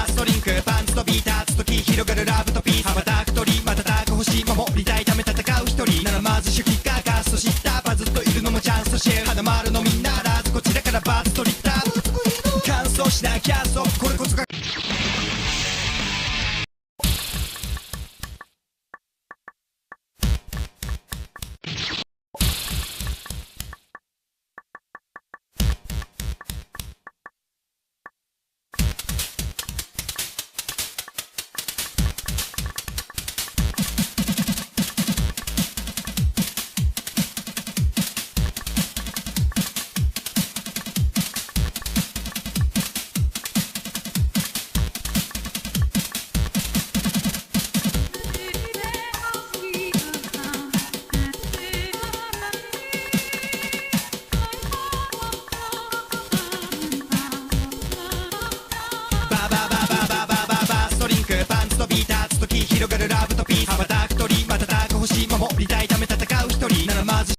ストリンクパンツとビーターつとき広がるラブとピース羽ばたく鳥瞬く星守りたいため戦う一人ならまず主義かガスト知ったバズっといるのもチャンスとシェル花丸のみんなラズこちらからバズとリッター乾燥しなきゃそうこれこそがストリンクパンツとビーターつとき広がるラブとピース羽ばたく鳥瞬く星守りたいため戦う一人ならまず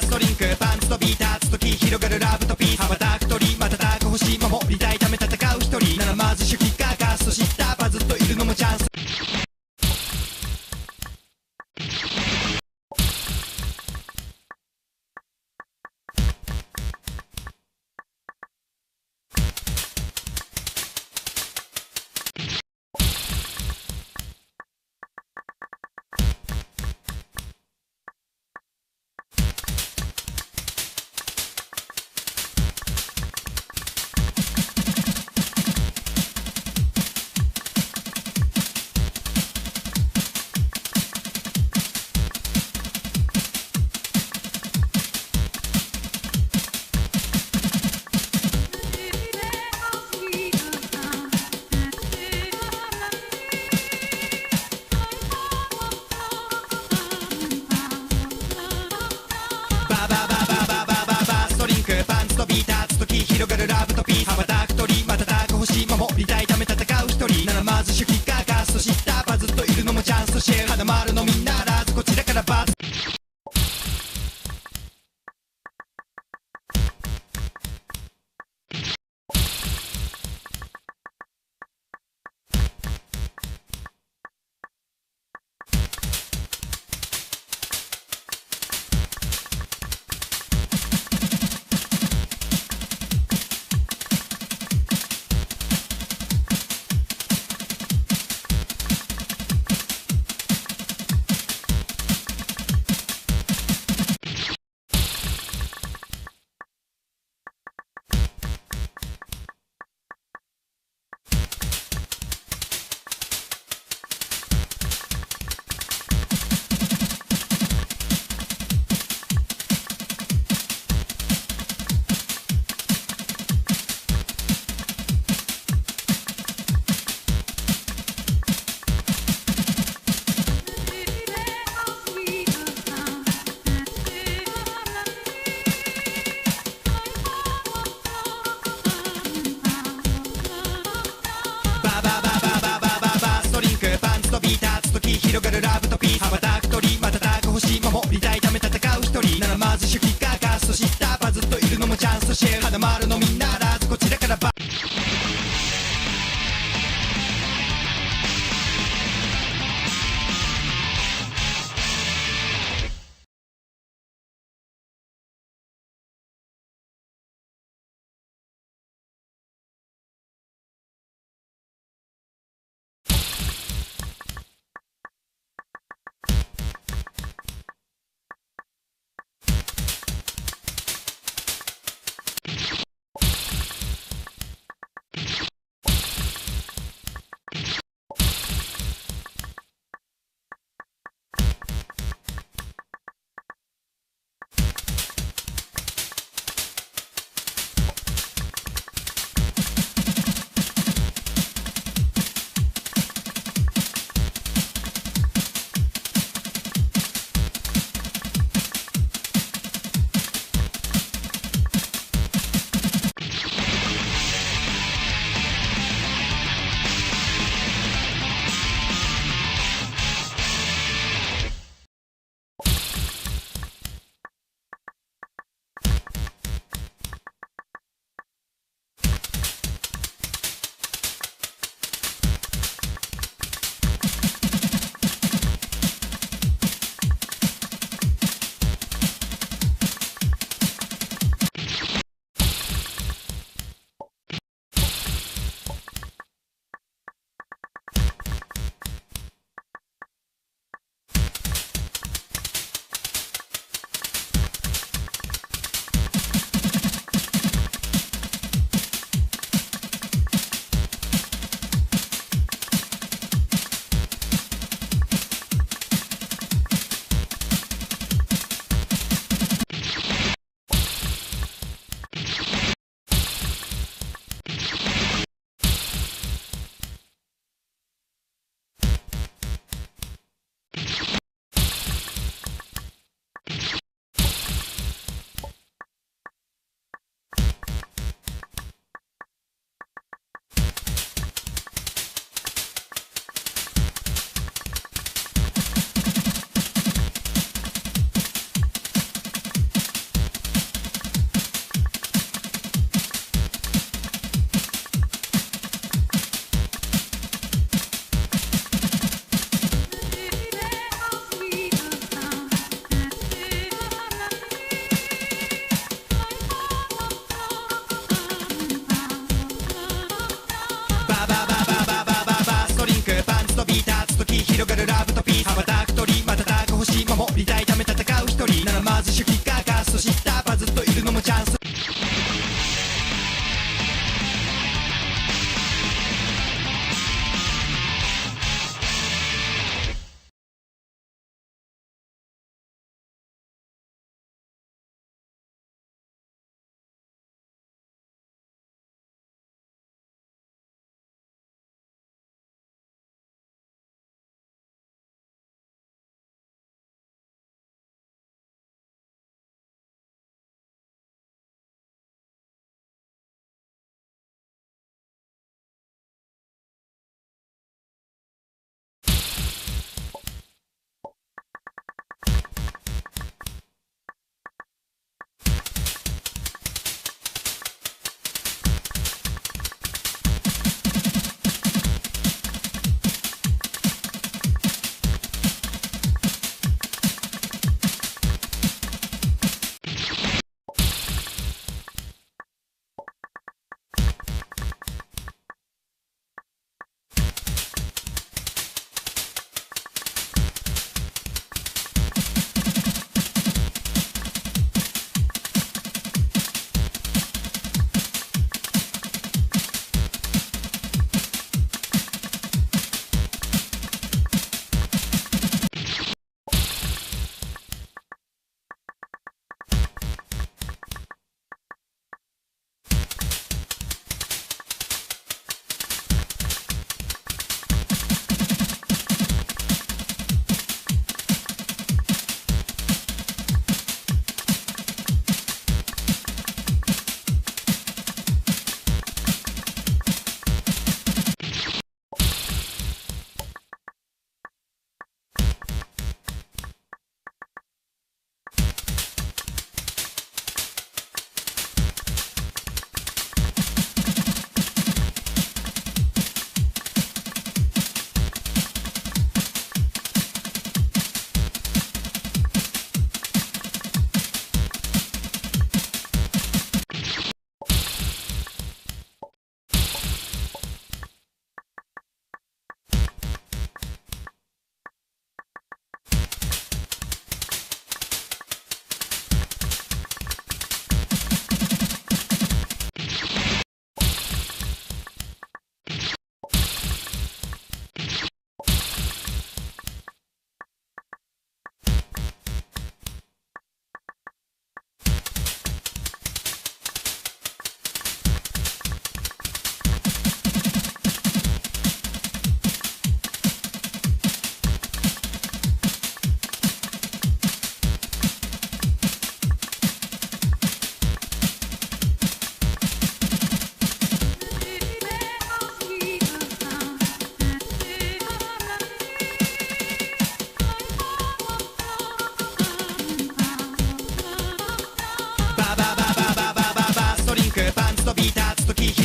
ストリンクパンツとビーターつとき広がるラブとピース羽ばたく鳥瞬く星守りたいため戦う一人ならまず主義かガスト知ったバズっといるのもチャンスるラブとピース羽ばたく鳥瞬く星守りたいため戦う一人ならまず初期がガスト知ったパズっといるのもチャンスとシェア花丸のみんならずこちらからバ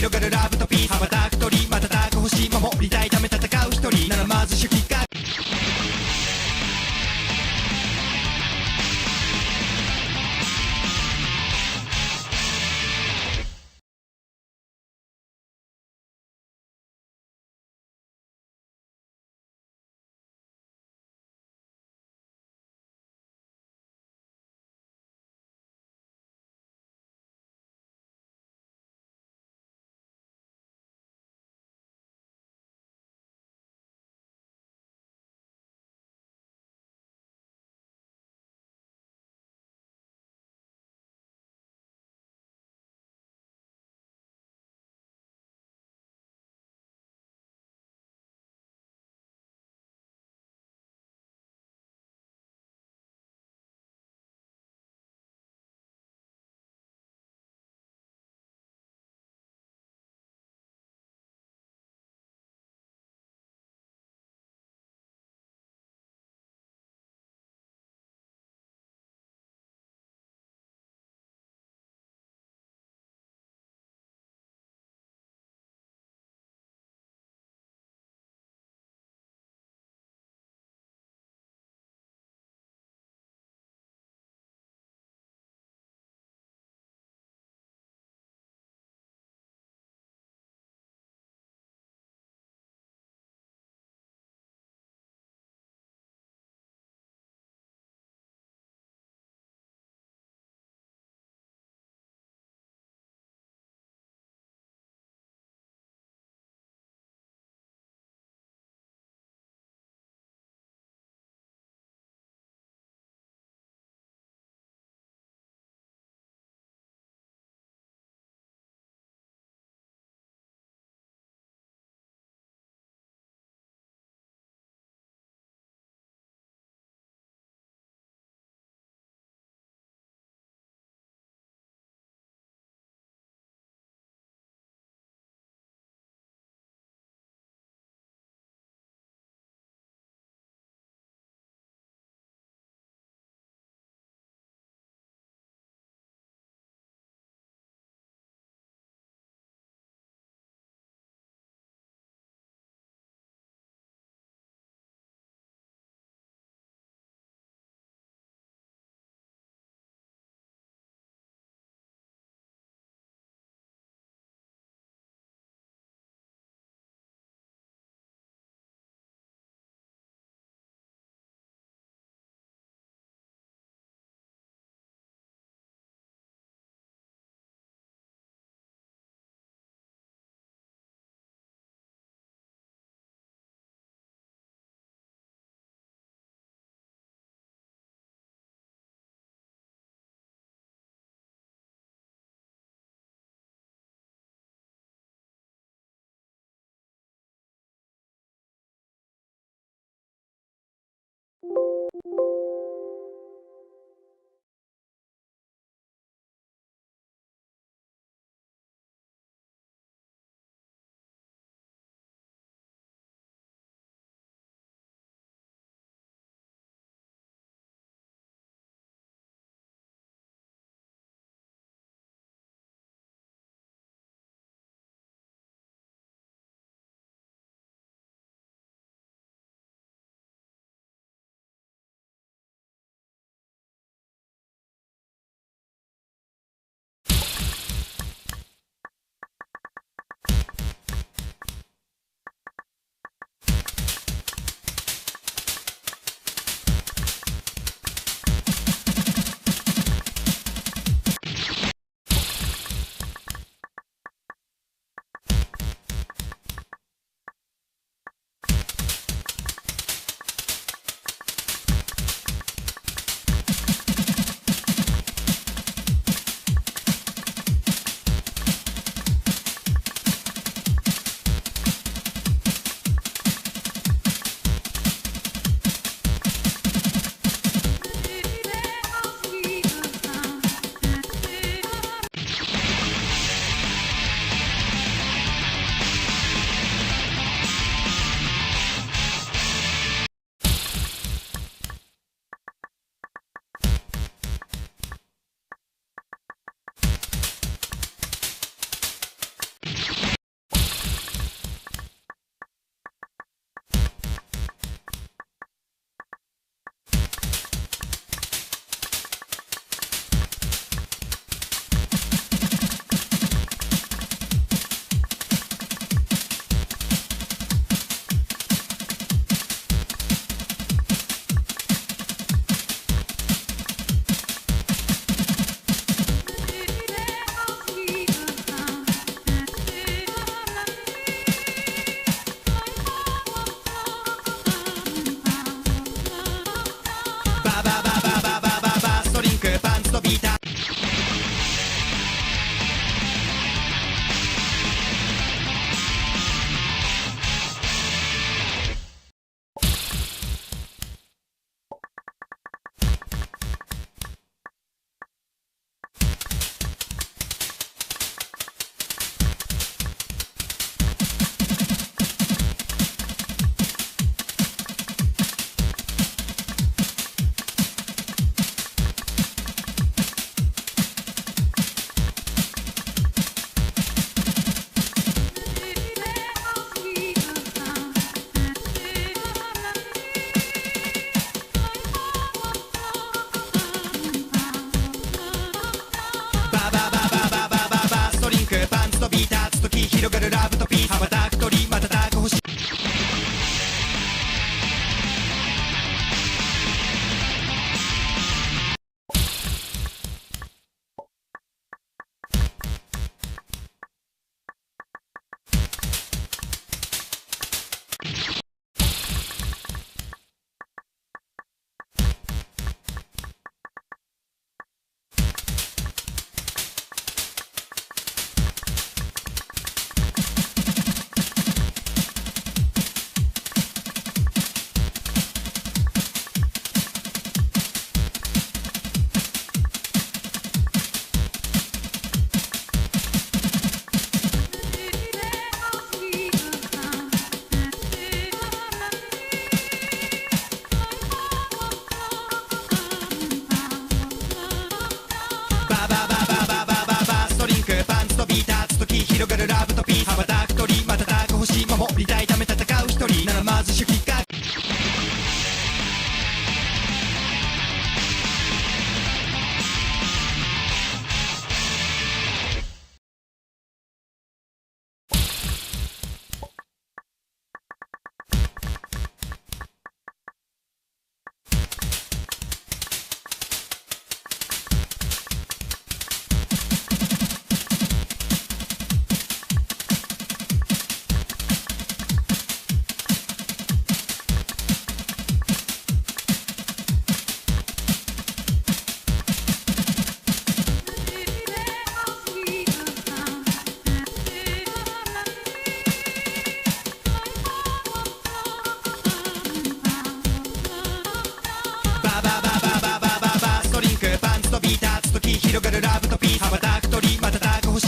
広がるラブとピース羽ばたく鳥瞬く星守りたいため戦う一人ならまず初期が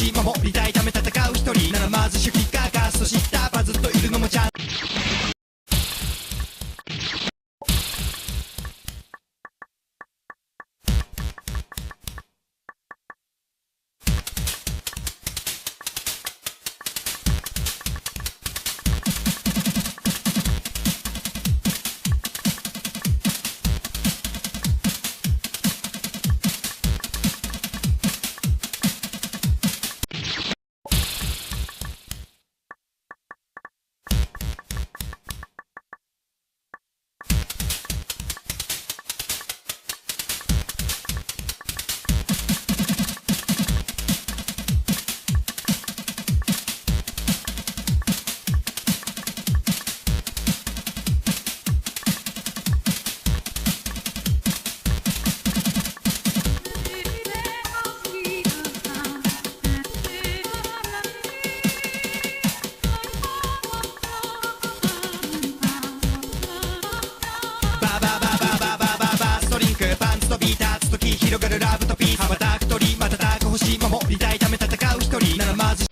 し守りたいため戦う一人ならまず主義家ガストしたパズルといるのもちゃん広がるラブとピース羽ばたく鳥瞬く星守りたいため戦う一人ならまず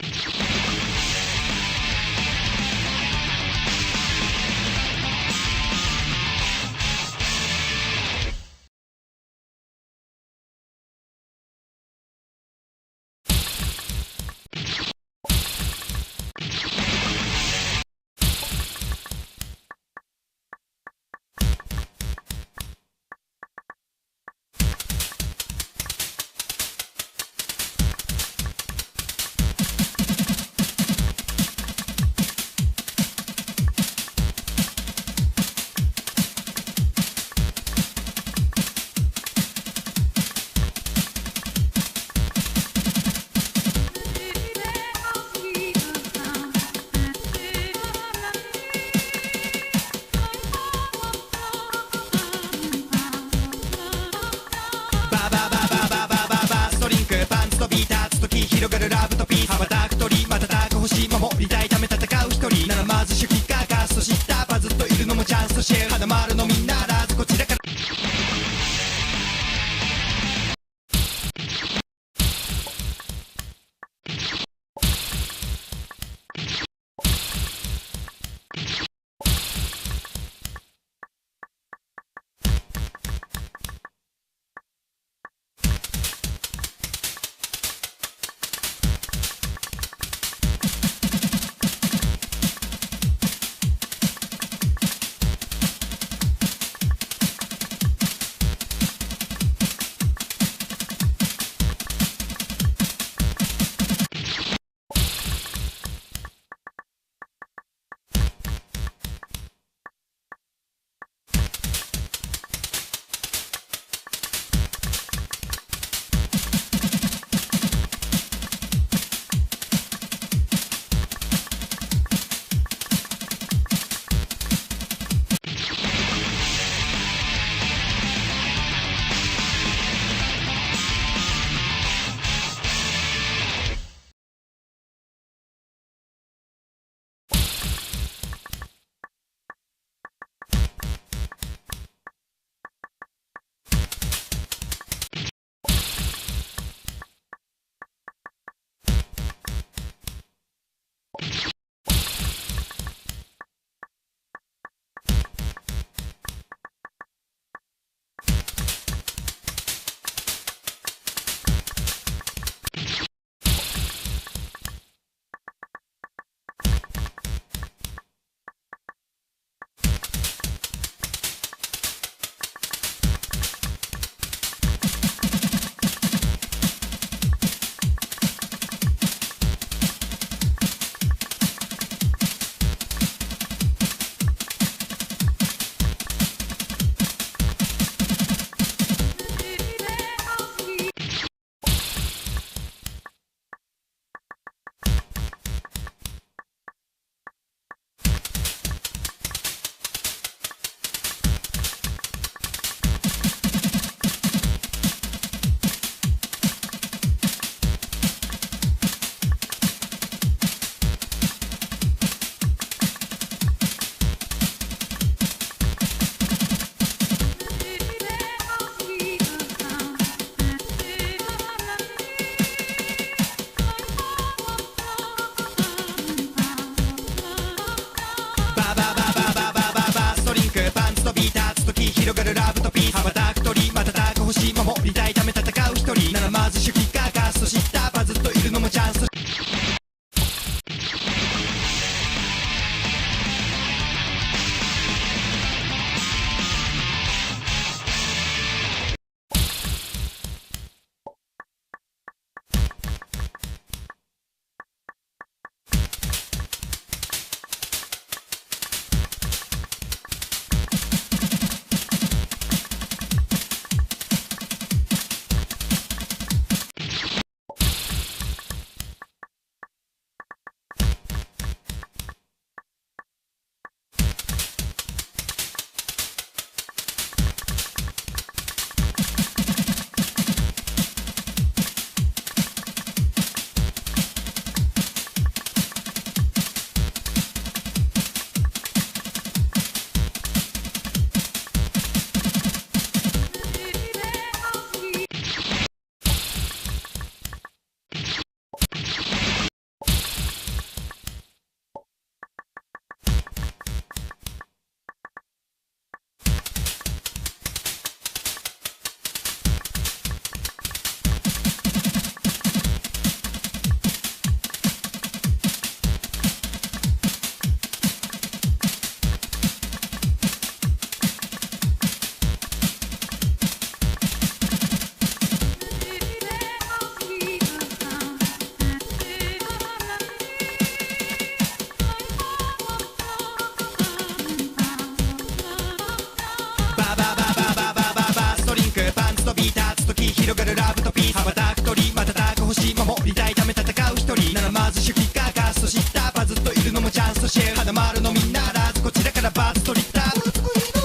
広がるラブとピース羽ばたく鳥瞬く星守りたいため戦う一人ならまず初期化ガスと知ったパズっといるのもチャンス広がるラブとピース羽ばたく鳥瞬く星守りたいため戦う一人ならまず初期化ガスと知ったパズっといるのもチャンスとシェア花丸のみんならずこちらからバズ取りた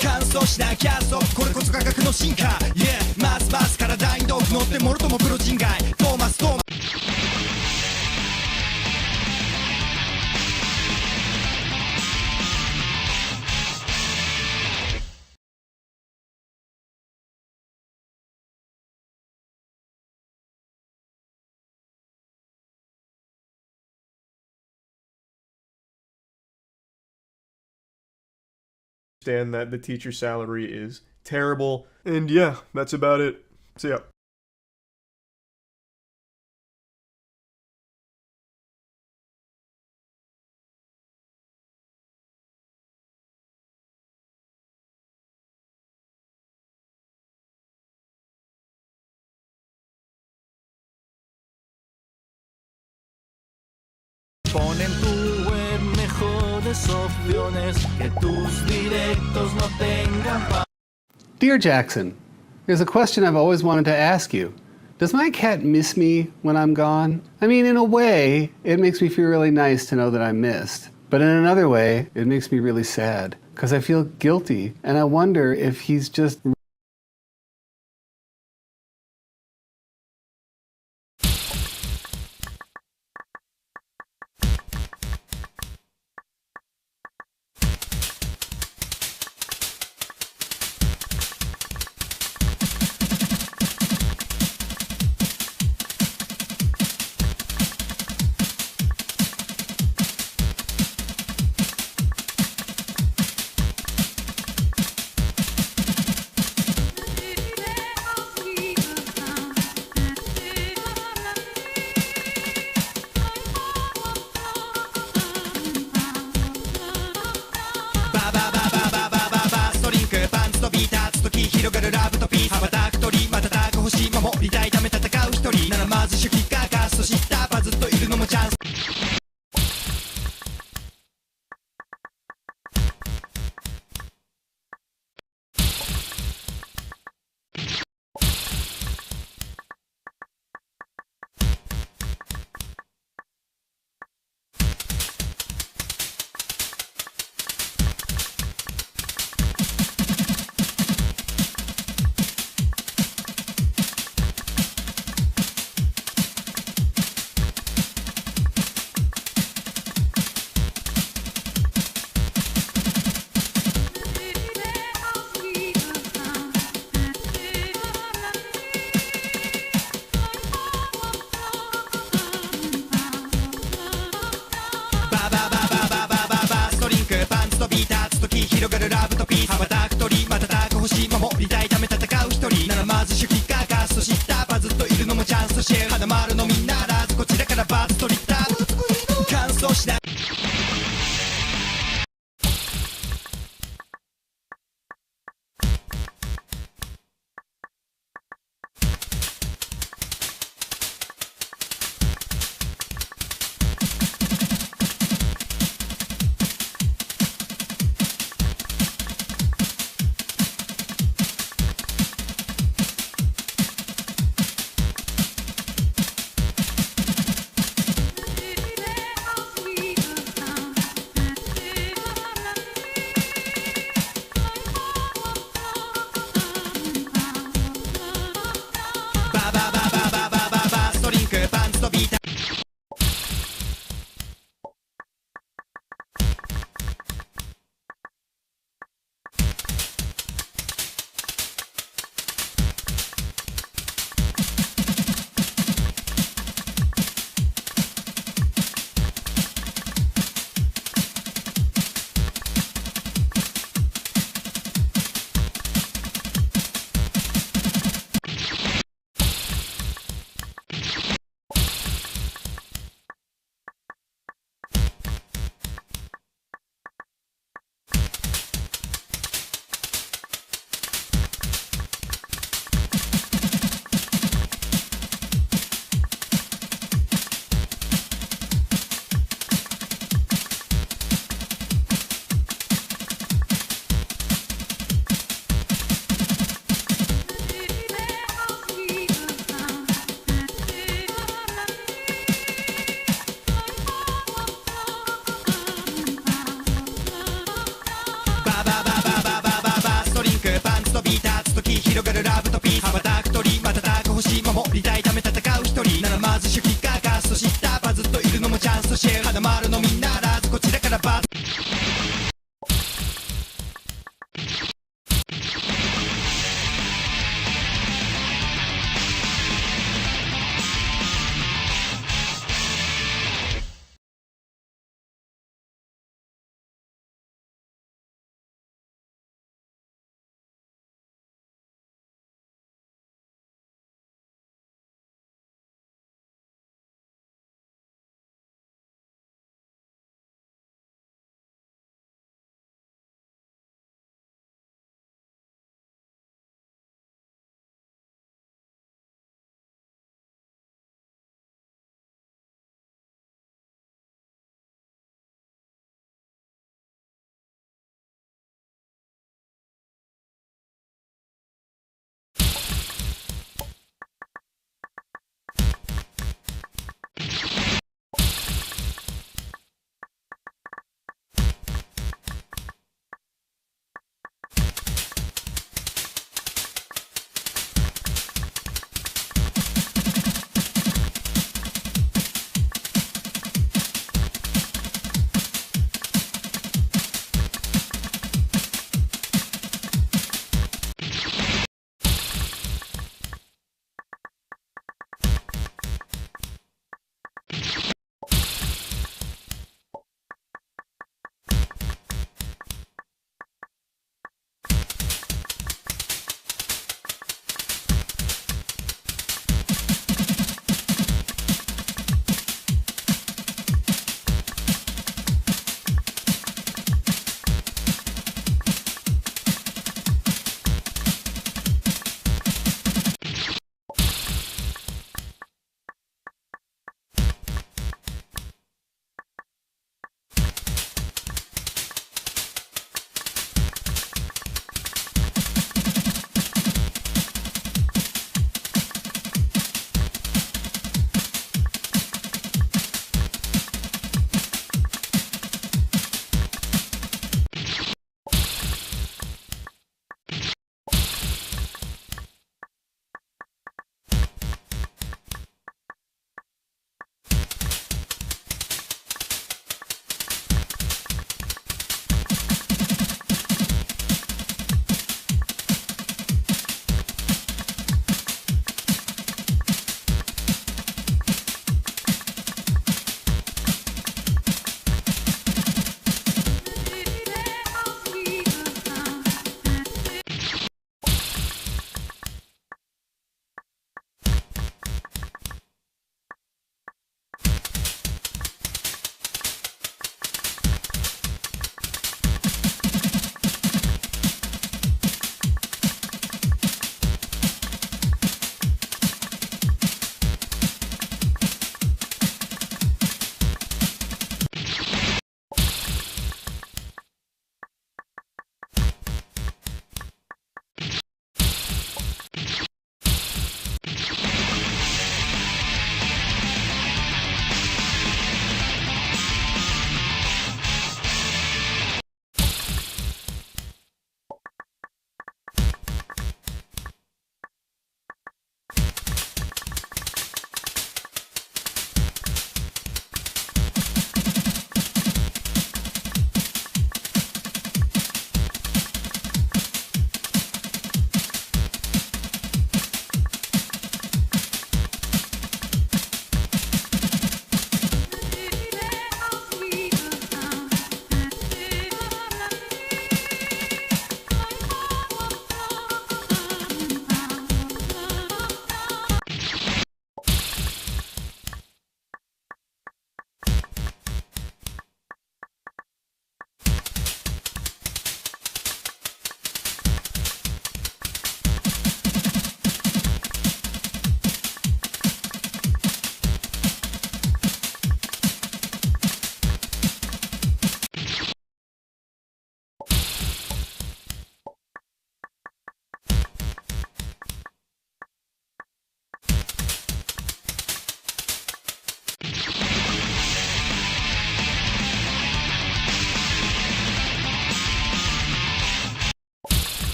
乾燥しなきゃそうこれこそ科学の進化 Yeah ますます体に毒乗ってもろともプロ人外トーマスUnderstand that the teacher salary is terrible. And yeah, that's about it. See ya. Pon en tu web mejores opciones que tus directos no tengan. Dear Jackson, there's a question I've always wanted to ask you. Does my cat miss me when I'm gone? I mean, in a way, it makes me feel really nice to know that I'm missed. But in another way, it makes me really sad because I feel guilty and I wonder if he's just しなババババババババストリンクパンツとビータババババババババストリンクパンツとビーターツとき広がるラブとピース羽ばたく鳥瞬く星守りたいため戦う一人ならまず主義がガスと知ったパズっといるのもチャンスとシェア花丸のみんならずこちらからバズ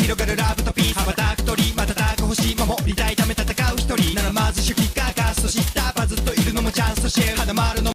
広がるラブとピース羽ばたく鳥瞬く星守りたいため戦う一人ならまず初期化ガスと知ったバズっといるのもチャンスとシェル花丸の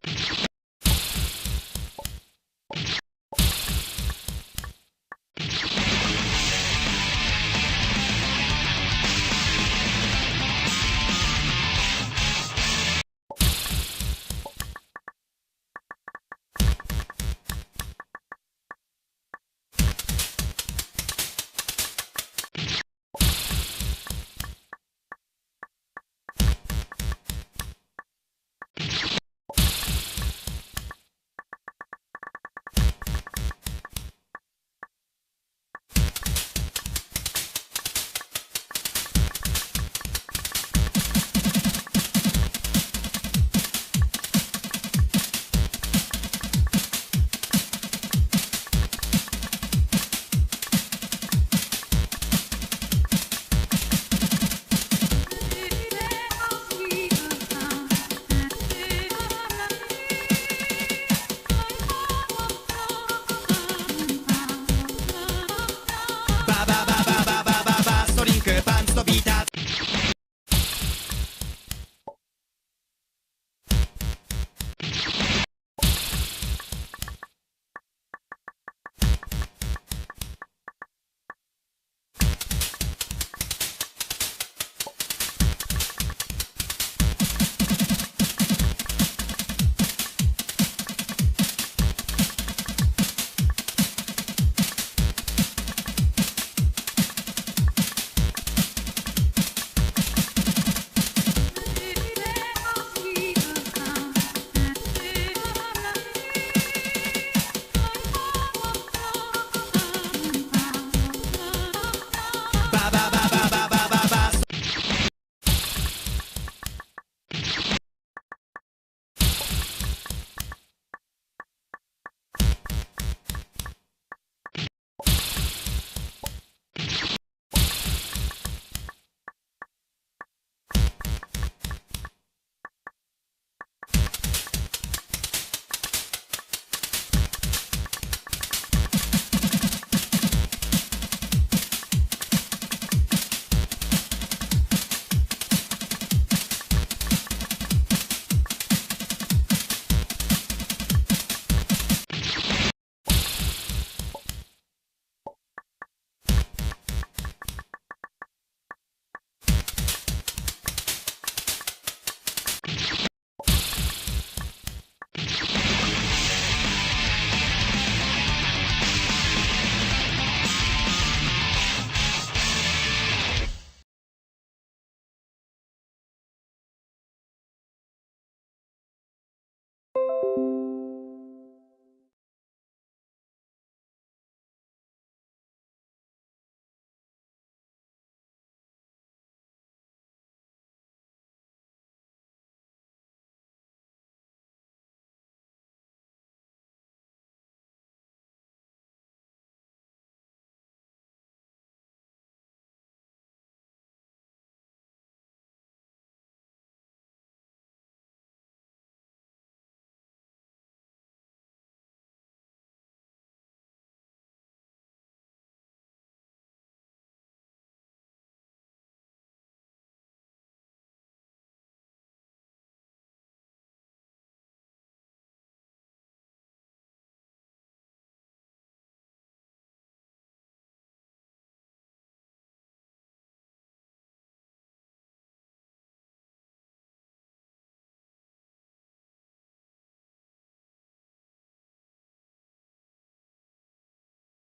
ストリンクパンツとビーター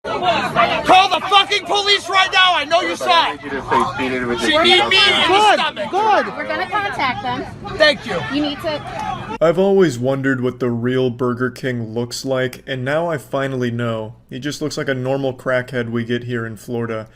Call the fucking police right now. I know you saw it. She need me in the stomach. Good. We're gonna contact them. Thank you. You need to. I've always wondered what the real Burger King looks like, and now I finally know. He just looks like a normal crackhead we get here in Florida.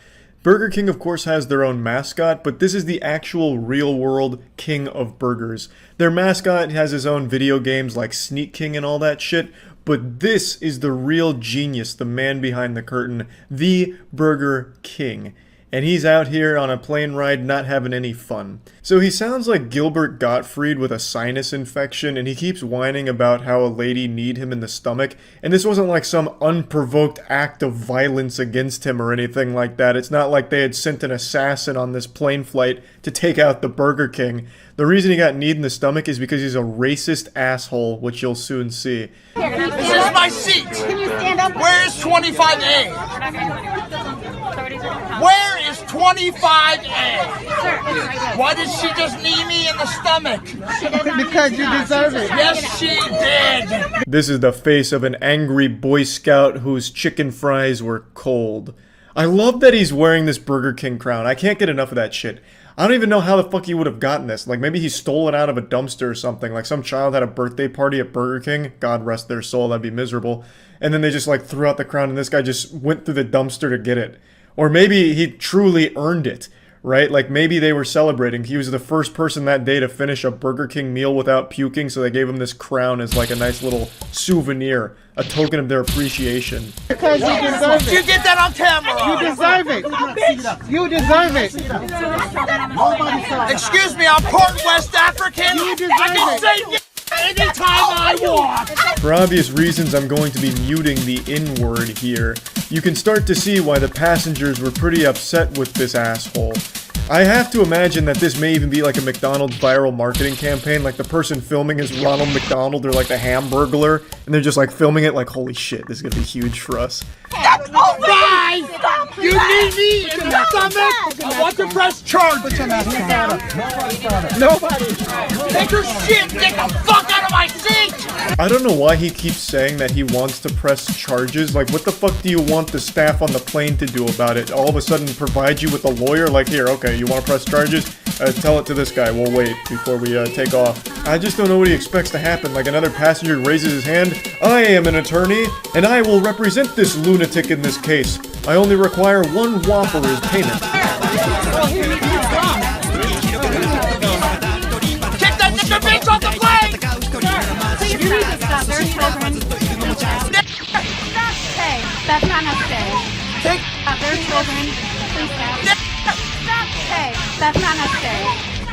Burger King, of course, has their own mascot, but this is the actual real-world king of burgers. Their mascot has his own video games like Sneak King and all that shit, but this is the real genius, the man behind the curtain, the Burger King. and he's out here on a plane ride not having any fun. So he sounds like Gilbert Gottfried with a sinus infection, and he keeps whining about how a lady kneed him in the stomach, and this wasn't like some unprovoked act of violence against him or anything like that. It's not like they had sent an assassin on this plane flight to take out the Burger King. The reason he got kneed in the stomach is because he's a racist asshole, which you'll soon see. This is my seat. Can you stand up? Where is 25A? Where is 25A? Why did she just knee me in the stomach? Because you deserve it. Yes, she did. This is the face of an angry Boy Scout whose chicken fries were cold. I love that he's wearing this Burger King crown. I can't get enough of that shit. I don't even know how the fuck he would have gotten this. Like, maybe he stole it out of a dumpster or something. Like, some child had a birthday party at Burger King. God rest their soul, that'd be miserable. And then they just, like, threw out the crown, and this guy just went through the dumpster to get it. Or maybe he truly earned it, right? Like, maybe they were celebrating. He was the first person that day to finish a Burger King meal without puking, so they gave him this crown as, like, a nice little souvenir. A token of their appreciation. Because you deserve it. You get that on camera. You deserve it. You deserve it. Excuse me, I'm part West African. You deserve I can say anytime I want. For obvious reasons, I'm going to be muting the N-word here. You can start to see why the passengers were pretty upset with this asshole. I have to imagine that this may even be like a McDonald's viral marketing campaign, like the person filming is Ronald McDonald or like the Hamburglar, and they're just like filming it like, holy shit, this is gonna be huge for us. Bye! You need me in the stomach? I want to press charge. Nobody. Take your shit, get the fuck out of my seat! I don't know why he keeps saying that he wants to press charges. Like, what the fuck do you want the staff on the plane to do about it? All of a sudden provide you with a lawyer? Like, here, okay, you want to press charges? Tell it to this guy. We'll wait before we take off. I just don't know what he expects to happen. Like, another passenger raises his hand. I am an attorney, and I will represent this lunatic in this case. I only require one Whopper as payment. Kick that nigga bitch off the plane! Please stop. There are children. Stop. Hey, that's not necessary. There are children. Please stop. Stop. Hey, that's not necessary.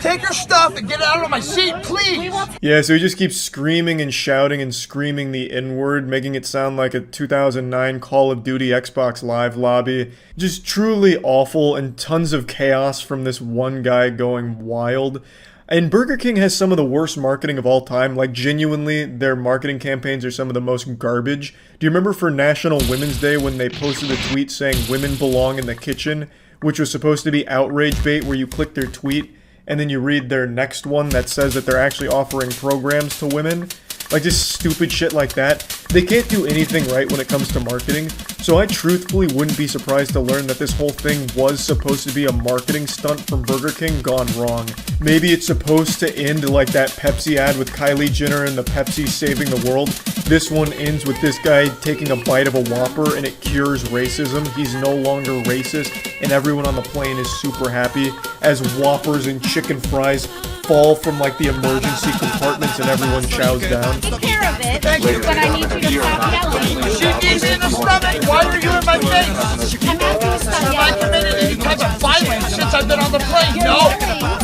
Take your stuff and get out of my seat, please! Yeah, so he just keeps screaming and shouting and screaming the N-word, making it sound like a 2009 Call of Duty Xbox Live lobby. Just truly awful, and tons of chaos from this one guy going wild. And Burger King has some of the worst marketing of all time. Like, genuinely, their marketing campaigns are some of the most garbage. Do you remember for National Women's Day when they posted a tweet saying women belong in the kitchen, which was supposed to be outrage bait, where you click their tweet and then you read their next one that says that they're actually offering programs to women? Like, just stupid shit like that. They can't do anything right when it comes to marketing, so I truthfully wouldn't be surprised to learn that this whole thing was supposed to be a marketing stunt from Burger King gone wrong. Maybe it's supposed to end like that Pepsi ad with Kylie Jenner and the Pepsi saving the world. This one ends with this guy taking a bite of a Whopper and it cures racism. He's no longer racist, and everyone on the plane is super happy as Whoppers and chicken fries fall from like the emergency compartments and everyone chows down. Take care of it, but I need you to stop yelling. She needs me in the stomach! Why are you in my face? I'm asking you to stop Have I yelling. committed any type of violence since I've been on the plane? No!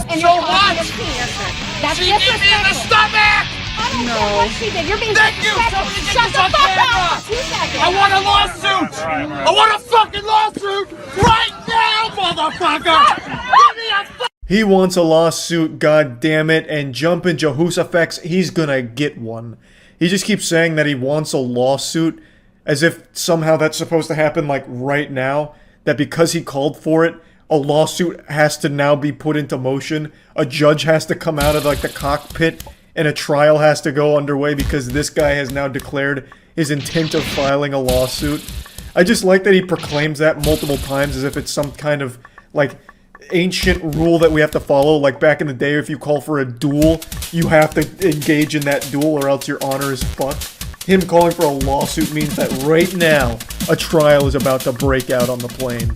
And So you're what? That's She needs me in the stomach! I don't care what she did. You're being Thank you! disrespectful. Shut the on fuck camera. up! 2 seconds. I want a lawsuit! I want a fucking lawsuit right now, motherfucker! Give me a He wants a lawsuit, god damn it, and jumping Jehoshaphat, he's gonna get one. He just keeps saying that he wants a lawsuit, as if somehow that's supposed to happen like right now, that because he called for it, a lawsuit has to now be put into motion, a judge has to come out of like the cockpit, and a trial has to go underway because this guy has now declared his intent of filing a lawsuit. I just like that he proclaims that multiple times as if it's some kind of like ancient rule that we have to follow. Like back in the day, if you call for a duel, you have to engage in that duel or else your honor is fucked. Him calling for a lawsuit means that right now a trial is about to break out on the plane.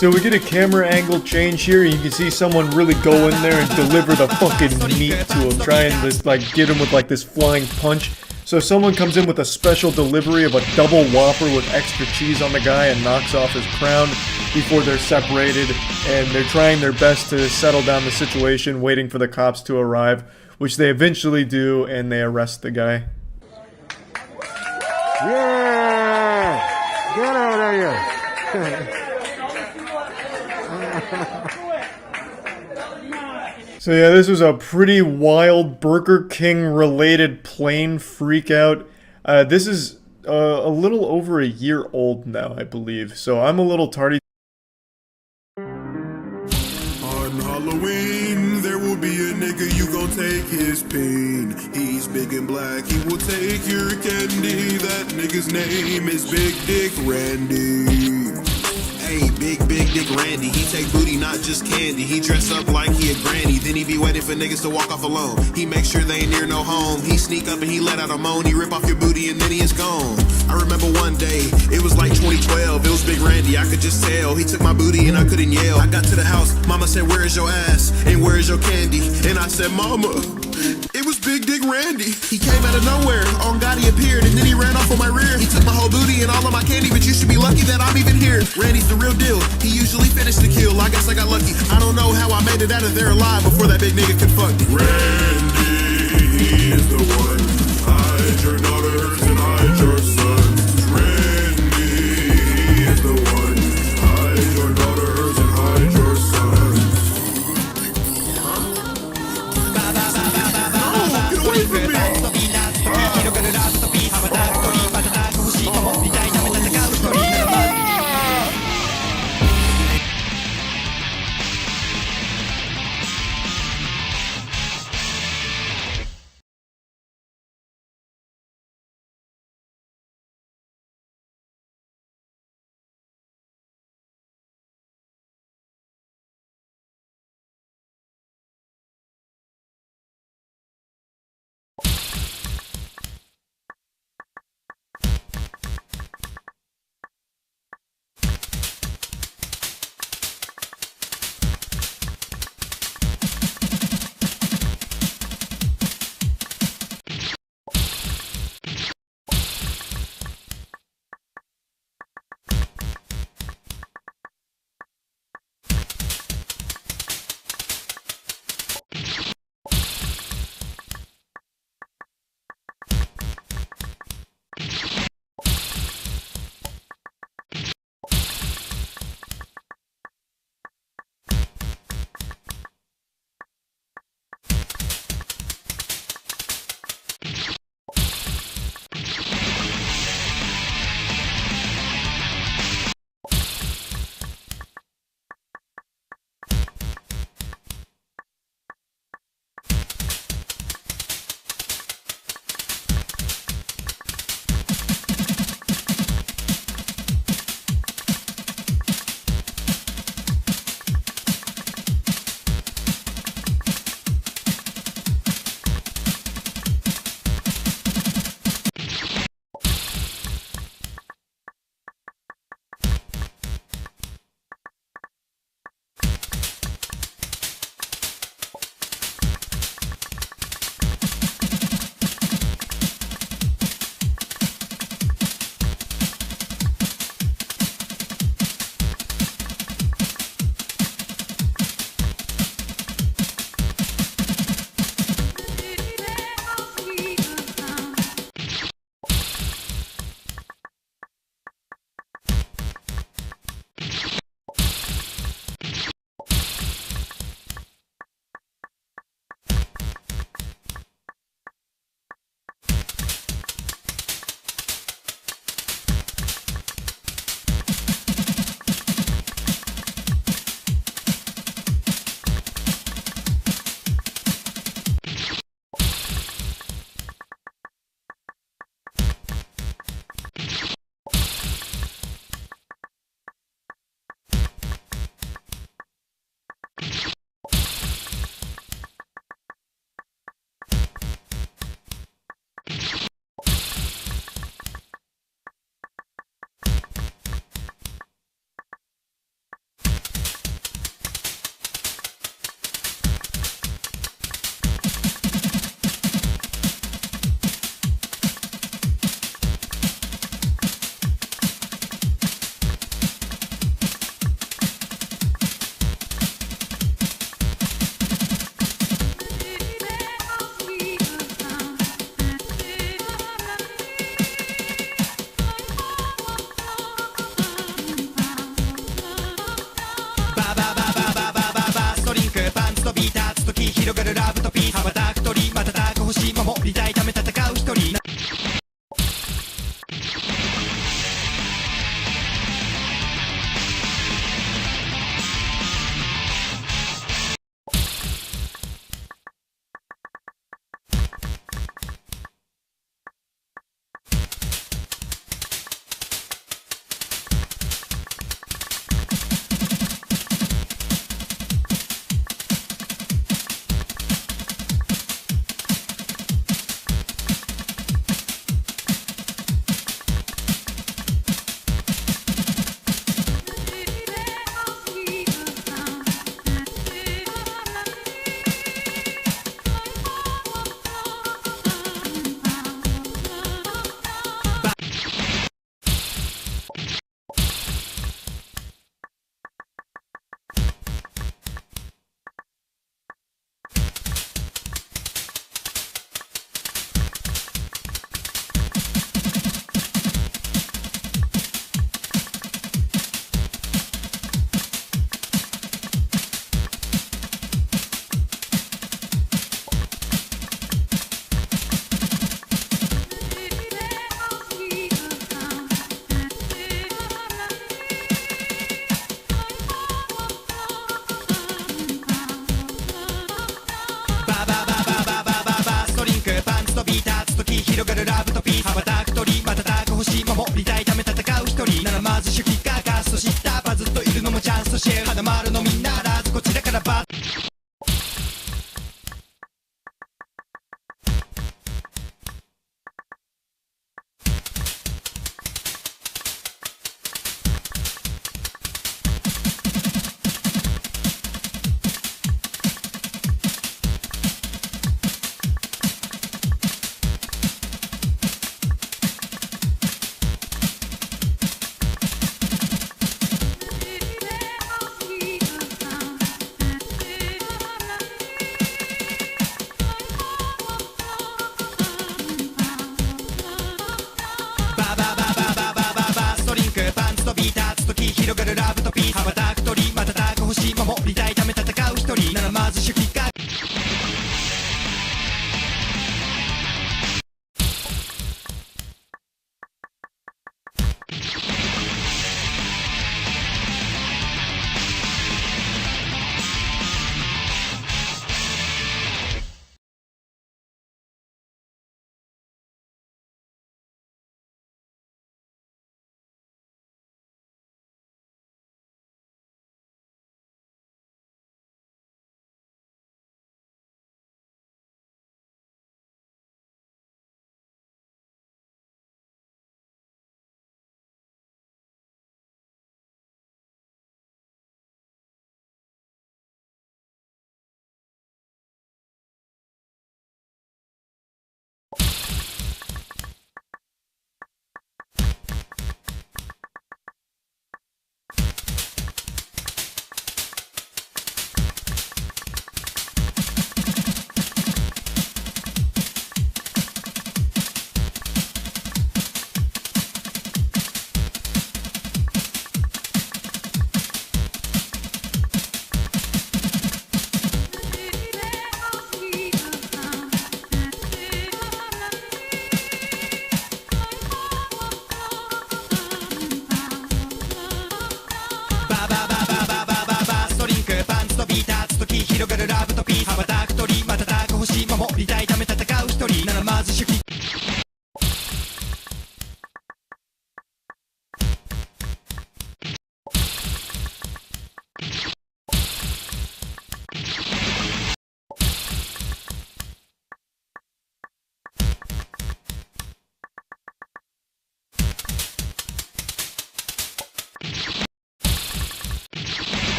So we get a camera angle change here, and you can see someone really go in there and deliver the fucking meat to him, try and just like get him with like this flying punch. So someone comes in with a special delivery of a double Whopper with extra cheese on the guy and knocks off his crown before they're separated, and they're trying their best to settle down the situation, waiting for the cops to arrive, which they eventually do, and they arrest the guy. Yeah! Get out of here! So yeah, this was a pretty wild Burger King related plane freakout. This is a little over a year old now, I believe, so I'm a little tardy. On Halloween, there will be a nigga, you gon' take his pain. He's big and black, he will take your candy. That nigga's name is Big Dick Randy. Hey, big Dick Randy, he take booty, not just candy. He dress up like he a granny, then he be waiting for niggas to walk off alone. He make sure they ain't near no home. He sneak up and he let out a moan. He rip off your booty and then he is gone. I remember one day, it was like 2012. It was Big Randy, I could just tell. He took my booty and I couldn't yell. I got to the house, mama said, where is your ass? And where is your candy? And I said, mama, it was Big Dick Randy. He came out of nowhere, on God he appeared, and then he ran off on my rear. He took my whole booty and all of my candy, but you should be lucky that I'm even here. Randy's the real deal, he usually finished the kill. I guess I got lucky, I don't know how I made it out of there alive before that big nigga could fuck me. Randy is the one, hide your daughters and hide your sons. Randy is the one, hide your daughters and hide your sons. No, get away from me!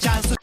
チャンス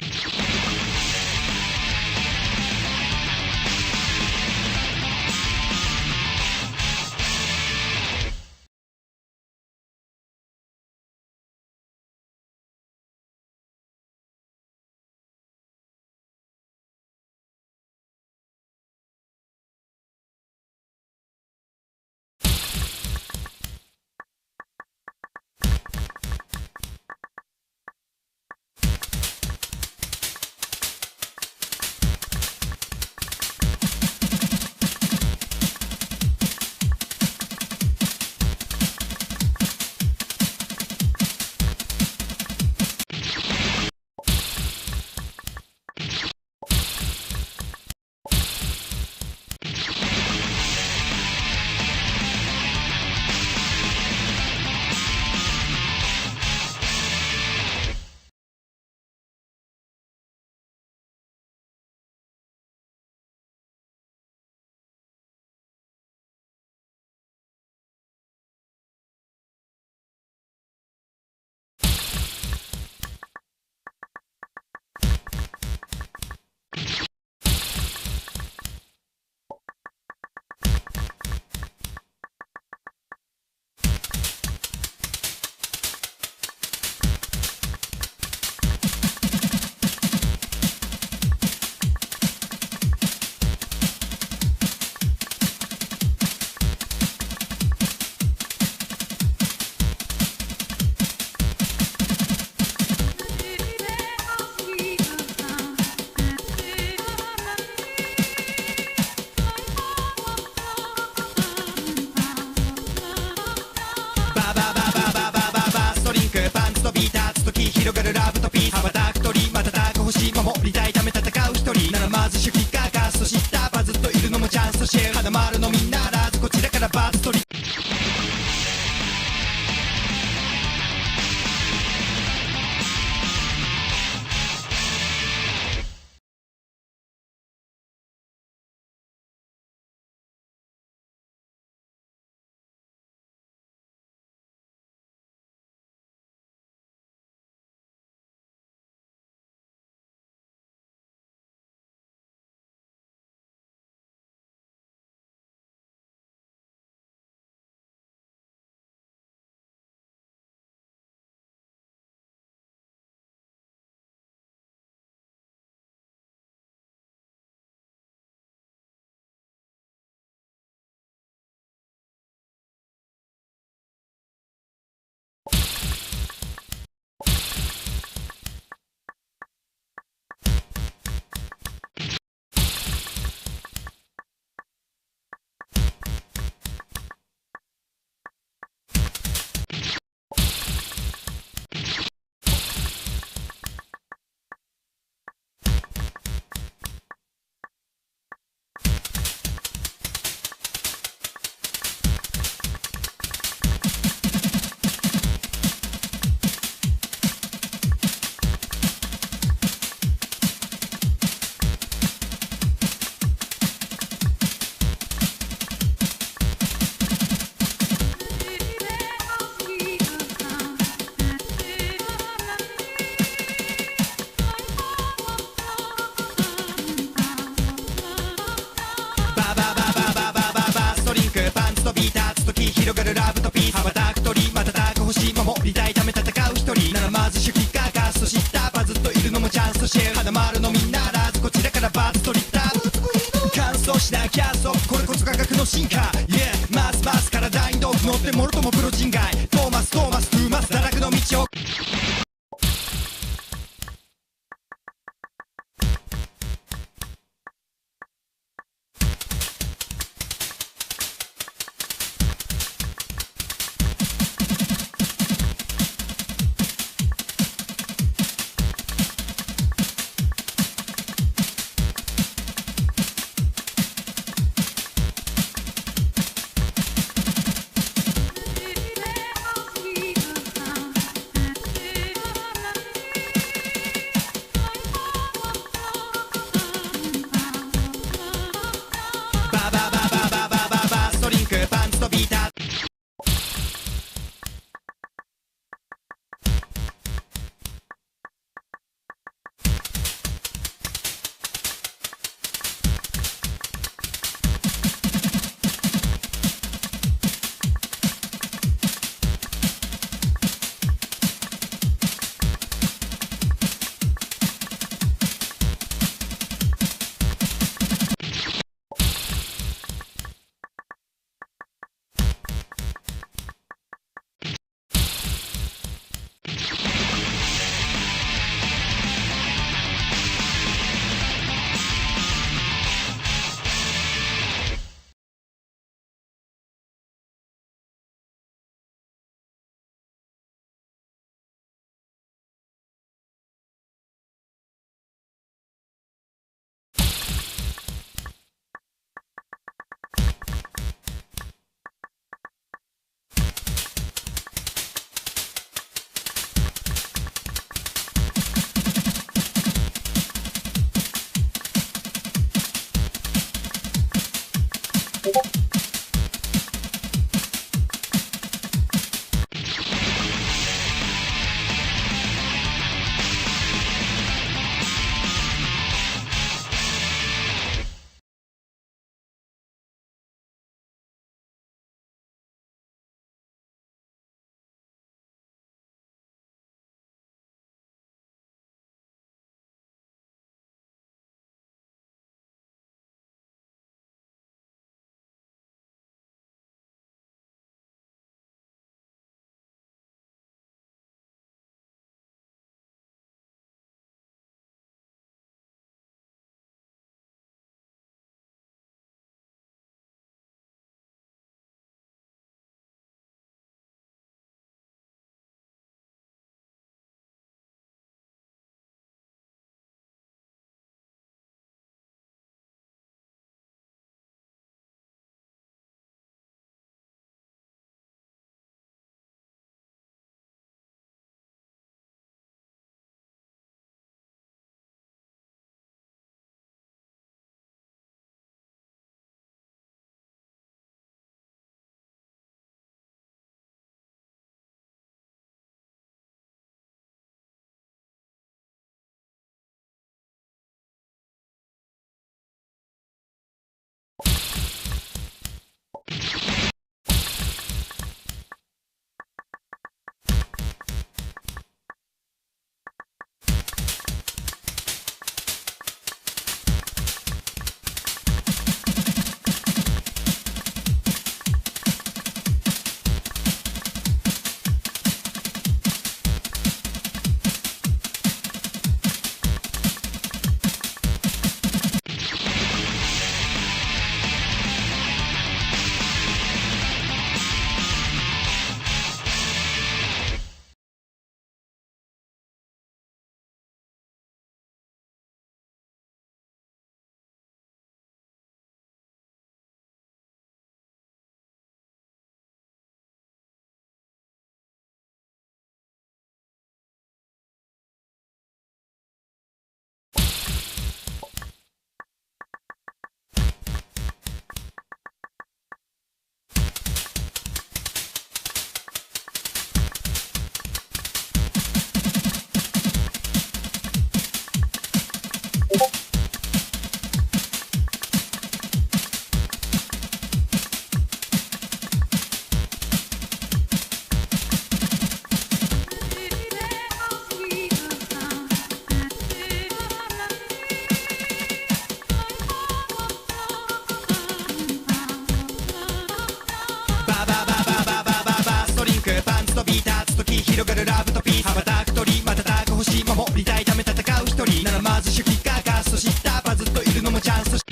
広がるラブとピース羽ばたく鳥瞬く星守りたいため戦う一人ならまず主義がガストしたバズっといるのもチャンスとシェア花丸のみんならずこちらからバズ取り広がるラブとピース羽ばたく鳥瞬く星守りたいため戦う一人ならまず主義がガストしたバズっといるのもチャンスとシェア花丸のみんならずこちらからバズ取りた乾燥しなきゃそうこれこそ科学の進化 Yeah ますます体に毒乗ってもろともプロ人外トーマストーマス堕落の道を広がるラブとピース羽ばたく鳥瞬く星守りたいため戦う一人ならまず初期化ガスとしたパズっといるのもチャンスとし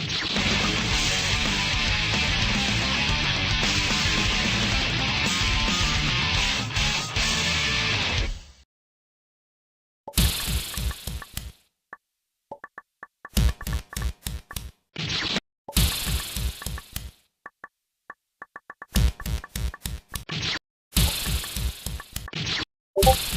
you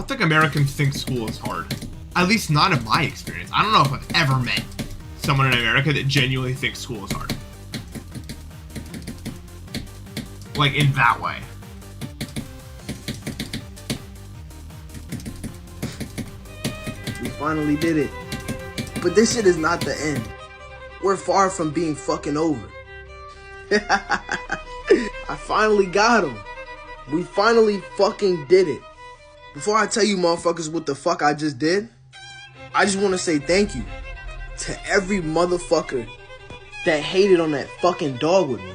don't think Americans think school is hard. At least not in my experience. I don't know if I've ever met someone in America that genuinely thinks school is hard. Like, in that way. We finally did it. But this shit is not the end. We're far from being fucking over. I finally got him. We finally fucking did it. Before I tell you motherfuckers what the fuck I just did, I just want to say thank you to every motherfucker that hated on that fucking dog with me.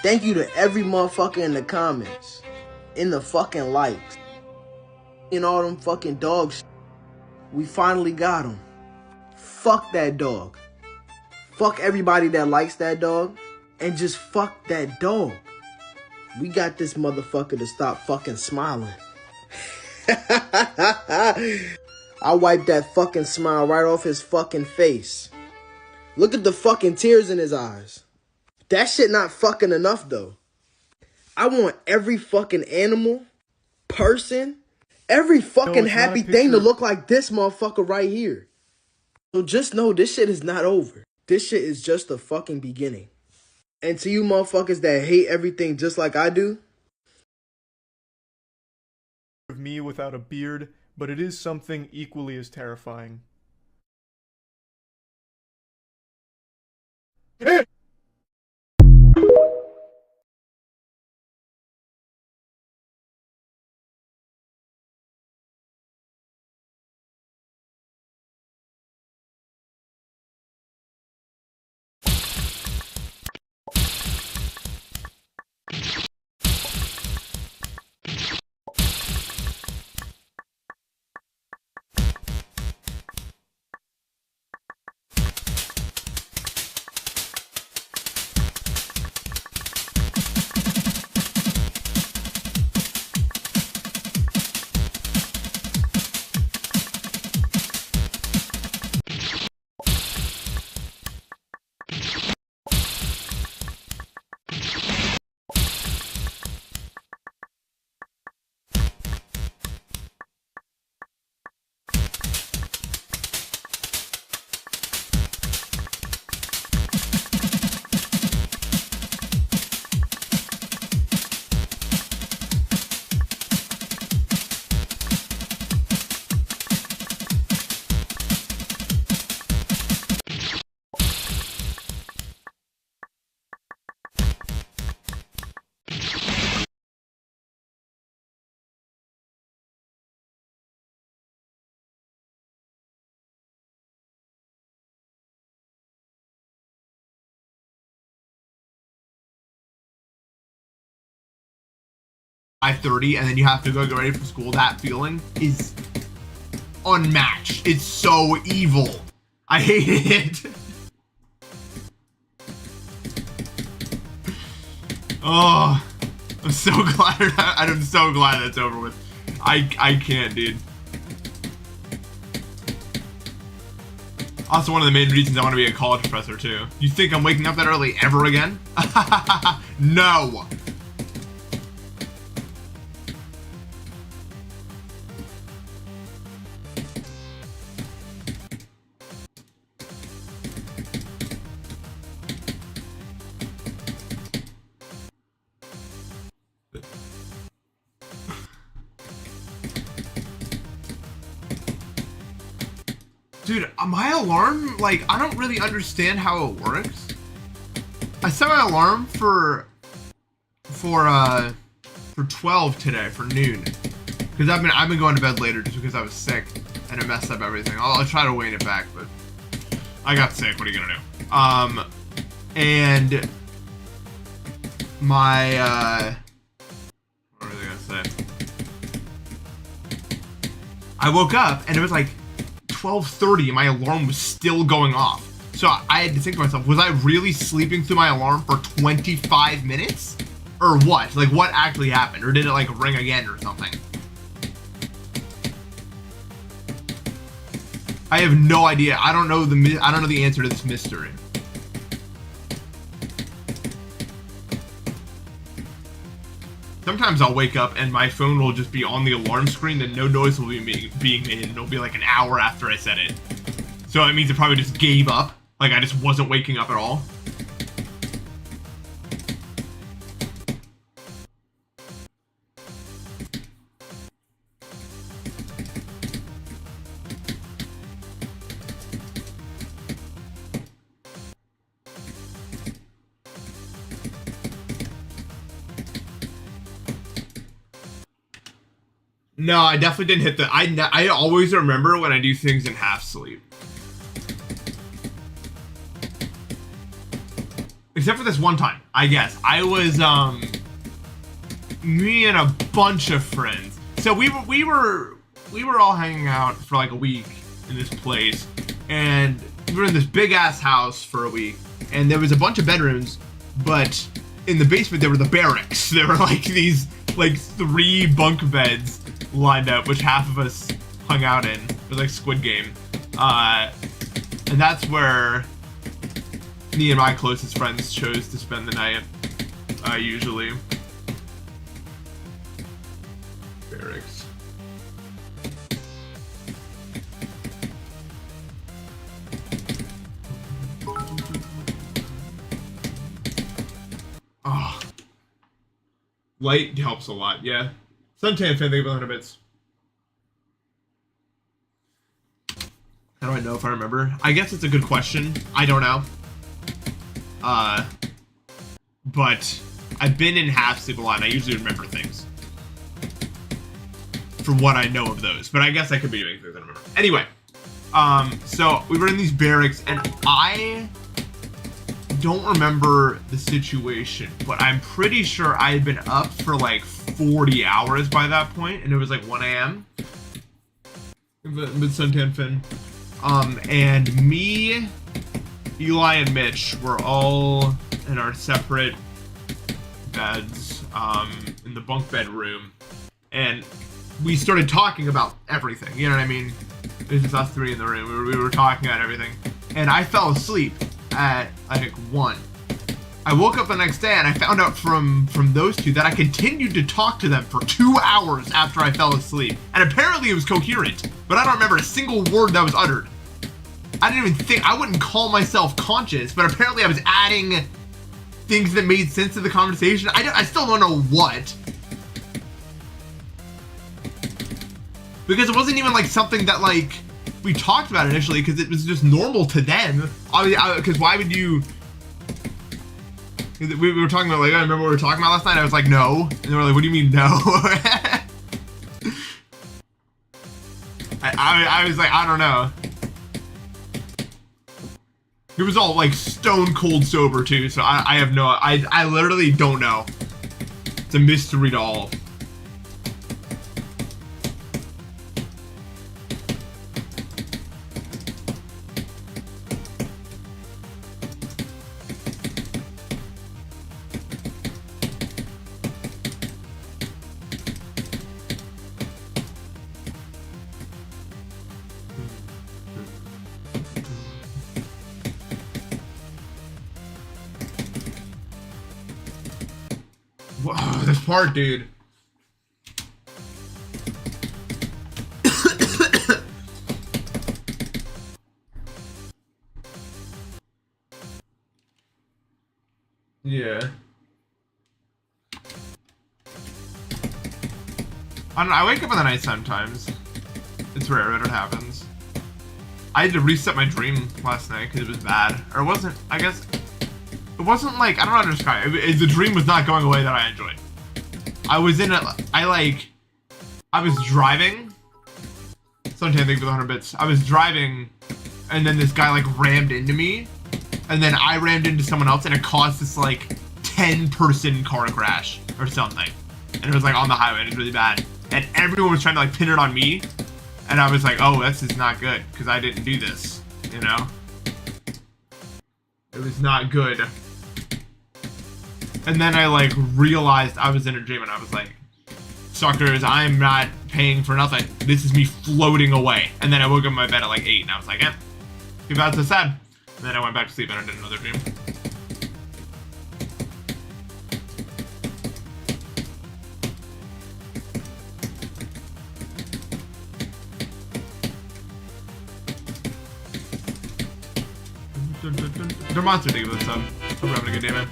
Thank you to every motherfucker in the comments, in the fucking likes, in all them fucking dogs. We finally got him. Fuck that dog. Fuck everybody that likes that dog, and just fuck that dog. We got this motherfucker to stop fucking smiling. I wiped that fucking smile right off his fucking face. Look at the fucking tears in his eyes. That shit not fucking enough though. I want every fucking animal, person, every fucking happy thing to look like this motherfucker right here. So just know this shit is not over. This shit is just the fucking beginning. And to you motherfuckers that hate everything just like I do, of me without a beard, but it is something equally as terrifying. .30 and then you have to go get ready for school. That feeling is unmatched. It's so evil. I hate it. Oh, I'm so glad. I'm so glad that's over with. I can't, dude. Also, one of the main reasons I want to be a college professor too. You think I'm waking up that early ever again? No. Dude, my alarm, like, I don't really understand how it works. I set my alarm for 12 today, for noon. Because I've been going to bed later just because I was sick and it messed up everything. I'll try to wane it back, but I got sick. What are you gonna do? And my what was I gonna say? I woke up and it was like 12:30 and my alarm was still going off. So I had to think to myself, was I really sleeping through my alarm for 25 minutes? Or what? Like, what actually happened? Or did it like ring again or something? I have no idea. I don't know the answer to this mystery. Sometimes I'll wake up and my phone will just be on the alarm screen and no noise will be being made, and it'll be like an hour after I set it. So it means it probably just gave up. Like I just wasn't waking up at all. No, I definitely didn't hit the... I always remember when I do things in half sleep. Except for this one time, I guess. I was, me and a bunch of friends. So we were all hanging out for like a week in this place. And we were in this big-ass house for a week. And there was a bunch of bedrooms, but in the basement there were the barracks. There were like these, like 3 bunk beds lined up, which half of us hung out in. It was like Squid Game. And that's where me and my closest friends chose to spend the night, usually. Barracks. Oh. Light helps a lot, yeah. Suntan fan, thank you for 100 bits. How do I know if I remember? I guess it's a good question. I don't know. But I've been in half sleep a lot and I usually remember things. From what I know of those. But I guess I could be doing things I don't remember. Anyway. So we were in these barracks and I don't remember the situation, but I'm pretty sure I had been up for like 40 hours by that point, and it was like 1 a.m. With Suntan Fin. And me, Eli, and Mitch were all in our separate beds, in the bunk bed room, and we started talking about everything, you know what I mean? It was just us 3 in the room, we were talking about everything, and I fell asleep at, I think, 1. I woke up the next day and I found out from those two that I continued to talk to them for 2 hours after I fell asleep. And apparently it was coherent, but I don't remember a single word that was uttered. I didn't even think, I wouldn't call myself conscious, but apparently I was adding things that made sense to the conversation. I still don't know what. Because it wasn't even like something that like we talked about initially, because it was just normal to them. Because why would you... We were talking about, like, I remember what we were talking about last night. I was like, no. And they were like, what do you mean, no? I was like, I don't know. It was all, like, stone cold sober, too. So I have no... I literally don't know. It's a mystery to all. Whoa, this part, dude. Yeah. I don't know, I wake up in the night sometimes. It's rare, but it happens. I had to reset my dream last night because it was bad. Or it wasn't, I guess... It wasn't like, I don't know how to describe it. The dream was not going away that I enjoyed. I was in it, I was driving. Sometimes I think for the 100 bits. I was driving, and then this guy like rammed into me. And then I rammed into someone else, and it caused this like 10-person car crash or something. And it was like on the highway, and it was really bad. And everyone was trying to like pin it on me. And I was like, oh, this is not good, because I didn't do this, you know? It was not good. And then I like realized I was in a dream and I was like, suckers, I'm not paying for nothing. This is me floating away. And then I woke up in my bed at like 8 and I was like, too bad, so sad. And then I went back to sleep and I did another dream. They're monster, thank you for the sub. Hope you're having a good day, man.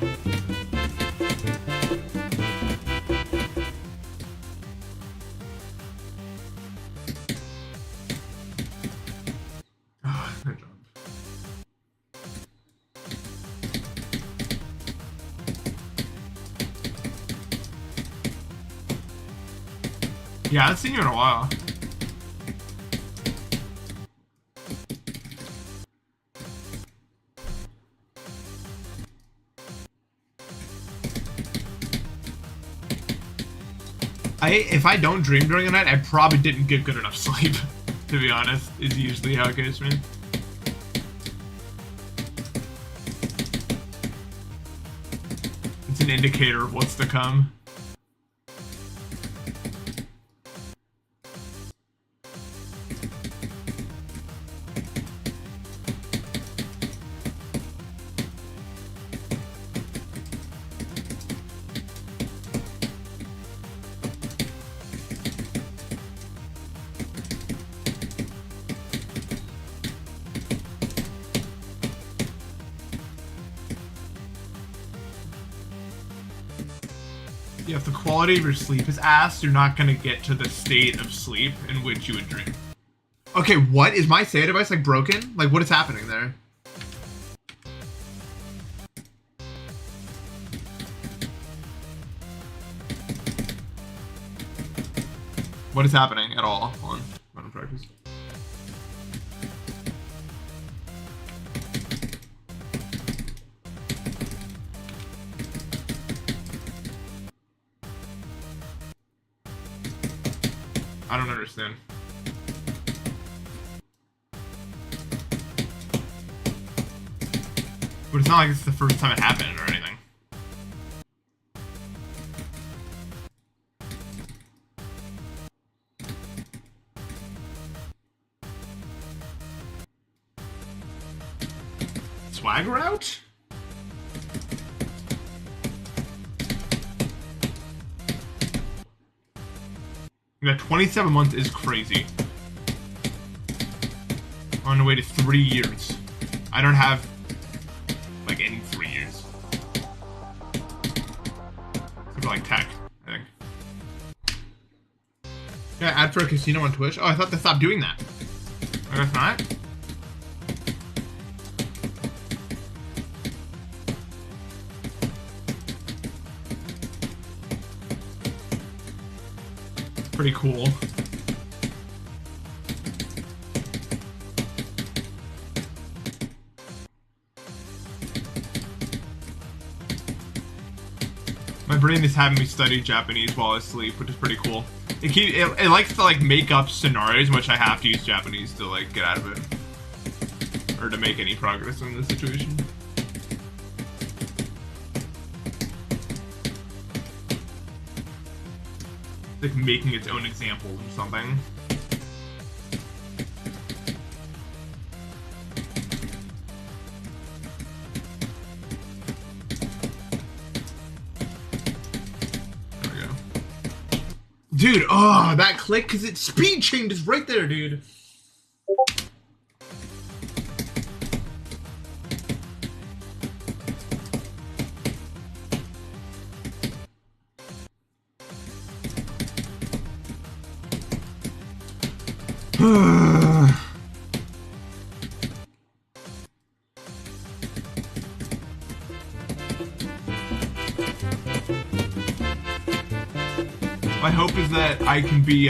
Good job. Yeah, I haven't seen you in a while. If I don't dream during the night, I probably didn't get good enough sleep. To be honest, is usually how it goes for me. It's an indicator of what's to come. Yeah, if the quality of your sleep is ass, you're not gonna get to the state of sleep in which you would dream. Okay, what? Is my SAO device like broken? Like, what is happening there? What is happening at all? Hold on, random practice. I don't understand. But it's not like it's the first time it happened or anything. Swagger out? Yeah, 27 months is crazy. On the way to 3 years. I don't have, like, any 3 years. Except for, like, tech, I think. Yeah, add for a casino on Twitch? Oh, I thought they stopped doing that. I guess not. Pretty cool. My brain is having me study Japanese while I sleep, which is pretty cool. It likes to like make up scenarios in which I have to use Japanese to like get out of it. Or to make any progress in this situation. Like making its own examples or something. There we go. Dude, oh, that click, because its speed change is right there, dude. My hope is that I can be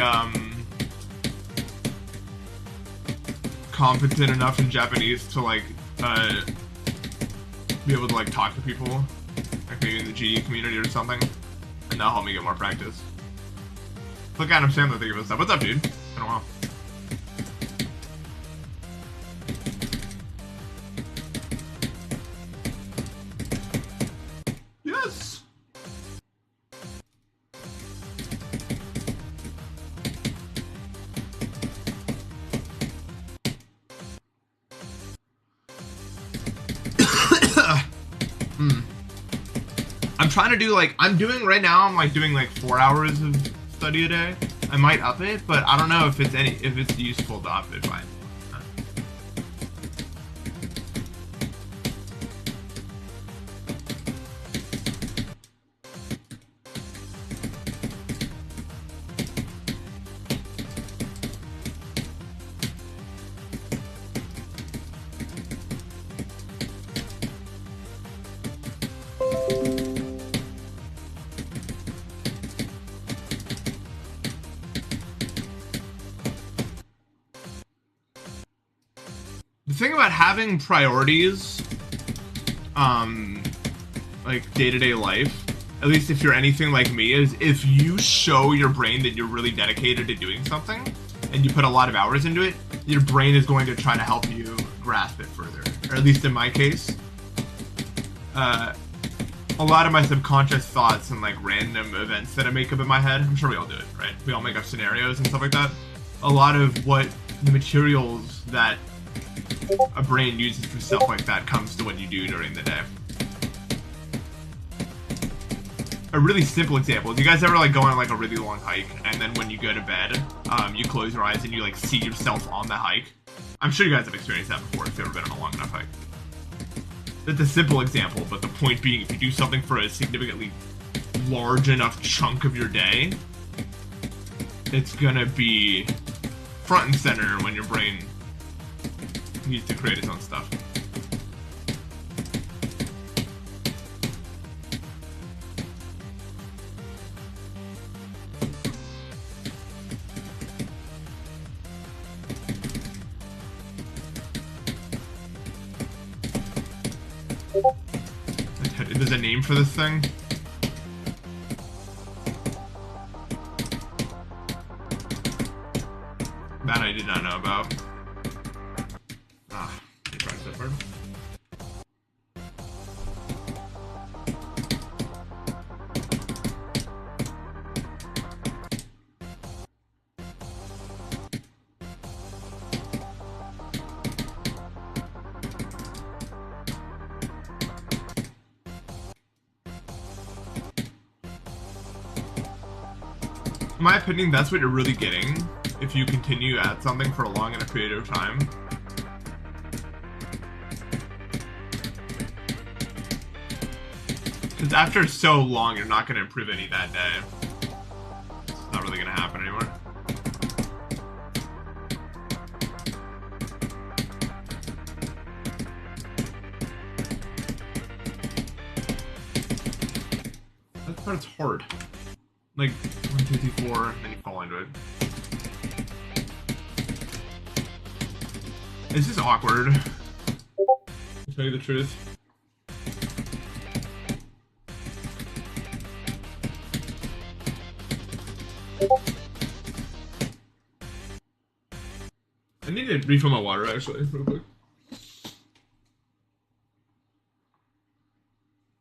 competent enough in Japanese to like be able to like talk to people, like maybe in the GE community or something, and that'll help me get more practice. Look at Adam Sandler thinking about stuff. What's up, dude? Been a while. Yes. I'm trying to do like, I'm doing right now, I'm like doing like 4 hours of study a day. I might up it, but I don't know if it's useful to up it by. thing about having priorities, like day-to-day life, at least if you're anything like me, is if you show your brain that you're really dedicated to doing something and you put a lot of hours into it, your brain is going to try to help you grasp it further. Or at least in my case, a lot of my subconscious thoughts and like random events that I make up in my head, I'm sure we all do it, right? We all make up scenarios and stuff like that. A lot of what the materials that a brain uses for stuff like that comes to what you do during the day. A really simple example, do you guys ever like go on like a really long hike and then when you go to bed, you close your eyes and you like see yourself on the hike? I'm sure you guys have experienced that before if you've ever been on a long enough hike. That's a simple example, but the point being, if you do something for a significantly large enough chunk of your day, it's gonna be front and center when your brain needs to create its own stuff. There's a name for this thing? That I did not know about. That part. In my opinion, that's what you're really getting if you continue at something for a long enough period of time. Because after so long, you're not going to improve any that day. It's not really going to happen anymore. That part's hard. Like 1, 2, 3, 4, and then you fall into it. It's just awkward, to tell you the truth. I need to refill my water actually, real quick.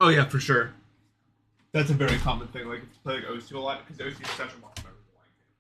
Oh yeah, for sure. That's a very common thing, like if you play like O2 a lot, because O2 is such a much better flying game.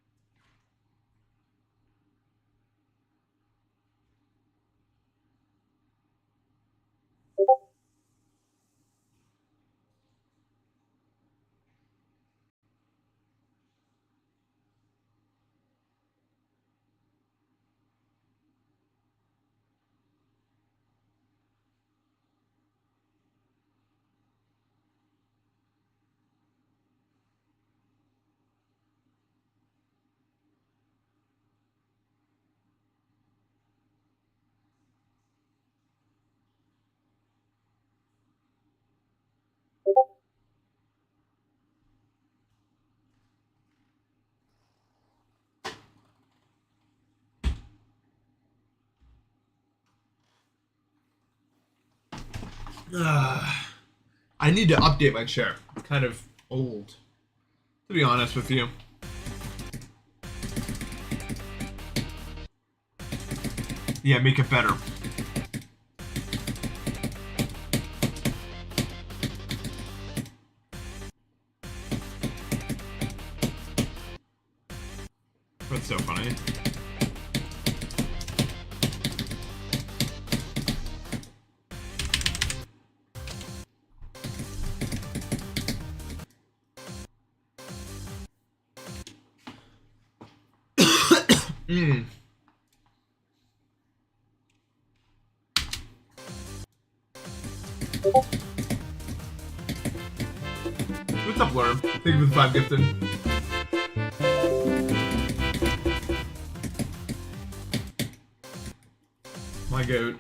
I need to update my chair. It's kind of old, to be honest with you. Yeah, make it better. That's so funny. What's up, Worm? Thank you for the 5 gifted. My goat.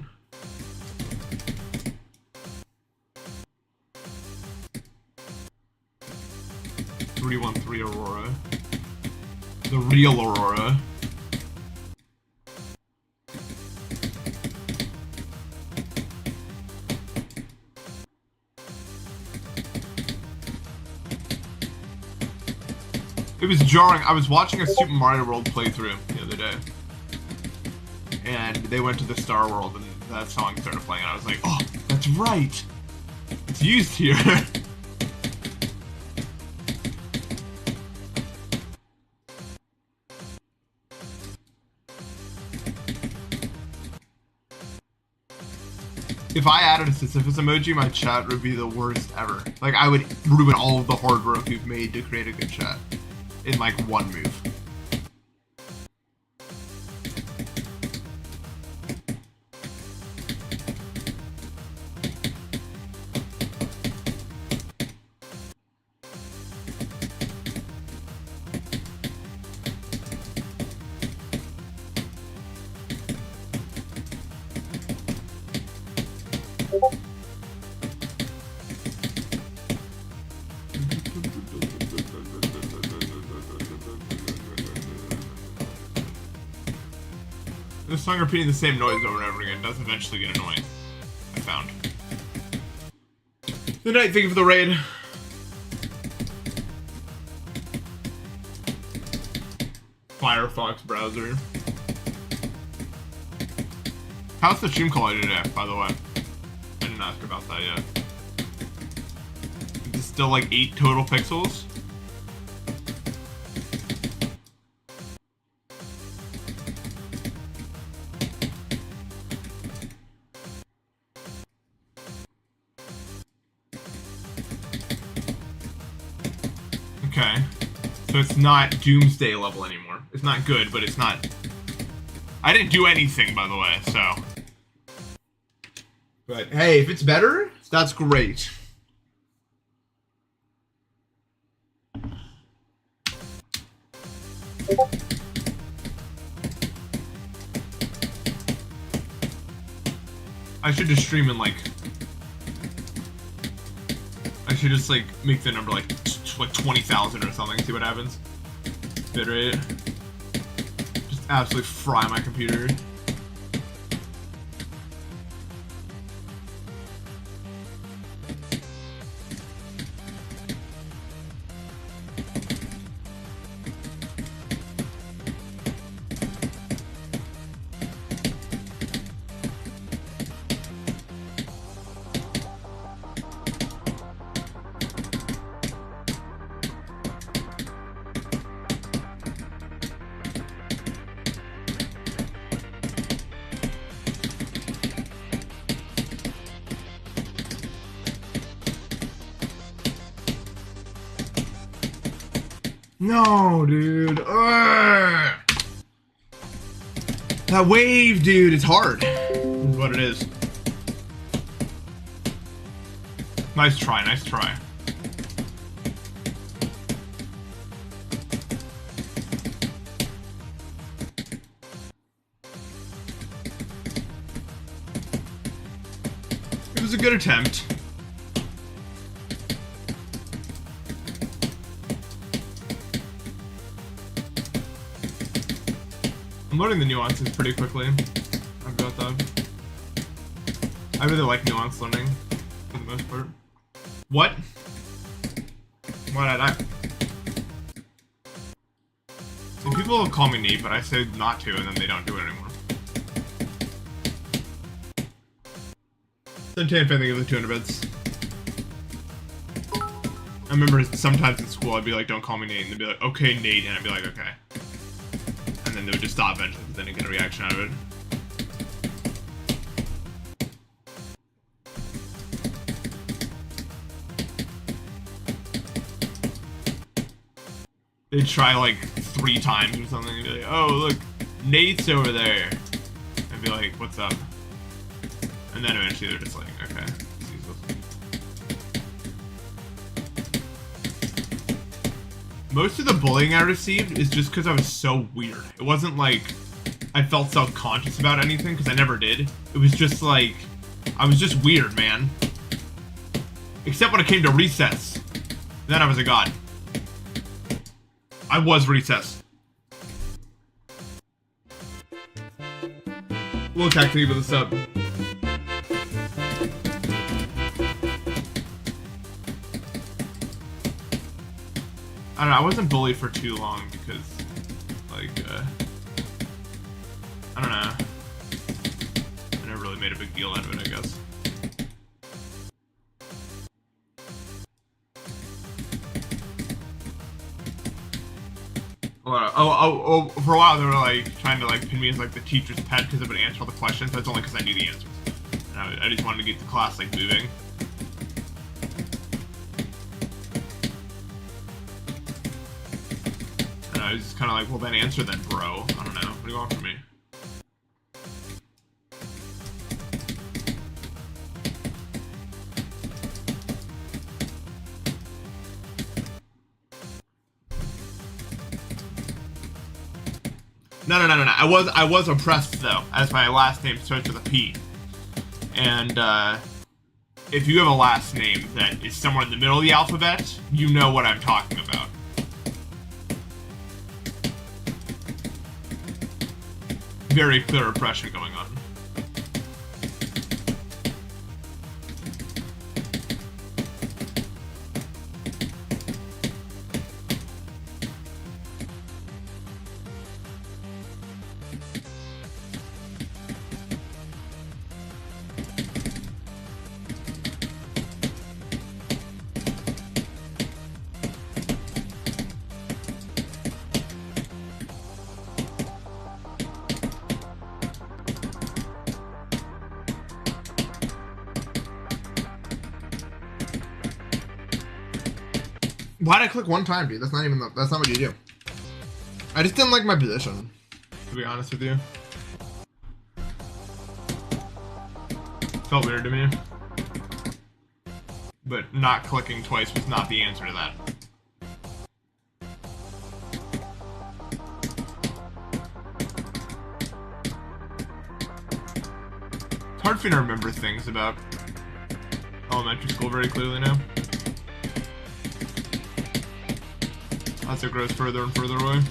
.313 Aurora. The real Aurora. It was jarring. I was watching a Super Mario World playthrough the other day. And they went to the Star World and that song started playing and I was like, oh, that's right. It's used here. If I added a Sisyphus emoji, my chat would be the worst ever. Like, I would ruin all of the hard work you've made to create a good chat in, like, one move. This song repeating the same noise over and over again does eventually get annoying, I found. Good night, thank you for the raid. Firefox browser. How's the stream quality today, by the way? I didn't ask about that yet. Is it still like 8 total pixels? Okay. So it's not Doomsday level anymore. It's not good, but it's not... I didn't do anything, by the way, so... But, hey, if it's better, that's great. I should just stream in, like... I should just, like, make the number, like 20,000 or something, see what happens. Bitrate. Just absolutely fry my computer. No, dude. Ugh. That wave, dude, it's hard. Is what it is. Nice try, nice try. It was a good attempt. I'm learning the nuances pretty quickly. I've got that. I really like nuance learning, for the most part. What? What did I... See, people will call me neat, but I say not to, and then they don't do it anymore. Suntan fan, thank you for the 200 bits. I remember sometimes in school I'd be like, don't call me Nate, and they'd be like, okay, Nate, and I'd be like, okay. And then they would just stop eventually, but then I'd get a reaction out of it. They'd try like 3 times or something, and be like, oh, look, Nate's over there. I'd be like, what's up? And then eventually they're just like, okay. Most of the bullying I received is just because I was so weird. It wasn't like I felt self-conscious about anything, because I never did. It was just like, I was just weird, man. Except when it came to recess. Then I was a god. I was recess. We'll attack you with a sub. I don't know, I wasn't bullied for too long because, like, I don't know. I never really made a big deal out of it, I guess. Oh, for a while they were like trying to like pin me as like the teacher's pet because I would answer all the questions. That's only because I knew the answers. And I just wanted to get the class like moving. And I was just kind of like, well then answer then, bro. I don't know. What do you want from me? No. I was oppressed though, as my last name starts with a P. And if you have a last name that is somewhere in the middle of the alphabet, you know what I'm talking about. Very clear oppression going on. Why'd I click one time, dude? That's not even that's not what you do. I just didn't like my position, to be honest with you. Felt weird to me. But not clicking twice was not the answer to that. It's hard for me to remember things about elementary school very clearly now. As it grows further and further away.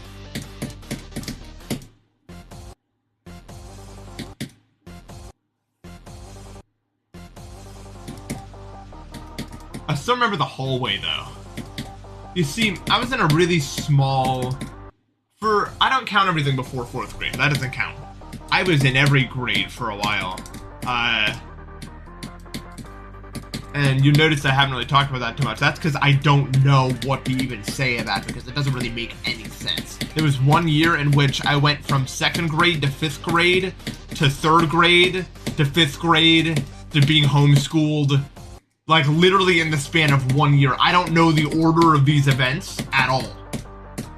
I still remember the hallway though. You see, I was in a really small... I don't count everything before 4th grade. That doesn't count. I was in every grade for a while. And you notice I haven't really talked about that too much. That's because I don't know what to even say about it because it doesn't really make any sense. There was one year in which I went from 2nd grade to 5th grade to 3rd grade to 5th grade to being homeschooled. Like literally in the span of 1 year. I don't know the order of these events at all.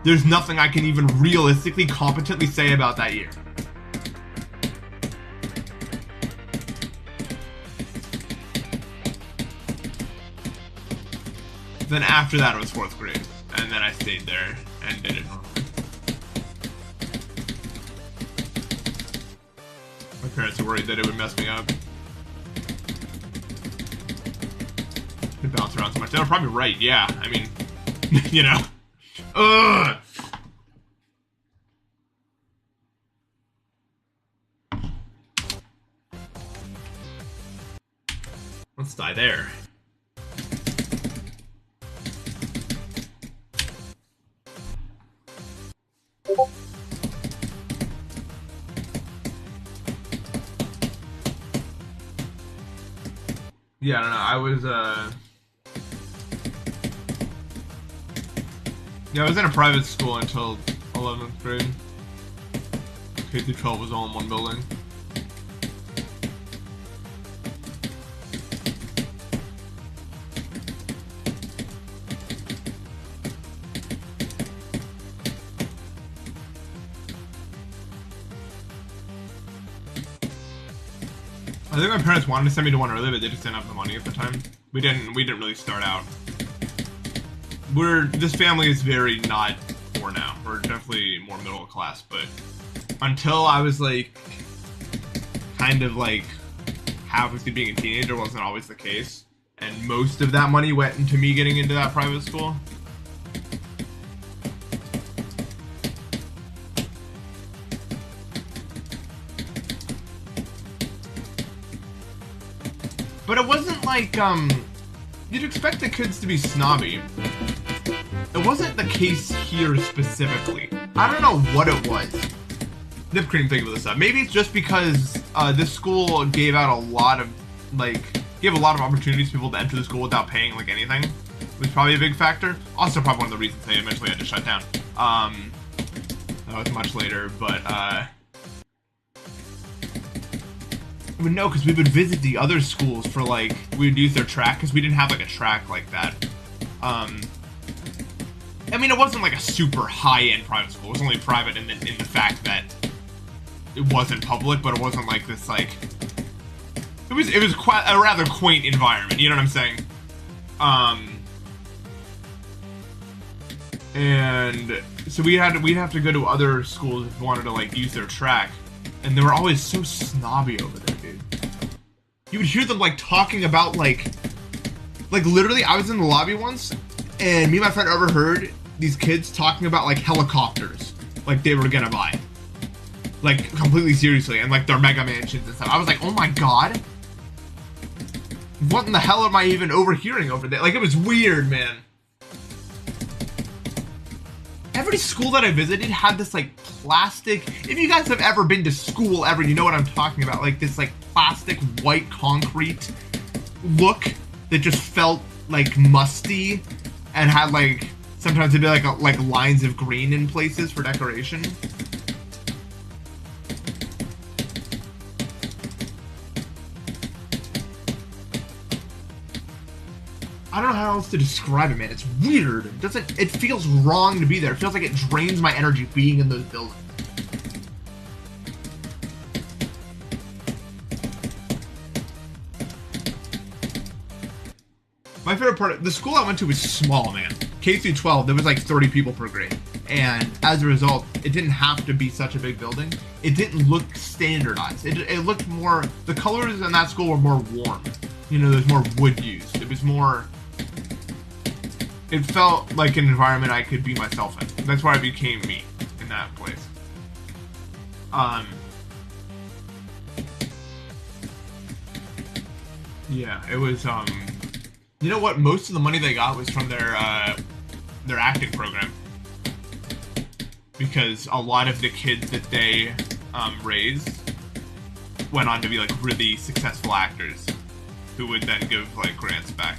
There's nothing I can even realistically, competently say about that year. Then after that it was 4th grade, and then I stayed there and did it normally. My parents were worried that it would mess me up. It bounced around so much. They were probably right, yeah. I mean, you know. Ugh! Let's die there. Yeah, I don't know, I was, yeah, I was in a private school until 11th grade. K through 12 was all in one building. I think my parents wanted to send me to one early, but they just didn't have the money at the time. We didn't really start out. This family is very not poor now. We're definitely more middle class, but until I was like, kind of like halfway through being a teenager wasn't always the case. And most of that money went into me getting into that private school. But it wasn't like, you'd expect the kids to be snobby. It wasn't the case here specifically. I don't know what it was. Nip Cream think of this up. Maybe it's just because this school gave out a lot of opportunities for people to enter the school without paying like anything. It was probably a big factor. Also probably one of the reasons they eventually had to shut down. That was much later, but but no, because we would visit the other schools for like, we would use their track because we didn't have like a track like that. I mean, it wasn't like a super high-end private school. It was only private in the fact that it wasn't public, but it wasn't like this like. It was quite a rather quaint environment. You know what I'm saying? And so we'd have to go to other schools if we wanted to like use their track, and they were always so snobby over there, dude. You would hear them like talking about like literally. I was in the lobby once, and me and my friend overheard these kids talking about like helicopters, like they were gonna buy, like completely seriously, and like their mega mansions and stuff. I was like, oh my god, what in the hell am I even overhearing over there? Like, it was weird, man. Every school that I visited had this like plastic, if you guys have ever been to school ever, you know what I'm talking about, like this like plastic white concrete look that just felt like musty and had like, sometimes it'd be like lines of green in places for decoration. I don't know how else to describe it, man. It's weird. It feels wrong to be there. It feels like it drains my energy being in those buildings. My favorite part, the school I went to was small, man. K through 12, there was like 30 people per grade. And as a result, it didn't have to be such a big building. It didn't look standardized. It looked more, the colors in that school were more warm. You know, there's more wood used. It was more, it felt like an environment I could be myself in. That's why I became me in that place. Yeah, it was, you know what? Most of the money they got was from their acting program. Because a lot of the kids that they raised went on to be like really successful actors who would then give like grants back.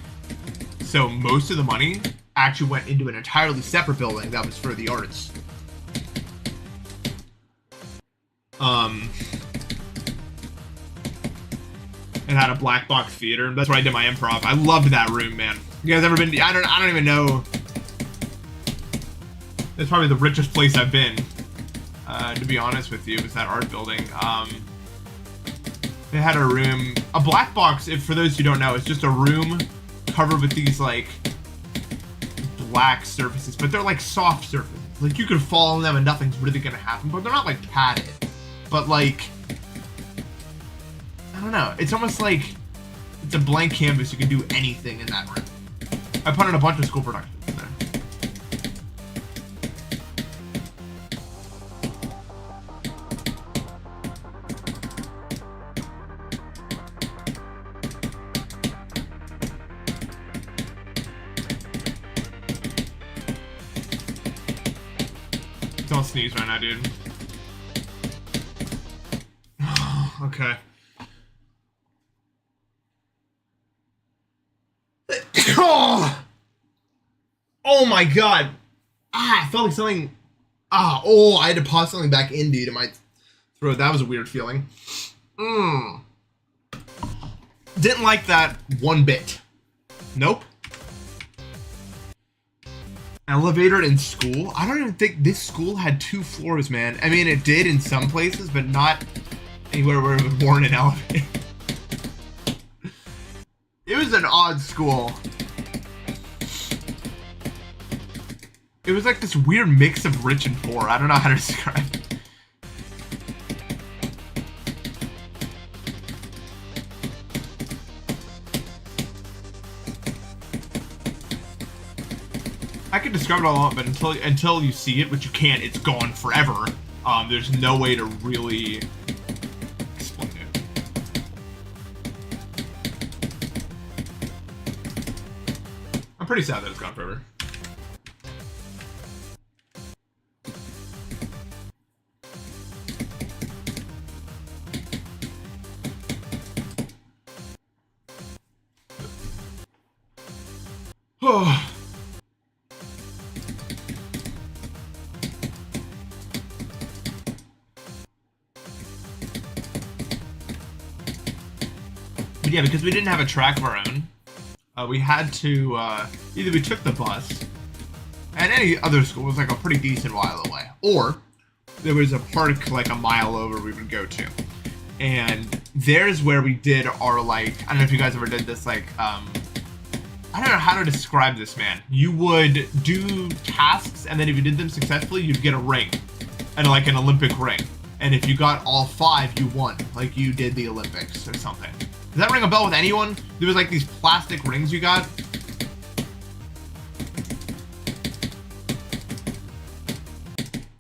So most of the money actually went into an entirely separate building that was for the arts. It had a black box theater. That's where I did my improv. I loved that room, man. You guys ever been? I don't even know. It's probably the richest place I've been. To be honest with you, was that art building. They had a room, a black box. If for those who don't know, it's just a room covered with these like black surfaces, but they're like soft surfaces. Like you could fall on them and nothing's really gonna happen, but they're not like padded. But like, I don't know. It's almost like it's a blank canvas. You can do anything in that room. I put in a bunch of school productions in there. Don't sneeze right now, dude. Okay. Oh my god. I felt like something. I had to pause something back in, dude, in my throat. That was a weird feeling. Didn't like that one bit. Nope. Elevator in school? I don't even think this school had 2 floors, man. I mean, it did in some places, but not anywhere where it was worn an elevator. It was an odd school. It was like this weird mix of rich and poor. I don't know how to describe it. I could describe it all out, but until you see it, which you can't, it's gone forever. There's no way to really explain it. I'm pretty sad that it's gone forever. But yeah, because we didn't have a track of our own, we had to, either we took the bus, and any other school was like a pretty decent while away, or there was a park like a mile over we would go to. And there's where we did our, like, I don't know if you guys ever did this, like, I don't know how to describe this, man. You would do tasks, and then if you did them successfully, you'd get a ring, and like an Olympic ring. And if you got all 5, you won, like you did the Olympics or something. Does that ring a bell with anyone? There was like these plastic rings you got.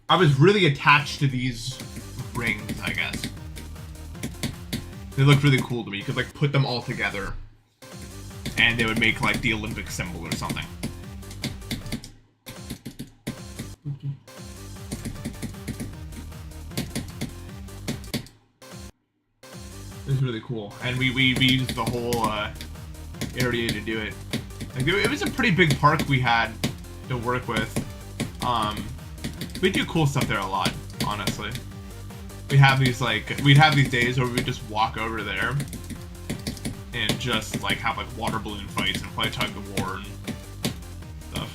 I was really attached to these rings, I guess. They looked really cool to me. You could like put them all together and they would make like the Olympic symbol or something. It was really cool, and we used the whole area to do it. Like, it was a pretty big park we had to work with. We do cool stuff there a lot, honestly. We have these we'd have these days where we would just walk over there and just like have like water balloon fights and play tug of war and stuff.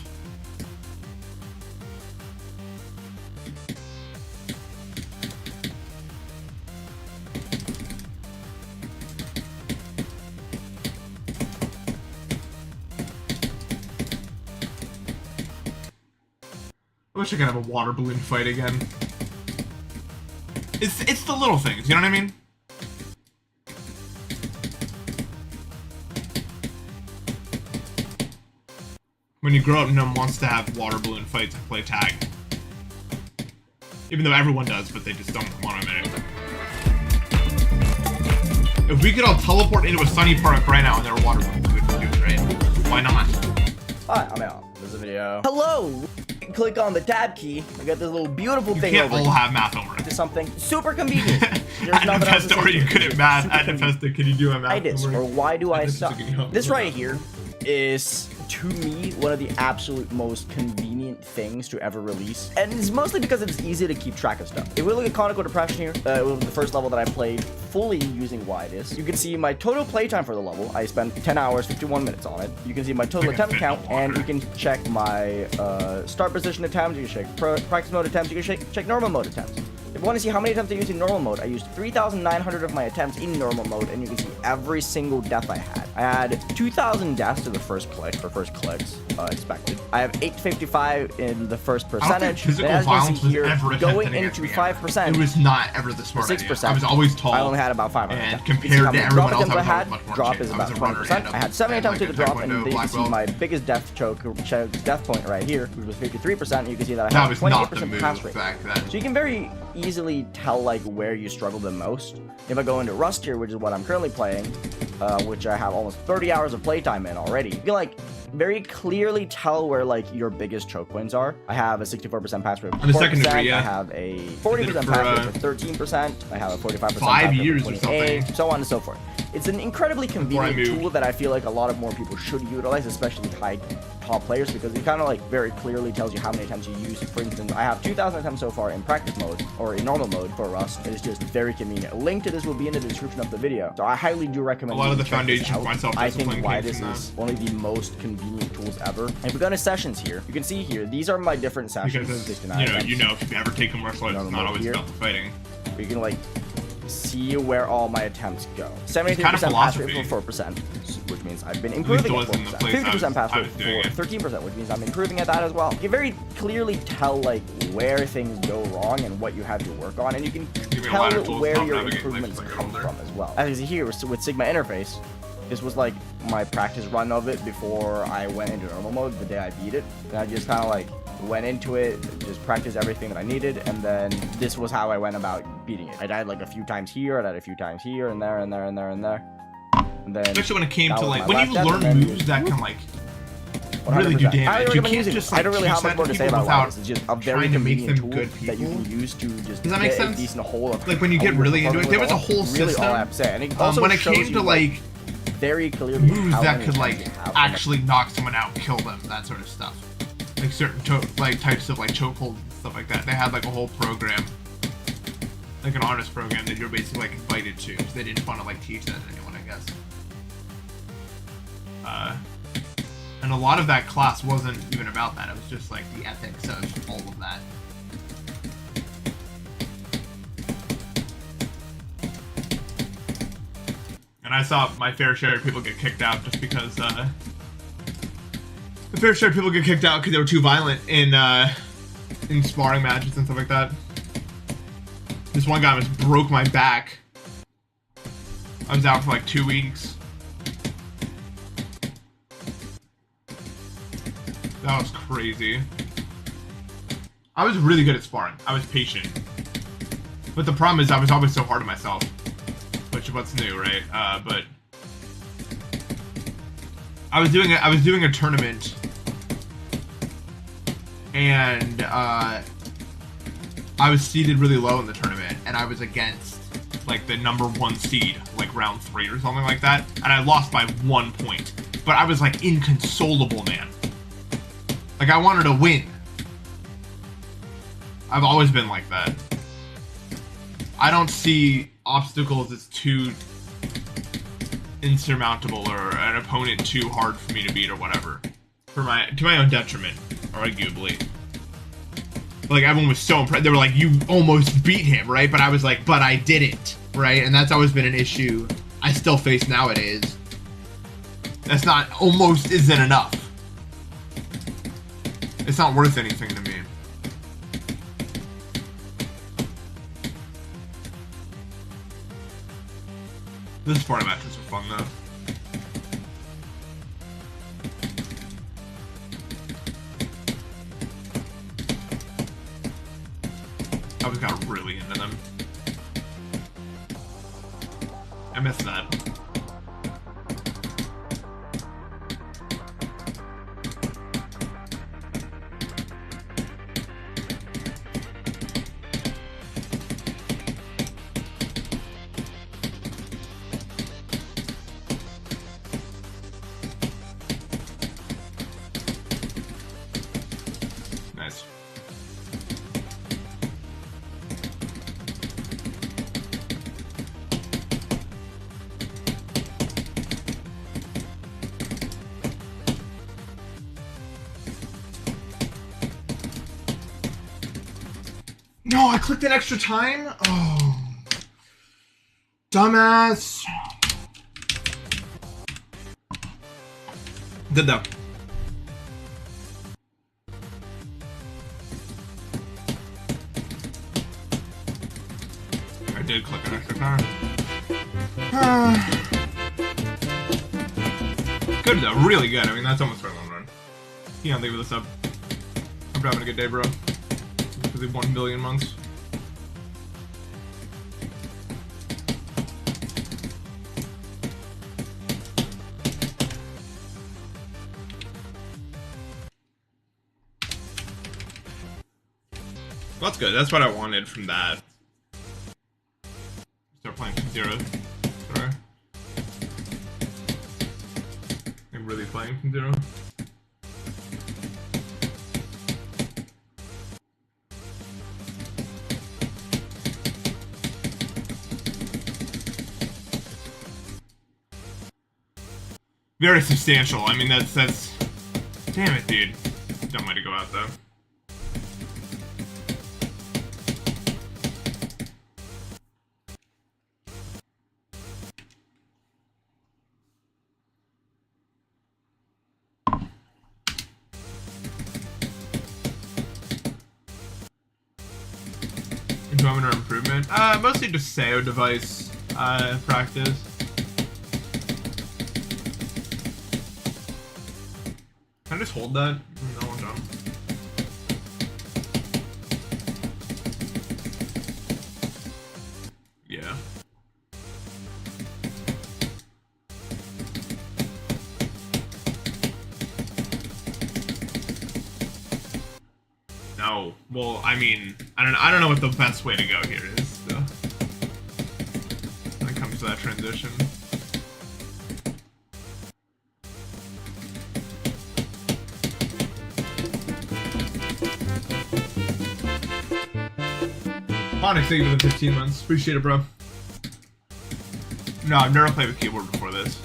I wish I could have a water balloon fight again. It's the little things, you know what I mean? When you grow up, no one wants to have water balloon fights and play tag. Even though everyone does, but they just don't want to admit it. If we could all teleport into a sunny park right now and there were water balloons, we would do it, right? Why not? Hi, I'm Al. This is a video. Hello! Click on the tab key. I got this little beautiful thing over. You can't all have math over it. To something super convenient. At Infesta, or you couldn't math. At Infesta, can you do a math homework? Or why do I suck? This right here is, to me, one of the absolute most convenient things to ever release. And it's mostly because it's easy to keep track of stuff. If we look at Conical Depression here, it was the first level that I played fully using Widus. You can see my total playtime for the level. I spent 10 hours, 51 minutes on it. You can see my total attempt count, and you can check my start position attempts, you can check practice mode attempts, you can check normal mode attempts. If you want to see how many attempts I used in normal mode, I used 3,900 of my attempts in normal mode, and you can see every single death I had. I had 2,000 deaths to the first click, or first clicks, expected. I have 855 in the first percentage. Physical violence was ever going into 5%. It was not ever the smart 6%. idea. I was always tall. I only had about 500. And compared to everyone else, I had, much more drop is about 20%. I had 7 attempts to the drop, and you can see my biggest death point right here, which was 53%. And you can see that I had a 28% pass rate. So you can very easily tell like where you struggle the most. If I go into Rust here, which is what I'm currently playing, which I have almost 30 hours of playtime in already, you can like very clearly tell where like your biggest choke points are. I have a 64% pass rate. On the second degree, yeah. I have a 40% pass rate for 13%. I have a 45% pass rate 5 years for or something. so on and so forth. It's an incredibly convenient tool that I feel like a lot of more people should utilize, especially top players, because it kind of like very clearly tells you how many attempts you use. For instance, I have 2,000 attempts so far in practice mode, or in normal mode for Rust. It is just very convenient. A link to this will be in the description of the video, so I highly do recommend. A lot of the foundation for myself. I think why this is one of the most convenient tools ever. And if we go into sessions here, you can see here, these are my different sessions. Because, you know, if you've ever taken martial arts, it's not always about the fighting. You can like see where all my attempts go. 73% pass rate for 4%, which means I've been improving at 4%. 50% pass rate for 13%, which means I'm improving at that as well. You can very clearly tell like where things go wrong and what you have to work on, and you can tell where your improvements come from as well. As you see here with Sigma interface, this was like my practice run of it before I went into normal mode the day I beat it. And I just kind of like went into it, just practiced everything that I needed, and then this was how I went about beating it. I died like a few times here, I died a few times here, and there, and there, and there, and there. And then especially when it came to like, when you learn moves that can like really do damage, you can't just like, I don't really have much more to say about Widus. It's just a very convenient tool that you can use to just get a decent hold of. Like when you get really into it, there was a whole system. All I have to say. And it also when it came to like very clearly moves that could like actually knock someone out, kill them, that sort of stuff. Like certain types of like chokeholds and stuff like that. They had like a whole program, like an honest program that you're basically like invited to. So they didn't want to like teach that to anyone, I guess. And a lot of that class wasn't even about that. It was just like the ethics of all of that. And I saw my fair share of people get kicked out just because, the fair share of people get kicked out because they were too violent in sparring matches and stuff like that. This one guy almost broke my back. I was out for like 2 weeks. That was crazy. I was really good at sparring. I was patient. But the problem is I was always so hard on myself. Which is what's new, right? But I was doing a tournament, and I was seeded really low in the tournament, and I was against like the #1 seed, like round 3 or something like that, and I lost by 1 point. But I was like inconsolable, man. Like I wanted to win. I've always been like that. I don't see obstacles as too insurmountable or an opponent too hard for me to beat or whatever. To my own detriment, arguably. Like everyone was so impressed. They were like, "You almost beat him, right?" But I was like, "But I didn't," right? And that's always been an issue I still face nowadays. That's not almost isn't enough. It's not worth anything to me. This sparring matches are fun though. I was got really into them. I missed that. Nice. No, I clicked an extra time? Oh. Dumbass. Did that. I did click an extra time. Good though, really good. I mean, that's almost for a long run. Keon, thank you for the sub. I'm having a good day, bro. For the 1 billion months. Well, that's good. That's what I wanted from that. Start playing from zero. Sorry. I'm really playing from zero. Very substantial. I mean, that's... Damn it, dude. Dumb way to go out, though. Enjoyment or improvement? Mostly just SEO device practice. Can I just hold that? No, I'm done. Yeah. No. Well, I mean, I don't know what the best way to go here is. So. When it comes to that transition. Onyx, thank you for the 15 months. Appreciate it, bro. No, I've never played with keyboard before this.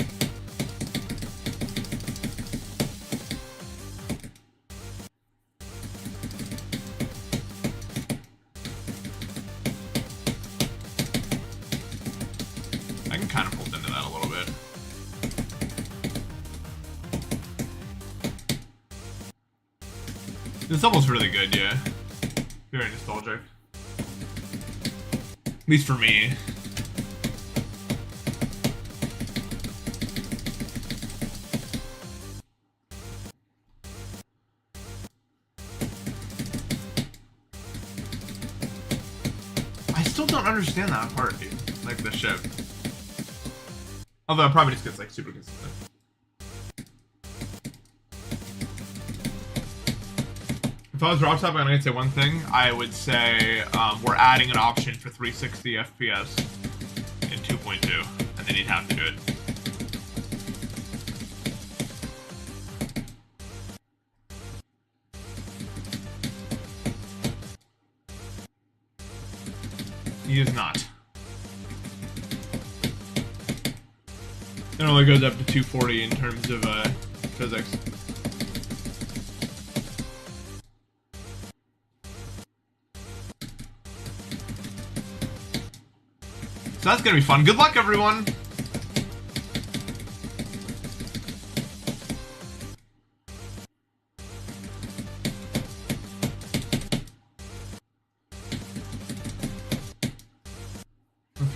This level's really good, yeah. Very nostalgic. At least for me. I still don't understand that part, dude. Like the ship. Although it probably just gets like super consistent. If I was Rockstar and I could say one thing, I would say we're adding an option for 360 FPS in 2.2, and then you'd have to do it. He is not. It only goes up to 240 in terms of physics. So that's gonna be fun. Good luck, everyone!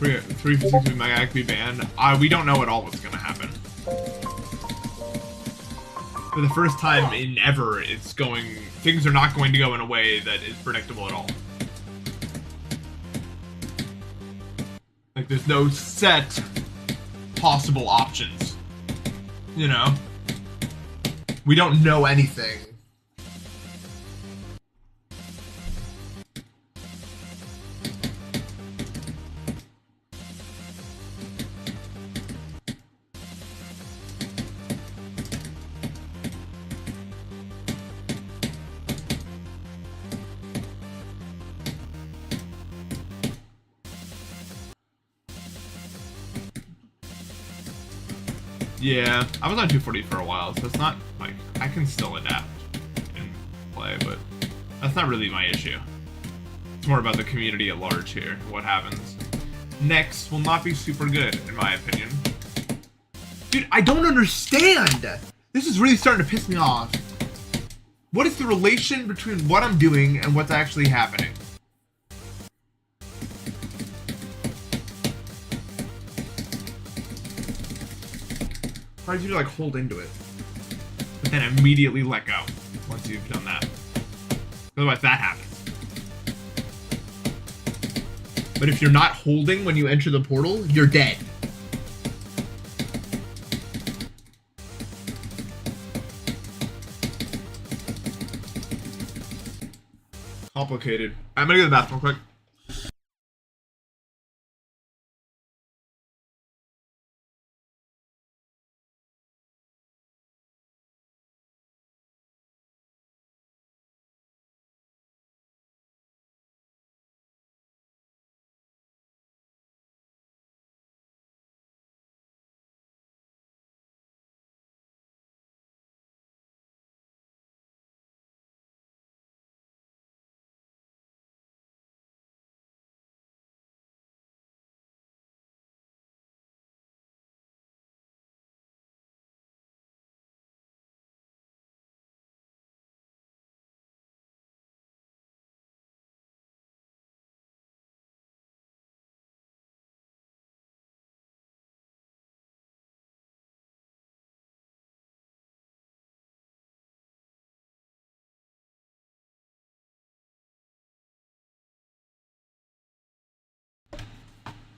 Three physics we might be banned. We don't know at all what's gonna happen. For the first time in ever, things are not going to go in a way that is predictable at all. Like, there's no set possible options. You know? We don't know anything. Yeah, I was on 240 for a while, so it's not, like, I can still adapt and play, but that's not really my issue. It's more about the community at large here, what happens. Next will not be super good, in my opinion. Dude, I don't understand! This is really starting to piss me off. What is the relation between what I'm doing and what's actually happening? Why did you like hold into it, but then immediately let go once you've done that? Otherwise that happens. But if you're not holding when you enter the portal, you're dead. Complicated. I'm gonna go to the bathroom real quick.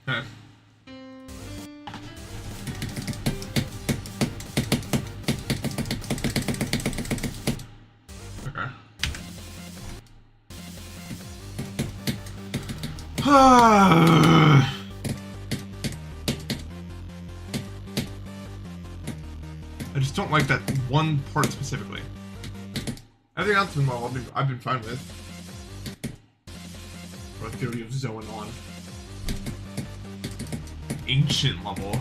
Okay. Okay. I just don't like that one part specifically. Everything else in well, I've been fine with. Or the theory of Zoanon. Ancient level.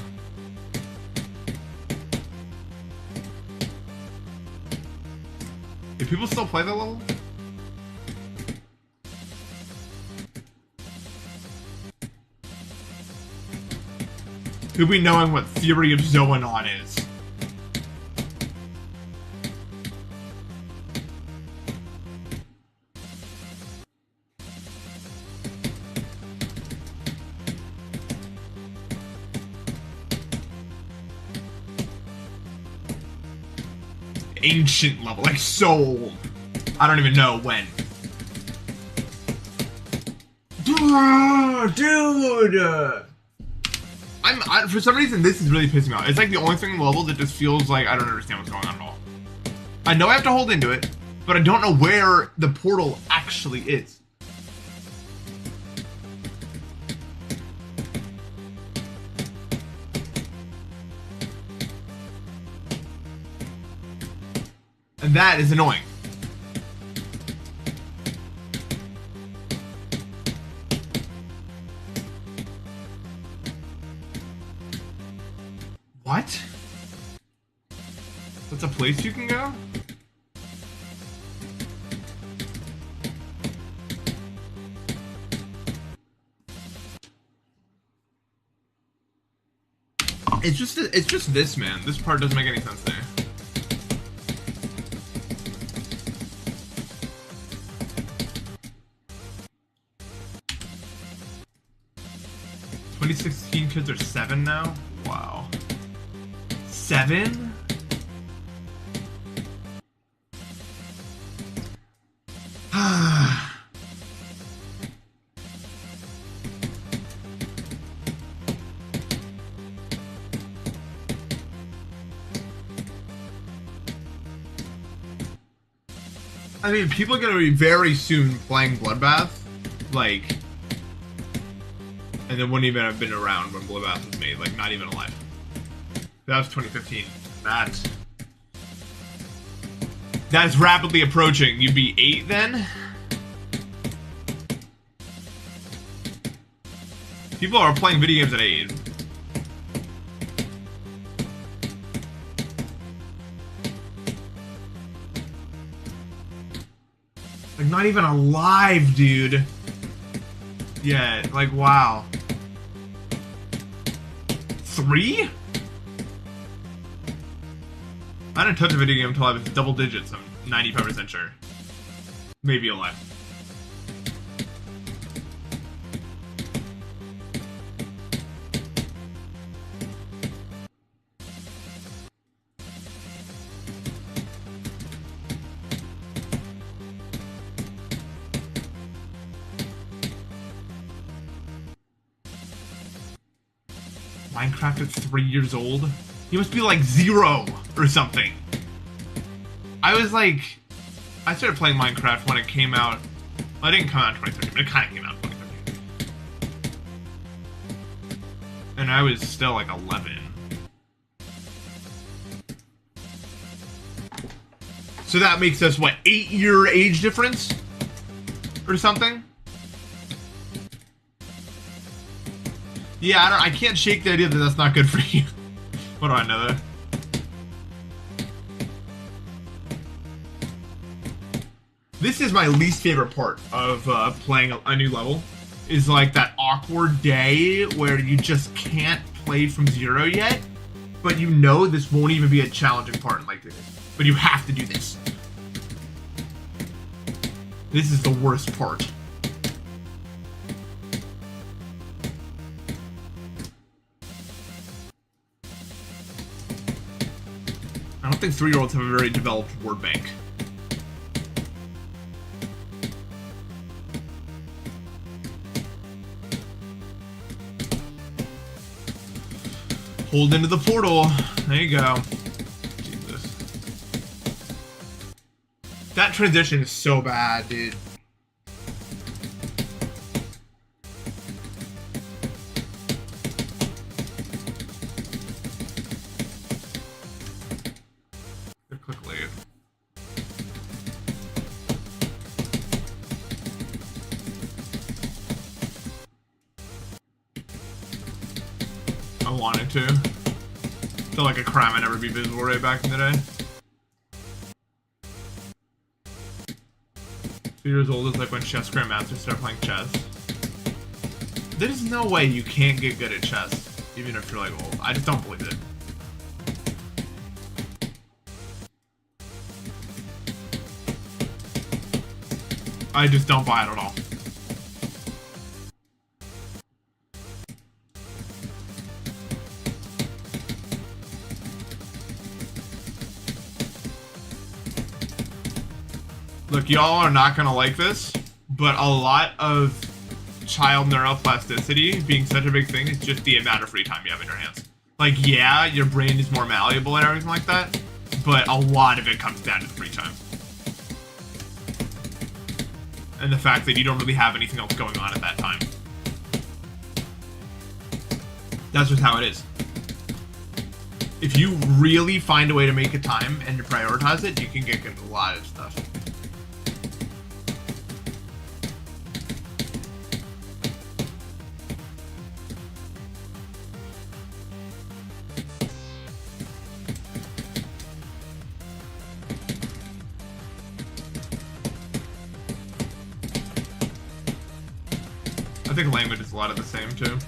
Do people still play that level? Who be knowing what Theory of Zoanon is? ancient level, like so old. I don't even know when. Dude! For some reason, this is really pissing me off. It's like the only thing in the level that just feels like I don't understand what's going on at all. I know I have to hold into it, but I don't know where the portal actually is. And that is annoying. What? That's a place you can go? It's just this, man. This part doesn't make any sense there. "2016 kids are 7 now? Wow. 7? I mean, people are gonna be very soon playing Bloodbath, like, and they wouldn't even have been around when Bloodbath was made, like, not even alive. That was 2015. That's rapidly approaching. You'd be 8 then? People are playing video games at 8. Like, not even alive, dude. Yeah, like, wow. 3? I didn't touch a video game until I was double digits, I'm 95% sure. Maybe alive. Minecraft is 3 years old? He must be like 0 or something. I started playing Minecraft when it came out. Well, it didn't come out in 2013, but it kind of came out in 2013. And I was still like 11. So that makes us, what, 8-year age difference? Or something? Yeah, I can't shake the idea that that's not good for you. What do I know there? This is my least favorite part of playing a new level. Is like that awkward day where you just can't play from 0 yet, but you know this won't even be a challenging part like this. But you have to do this. This is the worst part. I don't think 3-year-olds have a very developed word bank. Hold into the portal. There you go. Jesus. That transition is so bad, dude. Quickly. I wanted to. Felt like a crime I'd never be visible right back in the day. 2 years old is like when chess grandmasters start playing chess. There's no way you can't get good at chess, even if you're like old. I just don't believe it. I just don't buy it at all. Look, y'all are not gonna like this, but a lot of child neuroplasticity being such a big thing is just the amount of free time you have in your hands. Like, yeah, your brain is more malleable and everything like that, but a lot of it comes down to the free time. And the fact that you don't really have anything else going on at that time. That's just how it is. If you really find a way to make a time and to prioritize it, you can get a lot of stuff. I think language is a lot of the same too.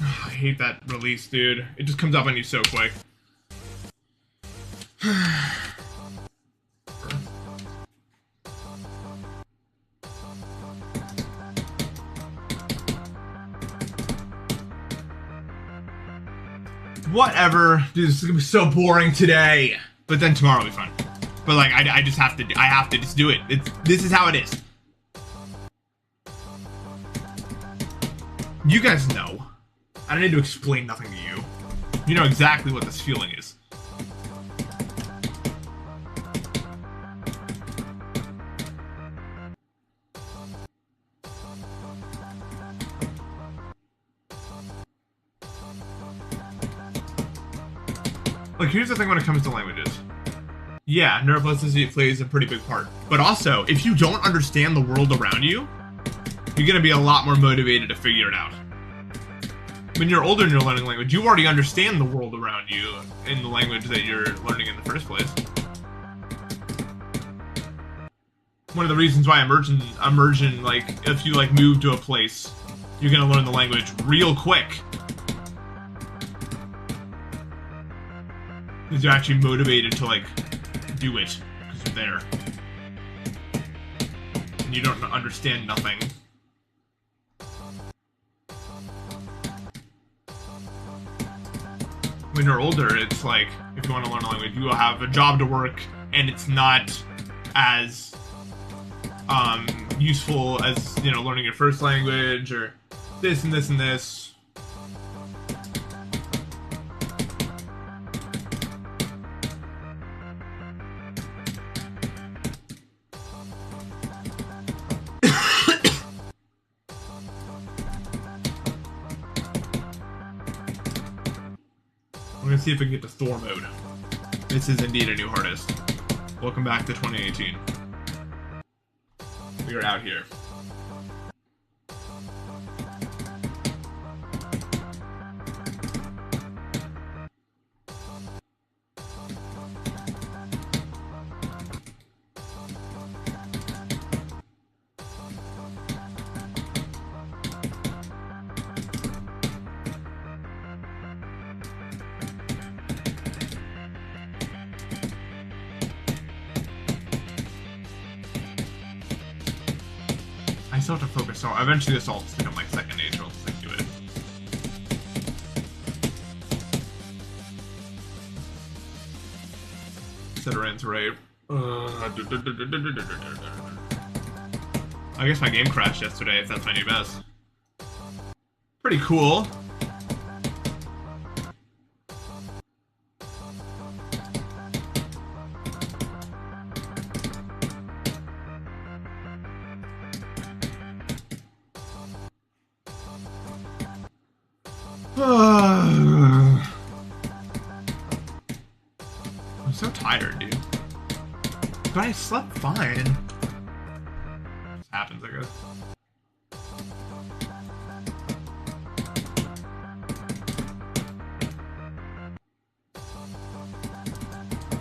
I hate that release, dude. It just comes up on you so quick. Whatever. Dude, this is gonna be so boring today. But then tomorrow will be fun. But like, I just have to, I have to just do it. This is how it is. You guys know. I don't need to explain nothing to you. You know exactly what this feeling is. Like, here's the thing when it comes to languages. Yeah, neuroplasticity plays a pretty big part. But also, if you don't understand the world around you, you're gonna be a lot more motivated to figure it out. When you're older and you're learning language, you already understand the world around you in the language that you're learning in the first place. One of the reasons why immersion, like, if you, like, move to a place, you're gonna learn the language real quick. Because you're actually motivated to, like, do it. Because you're there. And you don't understand nothing. When you're older, it's like, if you want to learn a language, you will have a job to work, and it's not as useful as, you know, learning your first language, or this and this and this. We're gonna see if we can get to Thor mode. This is indeed a new hardest. Welcome back to 2018. We are out here. I still have to focus on. Eventually, this all just become like second nature. I'll just like do it. Cetera's right. I guess my game crashed yesterday. If that's my new best. Pretty cool. I'm so tired, dude. But I slept fine. It just happens, I guess.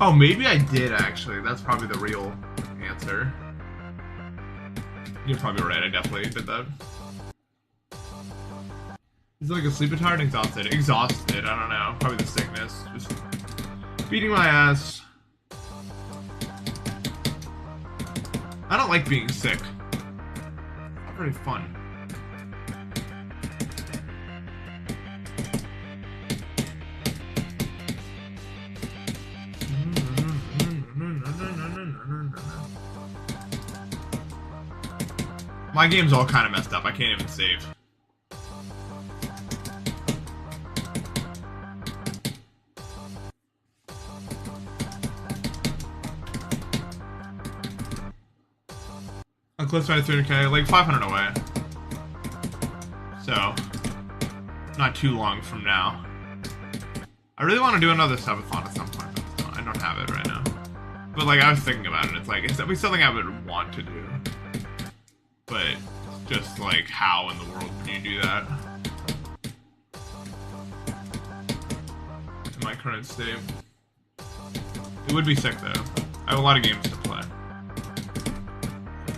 Oh, maybe I did, actually. That's probably the real answer. You're probably right, I definitely did that. Is it like a sleeping tired? Exhausted. Exhausted. I don't know. Probably the sickness. Just beating my ass. I don't like being sick. Not very fun. My game's all kind of messed up. I can't even save. I'm close to 300k, like 500 away. So, not too long from now. I really want to do another subathon at some point, but I don't have it right now. But like, I was thinking about it. It's like, it's something I would want to do. But just like, how in the world would you do that? In my current state. It would be sick though. I have a lot of games to play.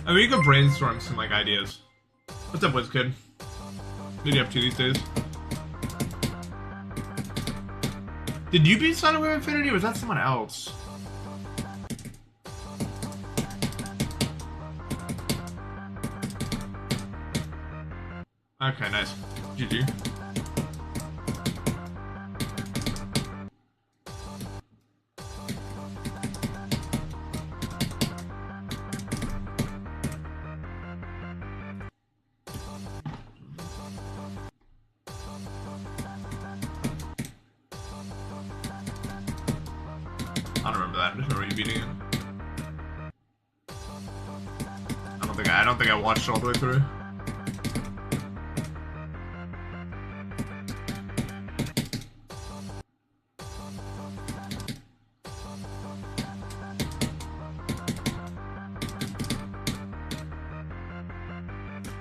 I mean, you can brainstorm some like ideas. What's up, WizKid? What are you up to these days? Did you beat Son of Infinity or was that someone else? Okay, nice. GG. I don't remember that. I just remember you beating it. I don't think I watched it all the way through.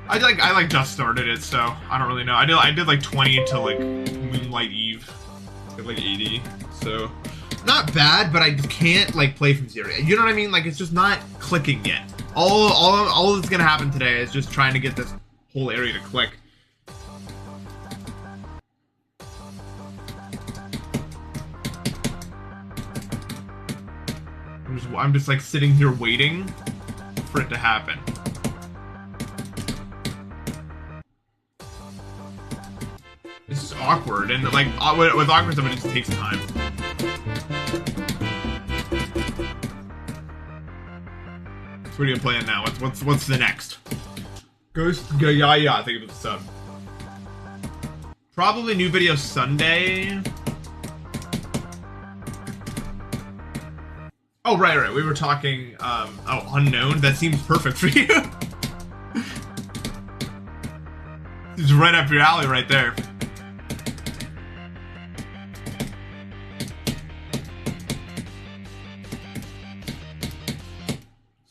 I like just started it, so I don't really know. I did like 20 to like Moonlight Eve, like 80. So not bad, but I just can't like play from zero. You know what I mean? Like it's just not clicking yet. All that's gonna happen today is just trying to get this whole area to click. I'm just like sitting here waiting for it to happen. It's just awkward, and like with awkward stuff, it just takes time. So what are you playing now? What's the next? Ghost yeah, thank you for the sub. Probably new video Sunday. Oh right, we were talking. Oh, Unknown. That seems perfect for you. It's right up your alley, right there.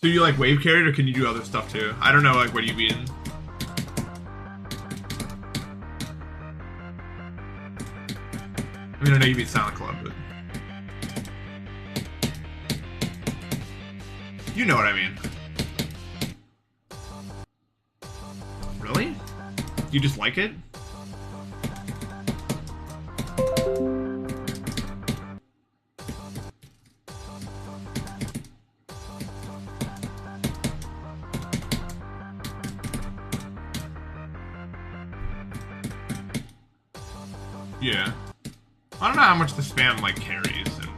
So you like wave carried, or can you do other stuff too? I don't know, like what do you mean? I mean, I know you beat Silent Club, but you know what I mean. Really? You just like it? Yeah. I don't know how much the spam, like, carries. And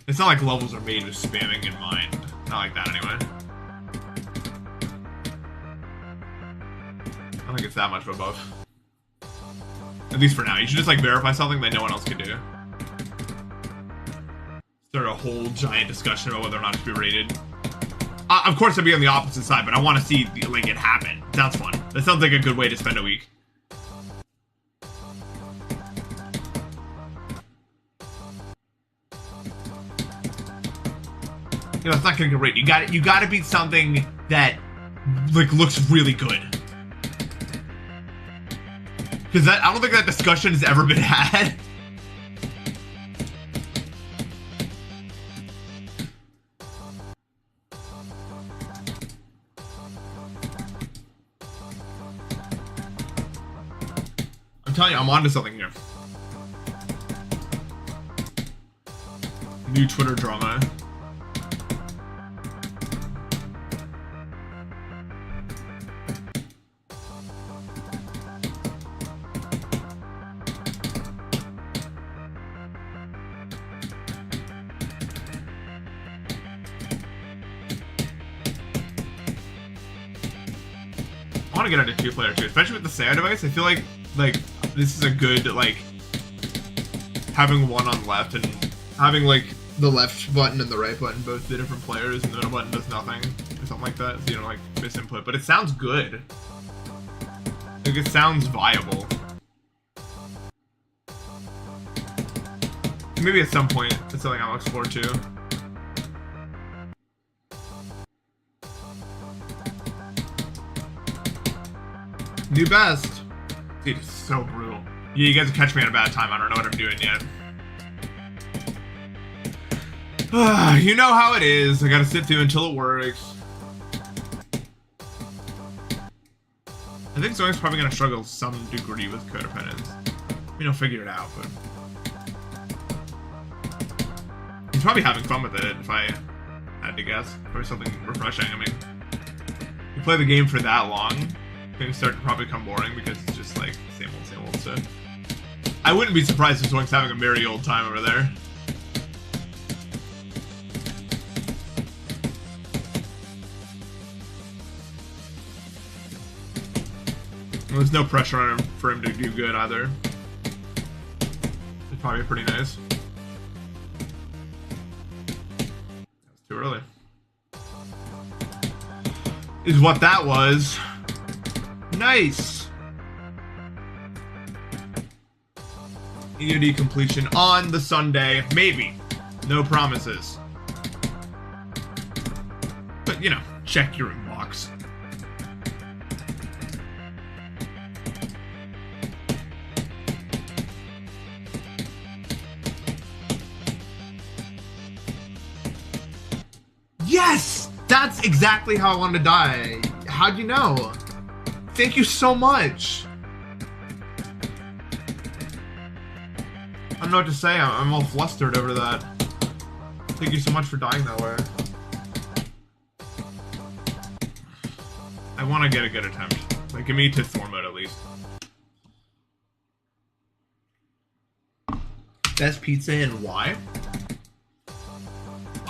it's not like levels are made with spamming in mind. Not like that, anyway. I don't think it's that much of a buff. At least for now. You should just, like, verify something that no one else can do. Start a whole giant discussion about whether or not it should be rated. Of course, I'd be on the opposite side, but I want to see, like, it happen. Sounds fun. That sounds like a good way to spend a week. You know, it's not gonna get rated. You gotta beat something that like looks really good. Because I don't think that discussion has ever been had. I'm telling you, I'm onto something here. New Twitter drama. I want to get into 2-player too, especially with the SAO device. I feel like this is a good like having one on left and having like the left button and the right button both do different players, and the middle button does nothing or something like that. So you don't like miss input, but it sounds good. Like it sounds viable. Maybe at some point it's something I'll explore too. New best. Dude, it's so brutal. Yeah, you guys will catch me at a bad time. I don't know what I'm doing yet. You know how it is. I gotta sit through until it works. I think Zoink's probably gonna struggle to some degree with codependence. I mean, he'll figure it out, but he's probably having fun with it, if I had to guess. Probably something refreshing. I mean, you play the game for that long, things start to probably become boring because it's just like same old stuff. I wouldn't be surprised if Zoink's having a merry old time over there. There's no pressure on him for him to do good either. It's probably pretty nice. That's too early. Is what that was. Nice. EOD completion on the Sunday. Maybe. No promises. But, you know, check your inbox. Yes! That's exactly how I wanted to die. How'd you know? Thank you so much. I don't know what to say. I'm all flustered over that. Thank you so much for dying that way. I want to get a good attempt. Like, give me to Thor mode at least. Best pizza and why?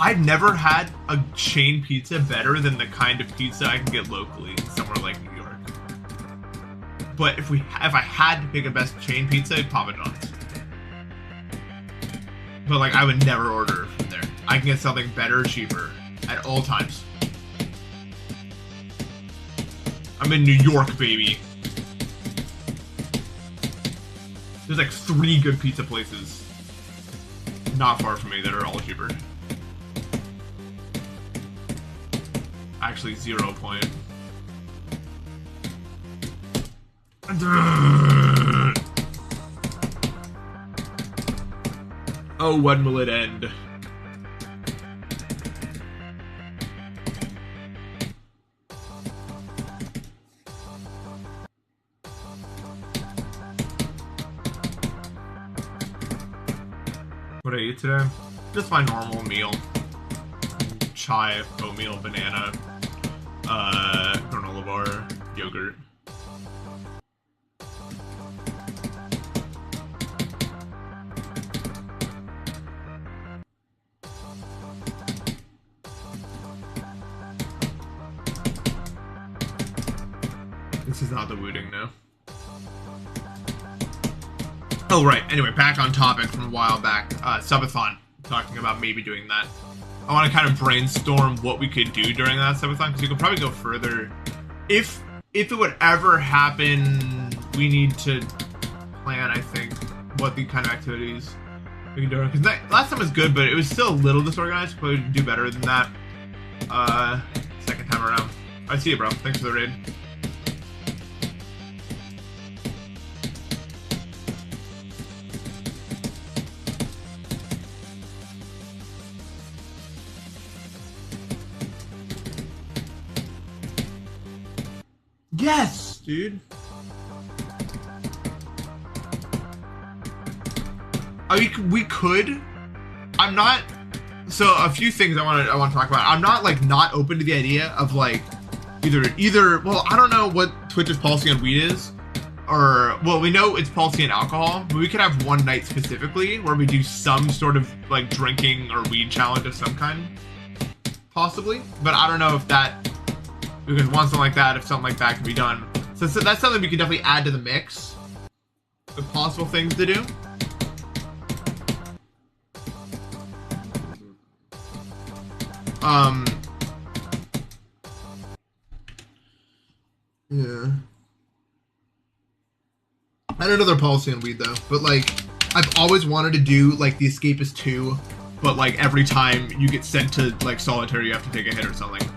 I've never had a chain pizza better than the kind of pizza I can get locally somewhere like New York. But if I had to pick a best chain pizza, it'd Papa John's. But like, I would never order from there. I can get something better, cheaper at all times. I'm in New York, baby. There's like 3 good pizza places not far from me that are all cheaper. Actually, 0 point. Oh, when will it end? What did I eat today? Just my normal meal. Chai, oatmeal, banana, granola bar, yogurt. This is not the Wooding, no. Oh, right. Anyway, back on topic from a while back. Subathon. Talking about maybe doing that. I want to kind of brainstorm what we could do during that subathon, because you could probably go further. If it would ever happen, we need to plan, I think, what the kind of activities we can do. Because last time was good, but it was still a little disorganized. Probably do better than that second time around. I see you, bro. Thanks for the raid. Yes, dude. We could. I'm not. So a few things I want to talk about. I'm not like not open to the idea of like either. Well, I don't know what Twitch's policy on weed is, or well, we know it's policy on alcohol, but we could have one night specifically where we do some sort of like drinking or weed challenge of some kind, possibly. But I don't know if that, because once something like that, if something like that can be done, so that's something we could definitely add to the mix of possible things to do. Yeah. I had another policy on weed though, but like, I've always wanted to do like the Escapist 2, but like every time you get sent to like solitary, you have to take a hit or something.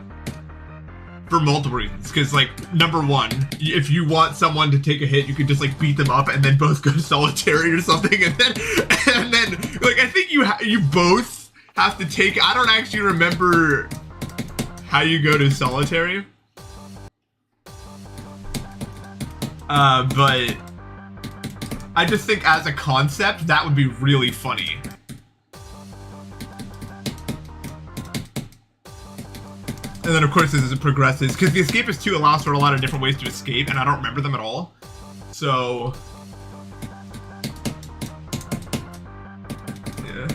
For multiple reasons, because like, number one, if you want someone to take a hit, you could just like beat them up and then both go to solitary or something, and then like, I think you both have to take, I don't actually remember how you go to solitary. But I just think as a concept, that would be really funny. And then of course as it progresses, because the Escapist 2 allows for a lot of different ways to escape, and I don't remember them at all. So yeah.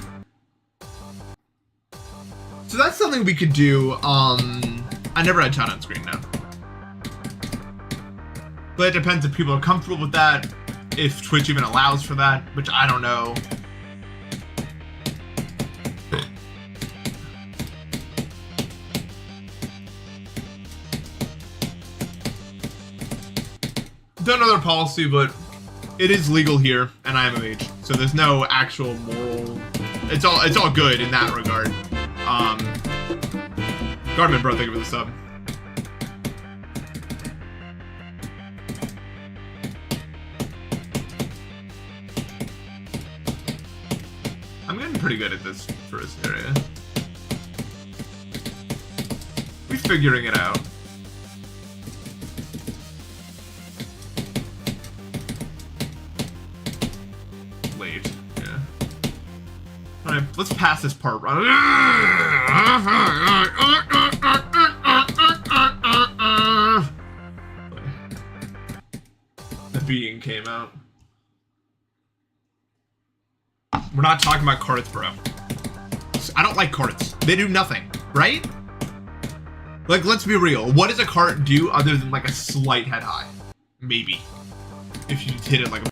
So that's something we could do. I never had chat on screen now. But it depends if people are comfortable with that, if Twitch even allows for that, which I don't know. Don't know their policy, but it is legal here, and I am of age, so there's no actual moral. It's all good in that regard. Garmin, bro, thank you for the sub. I'm getting pretty good at this first area. We're figuring it out. Late, yeah. Alright, let's pass this part. The being came out. We're not talking about carts, bro. I don't like carts. They do nothing, right? Like, let's be real. What does a cart do other than like a slight head high? Maybe. If you hit it like a